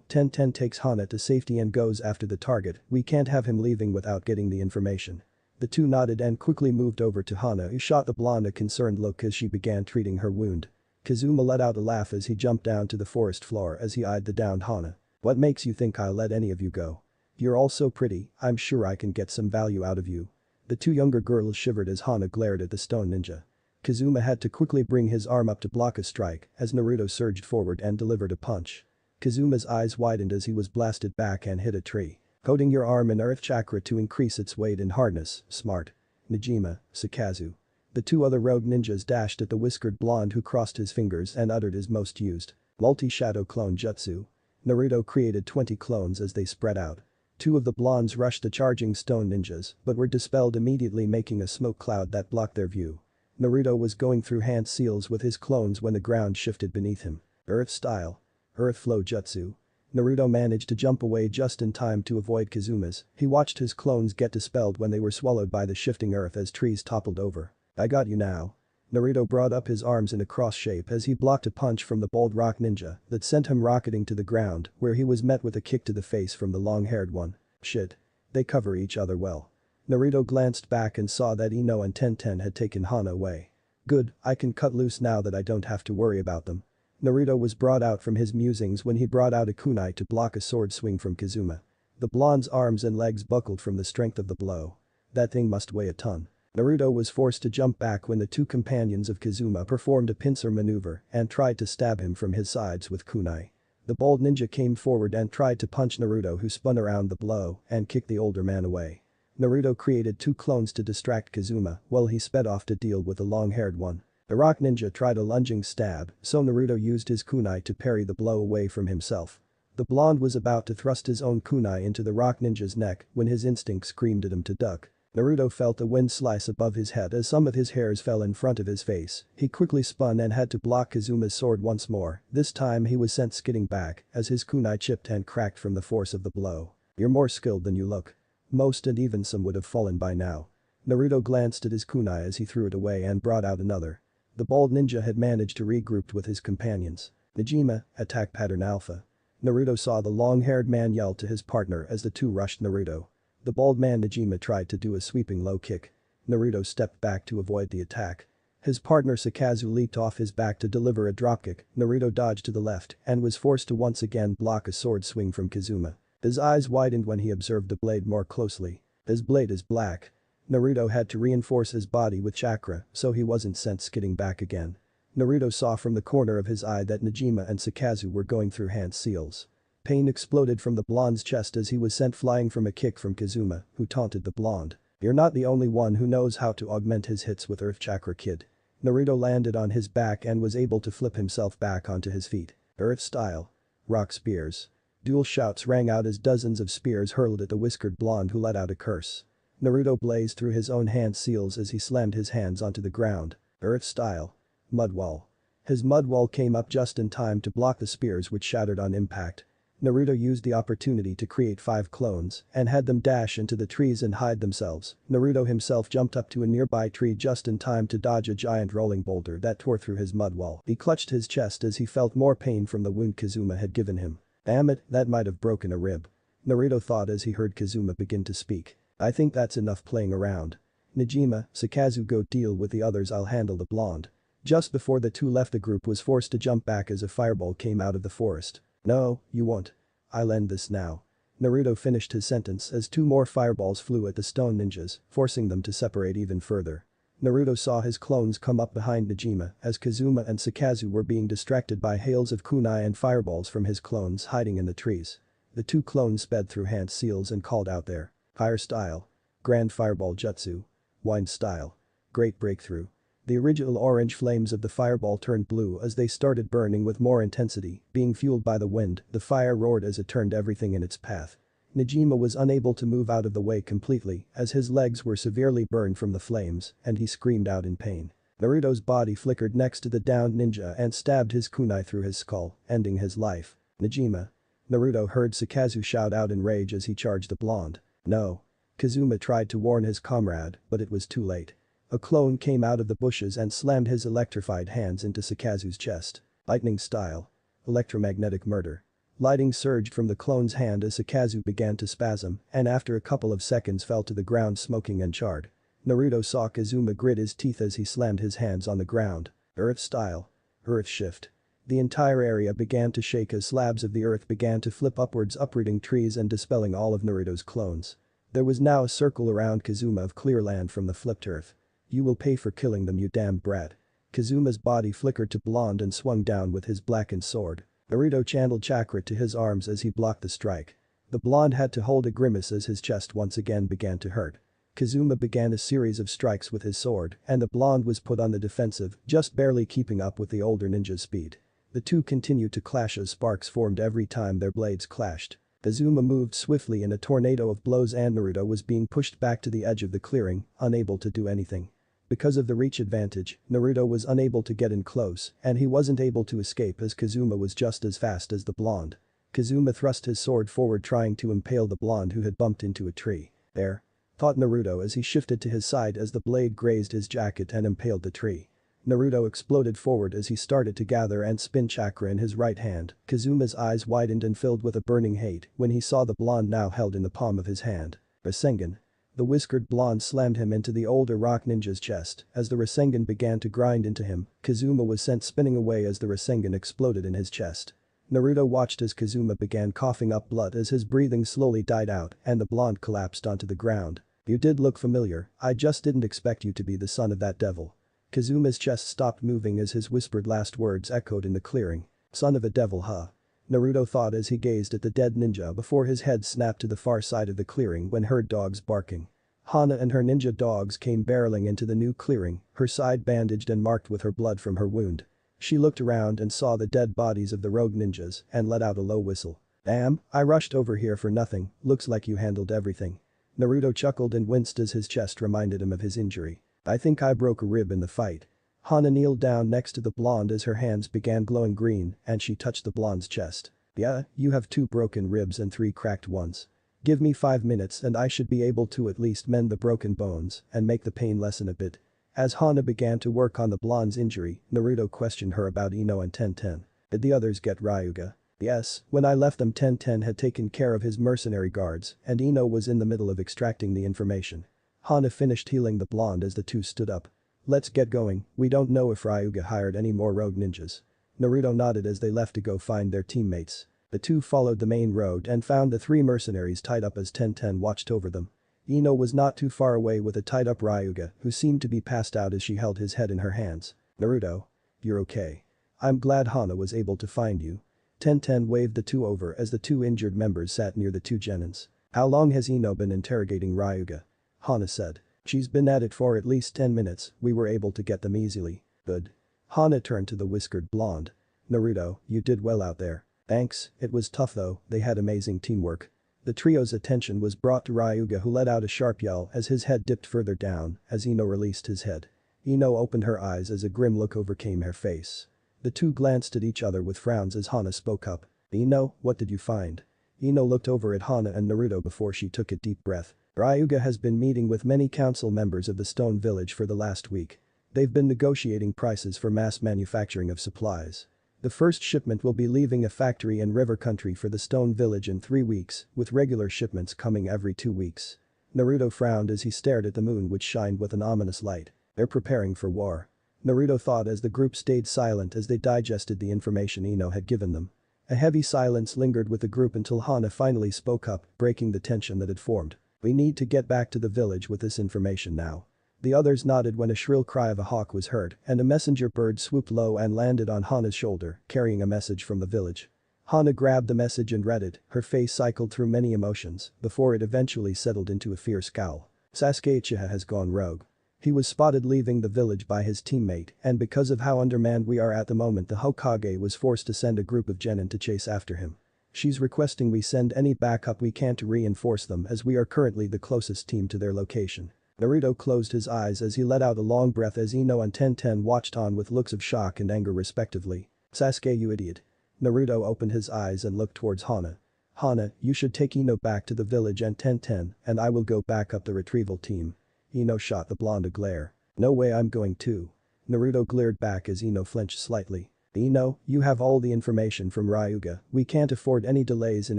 Ten takes Hana to safety and goes after the target, we can't have him leaving without getting the information. The two nodded and quickly moved over to Hana who shot the blonde a concerned look as she began treating her wound. Kazuma let out a laugh as he jumped down to the forest floor as he eyed the downed Hana. What makes you think I'll let any of you go? You're all so pretty, I'm sure I can get some value out of you. The two younger girls shivered as Hana glared at the stone ninja. Kazuma had to quickly bring his arm up to block a strike as Naruto surged forward and delivered a punch. Kazuma's eyes widened as he was blasted back and hit a tree. Coating your arm in earth chakra to increase its weight and hardness, smart. Najima, Sakazu. The two other rogue ninjas dashed at the whiskered blonde who crossed his fingers and uttered his most used multi-shadow clone jutsu. Naruto created 20 clones as they spread out. Two of the blondes rushed the charging stone ninjas but were dispelled immediately, making a smoke cloud that blocked their view. Naruto was going through hand seals with his clones when the ground shifted beneath him. Earth style. Earth flow jutsu. Naruto managed to jump away just in time to avoid Kazuma's. He watched his clones get dispelled when they were swallowed by the shifting earth as trees toppled over. I got you now. Naruto brought up his arms in a cross shape as he blocked a punch from the bold rock ninja that sent him rocketing to the ground, where he was met with a kick to the face from the long-haired one. Shit. They cover each other well. Naruto glanced back and saw that Ino and Tenten had taken Hana away. Good, I can cut loose now that I don't have to worry about them. Naruto was brought out from his musings when he brought out a kunai to block a sword swing from Kazuma. The blonde's arms and legs buckled from the strength of the blow. That thing must weigh a ton. Naruto was forced to jump back when the two companions of Kazuma performed a pincer maneuver and tried to stab him from his sides with kunai. The bold ninja came forward and tried to punch Naruto, who spun around the blow and kicked the older man away. Naruto created two clones to distract Kazuma while he sped off to deal with the long-haired one. The rock ninja tried a lunging stab, so Naruto used his kunai to parry the blow away from himself. The blonde was about to thrust his own kunai into the rock ninja's neck when his instinct screamed at him to duck. Naruto felt a wind slice above his head as some of his hairs fell in front of his face. He quickly spun and had to block Kazuma's sword once more. This time he was sent skidding back as his kunai chipped and cracked from the force of the blow. You're more skilled than you look. Most and even some would have fallen by now. Naruto glanced at his kunai as he threw it away and brought out another. The bold ninja had managed to regroup with his companions. Najima, attack pattern alpha. Naruto saw the long-haired man yell to his partner as the two rushed Naruto. The bald man Najima tried to do a sweeping low kick. Naruto stepped back to avoid the attack. His partner Sakazu leaped off his back to deliver a dropkick. Naruto dodged to the left and was forced to once again block a sword swing from Kazuma. His eyes widened when he observed the blade more closely. His blade is black. Naruto had to reinforce his body with chakra so he wasn't sent skidding back again. Naruto saw from the corner of his eye that Najima and Sakazu were going through hand seals. Pain exploded from the blonde's chest as he was sent flying from a kick from Kazuma, who taunted the blonde. You're not the only one who knows how to augment his hits with Earth Chakra, kid. Naruto landed on his back and was able to flip himself back onto his feet. Earth style. Rock spears. Dual shouts rang out as dozens of spears hurled at the whiskered blonde who let out a curse. Naruto blazed through his own hand seals as he slammed his hands onto the ground. Earth style. Mud wall. His mud wall came up just in time to block the spears which shattered on impact. Naruto used the opportunity to create 5 clones and had them dash into the trees and hide themselves. Naruto himself jumped up to a nearby tree just in time to dodge a giant rolling boulder that tore through his mud wall. He clutched his chest as he felt more pain from the wound Kazuma had given him. Damn it, that might have broken a rib. Naruto thought as he heard Kazuma begin to speak. I think that's enough playing around. Najima, Sakazu, go deal with the others, I'll handle the blonde. Just before the two left, the group was forced to jump back as a fireball came out of the forest. No, you won't. I'll end this now. Naruto finished his sentence as 2 more fireballs flew at the stone ninjas, forcing them to separate even further. Naruto saw his clones come up behind Najima as Kazuma and Sakazu were being distracted by hails of kunai and fireballs from his clones hiding in the trees. The 2 clones sped through hand seals and called out their fire style. Grand fireball jutsu. Wind style. Great breakthrough. The original orange flames of the fireball turned blue as they started burning with more intensity, being fueled by the wind. The fire roared as it turned everything in its path. Najima was unable to move out of the way completely as his legs were severely burned from the flames and he screamed out in pain. Naruto's body flickered next to the downed ninja and stabbed his kunai through his skull, ending his life. Najima. Naruto heard Sakazu shout out in rage as he charged the blonde. No. Kazuma tried to warn his comrade, but it was too late. A clone came out of the bushes and slammed his electrified hands into Sakazu's chest. Lightning style. Electromagnetic murder. Lighting surged from the clone's hand as Sakazu began to spasm and after a couple of seconds fell to the ground smoking and charred. Naruto saw Kazuma grit his teeth as he slammed his hands on the ground. Earth style. Earth shift. The entire area began to shake as slabs of the earth began to flip upwards, uprooting trees and dispelling all of Naruto's clones. There was now a circle around Kazuma of clear land from the flipped earth. "You will pay for killing them, you damn brat." Kazuma's body flickered to blonde and swung down with his blackened sword. Naruto channeled chakra to his arms as he blocked the strike. The blonde had to hold a grimace as his chest once again began to hurt. Kazuma began a series of strikes with his sword and the blonde was put on the defensive, just barely keeping up with the older ninja's speed. The two continued to clash as sparks formed every time their blades clashed. Kazuma moved swiftly in a tornado of blows and Naruto was being pushed back to the edge of the clearing, unable to do anything. Because of the reach advantage, Naruto was unable to get in close and he wasn't able to escape as Kazuma was just as fast as the blonde. Kazuma thrust his sword forward trying to impale the blonde who had bumped into a tree. "There," thought Naruto as he shifted to his side as the blade grazed his jacket and impaled the tree. Naruto exploded forward as he started to gather and spin chakra in his right hand. Kazuma's eyes widened and filled with a burning hate when he saw the blonde now held in the palm of his hand. Rasengan. The whiskered blonde slammed him into the older rock ninja's chest as the Rasengan began to grind into him. Kazuma was sent spinning away as the Rasengan exploded in his chest. Naruto watched as Kazuma began coughing up blood as his breathing slowly died out and the blonde collapsed onto the ground. "You did look familiar, I just didn't expect you to be the son of that devil." Kazuma's chest stopped moving as his whispered last words echoed in the clearing. "Son of a devil, huh?" Naruto thought as he gazed at the dead ninja before his head snapped to the far side of the clearing when heard dogs barking. Hana and her ninja dogs came barreling into the new clearing, her side bandaged and marked with her blood from her wound. She looked around and saw the dead bodies of the rogue ninjas and let out a low whistle. "Damn, I rushed over here for nothing, looks like you handled everything." Naruto chuckled and winced as his chest reminded him of his injury. "I think I broke a rib in the fight." Hana kneeled down next to the blonde as her hands began glowing green and she touched the blonde's chest. "Yeah, you have 2 broken ribs and 3 cracked ones. Give me 5 minutes and I should be able to at least mend the broken bones and make the pain lessen a bit." As Hana began to work on the blonde's injury, Naruto questioned her about Ino and Tenten. "Did the others get Ryuga?" "Yes, when I left them Tenten had taken care of his mercenary guards and Ino was in the middle of extracting the information." Hana finished healing the blonde as the two stood up. "Let's get going, we don't know if Ryuga hired any more rogue ninjas." Naruto nodded as they left to go find their teammates. The two followed the main road and found the 3 mercenaries tied up as Tenten watched over them. Ino was not too far away with a tied up Ryuga who seemed to be passed out as she held his head in her hands. "Naruto. You're okay. I'm glad Hana was able to find you." Tenten waved the two over as the 2 injured members sat near the 2 genins. "How long has Ino been interrogating Ryuga?" Hana said. "She's been at it for at least 10 minutes, we were able to get them easily." "Good." Hana turned to the whiskered blonde. "Naruto, you did well out there." "Thanks, it was tough though, they had amazing teamwork." The trio's attention was brought to Ryuga who let out a sharp yell as his head dipped further down as Ino released his head. Ino opened her eyes as a grim look overcame her face. The two glanced at each other with frowns as Hana spoke up. "Ino, what did you find?" Ino looked over at Hana and Naruto before she took a deep breath. "Ryuga has been meeting with many council members of the Stone Village for the last week. They've been negotiating prices for mass manufacturing of supplies. The first shipment will be leaving a factory in River Country for the Stone Village in 3 weeks, with regular shipments coming every 2 weeks." Naruto frowned as he stared at the moon which shined with an ominous light. "They're preparing for war." Naruto thought as the group stayed silent as they digested the information Ino had given them. A heavy silence lingered with the group until Hana finally spoke up, breaking the tension that had formed. "We need to get back to the village with this information now." The others nodded when a shrill cry of a hawk was heard and a messenger bird swooped low and landed on Hana's shoulder, carrying a message from the village. Hana grabbed the message and read it, her face cycled through many emotions before it eventually settled into a fierce scowl. "Sasuke Uchiha has gone rogue. He was spotted leaving the village by his teammate and because of how undermanned we are at the moment the Hokage was forced to send a group of genin to chase after him. She's requesting we send any backup we can to reinforce them as we are currently the closest team to their location." Naruto closed his eyes as he let out a long breath as Ino and Tenten watched on with looks of shock and anger respectively. "Sasuke, you idiot." Naruto opened his eyes and looked towards Hana. "Hana, you should take Ino back to the village and Tenten and I will go back up the retrieval team." Ino shot the blonde a glare. "No way I'm going to." Naruto glared back as Ino flinched slightly. Ino, you have all the information from Ryuga, we can't afford any delays in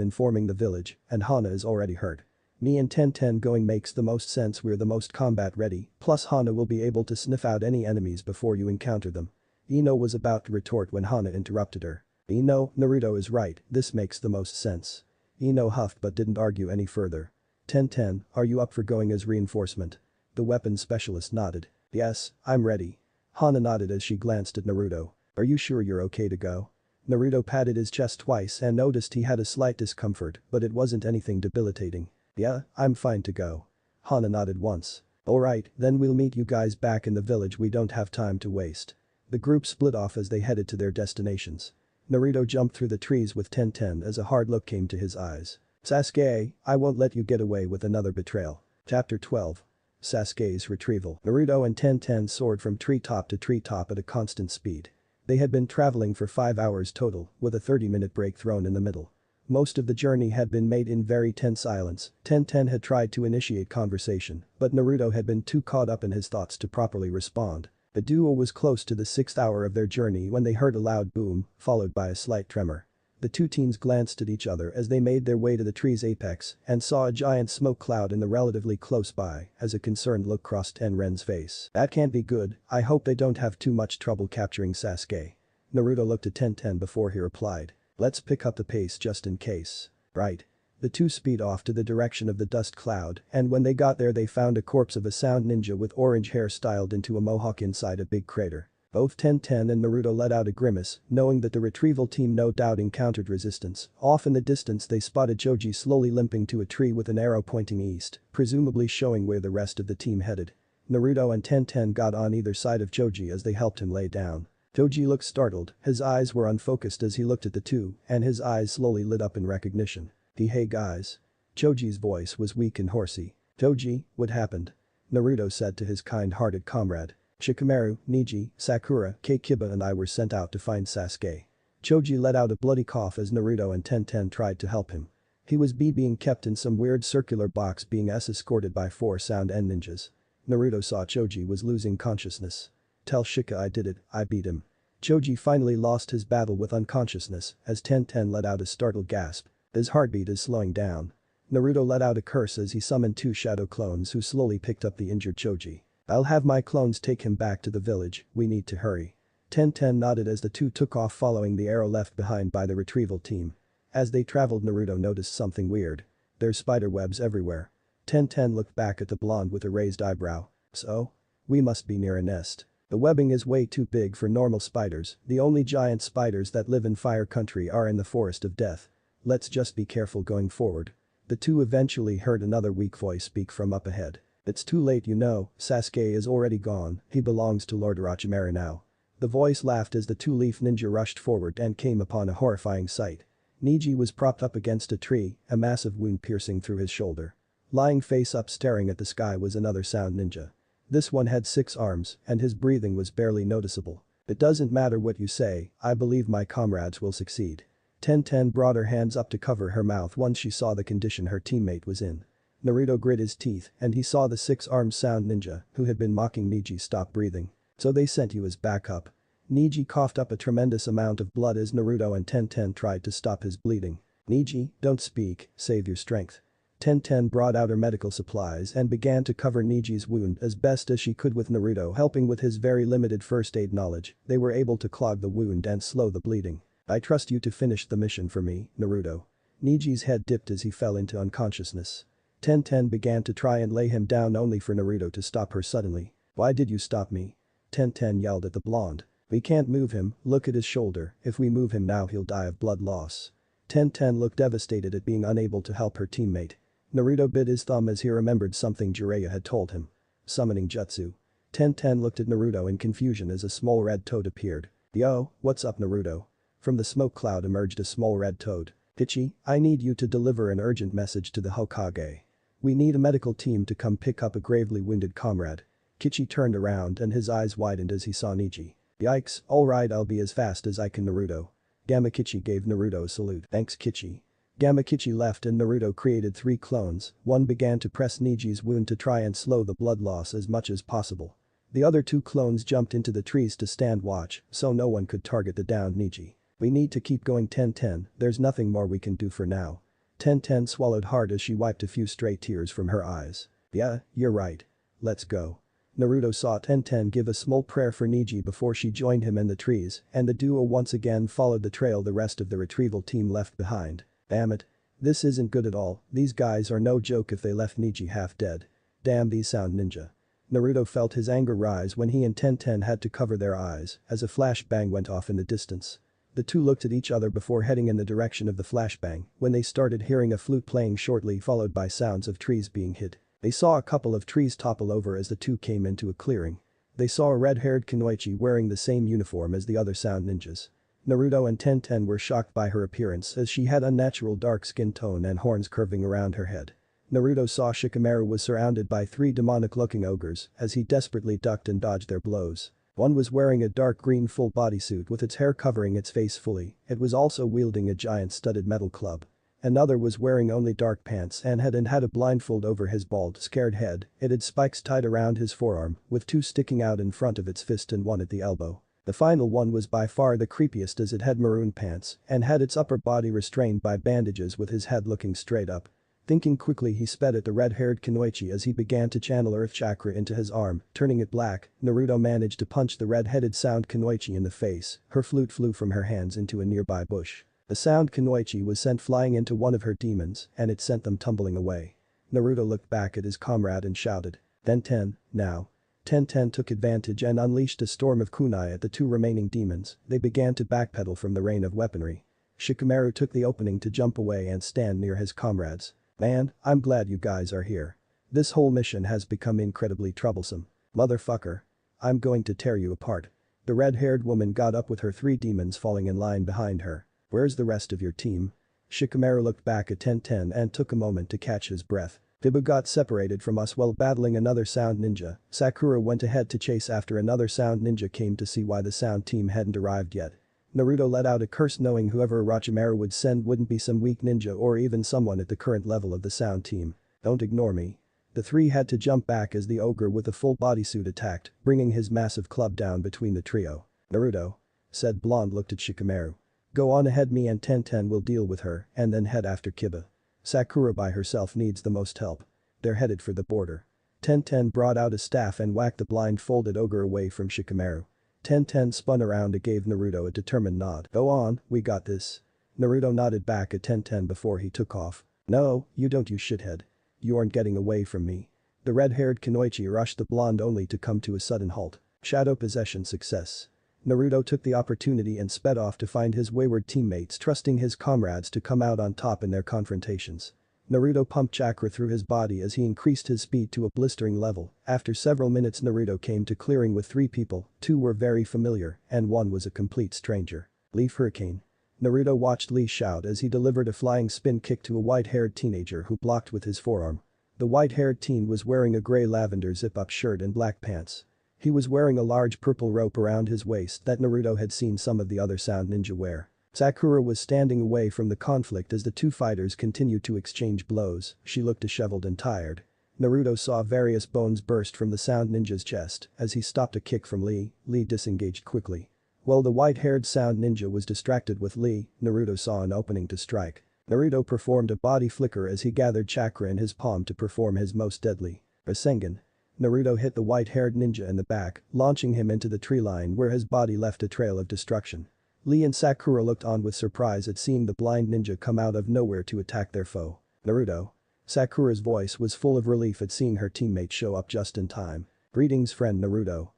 informing the village, and Hana is already hurt. Me and Ten going makes the most sense, we're the most combat ready, plus Hana will be able to sniff out any enemies before you encounter them. Ino was about to retort when Hana interrupted her. Ino, Naruto is right, this makes the most sense. Ino huffed but didn't argue any further. Ten, are you up for going as reinforcement? The weapons specialist nodded. Yes, I'm ready. Hana nodded as she glanced at Naruto. Are you sure you're okay to go? Naruto patted his chest twice and noticed he had a slight discomfort, but it wasn't anything debilitating. Yeah, I'm fine to go. Hana nodded once. Alright, then we'll meet you guys back in the village, we don't have time to waste. The group split off as they headed to their destinations. Naruto jumped through the trees with Ten as a hard look came to his eyes. Sasuke, I won't let you get away with another betrayal. Chapter 12. Sasuke's retrieval. Naruto and Ten soared from treetop to treetop at a constant speed. They had been traveling for 5 hours total, with a 30-minute break thrown in the middle. Most of the journey had been made in very tense silence. Ten had tried to initiate conversation, but Naruto had been too caught up in his thoughts to properly respond. The duo was close to the 6th hour of their journey when they heard a loud boom, followed by a slight tremor. The two teens glanced at each other as they made their way to the tree's apex and saw a giant smoke cloud in the relatively close by as a concerned look crossed Tenren's face. That can't be good, I hope they don't have too much trouble capturing Sasuke. Naruto looked at Ten before he replied. Let's pick up the pace just in case. Right. The two speed off to the direction of the dust cloud, and when they got there they found a corpse of a sound ninja with orange hair styled into a mohawk inside a big crater. Both Ten and Naruto let out a grimace, knowing that the retrieval team no doubt encountered resistance. Off in the distance they spotted Choji slowly limping to a tree with an arrow pointing east, presumably showing where the rest of the team headed. Naruto and Ten got on either side of Choji as they helped him lay down. Choji looked startled, his eyes were unfocused as he looked at the two, and his eyes slowly lit up in recognition. Hey guys. Choji's voice was weak and horsey. Choji, what happened? Naruto said to his kind-hearted comrade. Shikamaru, Neji, Sakura, Kiba and I were sent out to find Sasuke. Choji let out a bloody cough as Naruto and Ten tried to help him. He was being kept in some weird circular box being escorted by 4 sound ninjas. Naruto saw Choji was losing consciousness. Tell Shika I did it, I beat him. Choji finally lost his battle with unconsciousness as Ten let out a startled gasp. His heartbeat is slowing down. Naruto let out a curse as he summoned 2 shadow clones who slowly picked up the injured Choji. I'll have my clones take him back to the village, we need to hurry. Ten nodded as the two took off following the arrow left behind by the retrieval team. As they traveled Naruto noticed something weird. There's spider webs everywhere. Ten looked back at the blonde with a raised eyebrow. So? We must be near a nest. The webbing is way too big for normal spiders, the only giant spiders that live in Fire Country are in the Forest of Death. Let's just be careful going forward. The two eventually heard another weak voice speak from up ahead. It's too late you know, Sasuke is already gone, he belongs to Lord Orochimaru now. The voice laughed as the two-leaf ninja rushed forward and came upon a horrifying sight. Neji was propped up against a tree, a massive wound piercing through his shoulder. Lying face up staring at the sky was another sound ninja. This one had 6 arms, and his breathing was barely noticeable. It doesn't matter what you say, I believe my comrades will succeed. Ten brought her hands up to cover her mouth once she saw the condition her teammate was in. Naruto grit his teeth and he saw the 6-armed sound ninja who had been mocking Neji stop breathing. So they sent you as backup. Neji coughed up a tremendous amount of blood as Naruto and Ten tried to stop his bleeding. Neji, don't speak, save your strength. Ten brought out her medical supplies and began to cover Neji's wound as best as she could with Naruto helping with his very limited first aid knowledge, they were able to clog the wound and slow the bleeding. I trust you to finish the mission for me, Naruto. Neji's head dipped as he fell into unconsciousness. Ten began to try and lay him down only for Naruto to stop her suddenly. Why did you stop me? Ten yelled at the blonde. We can't move him, look at his shoulder, if we move him now he'll die of blood loss. Ten looked devastated at being unable to help her teammate. Naruto bit his thumb as he remembered something Jiraiya had told him. Summoning jutsu. Ten looked at Naruto in confusion as a small red toad appeared. Yo, what's up Naruto? From the smoke cloud emerged a small red toad. Kichi, I need you to deliver an urgent message to the Hokage. We need a medical team to come pick up a gravely wounded comrade. Kichi turned around and his eyes widened as he saw Neji. Yikes, alright I'll be as fast as I can Naruto. Gamma Kichi gave Naruto a salute. Thanks Kichi. Gamma Kichi left and Naruto created 3 clones, one began to press Neji's wound to try and slow the blood loss as much as possible. The other two clones jumped into the trees to stand watch so no one could target the downed Niji. We need to keep going 10-10, there's nothing more we can do for now. 10-10 swallowed hard as she wiped a few stray tears from her eyes. Yeah, you're right. Let's go. Naruto saw 10-10 give a small prayer for Niji before she joined him in the trees, and the duo once again followed the trail the rest of the retrieval team left behind. Damn it. This isn't good at all, these guys are no joke if they left Niji half dead. Damn these sound ninja. Naruto felt his anger rise when he and 10-10 had to cover their eyes as a flashbang went off in the distance. The two looked at each other before heading in the direction of the flashbang when they started hearing a flute playing shortly followed by sounds of trees being hit. They saw a couple of trees topple over as the two came into a clearing. They saw a red-haired Kunoichi wearing the same uniform as the other sound ninjas. Naruto and 10-10 were shocked by her appearance as she had unnatural dark skin tone and horns curving around her head. Naruto saw Shikamaru was surrounded by three demonic-looking ogres as he desperately ducked and dodged their blows. One was wearing a dark green full bodysuit with its hair covering its face fully, it was also wielding a giant studded metal club. Another was wearing only dark pants and had a blindfold over his bald, scared head, it had spikes tied around his forearm, with two sticking out in front of its fist and one at the elbow. The final one was by far the creepiest as it had maroon pants and had its upper body restrained by bandages with his head looking straight up. Thinking quickly he sped at the red-haired Kunoichi as he began to channel earth chakra into his arm, turning it black. Naruto managed to punch the red-headed sound Kunoichi in the face, her flute flew from her hands into a nearby bush. The sound Kunoichi was sent flying into one of her demons and it sent them tumbling away. Naruto looked back at his comrade and shouted, 10-10, now. 10-10 took advantage and unleashed a storm of kunai at the two remaining demons, they began to backpedal from the rain of weaponry. Shikamaru took the opening to jump away and stand near his comrades. Man, I'm glad you guys are here. This whole mission has become incredibly troublesome. Motherfucker. I'm going to tear you apart. The red-haired woman got up with her three demons falling in line behind her. Where's the rest of your team? Shikamaru looked back at 10-10 and took a moment to catch his breath. Bibu got separated from us while battling another sound ninja. Sakura went ahead to chase after another sound ninja came to see why the sound team hadn't arrived yet. Naruto let out a curse knowing whoever Orochimaru would send wouldn't be some weak ninja or even someone at the current level of the sound team. Don't ignore me. The three had to jump back as the ogre with the full bodysuit attacked, bringing his massive club down between the trio. Naruto. Said Blonde looked at Shikamaru. Go on ahead, me and 10-10 will deal with her and then head after Kiba. Sakura by herself needs the most help. They're headed for the border. 10-10 brought out a staff and whacked the blindfolded ogre away from Shikamaru. 10-10 spun around and gave Naruto a determined nod. Go on, we got this. Naruto nodded back at 10-10 before he took off. No, you don't, you shithead. You aren't getting away from me. The red-haired Kunoichi rushed the blonde only to come to a sudden halt. Shadow possession success. Naruto took the opportunity and sped off to find his wayward teammates, trusting his comrades to come out on top in their confrontations. Naruto pumped chakra through his body as he increased his speed to a blistering level. After several minutes Naruto came to clearing with three people, two were very familiar and one was a complete stranger. Leaf Hurricane. Naruto watched Lee shout as he delivered a flying spin kick to a white-haired teenager who blocked with his forearm. The white-haired teen was wearing a grey lavender zip-up shirt and black pants. He was wearing a large purple rope around his waist that Naruto had seen some of the other sound ninja wear. Sakura was standing away from the conflict as the two fighters continued to exchange blows, she looked disheveled and tired. Naruto saw various bones burst from the sound ninja's chest as he stopped a kick from Lee disengaged quickly. While the white-haired sound ninja was distracted with Lee, Naruto saw an opening to strike. Naruto performed a body flicker as he gathered chakra in his palm to perform his most deadly Rasengan. Naruto hit the white-haired ninja in the back, launching him into the tree line where his body left a trail of destruction. Lee and Sakura looked on with surprise at seeing the blind ninja come out of nowhere to attack their foe. Naruto. Sakura's voice was full of relief at seeing her teammate show up just in time. Greetings friend Naruto.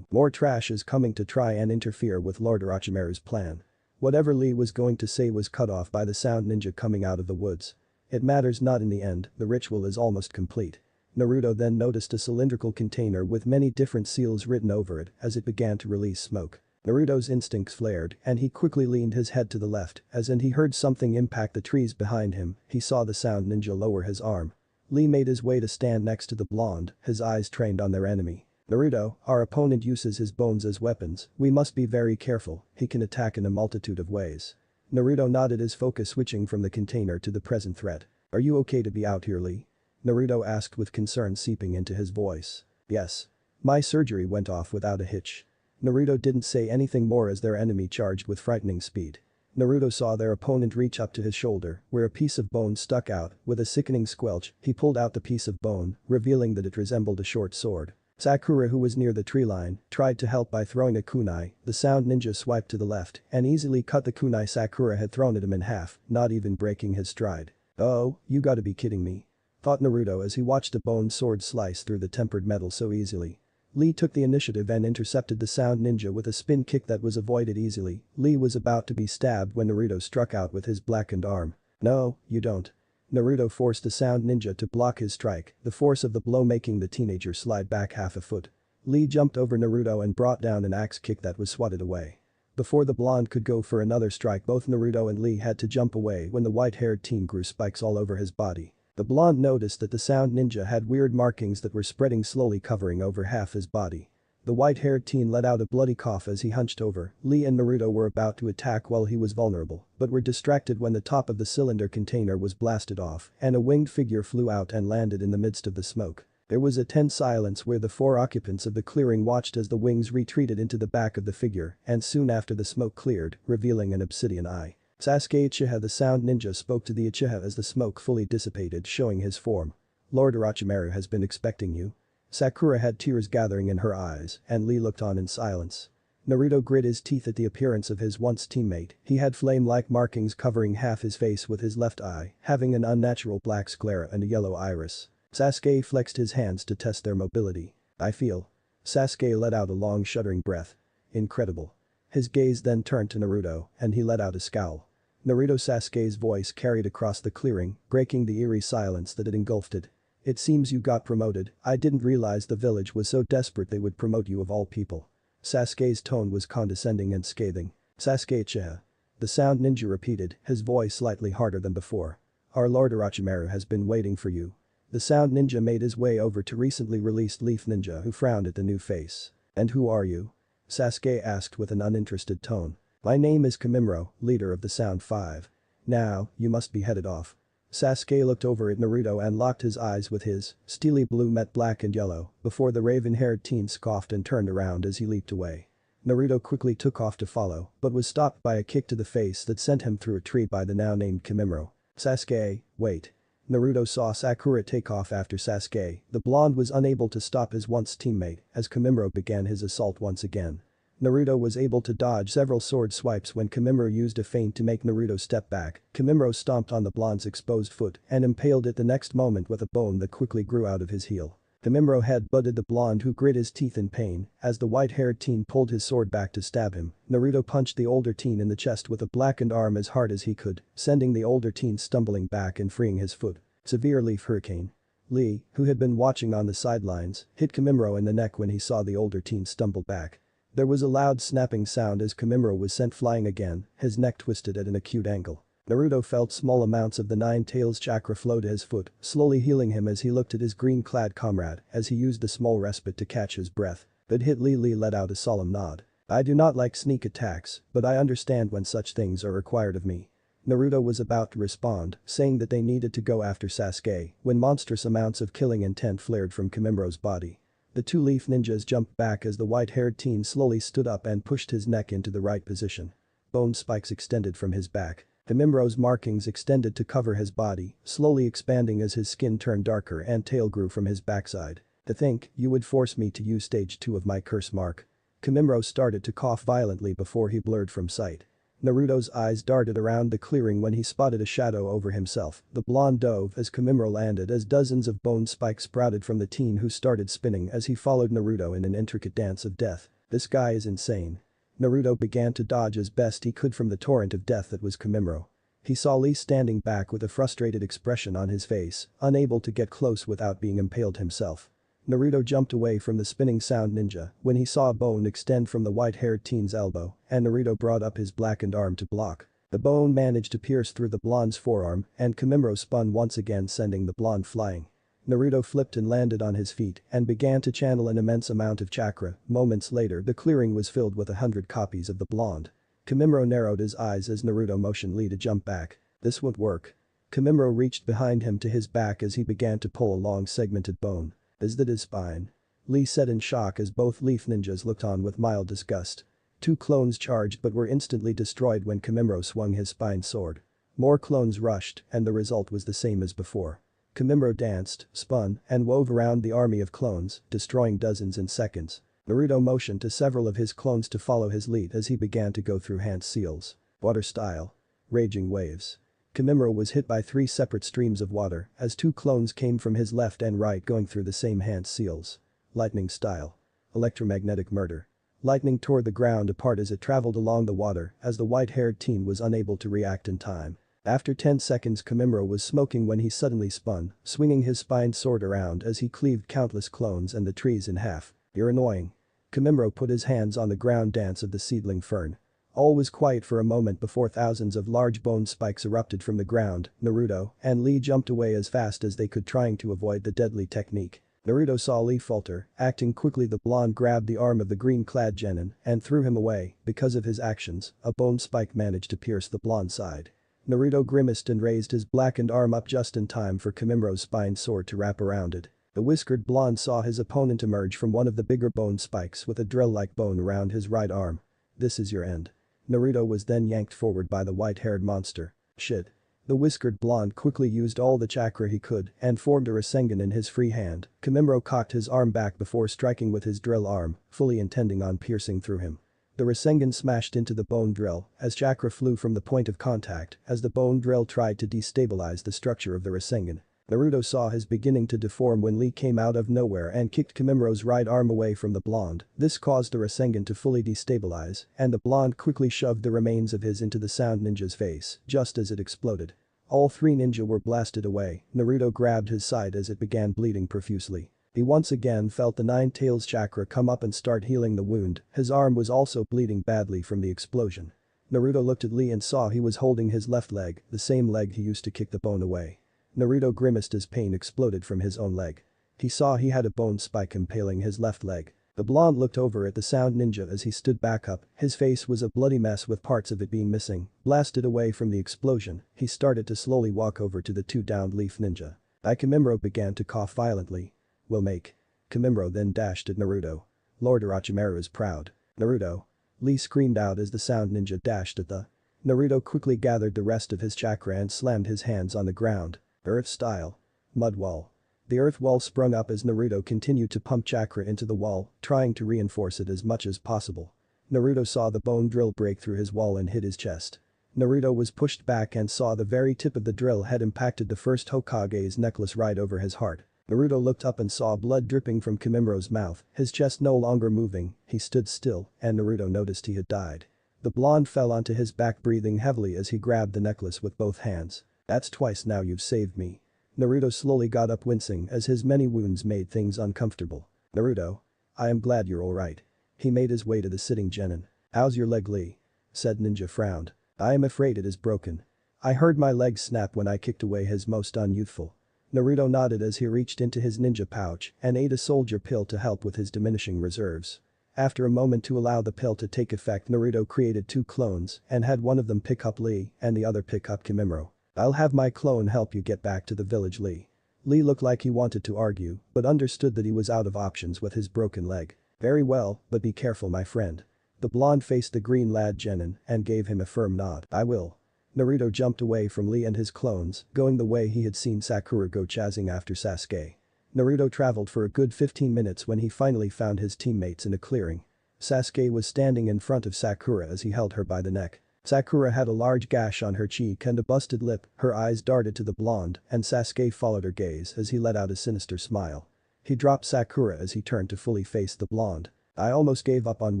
More trash is coming to try and interfere with Lord Orochimaru's plan. Whatever Lee was going to say was cut off by the sound ninja coming out of the woods. It matters not in the end, the ritual is almost complete. Naruto then noticed a cylindrical container with many different seals written over it as it began to release smoke. Naruto's instincts flared and he quickly leaned his head to the left as he heard something impact the trees behind him, he saw the sound ninja lower his arm. Lee made his way to stand next to the blonde, his eyes trained on their enemy. Naruto, our opponent uses his bones as weapons, we must be very careful, he can attack in a multitude of ways. Naruto nodded, his focus switching from the container to the present threat. Are you okay to be out here, Lee? Naruto asked with concern seeping into his voice. Yes. My surgery went off without a hitch. Naruto didn't say anything more as their enemy charged with frightening speed. Naruto saw their opponent reach up to his shoulder, where a piece of bone stuck out. With a sickening squelch, he pulled out the piece of bone, revealing that it resembled a short sword. Sakura, who was near the tree line, tried to help by throwing a kunai. The sound ninja swiped to the left and easily cut the kunai Sakura had thrown at him in half, not even breaking his stride. "Oh, you gotta be kidding me," thought Naruto as he watched a bone sword slice through the tempered metal so easily. Lee took the initiative and intercepted the sound ninja with a spin kick that was avoided easily. Lee was about to be stabbed when Naruto struck out with his blackened arm. "No, you don't." Naruto forced the sound ninja to block his strike, the force of the blow making the teenager slide back half a foot. Lee jumped over Naruto and brought down an axe kick that was swatted away. Before the blonde could go for another strike, both Naruto and Lee had to jump away when the white-haired teen grew spikes all over his body. The blonde noticed that the sound ninja had weird markings that were spreading slowly, covering over half his body. The white-haired teen let out a bloody cough as he hunched over. Lee and Naruto were about to attack while he was vulnerable, but were distracted when the top of the cylinder container was blasted off and a winged figure flew out and landed in the midst of the smoke. There was a tense silence where the 4 occupants of the clearing watched as the wings retreated into the back of the figure, and soon after the smoke cleared, revealing an obsidian eye. Sasuke Uchiha, the sound ninja, spoke to the Uchiha as the smoke fully dissipated, showing his form. "Lord Orochimaru has been expecting you." Sakura had tears gathering in her eyes, and Lee looked on in silence. Naruto grit his teeth at the appearance of his once teammate. He had flame-like markings covering half his face with his left eye, having an unnatural black sclera and a yellow iris. Sasuke flexed his hands to test their mobility. "I feel." Sasuke let out a long shuddering breath. "Incredible." His gaze then turned to Naruto, and he let out a scowl. Naruto Sasuke's voice carried across the clearing, breaking the eerie silence that had engulfed it. "It seems you got promoted. I didn't realize the village was so desperate they would promote you of all people." Sasuke's tone was condescending and scathing. "Sasuke Uchiha." The sound ninja repeated, his voice slightly harder than before. "Our Lord Orochimaru has been waiting for you." The sound ninja made his way over to recently released Leaf Ninja, who frowned at the new face. "And who are you?" Sasuke asked with an uninterested tone. "My name is Kimimaro, leader of the Sound 5. Now, you must be headed off." Sasuke looked over at Naruto and locked his eyes with his. Steely blue met black and yellow, before the raven-haired teen scoffed and turned around as he leaped away. Naruto quickly took off to follow, but was stopped by a kick to the face that sent him through a tree by the now-named Kimimaro. "Sasuke, wait." Naruto saw Sakura take off after Sasuke. The blonde was unable to stop his once teammate as Kimimaro began his assault once again. Naruto was able to dodge several sword swipes when Kimimaro used a feint to make Naruto step back. Kimimaro stomped on the blonde's exposed foot and impaled it the next moment with a bone that quickly grew out of his heel. Kimimaro head-butted the blonde, who grit his teeth in pain. As the white-haired teen pulled his sword back to stab him, Naruto punched the older teen in the chest with a blackened arm as hard as he could, sending the older teen stumbling back and freeing his foot. Severe leaf hurricane. Lee, who had been watching on the sidelines, hit Kimimaro in the neck when he saw the older teen stumble back. There was a loud snapping sound as Kimimaro was sent flying again, his neck twisted at an acute angle. Naruto felt small amounts of the Nine Tails chakra flow to his foot, slowly healing him as he looked at his green-clad comrade as he used the small respite to catch his breath. But Lee let out a solemn nod. "I do not like sneak attacks, but I understand when such things are required of me." Naruto was about to respond, saying that they needed to go after Sasuke, when monstrous amounts of killing intent flared from Kimimaro's body. The 2 leaf ninjas jumped back as the white-haired teen slowly stood up and pushed his neck into the right position. Bone spikes extended from his back. Kimimaro's markings extended to cover his body, slowly expanding as his skin turned darker and tail grew from his backside. "To think, you would force me to use stage 2 of my curse mark." Kimimaro started to cough violently before he blurred from sight. Naruto's eyes darted around the clearing when he spotted a shadow over himself. The blonde dove as Kimimaro landed as dozens of bone spikes sprouted from the teen, who started spinning as he followed Naruto in an intricate dance of death. "This guy is insane." Naruto began to dodge as best he could from the torrent of death that was Kimimaro. He saw Lee standing back with a frustrated expression on his face, unable to get close without being impaled himself. Naruto jumped away from the spinning sound ninja when he saw a bone extend from the white-haired teen's elbow, and Naruto brought up his blackened arm to block. The bone managed to pierce through the blonde's forearm, and Kimimaro spun once again, sending the blonde flying. Naruto flipped and landed on his feet and began to channel an immense amount of chakra. Moments later, the clearing was filled with 100 copies of the blonde. Kimimaro narrowed his eyes as Naruto motioned Lee to jump back. "This won't work." Kimimaro reached behind him to his back as he began to pull a long segmented bone. "Is that his spine?" Lee said in shock as both Leaf Ninjas looked on with mild disgust. Two clones charged but were instantly destroyed when Kimimaro swung his spine sword. More clones rushed, and the result was the same as before. Kimimaro danced, spun, and wove around the army of clones, destroying dozens in seconds. Naruto motioned to several of his clones to follow his lead as he began to go through hand seals. Water style. Raging waves. Kimimaro was hit by 3 separate streams of water as 2 clones came from his left and right going through the same hand seals. Lightning style. Electromagnetic murder. Lightning tore the ground apart as it traveled along the water as the white-haired teen was unable to react in time. After 10 seconds Kimimaro was smoking when he suddenly spun, swinging his spine sword around as he cleaved countless clones and the trees in half. "You're annoying." Kimimaro put his hands on the ground dance of the seedling fern. All was quiet for a moment before thousands of large bone spikes erupted from the ground. Naruto and Lee jumped away as fast as they could, trying to avoid the deadly technique. Naruto saw Lee falter. Acting quickly, the blonde grabbed the arm of the green-clad genin and threw him away. Because of his actions, a bone spike managed to pierce the blonde's side. Naruto grimaced and raised his blackened arm up just in time for Kimimaro's spine sword to wrap around it. The whiskered blonde saw his opponent emerge from one of the bigger bone spikes with a drill-like bone around his right arm. "This is your end." Naruto was then yanked forward by the white-haired monster. "Shit." The whiskered blonde quickly used all the chakra he could and formed a Rasengan in his free hand. Kimimaro cocked his arm back before striking with his drill arm, fully intending on piercing through him. The Rasengan smashed into the bone drill as chakra flew from the point of contact as the bone drill tried to destabilize the structure of the Rasengan. Naruto saw his beginning to deform when Lee came out of nowhere and kicked Kimimaro's right arm away from the blonde. This caused the Rasengan to fully destabilize, and the blonde quickly shoved the remains of his into the sound ninja's face just as it exploded. All 3 ninja were blasted away. Naruto grabbed his side as it began bleeding profusely. He once again felt the 9 tails chakra come up and start healing the wound. His arm was also bleeding badly from the explosion. Naruto looked at Lee and saw he was holding his left leg, the same leg he used to kick the bone away. Naruto grimaced as pain exploded from his own leg. He saw he had a bone spike impaling his left leg. The blonde looked over at the sound ninja as he stood back up. His face was a bloody mess with parts of it being missing. Blasted away from the explosion, he started to slowly walk over to the 2 downed Leaf Ninja. Kimimaro began to cough violently. "We'll make." Kimimaro then dashed at Naruto. "Lord Orochimaru is proud." "Naruto." Lee screamed out as the sound ninja dashed at the. Naruto quickly gathered the rest of his chakra and slammed his hands on the ground. Earth style. Mud wall. The earth wall sprung up as Naruto continued to pump chakra into the wall, trying to reinforce it as much as possible. Naruto saw the bone drill break through his wall and hit his chest. Naruto was pushed back and saw the very tip of the drill had impacted the first Hokage's necklace right over his heart. Naruto looked up and saw blood dripping from Kimimaro's mouth, his chest no longer moving. He stood still, and Naruto noticed he had died. The blonde fell onto his back, breathing heavily as he grabbed the necklace with both hands. "That's twice now you've saved me." Naruto slowly got up, wincing as his many wounds made things uncomfortable. "Naruto. I am glad you're alright." He made his way to the sitting genin. "How's your leg, Lee?" Said ninja frowned. "I am afraid it is broken. I heard my leg snap when I kicked away his most unyouthful." Naruto nodded as he reached into his ninja pouch and ate a soldier pill to help with his diminishing reserves. After a moment to allow the pill to take effect, Naruto created 2 clones and had one of them pick up Lee and the other pick up Kimimaro. "I'll have my clone help you get back to the village, Lee." Lee looked like he wanted to argue but understood that he was out of options with his broken leg. "Very well, but be careful, my friend." The blonde faced the green lad genin and gave him a firm nod. "I will." Naruto jumped away from Lee and his clones, going the way he had seen Sakura go chasing after Sasuke. Naruto traveled for a good 15 minutes when he finally found his teammates in a clearing. Sasuke was standing in front of Sakura as he held her by the neck. Sakura had a large gash on her cheek and a busted lip. Her eyes darted to the blonde and Sasuke followed her gaze as he let out a sinister smile. He dropped Sakura as he turned to fully face the blonde. "I almost gave up on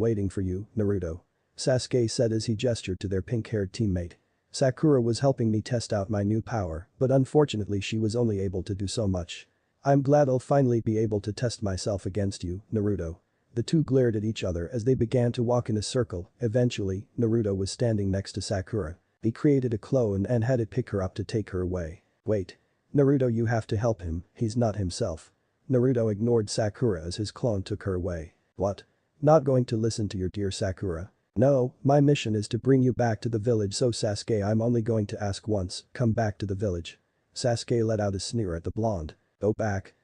waiting for you, Naruto," Sasuke said as he gestured to their pink-haired teammate. "Sakura was helping me test out my new power, but unfortunately she was only able to do so much. I'm glad I'll finally be able to test myself against you, Naruto." The 2 glared at each other as they began to walk in a circle. Eventually, Naruto was standing next to Sakura. He created a clone and had it pick her up to take her away. "Wait. Naruto, you have to help him, he's not himself." Naruto ignored Sakura as his clone took her away. "What? Not going to listen to your dear Sakura?" "No, my mission is to bring you back to the village, so Sasuke, I'm only going to ask once, come back to the village." Sasuke let out a sneer at the blonde. Go back.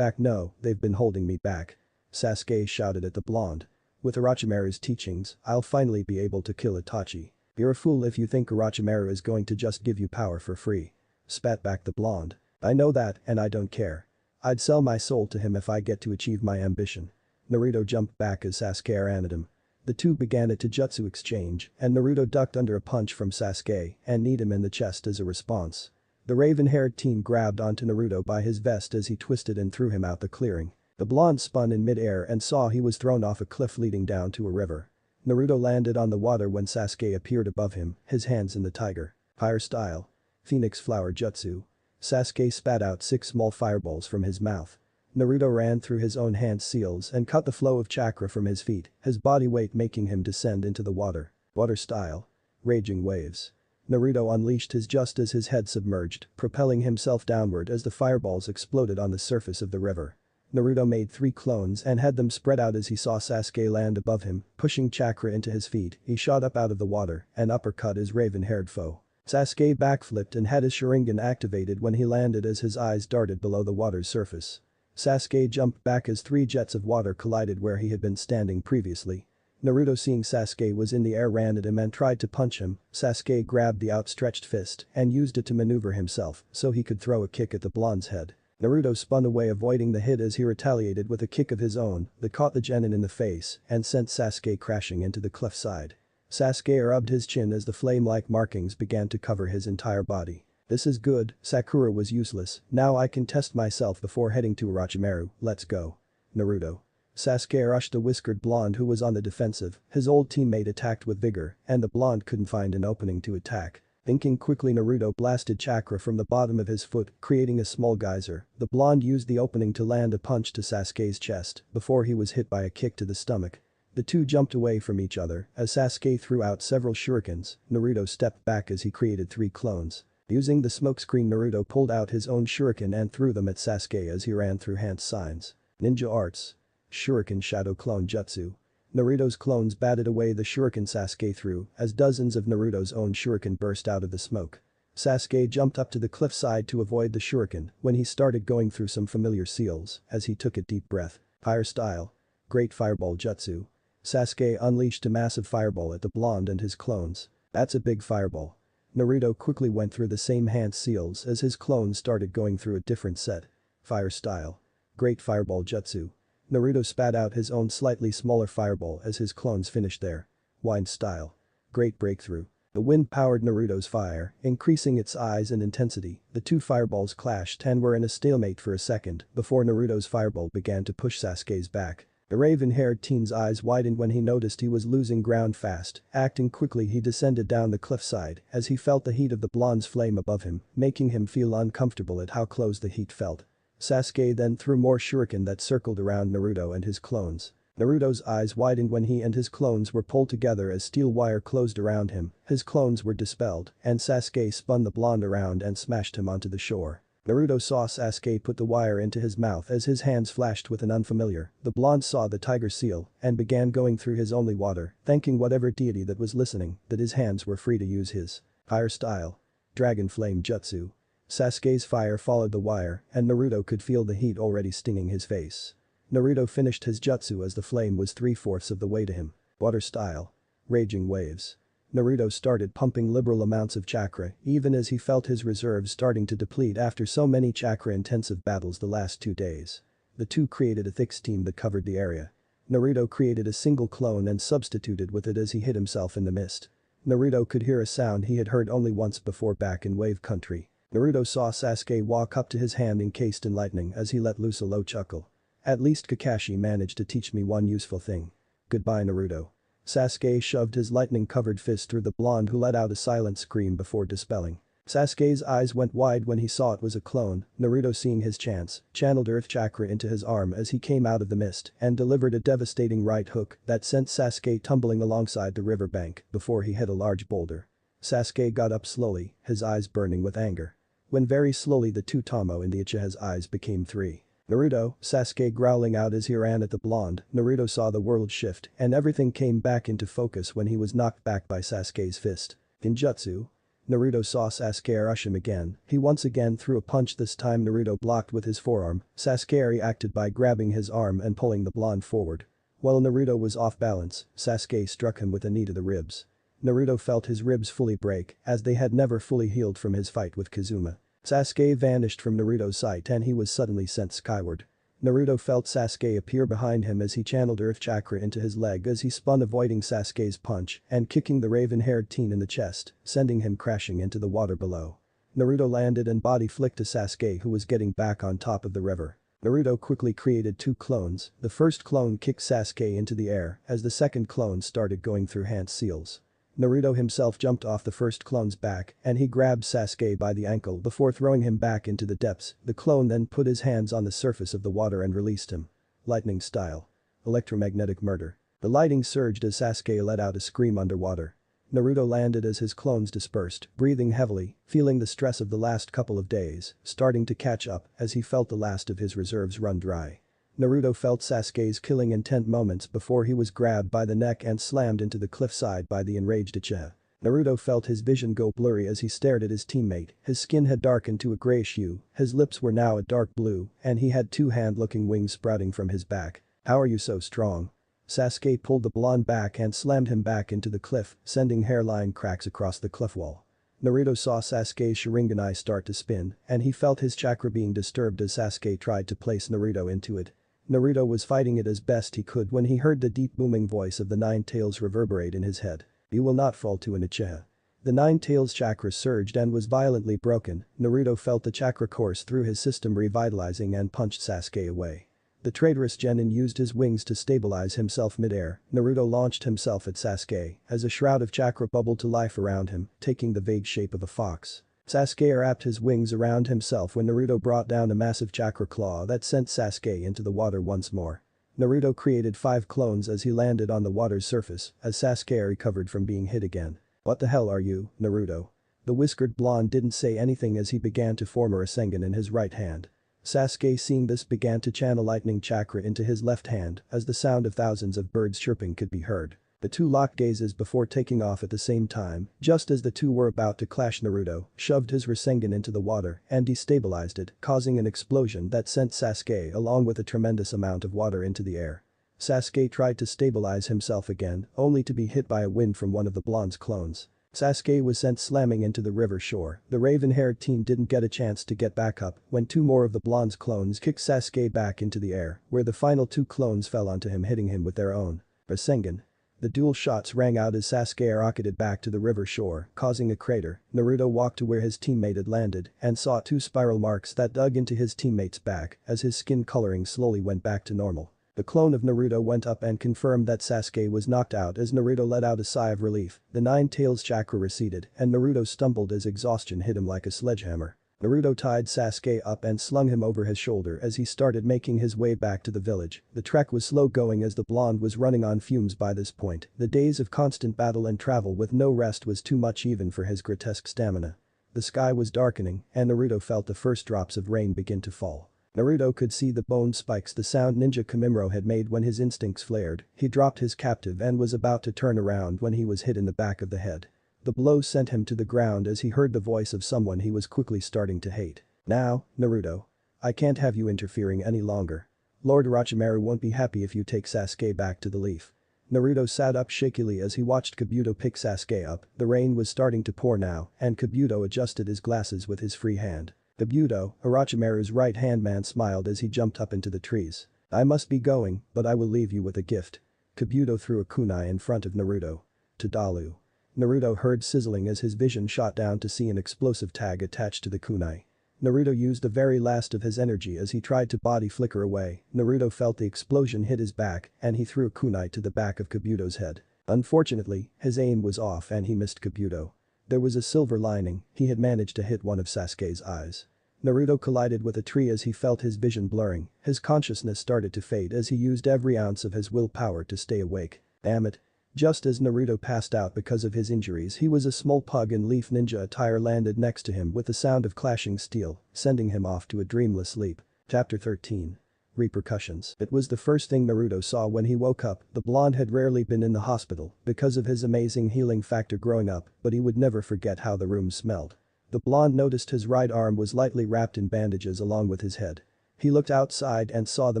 No, they've been holding me back." Sasuke shouted at the blonde. With Orochimaru's teachings, I'll finally be able to kill Itachi. You're a fool if you think Orochimaru is going to just give you power for free. Spat back the blonde. I know that and I don't care. I'd sell my soul to him if I get to achieve my ambition. Naruto jumped back as Sasuke ran at him. The two began a taijutsu exchange and Naruto ducked under a punch from Sasuke and kneed him in the chest as a response. The raven-haired teen grabbed onto Naruto by his vest as he twisted and threw him out the clearing. The blonde spun in mid-air and saw he was thrown off a cliff leading down to a river. Naruto landed on the water when Sasuke appeared above him, his hands in the tiger. Fire style. Phoenix flower jutsu. Sasuke spat out 6 small fireballs from his mouth. Naruto ran through his own hand seals and cut the flow of chakra from his feet, his body weight making him descend into the water. Water style. Raging waves. Naruto unleashed his just as his head submerged, propelling himself downward as the fireballs exploded on the surface of the river. Naruto made 3 clones and had them spread out as he saw Sasuke land above him, pushing chakra into his feet, he shot up out of the water and uppercut his raven-haired foe. Sasuke backflipped and had his Sharingan activated when he landed as his eyes darted below the water's surface. Sasuke jumped back as 3 jets of water collided where he had been standing previously. Naruto seeing Sasuke was in the air ran at him and tried to punch him. Sasuke grabbed the outstretched fist and used it to maneuver himself so he could throw a kick at the blonde's head. Naruto spun away avoiding the hit as he retaliated with a kick of his own that caught the genin in the face and sent Sasuke crashing into the cliffside. Sasuke rubbed his chin as the flame-like markings began to cover his entire body. This is good, Sakura was useless, now I can test myself before heading to Orochimaru, let's go. Naruto. Sasuke rushed a whiskered blonde who was on the defensive, his old teammate attacked with vigor and the blonde couldn't find an opening to attack. Thinking quickly Naruto blasted chakra from the bottom of his foot, creating a small geyser. The blonde used the opening to land a punch to Sasuke's chest before he was hit by a kick to the stomach. The two jumped away from each other as Sasuke threw out several shurikens. Naruto stepped back as he created 3 clones. Using the smokescreen Naruto pulled out his own shuriken and threw them at Sasuke as he ran through hand signs. Ninja arts. Shuriken Shadow Clone Jutsu. Naruto's clones batted away the shuriken Sasuke threw as dozens of Naruto's own shuriken burst out of the smoke. Sasuke jumped up to the cliffside to avoid the shuriken when he started going through some familiar seals as he took a deep breath. Fire style. Great Fireball Jutsu. Sasuke unleashed a massive fireball at the blonde and his clones. That's a big fireball. Naruto quickly went through the same hand seals as his clones started going through a different set. Fire style. Great Fireball Jutsu. Naruto spat out his own slightly smaller fireball as his clones finished their wind style. Great Breakthrough. The wind powered Naruto's fire, increasing its size and intensity. The 2 fireballs clashed and were in a stalemate for a second before Naruto's fireball began to push Sasuke's back. The raven-haired teen's eyes widened when he noticed he was losing ground fast. Acting quickly he descended down the cliffside as he felt the heat of the blonde's flame above him, making him feel uncomfortable at how close the heat felt. Sasuke then threw more shuriken that circled around Naruto and his clones. Naruto's eyes widened when he and his clones were pulled together as steel wire closed around him, his clones were dispelled, and Sasuke spun the blonde around and smashed him onto the shore. Naruto saw Sasuke put the wire into his mouth as his hands flashed with an unfamiliar. The blonde saw the tiger seal and began going through his only water, thanking whatever deity that was listening that his hands were free to use his fire style. Dragon Flame Jutsu. Sasuke's fire followed the wire and Naruto could feel the heat already stinging his face. Naruto finished his jutsu as the flame was 3/4 of the way to him. Water style. Raging waves. Naruto started pumping liberal amounts of chakra even as he felt his reserves starting to deplete after so many chakra-intensive battles the last 2 days. The two created a thick steam that covered the area. Naruto created a single clone and substituted with it as he hid himself in the mist. Naruto could hear a sound he had heard only once before back in Wave Country. Naruto saw Sasuke walk up to his hand encased in lightning as he let loose a low chuckle. At least Kakashi managed to teach me one useful thing. Goodbye Naruto. Sasuke shoved his lightning-covered fist through the blonde who let out a silent scream before dispelling. Sasuke's eyes went wide when he saw it was a clone. Naruto seeing his chance, channeled earth chakra into his arm as he came out of the mist and delivered a devastating right hook that sent Sasuke tumbling alongside the riverbank before he hit a large boulder. Sasuke got up slowly, his eyes burning with anger. When very slowly the 2 Tomo in the Uchiha's eyes became 3. Naruto, Sasuke growling out as he ran at the blonde. Naruto saw the world shift and everything came back into focus when he was knocked back by Sasuke's fist. Genjutsu. Naruto saw Sasuke rush him again. He once again threw a punch, this time Naruto blocked with his forearm. Sasuke reacted by grabbing his arm and pulling the blonde forward. While Naruto was off balance, Sasuke struck him with a knee to the ribs. Naruto felt his ribs fully break, as they had never fully healed from his fight with Kazuma. Sasuke vanished from Naruto's sight and he was suddenly sent skyward. Naruto felt Sasuke appear behind him as he channeled earth chakra into his leg as he spun, avoiding Sasuke's punch and kicking the raven-haired teen in the chest, sending him crashing into the water below. Naruto landed and body flicked to Sasuke, who was getting back on top of the river. Naruto quickly created two clones. The first clone kicked Sasuke into the air as the second clone started going through hand seals. Naruto himself jumped off the first clone's back and he grabbed Sasuke by the ankle before throwing him back into the depths. The clone then put his hands on the surface of the water and released him. Lightning style. Electromagnetic murder. The lighting surged as Sasuke let out a scream underwater. Naruto landed as his clones dispersed, breathing heavily, feeling the stress of the last couple of days, starting to catch up as he felt the last of his reserves run dry. Naruto felt Sasuke's killing intent moments before he was grabbed by the neck and slammed into the cliffside by the enraged Uchiha. Naruto felt his vision go blurry as he stared at his teammate. His skin had darkened to a grayish hue, his lips were now a dark blue, and he had two hand-looking wings sprouting from his back. "How are you so strong?" Sasuke pulled the blonde back and slammed him back into the cliff, sending hairline cracks across the cliff wall. Naruto saw Sasuke's Sharingan start to spin, and he felt his chakra being disturbed as Sasuke tried to place Naruto into it. Naruto was fighting it as best he could when he heard the deep booming voice of the Nine Tails reverberate in his head. "You will not fall to an Uchiha." The Nine Tails chakra surged and was violently broken. Naruto felt the chakra course through his system, revitalizing, and punched Sasuke away. The traitorous genin used his wings to stabilize himself mid-air. Naruto launched himself at Sasuke as a shroud of chakra bubbled to life around him, taking the vague shape of a fox. Sasuke wrapped his wings around himself when Naruto brought down a massive chakra claw that sent Sasuke into the water once more. Naruto created 5 clones as he landed on the water's surface as Sasuke recovered from being hit again. "What the hell are you, Naruto?" The whiskered blonde didn't say anything as he began to form a Rasengan in his right hand. Sasuke, seeing this, began to channel lightning chakra into his left hand as the sound of thousands of birds chirping could be heard. The two locked gazes before taking off at the same time. Just as the two were about to clash, Naruto shoved his Rasengan into the water and destabilized it, causing an explosion that sent Sasuke along with a tremendous amount of water into the air. Sasuke tried to stabilize himself again, only to be hit by a wind from one of the blonde's clones. Sasuke was sent slamming into the river shore. The raven-haired teen didn't get a chance to get back up when 2 more of the blonde's clones kicked Sasuke back into the air, where the final 2 clones fell onto him, hitting him with their own Rasengan. The dual shots rang out as Sasuke rocketed back to the river shore, causing a crater. Naruto walked to where his teammate had landed and saw 2 spiral marks that dug into his teammate's back as his skin coloring slowly went back to normal. The clone of Naruto went up and confirmed that Sasuke was knocked out as Naruto let out a sigh of relief. The Nine Tails chakra receded and Naruto stumbled as exhaustion hit him like a sledgehammer. Naruto tied Sasuke up and slung him over his shoulder as he started making his way back to the village. The trek was slow going as the blonde was running on fumes by this point. The days of constant battle and travel with no rest was too much even for his grotesque stamina. The sky was darkening and Naruto felt the first drops of rain begin to fall. Naruto could see the bone spikes the sound Ninja Kamimuro had made when his instincts flared. He dropped his captive and was about to turn around when he was hit in the back of the head. The blow sent him to the ground as he heard the voice of someone he was quickly starting to hate. "Now, Naruto. I can't have you interfering any longer. Lord Orochimaru won't be happy if you take Sasuke back to the Leaf." Naruto sat up shakily as he watched Kabuto pick Sasuke up. The rain was starting to pour now, and Kabuto adjusted his glasses with his free hand. Kabuto, Orochimaru's right-hand man, smiled as he jumped up into the trees. "I must be going, but I will leave you with a gift." Kabuto threw a kunai in front of Naruto. "To Dalu." Naruto heard sizzling as his vision shot down to see an explosive tag attached to the kunai. Naruto used the very last of his energy as he tried to body flicker away. Naruto felt the explosion hit his back and he threw a kunai to the back of Kabuto's head. Unfortunately, his aim was off and he missed Kabuto. There was a silver lining, he had managed to hit one of Sasuke's eyes. Naruto collided with a tree as he felt his vision blurring. His consciousness started to fade as he used every ounce of his willpower to stay awake. Damn it. Just as Naruto passed out because of his injuries, he was a small pug in leaf ninja attire landed next to him with the sound of clashing steel, sending him off to a dreamless sleep. Chapter 13. Repercussions. It was the first thing Naruto saw when he woke up. The blonde had rarely been in the hospital because of his amazing healing factor growing up, but he would never forget how the room smelled. The blonde noticed his right arm was lightly wrapped in bandages along with his head. He looked outside and saw the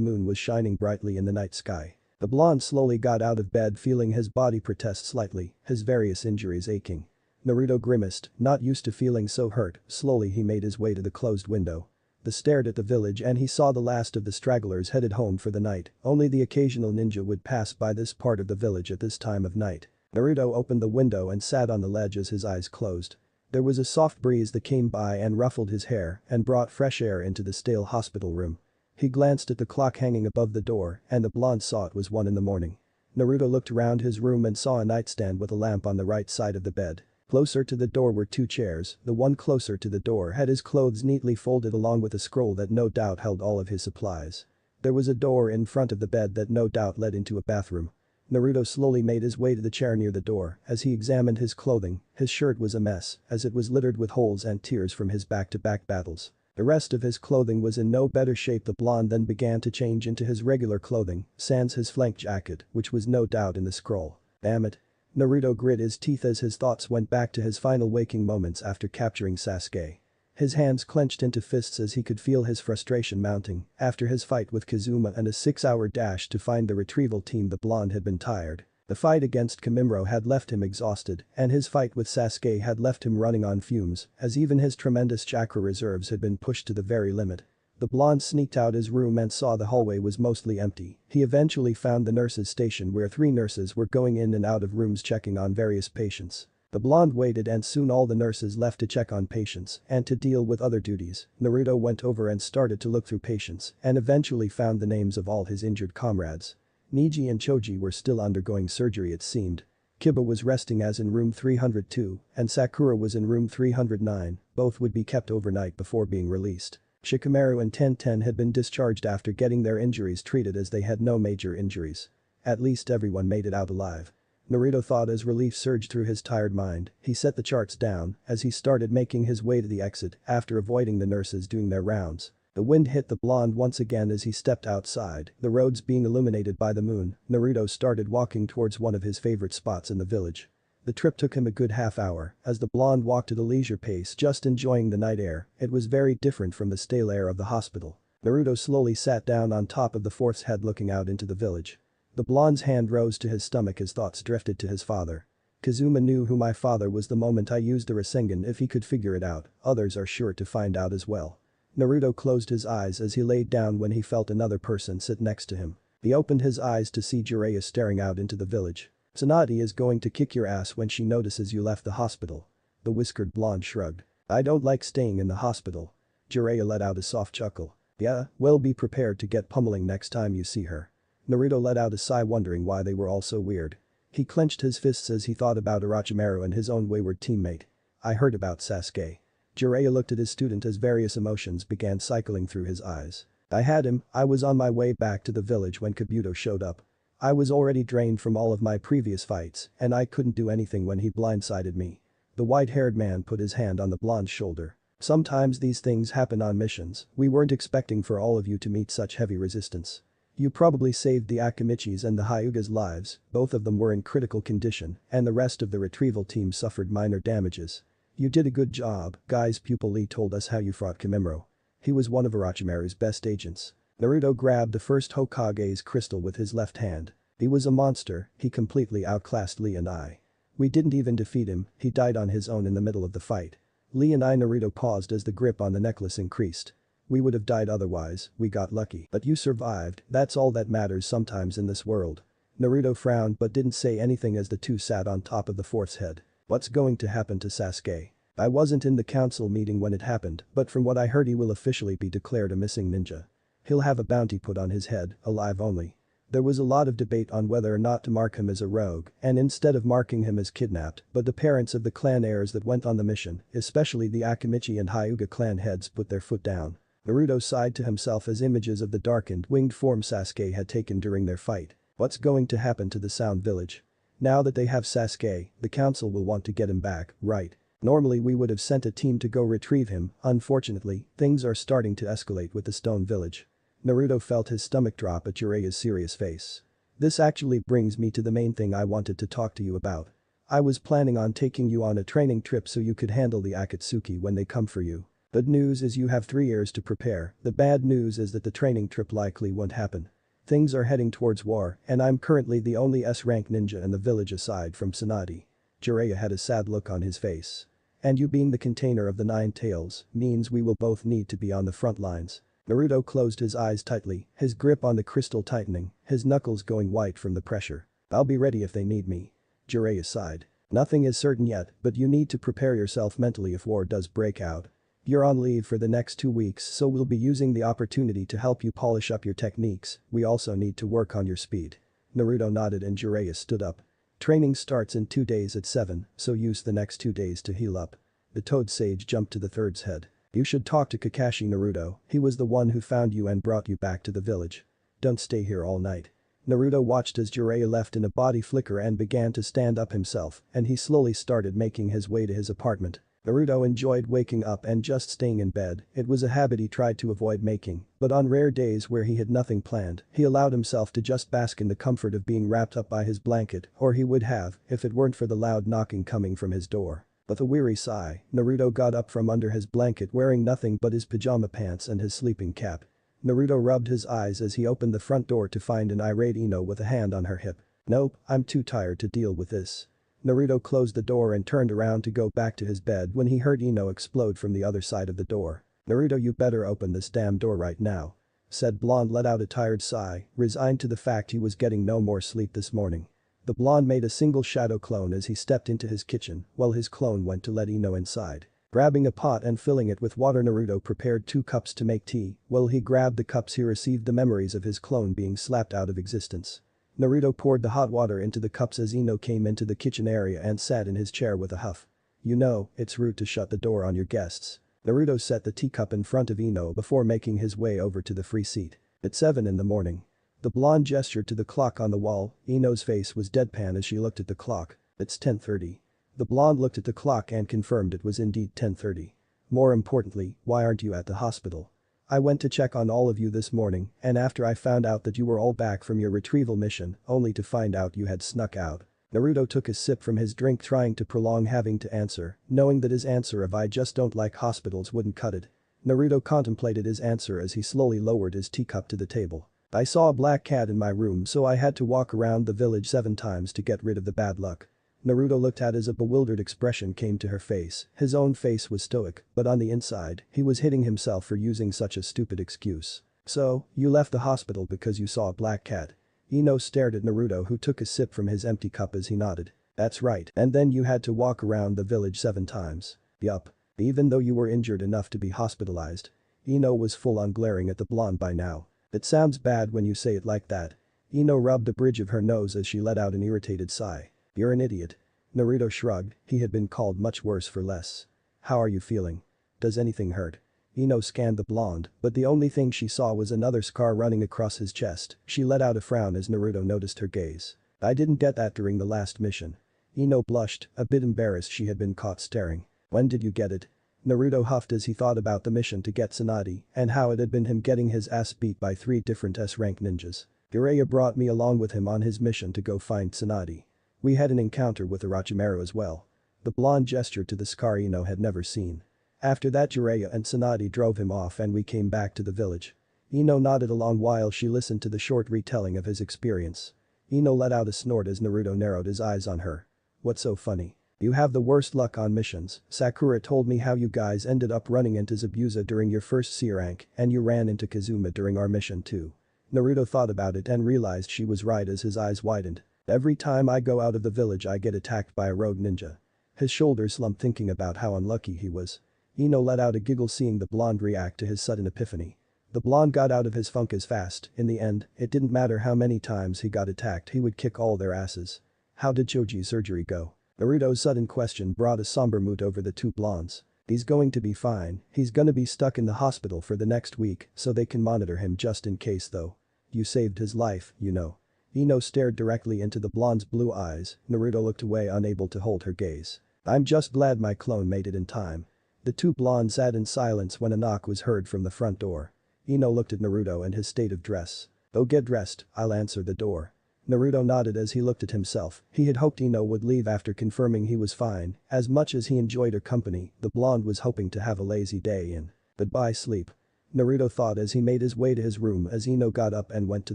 moon was shining brightly in the night sky. The blonde slowly got out of bed feeling his body protest slightly, his various injuries aching. Naruto grimaced, not used to feeling so hurt. Slowly he made his way to the closed window. He stared at the village and he saw the last of the stragglers headed home for the night. Only the occasional ninja would pass by this part of the village at this time of night. Naruto opened the window and sat on the ledge as his eyes closed. There was a soft breeze that came by and ruffled his hair and brought fresh air into the stale hospital room. He glanced at the clock hanging above the door and the blonde saw it was 1 in the morning. Naruto looked around his room and saw a nightstand with a lamp on the right side of the bed. Closer to the door were 2 chairs, the one closer to the door had his clothes neatly folded along with a scroll that no doubt held all of his supplies. There was a door in front of the bed that no doubt led into a bathroom. Naruto slowly made his way to the chair near the door. As he examined his clothing, his shirt was a mess as it was littered with holes and tears from his back-to-back battles. The rest of his clothing was in no better shape. The blonde then began to change into his regular clothing, sans his flank jacket, which was no doubt in the scroll. Damn it. Naruto grit his teeth as his thoughts went back to his final waking moments after capturing Sasuke. His hands clenched into fists as he could feel his frustration mounting after his fight with Kazuma and a 6-hour dash to find the retrieval team. The blonde had been tired. The fight against Kimimaro had left him exhausted and his fight with Sasuke had left him running on fumes as even his tremendous chakra reserves had been pushed to the very limit. The blonde sneaked out his room and saw the hallway was mostly empty. He eventually found the nurses' station where 3 nurses were going in and out of rooms checking on various patients. The blonde waited and soon all the nurses left to check on patients and to deal with other duties. Naruto went over and started to look through patients and eventually found the names of all his injured comrades. Niji and Choji were still undergoing surgery it seemed. Kiba was resting as in room 302 and Sakura was in room 309, both would be kept overnight before being released. Shikamaru and Tenten had been discharged after getting their injuries treated as they had no major injuries. At least everyone made it out alive. Naruto thought as relief surged through his tired mind. He set the charts down as he started making his way to the exit after avoiding the nurses doing their rounds. The wind hit the blonde once again as he stepped outside, the roads being illuminated by the moon. Naruto started walking towards one of his favorite spots in the village. The trip took him a good half hour as the blonde walked at a leisure pace just enjoying the night air. It was very different from the stale air of the hospital. Naruto slowly sat down on top of the fourth's head looking out into the village. The blonde's hand rose to his stomach as thoughts drifted to his father. Kazuma knew who my father was the moment I used the Rasengan. If he could figure it out, others are sure to find out as well. Naruto closed his eyes as he laid down when he felt another person sit next to him. He opened his eyes to see Jiraiya staring out into the village. Tsunade is going to kick your ass when she notices you left the hospital. The whiskered blonde shrugged. I don't like staying in the hospital. Jiraiya let out a soft chuckle. Yeah, well be prepared to get pummeling next time you see her. Naruto let out a sigh wondering why they were all so weird. He clenched his fists as he thought about Orochimaru and his own wayward teammate. I heard about Sasuke. Jiraiya looked at his student as various emotions began cycling through his eyes. I had him, I was on my way back to the village when Kabuto showed up. I was already drained from all of my previous fights and I couldn't do anything when he blindsided me. The white-haired man put his hand on the blonde's shoulder. Sometimes these things happen on missions. We weren't expecting for all of you to meet such heavy resistance. You probably saved the Akamichis and the Hyuga's lives, both of them were in critical condition and the rest of the retrieval team suffered minor damages. You did a good job, guys. Pupil Lee told us how you fought Kimimaro. He was one of Orochimaru's best agents. Naruto grabbed the first Hokage's crystal with his left hand. He was a monster, he completely outclassed Lee and I. We didn't even defeat him, he died on his own in the middle of the fight. Lee and I. Naruto paused as the grip on the necklace increased. We would have died otherwise, we got lucky. But you survived, that's all that matters sometimes in this world. Naruto frowned but didn't say anything as the two sat on top of the fourth's head. What's going to happen to Sasuke? I wasn't in the council meeting when it happened, but from what I heard he will officially be declared a missing ninja. He'll have a bounty put on his head, alive only. There was a lot of debate on whether or not to mark him as a rogue and instead of marking him as kidnapped, but the parents of the clan heirs that went on the mission, especially the Akamichi and Hyuga clan heads, put their foot down. Naruto sighed to himself as images of the darkened winged form Sasuke had taken during their fight. What's going to happen to the Sound Village? Now that they have Sasuke, the council will want to get him back, right? Normally we would have sent a team to go retrieve him, unfortunately, things are starting to escalate with the Stone Village. Naruto felt his stomach drop at Jiraiya's serious face. This actually brings me to the main thing I wanted to talk to you about. I was planning on taking you on a training trip so you could handle the Akatsuki when they come for you. Good news is you have 3 years to prepare, the bad news is that the training trip likely won't happen. Things are heading towards war, and I'm currently the only S-rank ninja in the village aside from Tsunade. Jiraiya had a sad look on his face. And you being the container of the 9 tails means we will both need to be on the front lines. Naruto closed his eyes tightly, his grip on the crystal tightening, his knuckles going white from the pressure. I'll be ready if they need me. Jiraiya sighed. Nothing is certain yet, but you need to prepare yourself mentally if war does break out. You're on leave for the next 2 weeks so we'll be using the opportunity to help you polish up your techniques, we also need to work on your speed. Naruto nodded and Jiraiya stood up. Training starts in 2 days at 7, so use the next 2 days to heal up. The Toad Sage jumped to the third's head. You should talk to Kakashi Naruto, he was the one who found you and brought you back to the village. Don't stay here all night. Naruto watched as Jiraiya left in a body flicker and began to stand up himself, and he slowly started making his way to his apartment. Naruto enjoyed waking up and just staying in bed, it was a habit he tried to avoid making, but on rare days where he had nothing planned, he allowed himself to just bask in the comfort of being wrapped up by his blanket, or he would have, if it weren't for the loud knocking coming from his door. With a weary sigh, Naruto got up from under his blanket wearing nothing but his pajama pants and his sleeping cap. Naruto rubbed his eyes as he opened the front door to find an irate Ino with a hand on her hip. Nope, I'm too tired to deal with this. Naruto closed the door and turned around to go back to his bed when he heard Ino explode from the other side of the door. Naruto, you better open this damn door right now. Said blonde let out a tired sigh, resigned to the fact he was getting no more sleep this morning. The blonde made a single shadow clone as he stepped into his kitchen while his clone went to let Ino inside. Grabbing a pot and filling it with water, Naruto prepared 2 cups to make tea. While he grabbed the cups he received the memories of his clone being slapped out of existence. Naruto poured the hot water into the cups as Ino came into the kitchen area and sat in his chair with a huff. You know, it's rude to shut the door on your guests. Naruto set the teacup in front of Ino before making his way over to the free seat. At 7 in the morning. The blonde gestured to the clock on the wall, Ino's face was deadpan as she looked at the clock. It's 10:30. The blonde looked at the clock and confirmed it was indeed 10:30. More importantly, why aren't you at the hospital? I went to check on all of you this morning, and after I found out that you were all back from your retrieval mission, only to find out you had snuck out. Naruto took a sip from his drink trying to prolong having to answer, knowing that his answer of I just don't like hospitals wouldn't cut it. Naruto contemplated his answer as he slowly lowered his teacup to the table. I saw a black cat in my room so I had to walk around the village 7 times to get rid of the bad luck. Naruto looked at as a bewildered expression came to her face, his own face was stoic, but on the inside, he was hitting himself for using such a stupid excuse. So, you left the hospital because you saw a black cat. Ino stared at Naruto who took a sip from his empty cup as he nodded. That's right, and then you had to walk around the village 7 times. Yup. Even though you were injured enough to be hospitalized. Ino was full on glaring at the blonde by now. It sounds bad when you say it like that. Ino rubbed the bridge of her nose as she let out an irritated sigh. You're an idiot. Naruto shrugged, he had been called much worse for less. How are you feeling? Does anything hurt? Ino scanned the blonde, but the only thing she saw was another scar running across his chest. She let out a frown as Naruto noticed her gaze. I didn't get that during the last mission. Ino blushed, a bit embarrassed she had been caught staring. When did you get it? Naruto huffed as he thought about the mission to get Tsunade and how it had been him getting his ass beat by 3 different S-rank ninjas. Jiraiya brought me along with him on his mission to go find Tsunade. We had an encounter with Orochimaru as well. The blonde gestured to the scar Ino had never seen. After that Jiraiya and Tsunade drove him off and we came back to the village. Ino nodded along while she listened to the short retelling of his experience. Ino let out a snort as Naruto narrowed his eyes on her. What's so funny? You have the worst luck on missions. Sakura told me how you guys ended up running into Zabuza during your first C rank and you ran into Kazuma during our mission too. Naruto thought about it and realized she was right as his eyes widened. Every time I go out of the village I get attacked by a rogue ninja. His shoulders slumped thinking about how unlucky he was. Ino let out a giggle seeing the blonde react to his sudden epiphany. The blonde got out of his funk as fast, in the end, it didn't matter how many times he got attacked he would kick all their asses. How did Choji's surgery go? Naruto's sudden question brought a somber mood over the 2 blondes. He's going to be fine, he's gonna be stuck in the hospital for the next week so they can monitor him just in case though. You saved his life, you know. Ino stared directly into the blonde's blue eyes, Naruto looked away unable to hold her gaze. I'm just glad my clone made it in time. The 2 blondes sat in silence when a knock was heard from the front door. Ino looked at Naruto and his state of dress. "Oh, get dressed, I'll answer the door." Naruto nodded as he looked at himself. He had hoped Ino would leave after confirming he was fine. As much as he enjoyed her company, the blonde was hoping to have a lazy day in. Goodbye sleep. Naruto thought as he made his way to his room as Ino got up and went to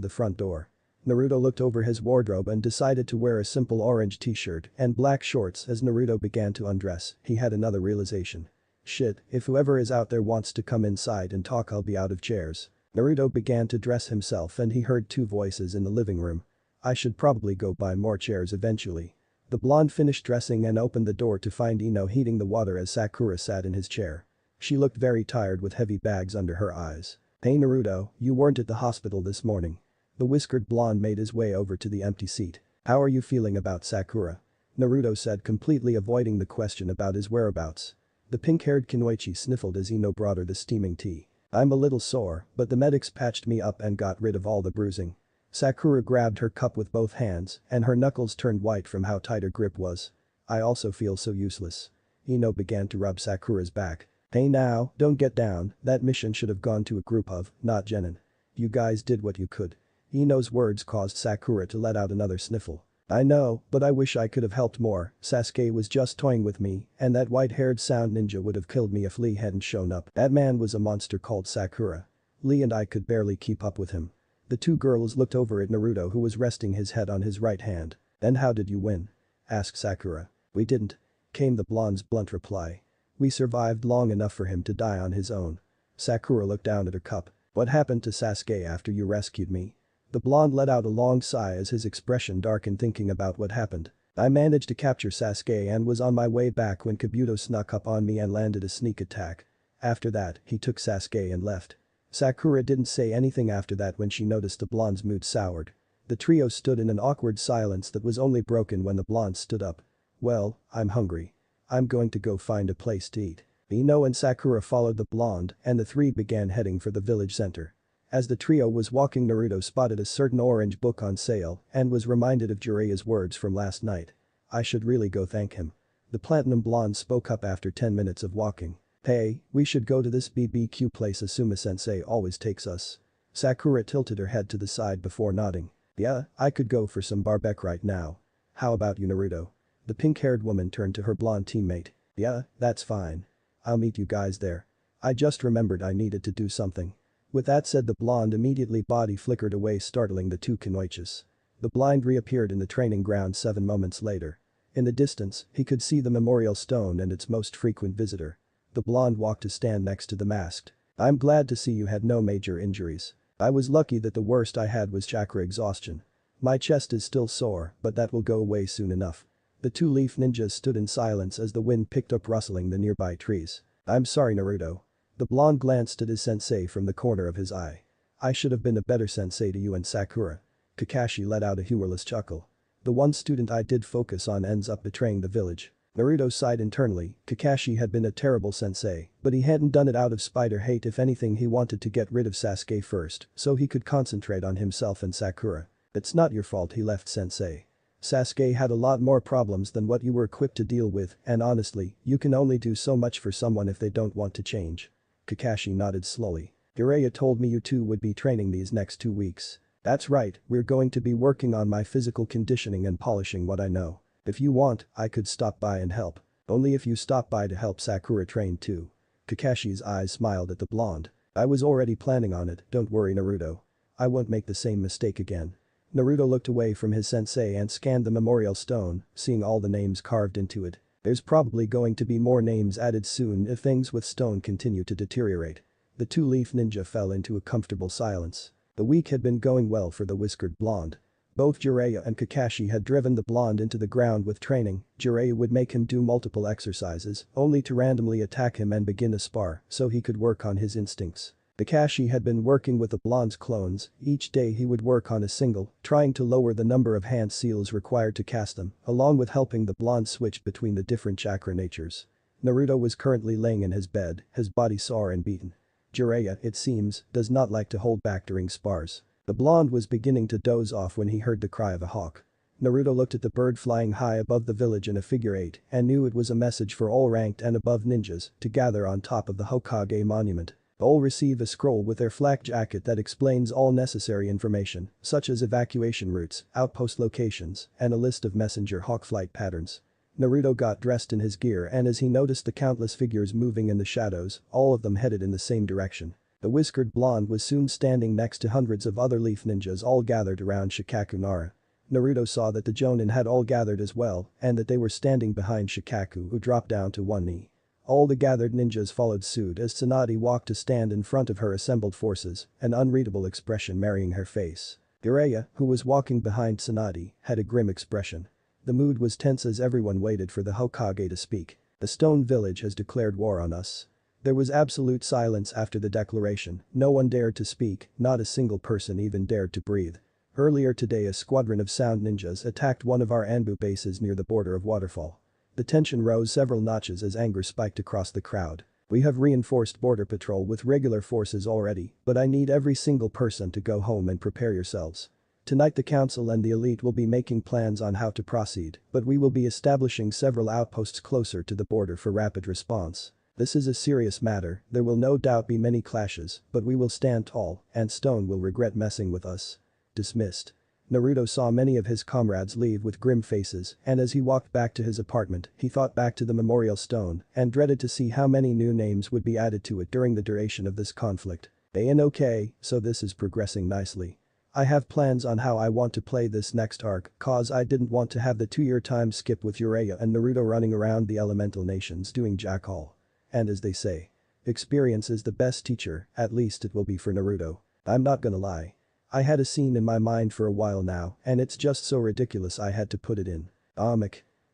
the front door. Naruto looked over his wardrobe and decided to wear a simple orange t-shirt and black shorts as Naruto began to undress. He had another realization. Shit, if whoever is out there wants to come inside and talk, I'll be out of chairs. Naruto began to dress himself and he heard two voices in the living room. I should probably go buy more chairs eventually. The blonde finished dressing and opened the door to find Ino heating the water as Sakura sat in his chair. She looked very tired with heavy bags under her eyes. Hey Naruto, you weren't at the hospital this morning. The whiskered blonde made his way over to the empty seat. How are you feeling about Sakura? Naruto said, completely avoiding the question about his whereabouts. The pink-haired Kunoichi sniffled as Ino brought her the steaming tea. I'm a little sore, but the medics patched me up and got rid of all the bruising. Sakura grabbed her cup with both hands and her knuckles turned white from how tight her grip was. I also feel so useless. Ino began to rub Sakura's back. Hey now, don't get down, that mission should have gone to a group of, not Genin. You guys did what you could. Ino's words caused Sakura to let out another sniffle. I know, but I wish I could have helped more. Sasuke was just toying with me, and that white-haired sound ninja would have killed me if Lee hadn't shown up. That man was a monster called Sakura. Lee and I could barely keep up with him. The two girls looked over at Naruto who was resting his head on his right hand. Then how did you win? Asked Sakura. We didn't. Came the blonde's blunt reply. We survived long enough for him to die on his own. Sakura looked down at her cup. What happened to Sasuke after you rescued me? The blonde let out a long sigh as his expression darkened thinking about what happened. I managed to capture Sasuke and was on my way back when Kabuto snuck up on me and landed a sneak attack. After that, he took Sasuke and left. Sakura didn't say anything after that when she noticed the blonde's mood soured. The trio stood in an awkward silence that was only broken when the blonde stood up. Well, I'm hungry. I'm going to go find a place to eat. Ino and Sakura followed the blonde and the three began heading for the village center. As the trio was walking, Naruto spotted a certain orange book on sale and was reminded of Jiraiya's words from last night. I should really go thank him. The platinum blonde spoke up after 10 minutes of walking. Hey, we should go to this BBQ place Asuma-sensei always takes us. Sakura tilted her head to the side before nodding. Yeah, I could go for some barbecue right now. How about you Naruto? The pink-haired woman turned to her blonde teammate. Yeah, that's fine. I'll meet you guys there. I just remembered I needed to do something. With that said, the blonde immediately body flickered away, startling the two Kunoichis. The blind reappeared in the training ground 7 moments later. In the distance, he could see the memorial stone and its most frequent visitor. The blonde walked to stand next to the masked. I'm glad to see you had no major injuries. I was lucky that the worst I had was chakra exhaustion. My chest is still sore, but that will go away soon enough. The two leaf ninjas stood in silence as the wind picked up rustling the nearby trees. I'm sorry Naruto. The blonde glanced at his sensei from the corner of his eye. I should have been a better sensei to you and Sakura. Kakashi let out a humorless chuckle. The one student I did focus on ends up betraying the village. Naruto sighed internally. Kakashi had been a terrible sensei, but he hadn't done it out of spite or hate. If anything, he wanted to get rid of Sasuke first so he could concentrate on himself and Sakura. It's not your fault he left sensei. Sasuke had a lot more problems than what you were equipped to deal with, and honestly, you can only do so much for someone if they don't want to change. Kakashi nodded slowly. Jiraiya told me you two would be training these next 2 weeks. That's right, we're going to be working on my physical conditioning and polishing what I know. If you want, I could stop by and help. Only if you stop by to help Sakura train too. Kakashi's eyes smiled at the blonde. I was already planning on it, don't worry Naruto. I won't make the same mistake again. Naruto looked away from his sensei and scanned the memorial stone, seeing all the names carved into it. There's probably going to be more names added soon if things with stone continue to deteriorate. The two-leaf ninja fell into a comfortable silence. The week had been going well for the whiskered blonde. Both Jiraiya and Kakashi had driven the blonde into the ground with training. Jiraiya would make him do multiple exercises, only to randomly attack him and begin a spar so he could work on his instincts. Kakashi had been working with the blonde's clones. Each day he would work on a single, trying to lower the number of hand seals required to cast them, along with helping the blonde switch between the different chakra natures. Naruto was currently laying in his bed, his body sore and beaten. Jiraiya, it seems, does not like to hold back during spars. The blonde was beginning to doze off when he heard the cry of a hawk. Naruto looked at the bird flying high above the village in a figure 8 and knew it was a message for all ranked and above ninjas to gather on top of the Hokage monument. All receive a scroll with their flak jacket that explains all necessary information, such as evacuation routes, outpost locations, and a list of messenger hawk flight patterns. Naruto got dressed in his gear, and as he noticed the countless figures moving in the shadows, all of them headed in the same direction. The whiskered blonde was soon standing next to hundreds of other leaf ninjas all gathered around Shikaku Nara. Naruto saw that the Jonin had all gathered as well, and that they were standing behind Shikaku, who dropped down to one knee. All the gathered ninjas followed suit as Tsunade walked to stand in front of her assembled forces, an unreadable expression marring her face. Jiraiya, who was walking behind Tsunade, had a grim expression. The mood was tense as everyone waited for the Hokage to speak. "The Stone Village has declared war on us." There was absolute silence after the declaration, no one dared to speak, not a single person even dared to breathe. Earlier today a squadron of sound ninjas attacked one of our Anbu bases near the border of Waterfall. The tension rose several notches as anger spiked across the crowd. "We have reinforced border patrol with regular forces already, but I need every single person to go home and prepare yourselves. Tonight the council and the elite will be making plans on how to proceed, but we will be establishing several outposts closer to the border for rapid response. This is a serious matter, there will no doubt be many clashes, but we will stand tall, and Stone will regret messing with us." Dismissed. Naruto saw many of his comrades leave with grim faces, and as he walked back to his apartment, he thought back to the memorial stone and dreaded to see how many new names would be added to it during the duration of this conflict. Okay, so this is progressing nicely. I have plans on how I want to play this next arc, cause I didn't want to have the 2-year time skip with Jiraiya and Naruto running around the elemental nations doing jack all. And as they say, experience is the best teacher, at least it will be for Naruto. I'm not gonna lie. I had a scene in my mind for a while now, and it's just so ridiculous I had to put it in.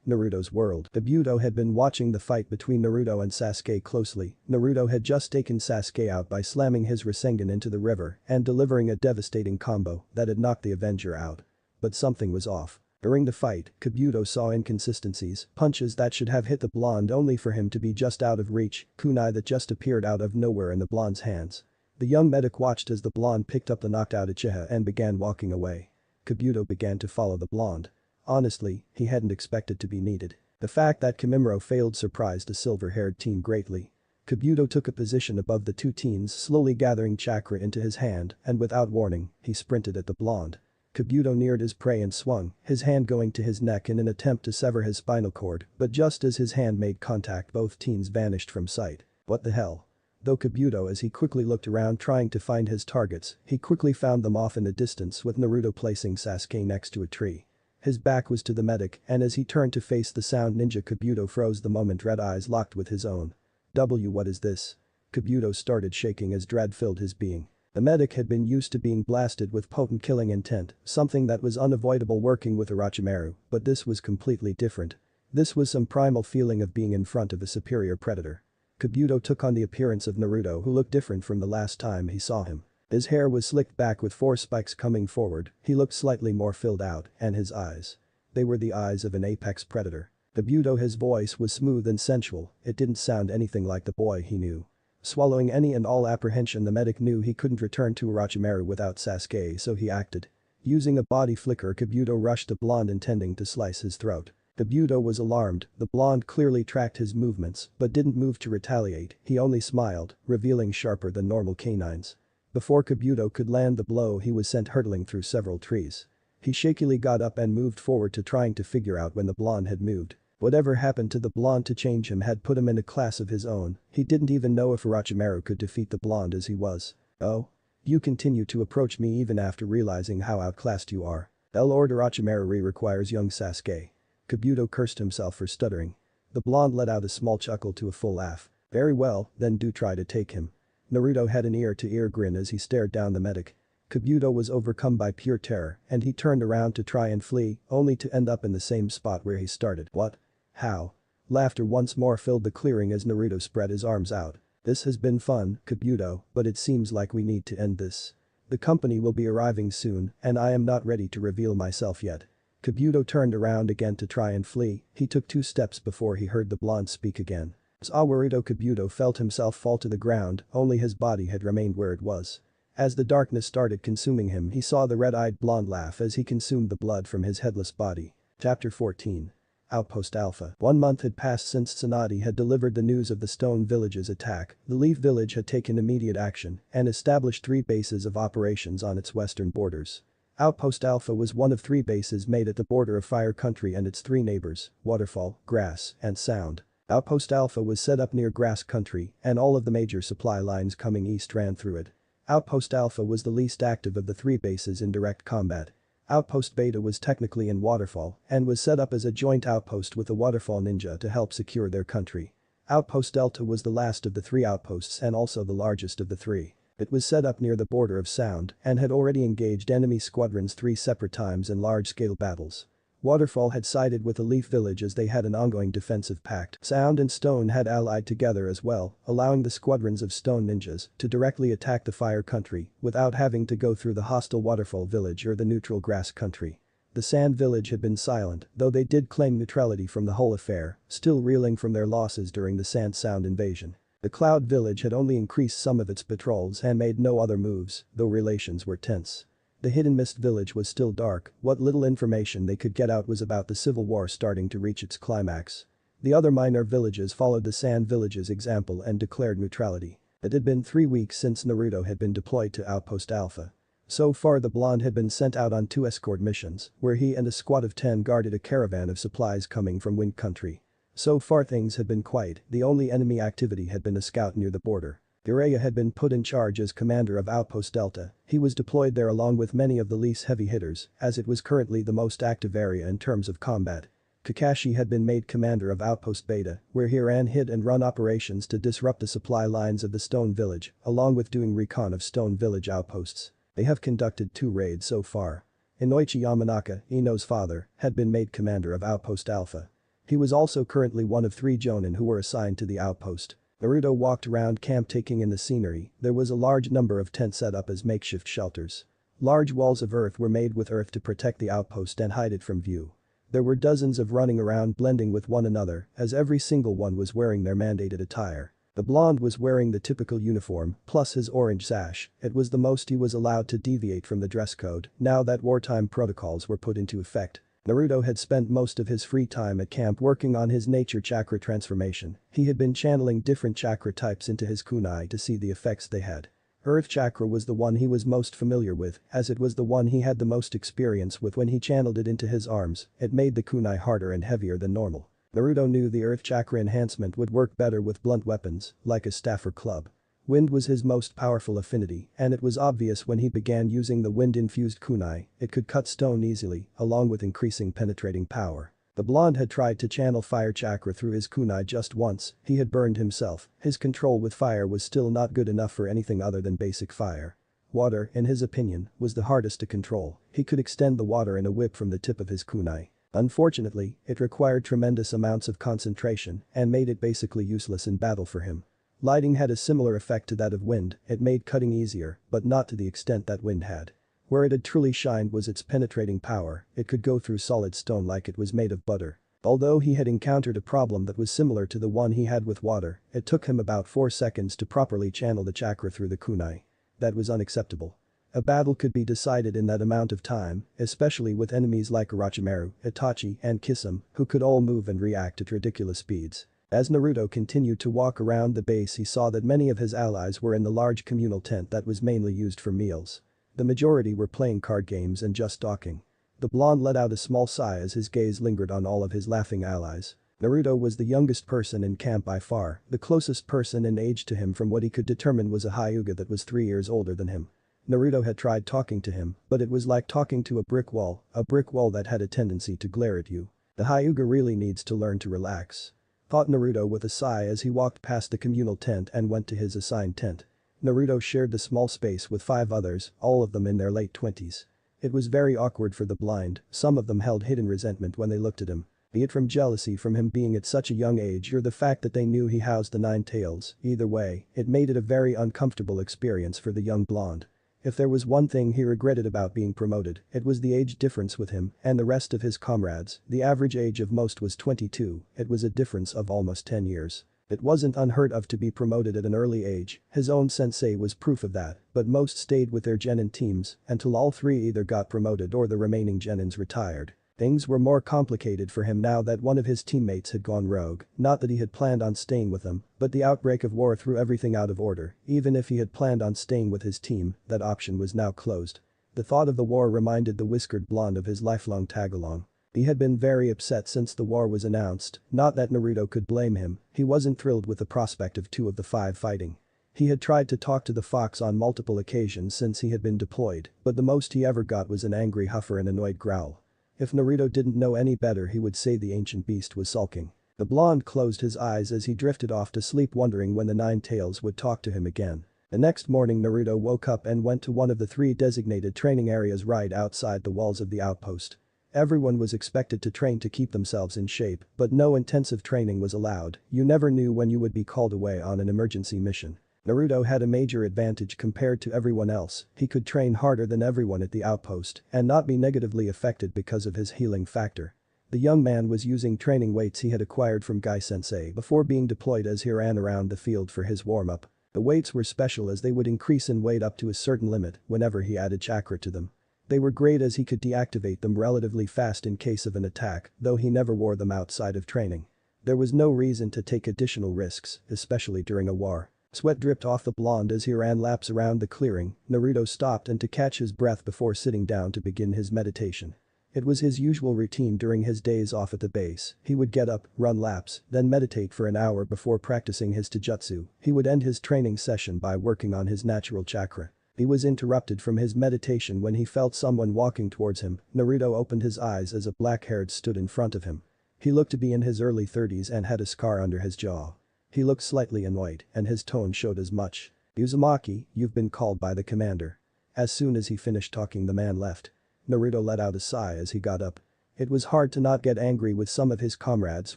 Naruto's world. Kabuto had been watching the fight between Naruto and Sasuke closely. Naruto had just taken Sasuke out by slamming his Rasengan into the river and delivering a devastating combo that had knocked the Avenger out. But something was off. During the fight, Kabuto saw inconsistencies, punches that should have hit the blonde only for him to be just out of reach, kunai that just appeared out of nowhere in the blonde's hands. The young medic watched as the blonde picked up the knocked out Uchiha and began walking away. Kabuto began to follow the blonde. Honestly, he hadn't expected to be needed. The fact that Kimimaro failed surprised the silver-haired teen greatly. Kabuto took a position above the two teens, slowly gathering chakra into his hand, and without warning, he sprinted at the blonde. Kabuto neared his prey and swung, his hand going to his neck in an attempt to sever his spinal cord, but just as his hand made contact both teens vanished from sight. What the hell? Though Kabuto, as he quickly looked around trying to find his targets, he quickly found them off in the distance with Naruto placing Sasuke next to a tree. His back was to the medic, and as he turned to face the sound ninja, Kabuto froze the moment red eyes locked with his own. What is this? Kabuto started shaking as dread filled his being. The medic had been used to being blasted with potent killing intent, something that was unavoidable working with Orochimaru, but this was completely different. This was some primal feeling of being in front of a superior predator. Kabuto took on the appearance of Naruto, who looked different from the last time he saw him. His hair was slicked back with 4 spikes coming forward, he looked slightly more filled out, and his eyes. They were the eyes of an apex predator. Kabuto, his voice was smooth and sensual, it didn't sound anything like the boy he knew. Swallowing any and all apprehension, the medic knew he couldn't return to Orochimaru without Sasuke, so he acted. Using a body flicker, Kabuto rushed the blonde intending to slice his throat. Kabuto was alarmed, the blonde clearly tracked his movements but didn't move to retaliate, he only smiled, revealing sharper than normal canines. Before Kabuto could land the blow, he was sent hurtling through several trees. He shakily got up and moved forward to trying to figure out when the blonde had moved. Whatever happened to the blonde to change him had put him in a class of his own, he didn't even know if Orochimaru could defeat the blonde as he was. "Oh? You continue to approach me even after realizing how outclassed you are. Lord Orochimaru requires young Sasuke." Kabuto cursed himself for stuttering. The blonde let out a small chuckle to a full laugh. "Very well, then do try to take him." Naruto had an ear-to-ear grin as he stared down the medic. Kabuto was overcome by pure terror, and he turned around to try and flee, only to end up in the same spot where he started. "What? How?" Laughter once more filled the clearing as Naruto spread his arms out. "This has been fun, Kabuto, but it seems like we need to end this. The company will be arriving soon, and I am not ready to reveal myself yet." Kabuto turned around again to try and flee, he took 2 steps before he heard the blonde speak again. Kabuto felt himself fall to the ground, only his body had remained where it was. As the darkness started consuming him, he saw the red-eyed blonde laugh as he consumed the blood from his headless body. Chapter 14. Outpost Alpha. 1 month had passed since Tsunade had delivered the news of the Stone Village's attack. The Leaf Village had taken immediate action and established 3 bases of operations on its western borders. Outpost Alpha was one of 3 bases made at the border of Fire Country and its 3 neighbors, Waterfall, Grass, and Sound. Outpost Alpha was set up near Grass Country and all of the major supply lines coming east ran through it. Outpost Alpha was the least active of the 3 bases in direct combat. Outpost Beta was technically in Waterfall and was set up as a joint outpost with the Waterfall Ninja to help secure their country. Outpost Delta was the last of the 3 outposts and also the largest of the 3. It was set up near the border of Sound and had already engaged enemy squadrons 3 separate times in large-scale battles. Waterfall had sided with the Leaf Village as they had an ongoing defensive pact. Sound and Stone had allied together as well, allowing the squadrons of Stone Ninjas to directly attack the Fire Country without having to go through the hostile Waterfall Village or the neutral Grass Country. The Sand Village had been silent, though they did claim neutrality from the whole affair, still reeling from their losses during the Sand Sound invasion. The Cloud Village had only increased some of its patrols and made no other moves, though relations were tense. The Hidden Mist Village was still dark, what little information they could get out was about the civil war starting to reach its climax. The other minor villages followed the Sand Village's example and declared neutrality. It had been 3 weeks since Naruto had been deployed to Outpost Alpha. So far the blonde had been sent out on 2 escort missions, where he and a squad of 10 guarded a caravan of supplies coming from Wind Country. So far things had been quiet, the only enemy activity had been a scout near the border. Jiraiya had been put in charge as commander of Outpost Delta. He was deployed there along with many of the least heavy hitters, as it was currently the most active area in terms of combat. Kakashi had been made commander of Outpost Beta, where he ran hit and run operations to disrupt the supply lines of the Stone Village, along with doing recon of Stone Village outposts. They have conducted 2 raids so far. Inoichi Yamanaka, Ino's father, had been made commander of Outpost Alpha. He was also currently one of 3 jonin who were assigned to the outpost. Naruto walked around camp taking in the scenery. There was a large number of tents set up as makeshift shelters. Large walls of earth were made with earth to protect the outpost and hide it from view. There were dozens of running around blending with one another as every single one was wearing their mandated attire. The blonde was wearing the typical uniform, plus his orange sash. It was the most he was allowed to deviate from the dress code now that wartime protocols were put into effect. Naruto had spent most of his free time at camp working on his nature chakra transformation. He had been channeling different chakra types into his kunai to see the effects they had. Earth chakra was the one he was most familiar with, as it was the one he had the most experience with when he channeled it into his arms. It made the kunai harder and heavier than normal. Naruto knew the earth chakra enhancement would work better with blunt weapons, like a staff or club. Wind was his most powerful affinity, and it was obvious when he began using the wind-infused kunai, it could cut stone easily, along with increasing penetrating power. The blonde had tried to channel fire chakra through his kunai just once, he had burned himself, his control with fire was still not good enough for anything other than basic fire. Water, in his opinion, was the hardest to control, he could extend the water in a whip from the tip of his kunai. Unfortunately, it required tremendous amounts of concentration and made it basically useless in battle for him. Lighting had a similar effect to that of wind, it made cutting easier, but not to the extent that wind had. Where it had truly shined was its penetrating power, it could go through solid stone like it was made of butter. Although he had encountered a problem that was similar to the one he had with water, it took him about 4 seconds to properly channel the chakra through the kunai. That was unacceptable. A battle could be decided in that amount of time, especially with enemies like Orochimaru, Itachi, and Kisame, who could all move and react at ridiculous speeds. As Naruto continued to walk around the base he saw that many of his allies were in the large communal tent that was mainly used for meals. The majority were playing card games and just talking. The blonde let out a small sigh as his gaze lingered on all of his laughing allies. Naruto was the youngest person in camp by far, the closest person in age to him from what he could determine was a Hyuga that was 3 years older than him. Naruto had tried talking to him, but it was like talking to a brick wall that had a tendency to glare at you. The Hyuga really needs to learn to relax. Thought Naruto with a sigh as he walked past the communal tent and went to his assigned tent. Naruto shared the small space with 5 others, all of them in their late 20s. It was very awkward for the blind, some of them held hidden resentment when they looked at him. Be it from jealousy from him being at such a young age or the fact that they knew he housed the 9 tails, either way, it made it a very uncomfortable experience for the young blonde. If there was one thing he regretted about being promoted, it was the age difference with him and the rest of his comrades. The average age of most was 22, it was a difference of almost 10 years. It wasn't unheard of to be promoted at an early age, his own sensei was proof of that, but most stayed with their genin teams until all 3 either got promoted or the remaining genins retired. Things were more complicated for him now that one of his teammates had gone rogue, not that he had planned on staying with them, but the outbreak of war threw everything out of order. Even if he had planned on staying with his team, that option was now closed. The thought of the war reminded the whiskered blonde of his lifelong tag-along. He had been very upset since the war was announced, not that Naruto could blame him, he wasn't thrilled with the prospect of 2 of the 5 fighting. He had tried to talk to the fox on multiple occasions since he had been deployed, but the most he ever got was an angry huff or an annoyed growl. If Naruto didn't know any better he would say the ancient beast was sulking. The blonde closed his eyes as he drifted off to sleep wondering when the 9 tails would talk to him again. The next morning Naruto woke up and went to one of the 3 designated training areas right outside the walls of the outpost. Everyone was expected to train to keep themselves in shape, but no intensive training was allowed, you never knew when you would be called away on an emergency mission. Naruto had a major advantage compared to everyone else, he could train harder than everyone at the outpost and not be negatively affected because of his healing factor. The young man was using training weights he had acquired from Guy-sensei before being deployed as he ran around the field for his warm-up. The weights were special as they would increase in weight up to a certain limit whenever he added chakra to them. They were great as he could deactivate them relatively fast in case of an attack, though he never wore them outside of training. There was no reason to take additional risks, especially during a war. Sweat dripped off the blonde as he ran laps around the clearing. Naruto stopped and to catch his breath before sitting down to begin his meditation. It was his usual routine during his days off at the base, he would get up, run laps, then meditate for an hour before practicing his taijutsu. He would end his training session by working on his natural chakra. He was interrupted from his meditation when he felt someone walking towards him. Naruto opened his eyes as a black-haired stood in front of him. He looked to be in his early 30s and had a scar under his jaw. He looked slightly annoyed, and his tone showed as much. "Uzumaki, you've been called by the commander." As soon as he finished talking the man left. Naruto let out a sigh as he got up. It was hard to not get angry with some of his comrades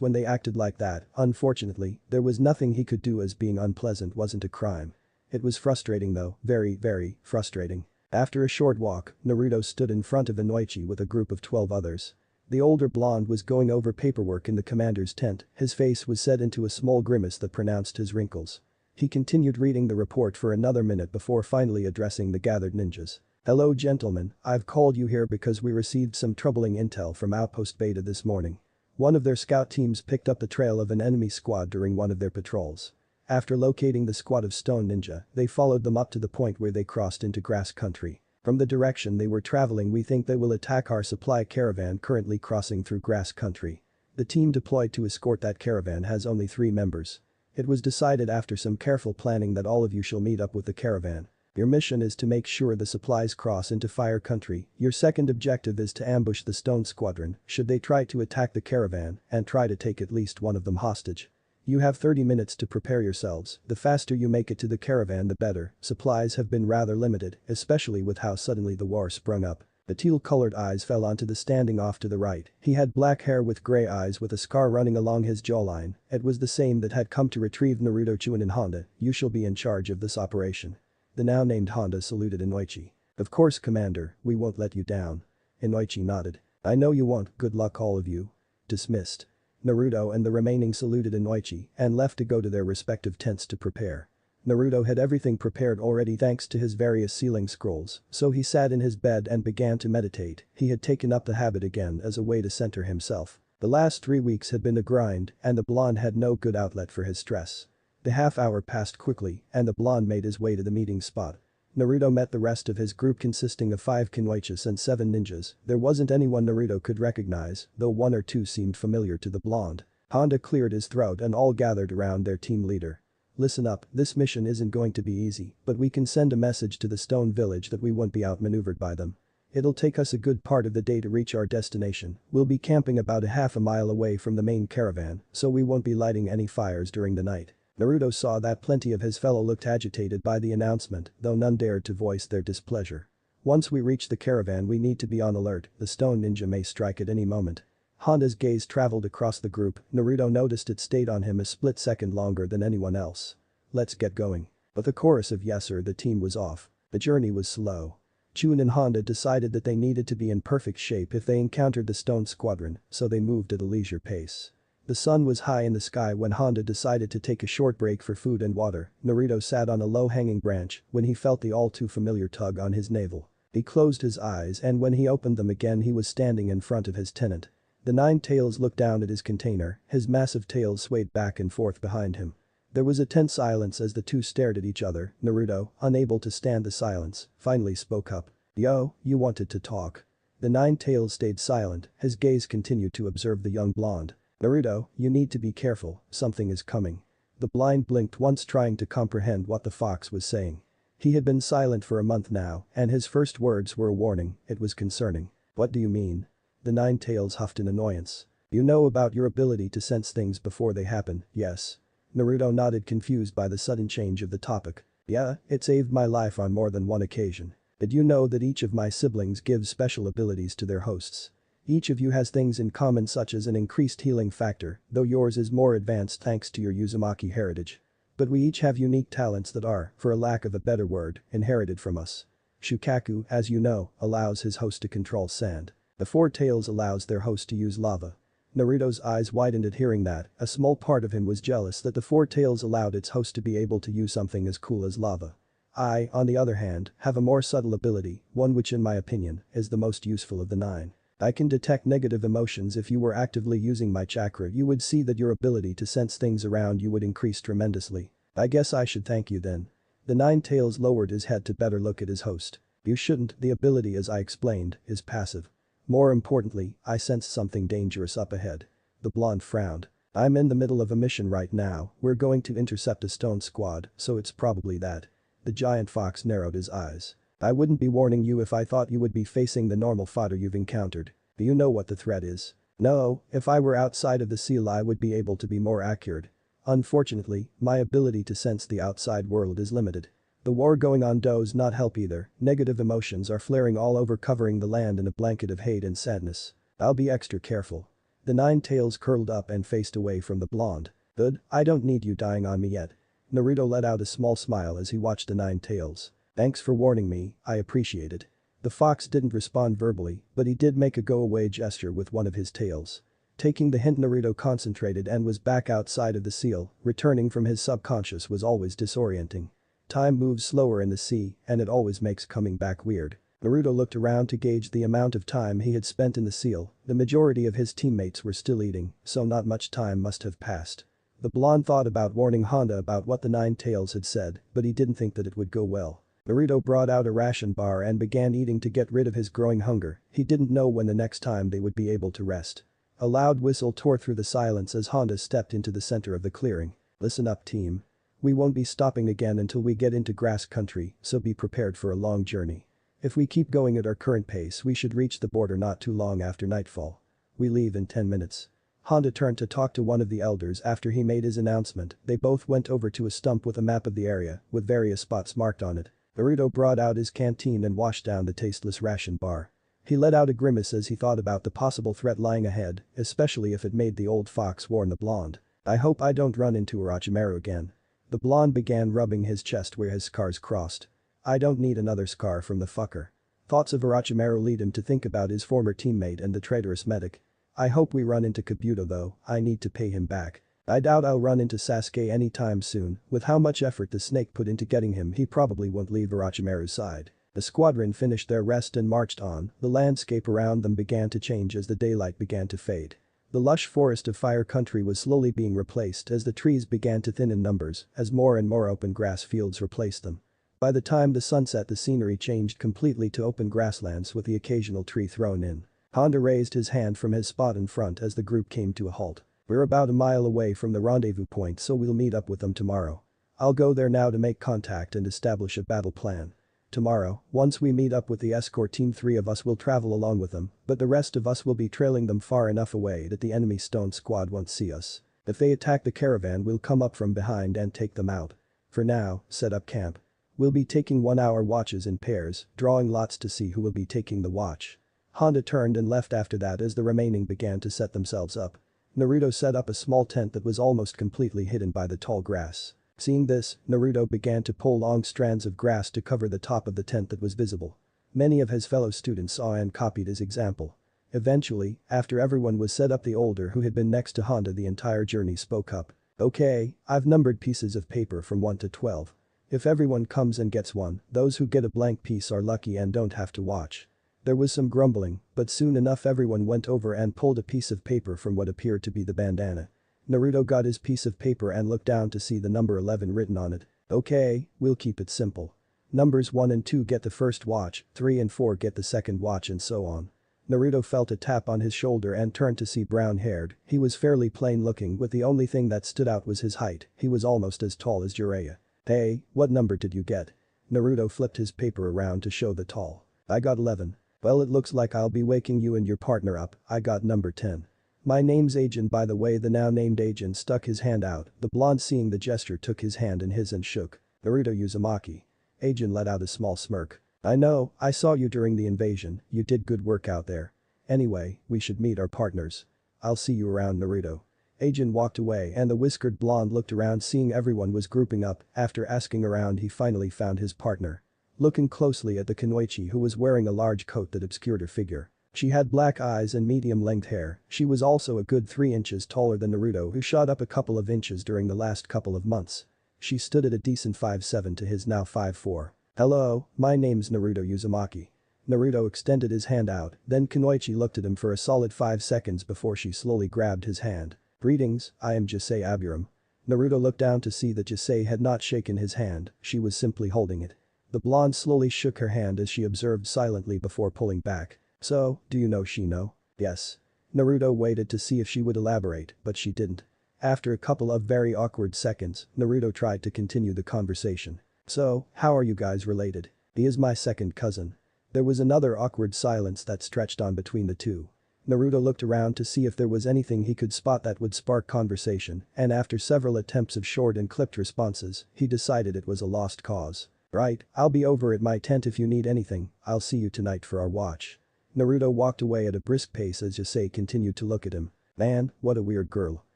when they acted like that, unfortunately, there was nothing he could do as being unpleasant wasn't a crime. It was frustrating though, very frustrating. After a short walk, Naruto stood in front of Inoichi with a group of 12 others. The older blonde was going over paperwork in the commander's tent, his face was set into a small grimace that pronounced his wrinkles. He continued reading the report for another minute before finally addressing the gathered ninjas. "Hello gentlemen, I've called you here because we received some troubling intel from Outpost Beta this morning. One of their scout teams picked up the trail of an enemy squad during one of their patrols. After locating the squad of stone ninja, they followed them up to the point where they crossed into grass country. From the direction they were traveling we think they will attack our supply caravan currently crossing through grass country. The team deployed to escort that caravan has only 3 members. It was decided after some careful planning that all of you shall meet up with the caravan. Your mission is to make sure the supplies cross into fire country. Your second objective is to ambush the stone squadron should they try to attack the caravan and try to take at least one of them hostage. You have 30 minutes to prepare yourselves, the faster you make it to the caravan the better, supplies have been rather limited, especially with how suddenly the war sprung up. The teal-colored eyes fell onto the standing off to the right, he had black hair with grey eyes with a scar running along his jawline, it was the same that had come to retrieve Naruto Chunin Honda, you shall be in charge of this operation. The now named Honda saluted Inoichi. Of course commander, we won't let you down. Inoichi nodded. I know you won't, good luck all of you. Dismissed. Naruto and the remaining saluted Inoichi and left to go to their respective tents to prepare. Naruto had everything prepared already thanks to his various sealing scrolls, so he sat in his bed and began to meditate, he had taken up the habit again as a way to center himself. The last 3 weeks had been a grind and the blonde had no good outlet for his stress. The half hour passed quickly and the blonde made his way to the meeting spot. Naruto met the rest of his group consisting of 5 Kunoichis and 7 ninjas, there wasn't anyone Naruto could recognize, though 1 or 2 seemed familiar to the blonde. Honda cleared his throat and all gathered around their team leader. Listen up, this mission isn't going to be easy, but we can send a message to the stone village that we won't be outmaneuvered by them. It'll take us a good part of the day to reach our destination, we'll be camping about a half a mile away from the main caravan, so we won't be lighting any fires during the night. Naruto saw that plenty of his fellow looked agitated by the announcement, though none dared to voice their displeasure. Once we reach the caravan we need to be on alert, the stone ninja may strike at any moment. Honda's gaze traveled across the group, Naruto noticed it stayed on him a split second longer than anyone else. Let's get going. With a chorus of yes sir the team was off. The journey was slow. Chun and Honda decided that they needed to be in perfect shape if they encountered the stone squadron, so they moved at a leisure pace. The sun was high in the sky when Honda decided to take a short break for food and water. Naruto sat on a low-hanging branch when he felt the all-too-familiar tug on his navel. He closed his eyes and when he opened them again he was standing in front of his tenant. The nine tails looked down at his container, his massive tails swayed back and forth behind him. There was a tense silence as the two stared at each other. Naruto, unable to stand the silence, finally spoke up. Yo, you wanted to talk. The nine tails stayed silent, his gaze continued to observe the young blonde. Naruto, you need to be careful, something is coming. The blind blinked once trying to comprehend what the fox was saying. He had been silent for a month now, and his first words were a warning, it was concerning. What do you mean? The nine tails huffed in annoyance. You know about your ability to sense things before they happen, yes? Naruto nodded confused by the sudden change of the topic. Yeah, it saved my life on more than one occasion. Did you know that each of my siblings gives special abilities to their hosts? Each of you has things in common such as an increased healing factor, though yours is more advanced thanks to your Uzumaki heritage. But we each have unique talents that are, for a lack of a better word, inherited from us. Shukaku, as you know, allows his host to control sand. The four tails allows their host to use lava. Naruto's eyes widened at hearing that, a small part of him was jealous that the four tails allowed its host to be able to use something as cool as lava. I, on the other hand, have a more subtle ability, one which in my opinion, is the most useful of the nine. I can detect negative emotions. If you were actively using my chakra you would see that your ability to sense things around you would increase tremendously. I guess I should thank you then. The nine tails lowered his head to better look at his host. You shouldn't, the ability as I explained, is passive. More importantly, I sense something dangerous up ahead. The blonde frowned. I'm in the middle of a mission right now, we're going to intercept a stone squad, so it's probably that. The giant fox narrowed his eyes. I wouldn't be warning you if I thought you would be facing the normal fodder you've encountered. Do you know what the threat is? No, if I were outside of the seal I would be able to be more accurate. Unfortunately, my ability to sense the outside world is limited. The war going on does not help either, negative emotions are flaring all over covering the land in a blanket of hate and sadness. I'll be extra careful. The nine tails curled up and faced away from the blonde. Good, I don't need you dying on me yet. Naruto let out a small smile as he watched the nine tails. Thanks for warning me, I appreciate it. The fox didn't respond verbally, but he did make a go-away gesture with one of his tails. Taking the hint Naruto concentrated and was back outside of the seal, returning from his subconscious was always disorienting. Time moves slower in the sea, and it always makes coming back weird. Naruto looked around to gauge the amount of time he had spent in the seal, the majority of his teammates were still eating, so not much time must have passed. The blonde thought about warning Honda about what the nine tails had said, but he didn't think that it would go well. Naruto brought out a ration bar and began eating to get rid of his growing hunger, he didn't know when the next time they would be able to rest. A loud whistle tore through the silence as Honda stepped into the center of the clearing. Listen up team. We won't be stopping again until we get into grass country, so be prepared for a long journey. If we keep going at our current pace we should reach the border not too long after nightfall. We leave in 10 minutes. Honda turned to talk to one of the elders after he made his announcement, they both went over to a stump with a map of the area, with various spots marked on it. Naruto brought out his canteen and washed down the tasteless ration bar. He let out a grimace as he thought about the possible threat lying ahead, especially if it made the old fox warn the blonde. I hope I don't run into Orochimaru again. The blonde began rubbing his chest where his scars crossed. I don't need another scar from the fucker. Thoughts of Orochimaru lead him to think about his former teammate and the traitorous medic. I hope we run into Kabuto though, I need to pay him back. I doubt I'll run into Sasuke anytime soon, with how much effort the snake put into getting him he probably won't leave Orochimaru's side. The squadron finished their rest and marched on, the landscape around them began to change as the daylight began to fade. The lush forest of Fire Country was slowly being replaced as the trees began to thin in numbers, as more and more open grass fields replaced them. By the time the sun set the scenery changed completely to open grasslands with the occasional tree thrown in. Honda raised his hand from his spot in front as the group came to a halt. We're about a mile away from the rendezvous point so we'll meet up with them tomorrow. I'll go there now to make contact and establish a battle plan. Tomorrow, once we meet up with the escort team 3 of us will travel along with them, but the rest of us will be trailing them far enough away that the enemy stone squad won't see us. If they attack the caravan we'll come up from behind and take them out. For now, set up camp. We'll be taking 1-hour watches in pairs, drawing lots to see who will be taking the watch. Honda turned and left after that as the remaining began to set themselves up. Naruto set up a small tent that was almost completely hidden by the tall grass. Seeing this, Naruto began to pull long strands of grass to cover the top of the tent that was visible. Many of his fellow students saw and copied his example. Eventually, after everyone was set up the older who had been next to Honda the entire journey spoke up. Okay, I've numbered pieces of paper from 1 to 12. If everyone comes and gets one, those who get a blank piece are lucky and don't have to watch. There was some grumbling, but soon enough everyone went over and pulled a piece of paper from what appeared to be the bandana. Naruto got his piece of paper and looked down to see the number 11 written on it. Okay, we'll keep it simple. Numbers 1 and 2 get the first watch, 3 and 4 get the second watch and so on. Naruto felt a tap on his shoulder and turned to see brown-haired. He was fairly plain looking with the only thing that stood out was his height, he was almost as tall as Jiraiya. Hey, what number did you get? Naruto flipped his paper around to show the tall. I got 11. Well, it looks like I'll be waking you and your partner up, I got number 10. My name's Agent, by the way. The now named Agent stuck his hand out, the blonde seeing the gesture took his hand in his and shook. Naruto Uzumaki. Agent let out a small smirk. I know, I saw you during the invasion, you did good work out there. Anyway, we should meet our partners. I'll see you around. Naruto. Agent walked away and the whiskered blonde looked around seeing everyone was grouping up. After asking around he finally found his partner. Looking closely at the Kunoichi who was wearing a large coat that obscured her figure. She had black eyes and medium-length hair, she was also a good 3 inches taller than Naruto who shot up a couple of inches during the last couple of months. She stood at a decent 5'7" to his now 5'4". Hello, my name's Naruto Uzumaki. Naruto extended his hand out, then Kunoichi looked at him for a solid 5 seconds before she slowly grabbed his hand. Greetings, I am Jisei Aburam. Naruto looked down to see that Jisei had not shaken his hand, she was simply holding it. The blonde slowly shook her hand as she observed silently before pulling back. So, do you know Shino? Yes. Naruto waited to see if she would elaborate, but she didn't. After a couple of very awkward seconds, Naruto tried to continue the conversation. So, how are you guys related? He is my second cousin. There was another awkward silence that stretched on between the two. Naruto looked around to see if there was anything he could spot that would spark conversation, and after several attempts of short and clipped responses, he decided it was a lost cause. Right, I'll be over at my tent if you need anything, I'll see you tonight for our watch. Naruto walked away at a brisk pace as Jisei continued to look at him. Man, what a weird girl.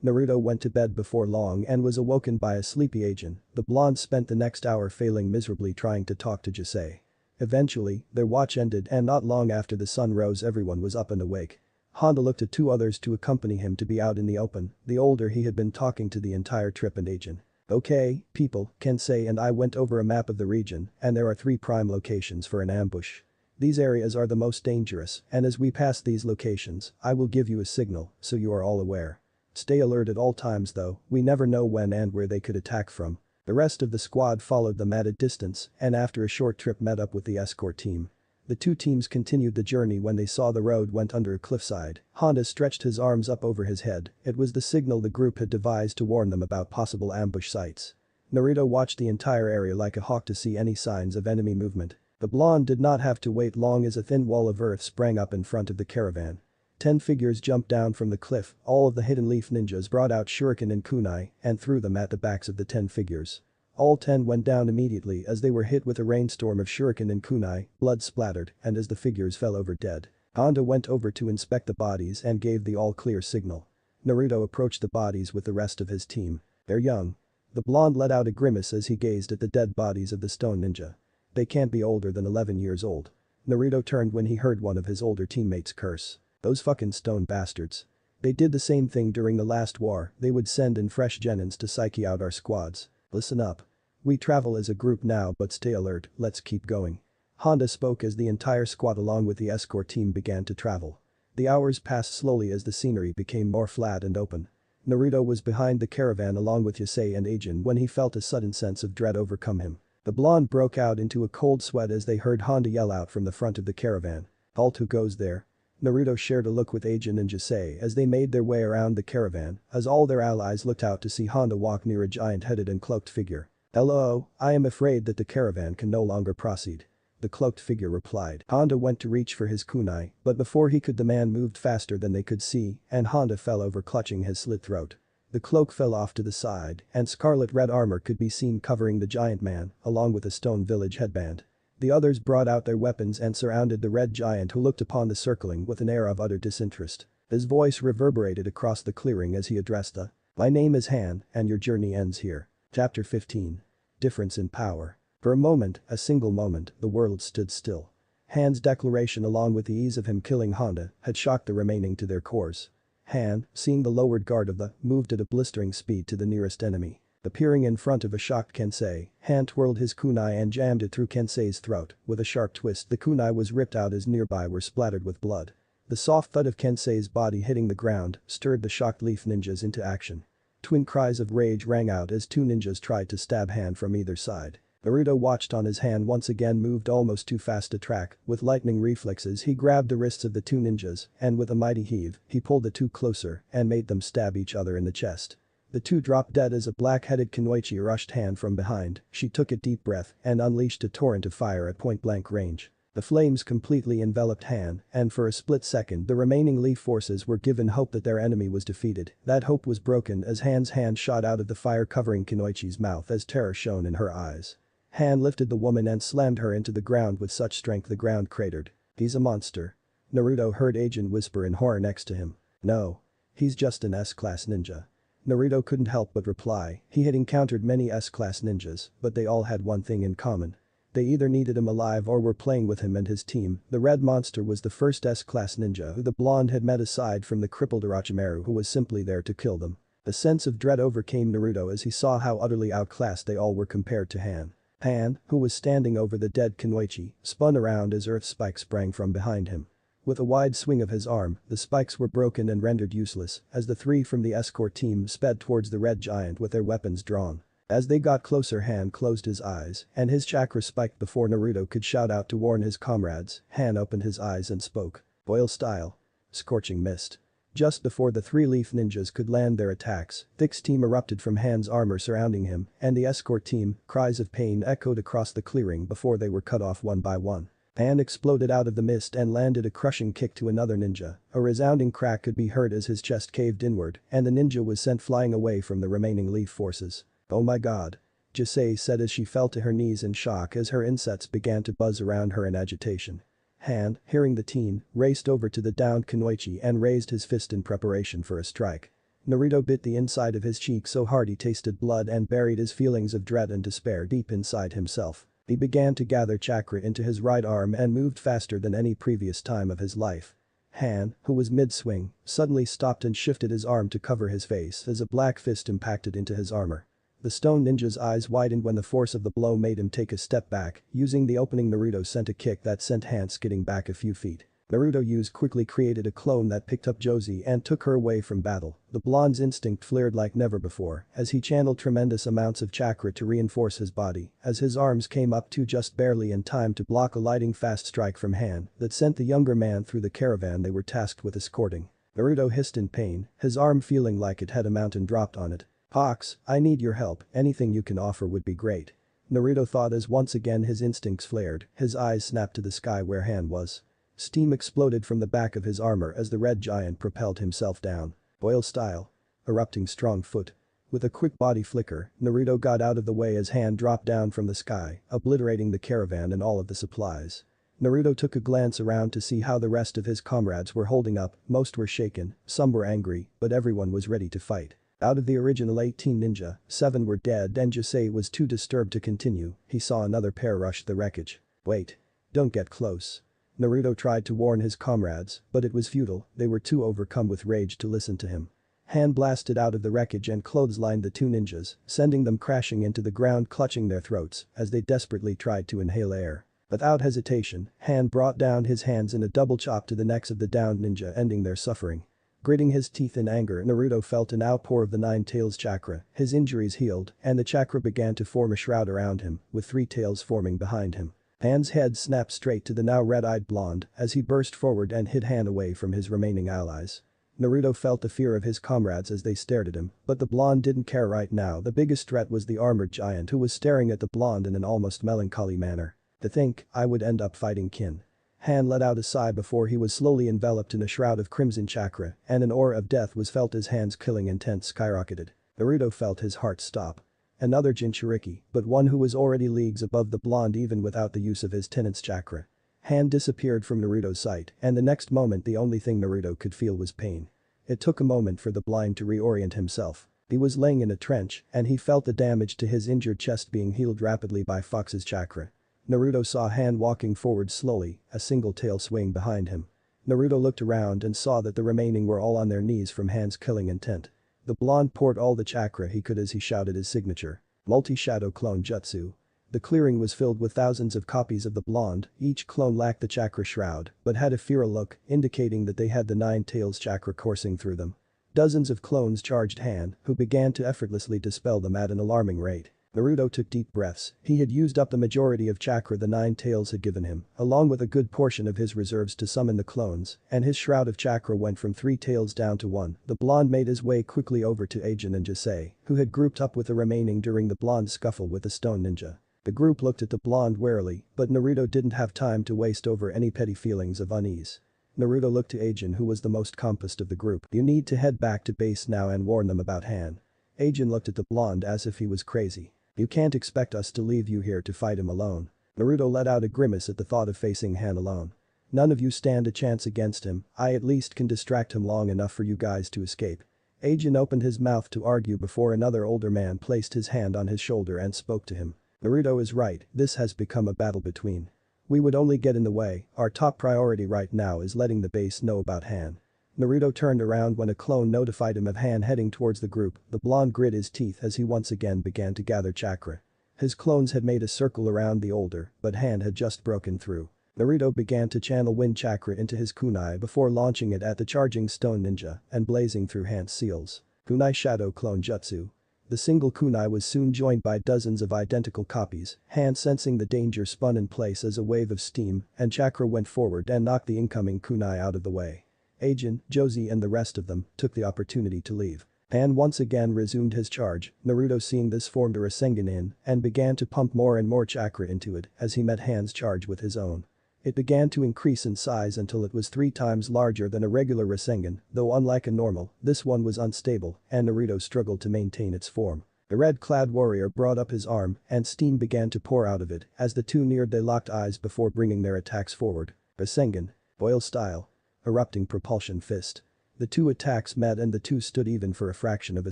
Naruto went to bed before long and was awoken by a sleepy Agent. The blonde spent the next hour failing miserably trying to talk to Jisei. Eventually, their watch ended and not long after the sun rose everyone was up and awake. Honda looked at 2 others to accompany him to be out in the open, the older he had been talking to the entire trip and Agent. Okay, people, Kensei and I went over a map of the region and there are 3 prime locations for an ambush. These areas are the most dangerous and as we pass these locations, I will give you a signal so you are all aware. Stay alert at all times though, we never know when and where they could attack from. The rest of the squad followed them at a distance and after a short trip met up with the escort team. The 2 teams continued the journey when they saw the road went under a cliffside. Honda stretched his arms up over his head, it was the signal the group had devised to warn them about possible ambush sites. Naruto watched the entire area like a hawk to see any signs of enemy movement. The blonde did not have to wait long as a thin wall of earth sprang up in front of the caravan. 10 figures jumped down from the cliff, all of the hidden leaf ninjas brought out shuriken and kunai and threw them at the backs of the 10 figures. All 10 went down immediately as they were hit with a rainstorm of shuriken and kunai, blood splattered, and as the figures fell over dead. Honda went over to inspect the bodies and gave the all-clear signal. Naruto approached the bodies with the rest of his team. They're young. The blonde let out a grimace as he gazed at the dead bodies of the stone ninja. They can't be older than 11 years old. Naruto turned when he heard one of his older teammates curse. Those fucking stone bastards. They did the same thing during the last war, they would send in fresh genins to psyche out our squads. Listen up. We travel as a group now but stay alert, let's keep going. Honda spoke as the entire squad along with the escort team began to travel. The hours passed slowly as the scenery became more flat and open. Naruto was behind the caravan along with Yasei and Ajin when he felt a sudden sense of dread overcome him. The blonde broke out into a cold sweat as they heard Honda yell out from the front of the caravan. Halt, who goes there? Naruto shared a look with Ajin and Jisei as they made their way around the caravan as all their allies looked out to see Honda walk near a giant-headed and cloaked figure. Hello, I am afraid that the caravan can no longer proceed. The cloaked figure replied. Honda went to reach for his kunai, but before he could the man moved faster than they could see and Honda fell over clutching his slit throat. The cloak fell off to the side and scarlet red armor could be seen covering the giant man along with a stone village headband. The others brought out their weapons and surrounded the red giant who looked upon the circling with an air of utter disinterest. His voice reverberated across the clearing as he addressed the, "My name is Han and your journey ends here." Chapter 15. Difference in power. For a moment, a single moment, the world stood still. Han's declaration along with the ease of him killing Honda had shocked the remaining to their cores. Han, seeing the lowered guard of the, moved at a blistering speed to the nearest enemy. Appearing in front of a shocked Kensei, Han twirled his kunai and jammed it through Kensei's throat. With a sharp twist, the kunai was ripped out as nearby were splattered with blood. The soft thud of Kensei's body hitting the ground stirred the shocked leaf ninjas into action. Twin cries of rage rang out as two ninjas tried to stab Han from either side. Naruto watched on his hand once again moved almost too fast to track. With lightning reflexes he grabbed the wrists of the two ninjas and with a mighty heave, he pulled the two closer and made them stab each other in the chest. The two dropped dead as a black-headed kunoichi rushed Han from behind. She took a deep breath and unleashed a torrent of fire at point-blank range. The flames completely enveloped Han, and for a split second the remaining Leaf forces were given hope that their enemy was defeated. That hope was broken as Han's hand shot out of the fire covering Kunoichi's mouth as terror shone in her eyes. Han lifted the woman and slammed her into the ground with such strength the ground cratered. "He's a monster." Naruto heard Agent whisper in horror next to him. "No. He's just an S-class ninja." Naruto couldn't help but reply. He had encountered many S-class ninjas, but they all had one thing in common. They either needed him alive or were playing with him and his team. The red monster was the first S-class ninja who the blonde had met aside from the crippled Orochimaru who was simply there to kill them. A sense of dread overcame Naruto as he saw how utterly outclassed they all were compared to Han. Han, who was standing over the dead Kunoichi, spun around as earth spikes sprang from behind him. With a wide swing of his arm, the spikes were broken and rendered useless as the three from the escort team sped towards the red giant with their weapons drawn. As they got closer, Han closed his eyes and his chakra spiked before Naruto could shout out to warn his comrades. Han opened his eyes and spoke. "Boil style." Scorching mist. Just before the three Leaf ninjas could land their attacks, thick steam erupted from Han's armor surrounding him and the escort team. Cries of pain echoed across the clearing before they were cut off one by one. Han exploded out of the mist and landed a crushing kick to another ninja. A resounding crack could be heard as his chest caved inward and the ninja was sent flying away from the remaining Leaf forces. "Oh my god," Jisei said as she fell to her knees in shock as her insets began to buzz around her in agitation. Han, hearing the teen, raced over to the downed Kunoichi and raised his fist in preparation for a strike. Naruto bit the inside of his cheek so hard he tasted blood and buried his feelings of dread and despair deep inside himself. He began to gather chakra into his right arm and moved faster than any previous time of his life. Han, who was mid-swing, suddenly stopped and shifted his arm to cover his face as a black fist impacted into his armor. The stone ninja's eyes widened when the force of the blow made him take a step back. Using the opening, Naruto sent a kick that sent Han skidding back a few feet. Naruto quickly created a clone that picked up Josie and took her away from battle. The blonde's instinct flared like never before as he channeled tremendous amounts of chakra to reinforce his body as his arms came up to just barely in time to block a lightning fast strike from Han that sent the younger man through the caravan they were tasked with escorting. Naruto hissed in pain, his arm feeling like it had a mountain dropped on it. "Pox, I need your help, anything you can offer would be great." Naruto thought as once again his instincts flared, his eyes snapped to the sky where Han was. Steam exploded from the back of his armor as the red giant propelled himself down. Boil style. Erupting strong foot. With a quick body flicker, Naruto got out of the way as Han dropped down from the sky, obliterating the caravan and all of the supplies. Naruto took a glance around to see how the rest of his comrades were holding up. Most were shaken, some were angry, but everyone was ready to fight. Out of the original 18 ninja, 7 were dead and Jisei was too disturbed to continue. He saw another pair rush the wreckage. "Wait. Don't get close." Naruto tried to warn his comrades, but it was futile, they were too overcome with rage to listen to him. Han blasted out of the wreckage and clotheslined the two ninjas, sending them crashing into the ground clutching their throats as they desperately tried to inhale air. Without hesitation, Han brought down his hands in a double chop to the necks of the downed ninja, ending their suffering. Gritting his teeth in anger, Naruto felt an outpour of the Nine Tails chakra, his injuries healed, and the chakra began to form a shroud around him, with 3 tails forming behind him. Han's head snapped straight to the now red-eyed blonde as he burst forward and hid Han away from his remaining allies. Naruto felt the fear of his comrades as they stared at him, but the blonde didn't care right now. The biggest threat was the armored giant who was staring at the blonde in an almost melancholy manner. To think, I would end up fighting kin. Han let out a sigh before he was slowly enveloped in a shroud of crimson chakra, and an aura of death was felt as Han's killing intent skyrocketed. Naruto felt his heart stop. Another Jinchuriki, but one who was already leagues above the blonde even without the use of his tenant's chakra. Han disappeared from Naruto's sight, and the next moment the only thing Naruto could feel was pain. It took a moment for the blind to reorient himself. He was laying in a trench, and he felt the damage to his injured chest being healed rapidly by Fox's chakra. Naruto saw Han walking forward slowly, a single tail swaying behind him. Naruto looked around and saw that the remaining were all on their knees from Han's killing intent. The blonde poured all the chakra he could as he shouted his signature. Multi-shadow clone jutsu. The clearing was filled with thousands of copies of the blonde, each clone lacked the chakra shroud, but had a feral look, indicating that they had the nine tails chakra coursing through them. Dozens of clones charged Han, who began to effortlessly dispel them at an alarming rate. Naruto took deep breaths. He had used up the majority of chakra the nine tails had given him, along with a good portion of his reserves to summon the clones, and his shroud of chakra went from 3 tails down to 1. The blonde made his way quickly over to Ajin and Jisei, who had grouped up with the remaining during the blonde's scuffle with the stone ninja. The group looked at the blonde warily, but Naruto didn't have time to waste over any petty feelings of unease. Naruto looked to Ajin, who was the most composed of the group. You need to head back to base now and warn them about Han. Ajin looked at the blonde as if he was crazy. You can't expect us to leave you here to fight him alone. Naruto let out a grimace at the thought of facing Han alone. None of you stand a chance against him, I at least can distract him long enough for you guys to escape. Ajin opened his mouth to argue before another older man placed his hand on his shoulder and spoke to him. Naruto is right, this has become a battle between. We would only get in the way, our top priority right now is letting the base know about Han. Naruto turned around when a clone notified him of Han heading towards the group. The blonde grit his teeth as he once again began to gather chakra. His clones had made a circle around the older, but Han had just broken through. Naruto began to channel wind chakra into his kunai before launching it at the charging stone ninja and blazing through Han's seals. Kunai shadow clone jutsu. The single kunai was soon joined by dozens of identical copies. Han, sensing the danger, spun in place as a wave of steam and chakra went forward and knocked the incoming kunai out of the way. Ajin, Josie and the rest of them took the opportunity to leave. Han once again resumed his charge. Naruto, seeing this, formed a Rasengan in and began to pump more and more chakra into it as he met Han's charge with his own. It began to increase in size until it was 3 times larger than a regular Rasengan, though unlike a normal, this one was unstable and Naruto struggled to maintain its form. The red-clad warrior brought up his arm and steam began to pour out of it as the two neared. They locked eyes before bringing their attacks forward. Rasengan. Oil style. Erupting propulsion fist. The two attacks met and the two stood even for a fraction of a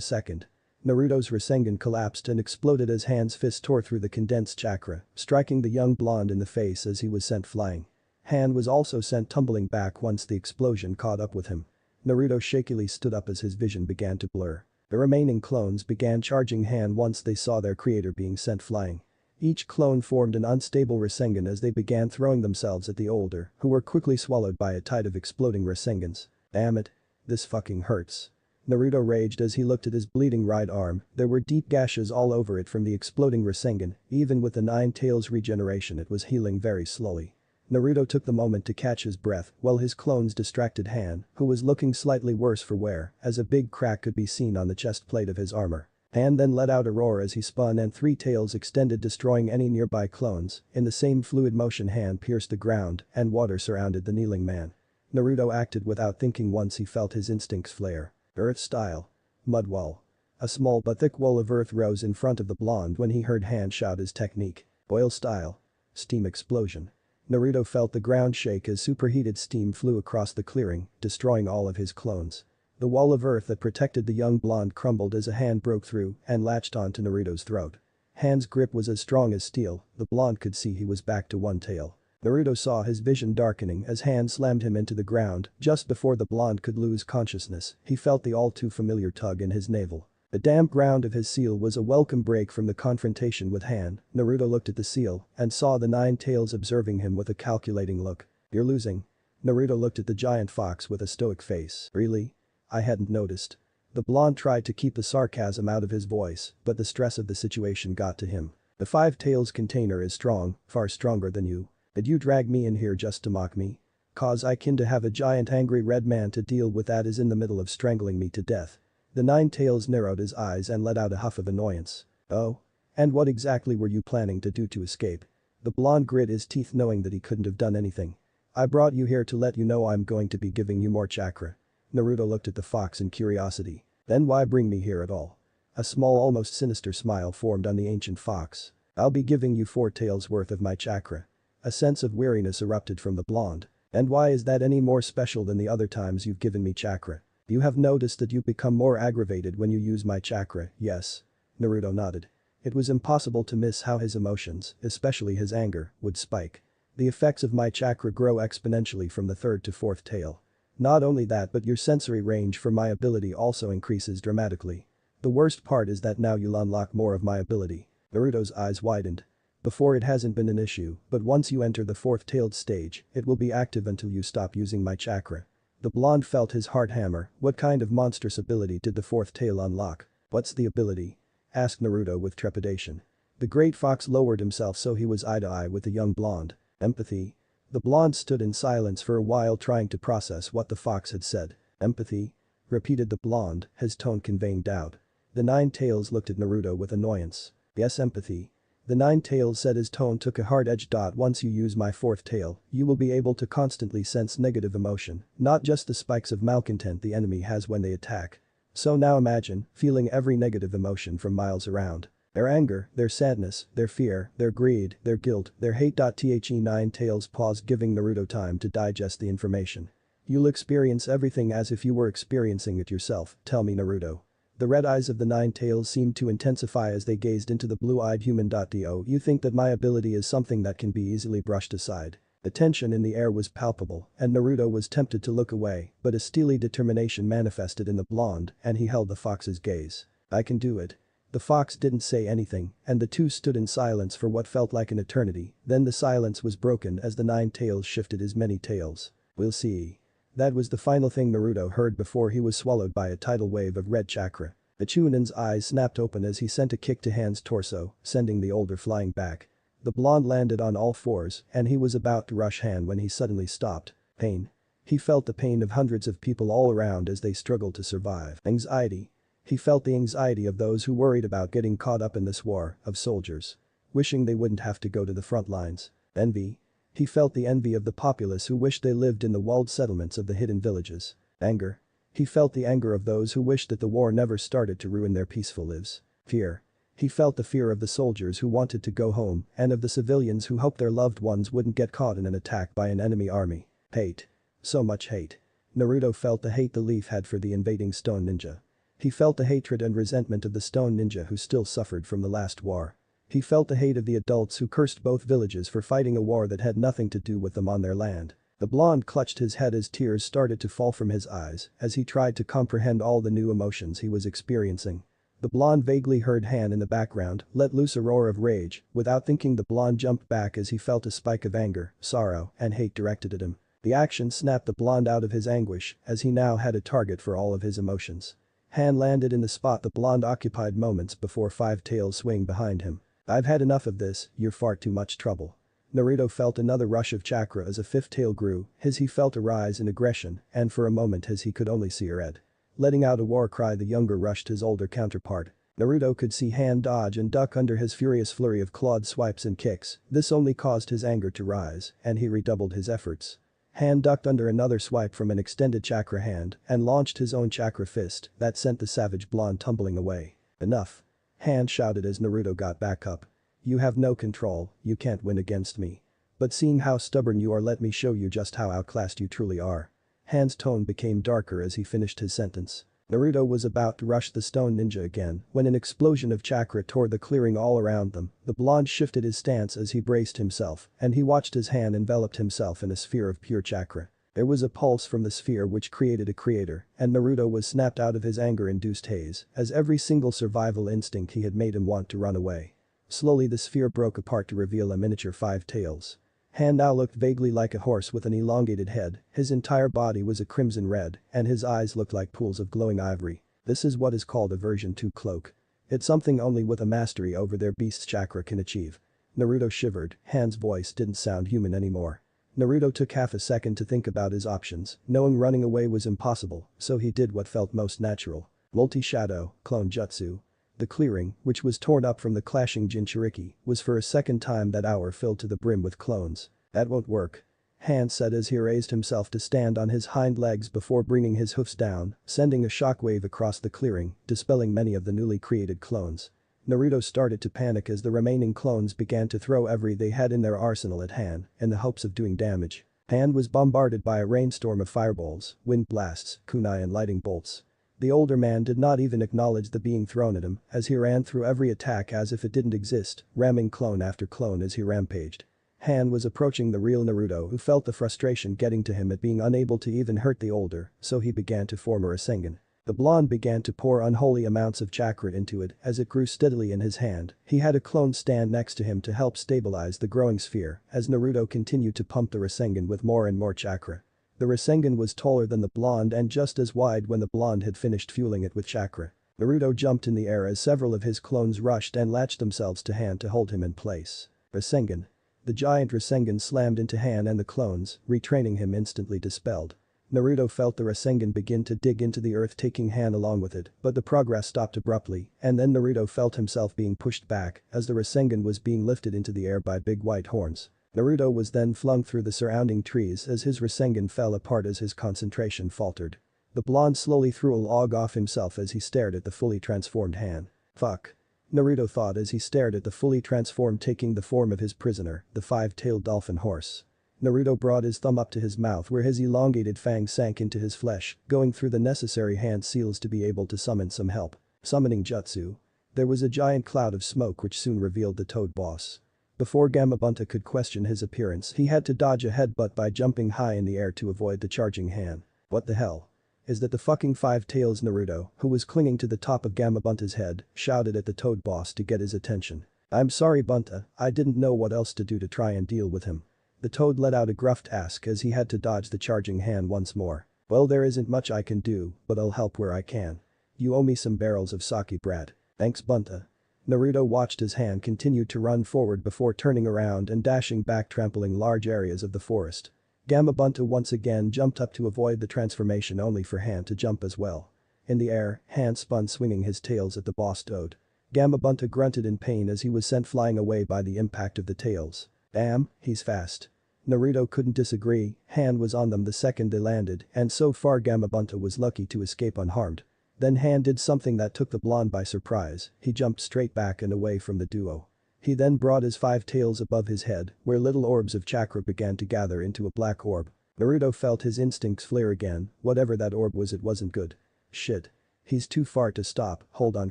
second. Naruto's Rasengan collapsed and exploded as Han's fist tore through the condensed chakra, striking the young blonde in the face as he was sent flying. Han was also sent tumbling back once the explosion caught up with him. Naruto shakily stood up as his vision began to blur. The remaining clones began charging Han once they saw their creator being sent flying. Each clone formed an unstable Rasengan as they began throwing themselves at the older, who were quickly swallowed by a tide of exploding Rasengans. Damn it. This fucking hurts. Naruto raged as he looked at his bleeding right arm. There were deep gashes all over it from the exploding Rasengan. Even with the 9 tails regeneration, it was healing very slowly. Naruto took the moment to catch his breath while his clones distracted Han, who was looking slightly worse for wear, as a big crack could be seen on the chest plate of his armor. Han then let out a roar as he spun and 3 tails extended, destroying any nearby clones. In the same fluid motion, Han pierced the ground and water surrounded the kneeling man. Naruto acted without thinking once he felt his instincts flare. Earth style. Mud wall. A small but thick wall of earth rose in front of the blonde when he heard Han shout his technique. Oil style. Steam explosion. Naruto felt the ground shake as superheated steam flew across the clearing, destroying all of his clones. The wall of earth that protected the young blonde crumbled as a hand broke through and latched onto Naruto's throat. Han's grip was as strong as steel. The blonde could see he was back to 1 tail. Naruto saw his vision darkening as Han slammed him into the ground. Just before the blonde could lose consciousness, he felt the all-too-familiar tug in his navel. The damp ground of his seal was a welcome break from the confrontation with Han. Naruto looked at the seal and saw the 9 tails observing him with a calculating look. You're losing. Naruto looked at the giant fox with a stoic face. Really? I hadn't noticed. The blonde tried to keep the sarcasm out of his voice, but the stress of the situation got to him. The 5 tails container is strong, far stronger than you. Did you drag me in here just to mock me? Cause I kin to have a giant angry red man to deal with that is in the middle of strangling me to death. The 9 tails narrowed his eyes and let out a huff of annoyance. Oh? And what exactly were you planning to do to escape? The blonde grit his teeth knowing that he couldn't have done anything. I brought you here to let you know I'm going to be giving you more chakra. Naruto looked at the fox in curiosity. Then why bring me here at all? A small, almost sinister smile formed on the ancient fox. I'll be giving you 4 tails worth of my chakra. A sense of weariness erupted from the blonde. And why is that any more special than the other times you've given me chakra? You have noticed that you become more aggravated when you use my chakra, yes? Naruto nodded. It was impossible to miss how his emotions, especially his anger, would spike. The effects of my chakra grow exponentially from the 3rd to 4th tail. Not only that but your sensory range for my ability also increases dramatically. The worst part is that now you'll unlock more of my ability. Naruto's eyes widened. Before it hasn't been an issue, but once you enter the fourth-tailed stage, it will be active until you stop using my chakra. The blonde felt his heart hammer. What kind of monstrous ability did the fourth tail unlock? What's the ability? Asked Naruto with trepidation. The great fox lowered himself so he was eye to eye with the young blonde. Empathy. The blonde stood in silence for a while trying to process what the fox had said. Empathy? Repeated the blonde, his tone conveying doubt. The nine tails looked at Naruto with annoyance. Yes, empathy. The nine tails said, his tone took a hard edge. Once you use my fourth tail, you will be able to constantly sense negative emotion, not just the spikes of malcontent the enemy has when they attack. So now imagine feeling every negative emotion from miles around. Their anger, their sadness, their fear, their greed, their guilt, their hate. The nine tails paused, giving Naruto time to digest the information. You'll experience everything as if you were experiencing it yourself, tell me, Naruto. The red eyes of the nine tails seemed to intensify as they gazed into the blue-eyed human. Do you think that my ability is something that can be easily brushed aside? The tension in the air was palpable, and Naruto was tempted to look away, but a steely determination manifested in the blonde, and he held the fox's gaze. I can do it. The fox didn't say anything, and the two stood in silence for what felt like an eternity. Then the silence was broken as the nine tails shifted his many tails. We'll see. That was the final thing Naruto heard before he was swallowed by a tidal wave of red chakra. The Chunin's eyes snapped open as he sent a kick to Han's torso, sending the older flying back. The blonde landed on all fours, and he was about to rush Han when he suddenly stopped. Pain. He felt the pain of hundreds of people all around as they struggled to survive. Anxiety. He felt the anxiety of those who worried about getting caught up in this war, of soldiers wishing they wouldn't have to go to the front lines. Envy. He felt the envy of the populace who wished they lived in the walled settlements of the hidden villages. Anger. He felt the anger of those who wished that the war never started to ruin their peaceful lives. Fear. He felt the fear of the soldiers who wanted to go home and of the civilians who hoped their loved ones wouldn't get caught in an attack by an enemy army. Hate. So much hate. Naruto felt the hate the Leaf had for the invading stone ninja. He felt the hatred and resentment of the stone ninja who still suffered from the last war. He felt the hate of the adults who cursed both villages for fighting a war that had nothing to do with them on their land. The blonde clutched his head as tears started to fall from his eyes as he tried to comprehend all the new emotions he was experiencing. The blonde vaguely heard Han in the background let loose a roar of rage. Without thinking, the blonde jumped back as he felt a spike of anger, sorrow, and hate directed at him. The action snapped the blonde out of his anguish as he now had a target for all of his emotions. Han landed in the spot the blonde occupied moments before Five Tails swung behind him. I've had enough of this, you're far too much trouble. Naruto felt another rush of chakra as a fifth tail grew, he felt a rise in aggression, and for a moment he could only see red. Letting out a war cry, the younger rushed his older counterpart. Naruto could see Han dodge and duck under his furious flurry of clawed swipes and kicks. This only caused his anger to rise, and he redoubled his efforts. Han ducked under another swipe from an extended chakra hand and launched his own chakra fist that sent the savage blonde tumbling away. Enough. Han shouted as Naruto got back up. You have no control, you can't win against me. But seeing how stubborn you are, let me show you just how outclassed you truly are. Han's tone became darker as he finished his sentence. Naruto was about to rush the stone ninja again when an explosion of chakra tore the clearing all around them. The blonde shifted his stance as he braced himself, and he watched his hand enveloped himself in a sphere of pure chakra. There was a pulse from the sphere which created a creator, and Naruto was snapped out of his anger-induced haze as every single survival instinct he had made him want to run away. Slowly the sphere broke apart to reveal a miniature Five Tails. Han now looked vaguely like a horse with an elongated head, his entire body was a crimson red, and his eyes looked like pools of glowing ivory. This is what is called a version 2 cloak. It's something only with a mastery over their beast's chakra can achieve. Naruto shivered, Han's voice didn't sound human anymore. Naruto took half a second to think about his options, knowing running away was impossible, so he did what felt most natural. Multi-shadow, clone jutsu. The clearing, which was torn up from the clashing Jinchuriki, was for a second time that hour filled to the brim with clones. That won't work. Han said as he raised himself to stand on his hind legs before bringing his hoofs down, sending a shockwave across the clearing, dispelling many of the newly created clones. Naruto started to panic as the remaining clones began to throw every they had in their arsenal at Han in the hopes of doing damage. Han was bombarded by a rainstorm of fireballs, wind blasts, kunai and lightning bolts. The older man did not even acknowledge the being thrown at him as he ran through every attack as if it didn't exist, ramming clone after clone as he rampaged. Han was approaching the real Naruto, who felt the frustration getting to him at being unable to even hurt the older, so he began to form a Rasengan. The blonde began to pour unholy amounts of chakra into it as it grew steadily in his hand. He had a clone stand next to him to help stabilize the growing sphere as Naruto continued to pump the Rasengan with more and more chakra. The Rasengan was taller than the blonde and just as wide when the blonde had finished fueling it with chakra. Naruto jumped in the air as several of his clones rushed and latched themselves to Han to hold him in place. Rasengan. The giant Rasengan slammed into Han and the clones, retraining him instantly dispelled. Naruto felt the Rasengan begin to dig into the earth, taking Han along with it, but the progress stopped abruptly, and then Naruto felt himself being pushed back as the Rasengan was being lifted into the air by big white horns. Naruto was then flung through the surrounding trees as his Rasengan fell apart as his concentration faltered. The blonde slowly threw a log off himself as he stared at the fully transformed Han. Fuck. Naruto thought as he stared at the fully transformed taking the form of his prisoner, the five-tailed dolphin horse. Naruto brought his thumb up to his mouth where his elongated fangs sank into his flesh, going through the necessary hand seals to be able to summon some help. Summoning jutsu. There was a giant cloud of smoke which soon revealed the Toad boss. Before Gamabunta could question his appearance, he had to dodge a headbutt by jumping high in the air to avoid the charging Han. What the hell? Is that the fucking Five Tails? Naruto, who was clinging to the top of Gamabunta's head, shouted at the Toad boss to get his attention. I'm sorry Bunta, I didn't know what else to do to try and deal with him. The Toad let out a gruff ask as he had to dodge the charging Han once more. Well, there isn't much I can do, but I'll help where I can. You owe me some barrels of sake, brat. Thanks Bunta. Naruto watched as Han continued to run forward before turning around and dashing back, trampling large areas of the forest. Gamabunta once again jumped up to avoid the transformation only for Han to jump as well. In the air, Han spun swinging his tails at the boss Toad. Gamabunta grunted in pain as he was sent flying away by the impact of the tails. Damn, he's fast. Naruto couldn't disagree, Han was on them the second they landed and so far Gamabunta was lucky to escape unharmed. Then Han did something that took the blonde by surprise, he jumped straight back and away from the duo. He then brought his five tails above his head, where little orbs of chakra began to gather into a black orb. Naruto felt his instincts flare again, whatever that orb was, it wasn't good. Shit. He's too far to stop, hold on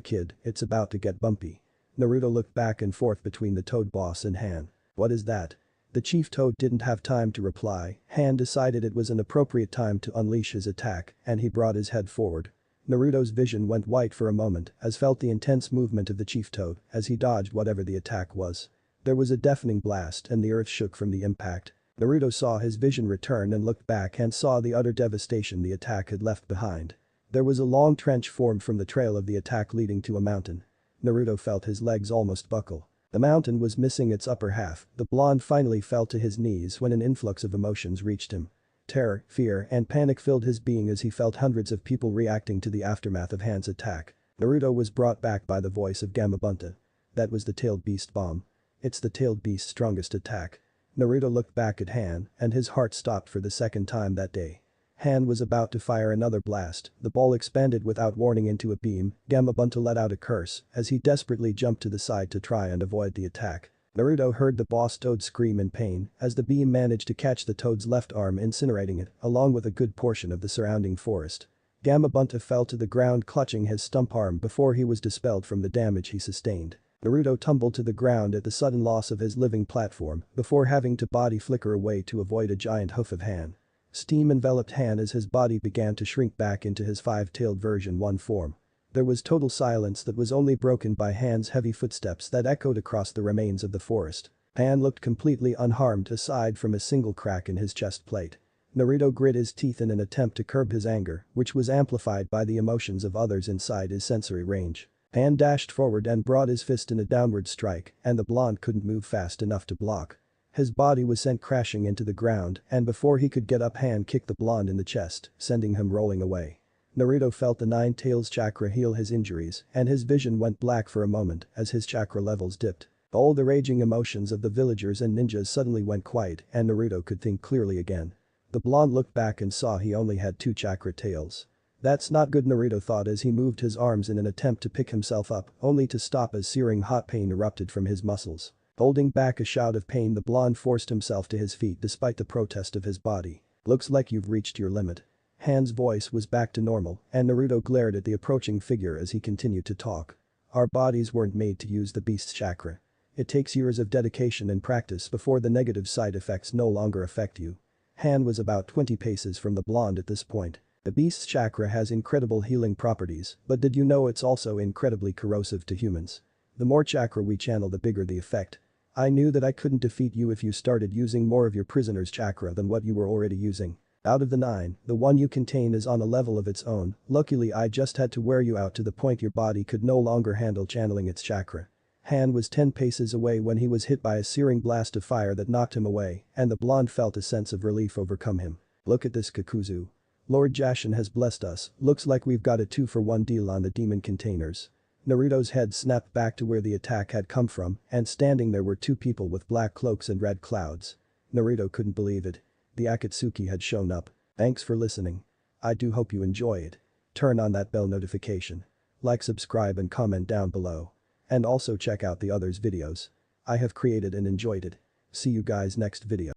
kid, it's about to get bumpy. Naruto looked back and forth between the Toad boss and Han. What is that? The Chief Toad didn't have time to reply, Han decided it was an appropriate time to unleash his attack, and he brought his head forward. Naruto's vision went white for a moment as felt the intense movement of the Chief Toad as he dodged whatever the attack was. There was a deafening blast and the earth shook from the impact. Naruto saw his vision return and looked back and saw the utter devastation the attack had left behind. There was a long trench formed from the trail of the attack leading to a mountain. Naruto felt his legs almost buckle. The mountain was missing its upper half, the blonde finally fell to his knees when an influx of emotions reached him. Terror, fear, and panic filled his being as he felt hundreds of people reacting to the aftermath of Han's attack. Naruto was brought back by the voice of Gamabunta. That was the tailed beast bomb. It's the tailed beast's strongest attack. Naruto looked back at Han, and his heart stopped for the second time that day. Han was about to fire another blast, the ball expanded without warning into a beam, Gamabunta let out a curse as he desperately jumped to the side to try and avoid the attack. Naruto heard the boss Toad scream in pain as the beam managed to catch the Toad's left arm, incinerating it, along with a good portion of the surrounding forest. Gamabunta fell to the ground clutching his stump arm before he was dispelled from the damage he sustained. Naruto tumbled to the ground at the sudden loss of his living platform before having to body flicker away to avoid a giant hoof of Han. Steam enveloped Han as his body began to shrink back into his five-tailed version 1 form. There was total silence that was only broken by Han's heavy footsteps that echoed across the remains of the forest. Han looked completely unharmed aside from a single crack in his chest plate. Naruto grit his teeth in an attempt to curb his anger, which was amplified by the emotions of others inside his sensory range. Han dashed forward and brought his fist in a downward strike, and the blonde couldn't move fast enough to block. His body was sent crashing into the ground, and before he could get up, Han kicked the blonde in the chest, sending him rolling away. Naruto felt the Nine Tails chakra heal his injuries, and his vision went black for a moment as his chakra levels dipped. All the raging emotions of the villagers and ninjas suddenly went quiet, and Naruto could think clearly again. The blonde looked back and saw he only had 2 chakra tails. That's not good, Naruto thought as he moved his arms in an attempt to pick himself up, only to stop as searing hot pain erupted from his muscles. Holding back a shout of pain, the blonde forced himself to his feet despite the protest of his body. Looks like you've reached your limit. Han's voice was back to normal, and Naruto glared at the approaching figure as he continued to talk. Our bodies weren't made to use the beast's chakra. It takes years of dedication and practice before the negative side effects no longer affect you. Han was about 20 paces from the blonde at this point. The beast's chakra has incredible healing properties, but did you know it's also incredibly corrosive to humans? The more chakra we channel, the bigger the effect. I knew that I couldn't defeat you if you started using more of your prisoner's chakra than what you were already using. Out of the 9, the one you contain is on a level of its own. Luckily I just had to wear you out to the point your body could no longer handle channeling its chakra. Han was 10 paces away when he was hit by a searing blast of fire that knocked him away, and the blonde felt a sense of relief overcome him. Look at this Kakuzu. Lord Jashin has blessed us, looks like we've got a 2-for-1 deal on the demon containers. Naruto's head snapped back to where the attack had come from, and standing there were 2 people with black cloaks and red clouds. Naruto couldn't believe it. The Akatsuki had shown up. Thanks for listening. I do hope you enjoy it. Turn on that bell notification. Like, subscribe and comment down below. And also check out the others' videos. I have created and enjoyed it. See you guys next video.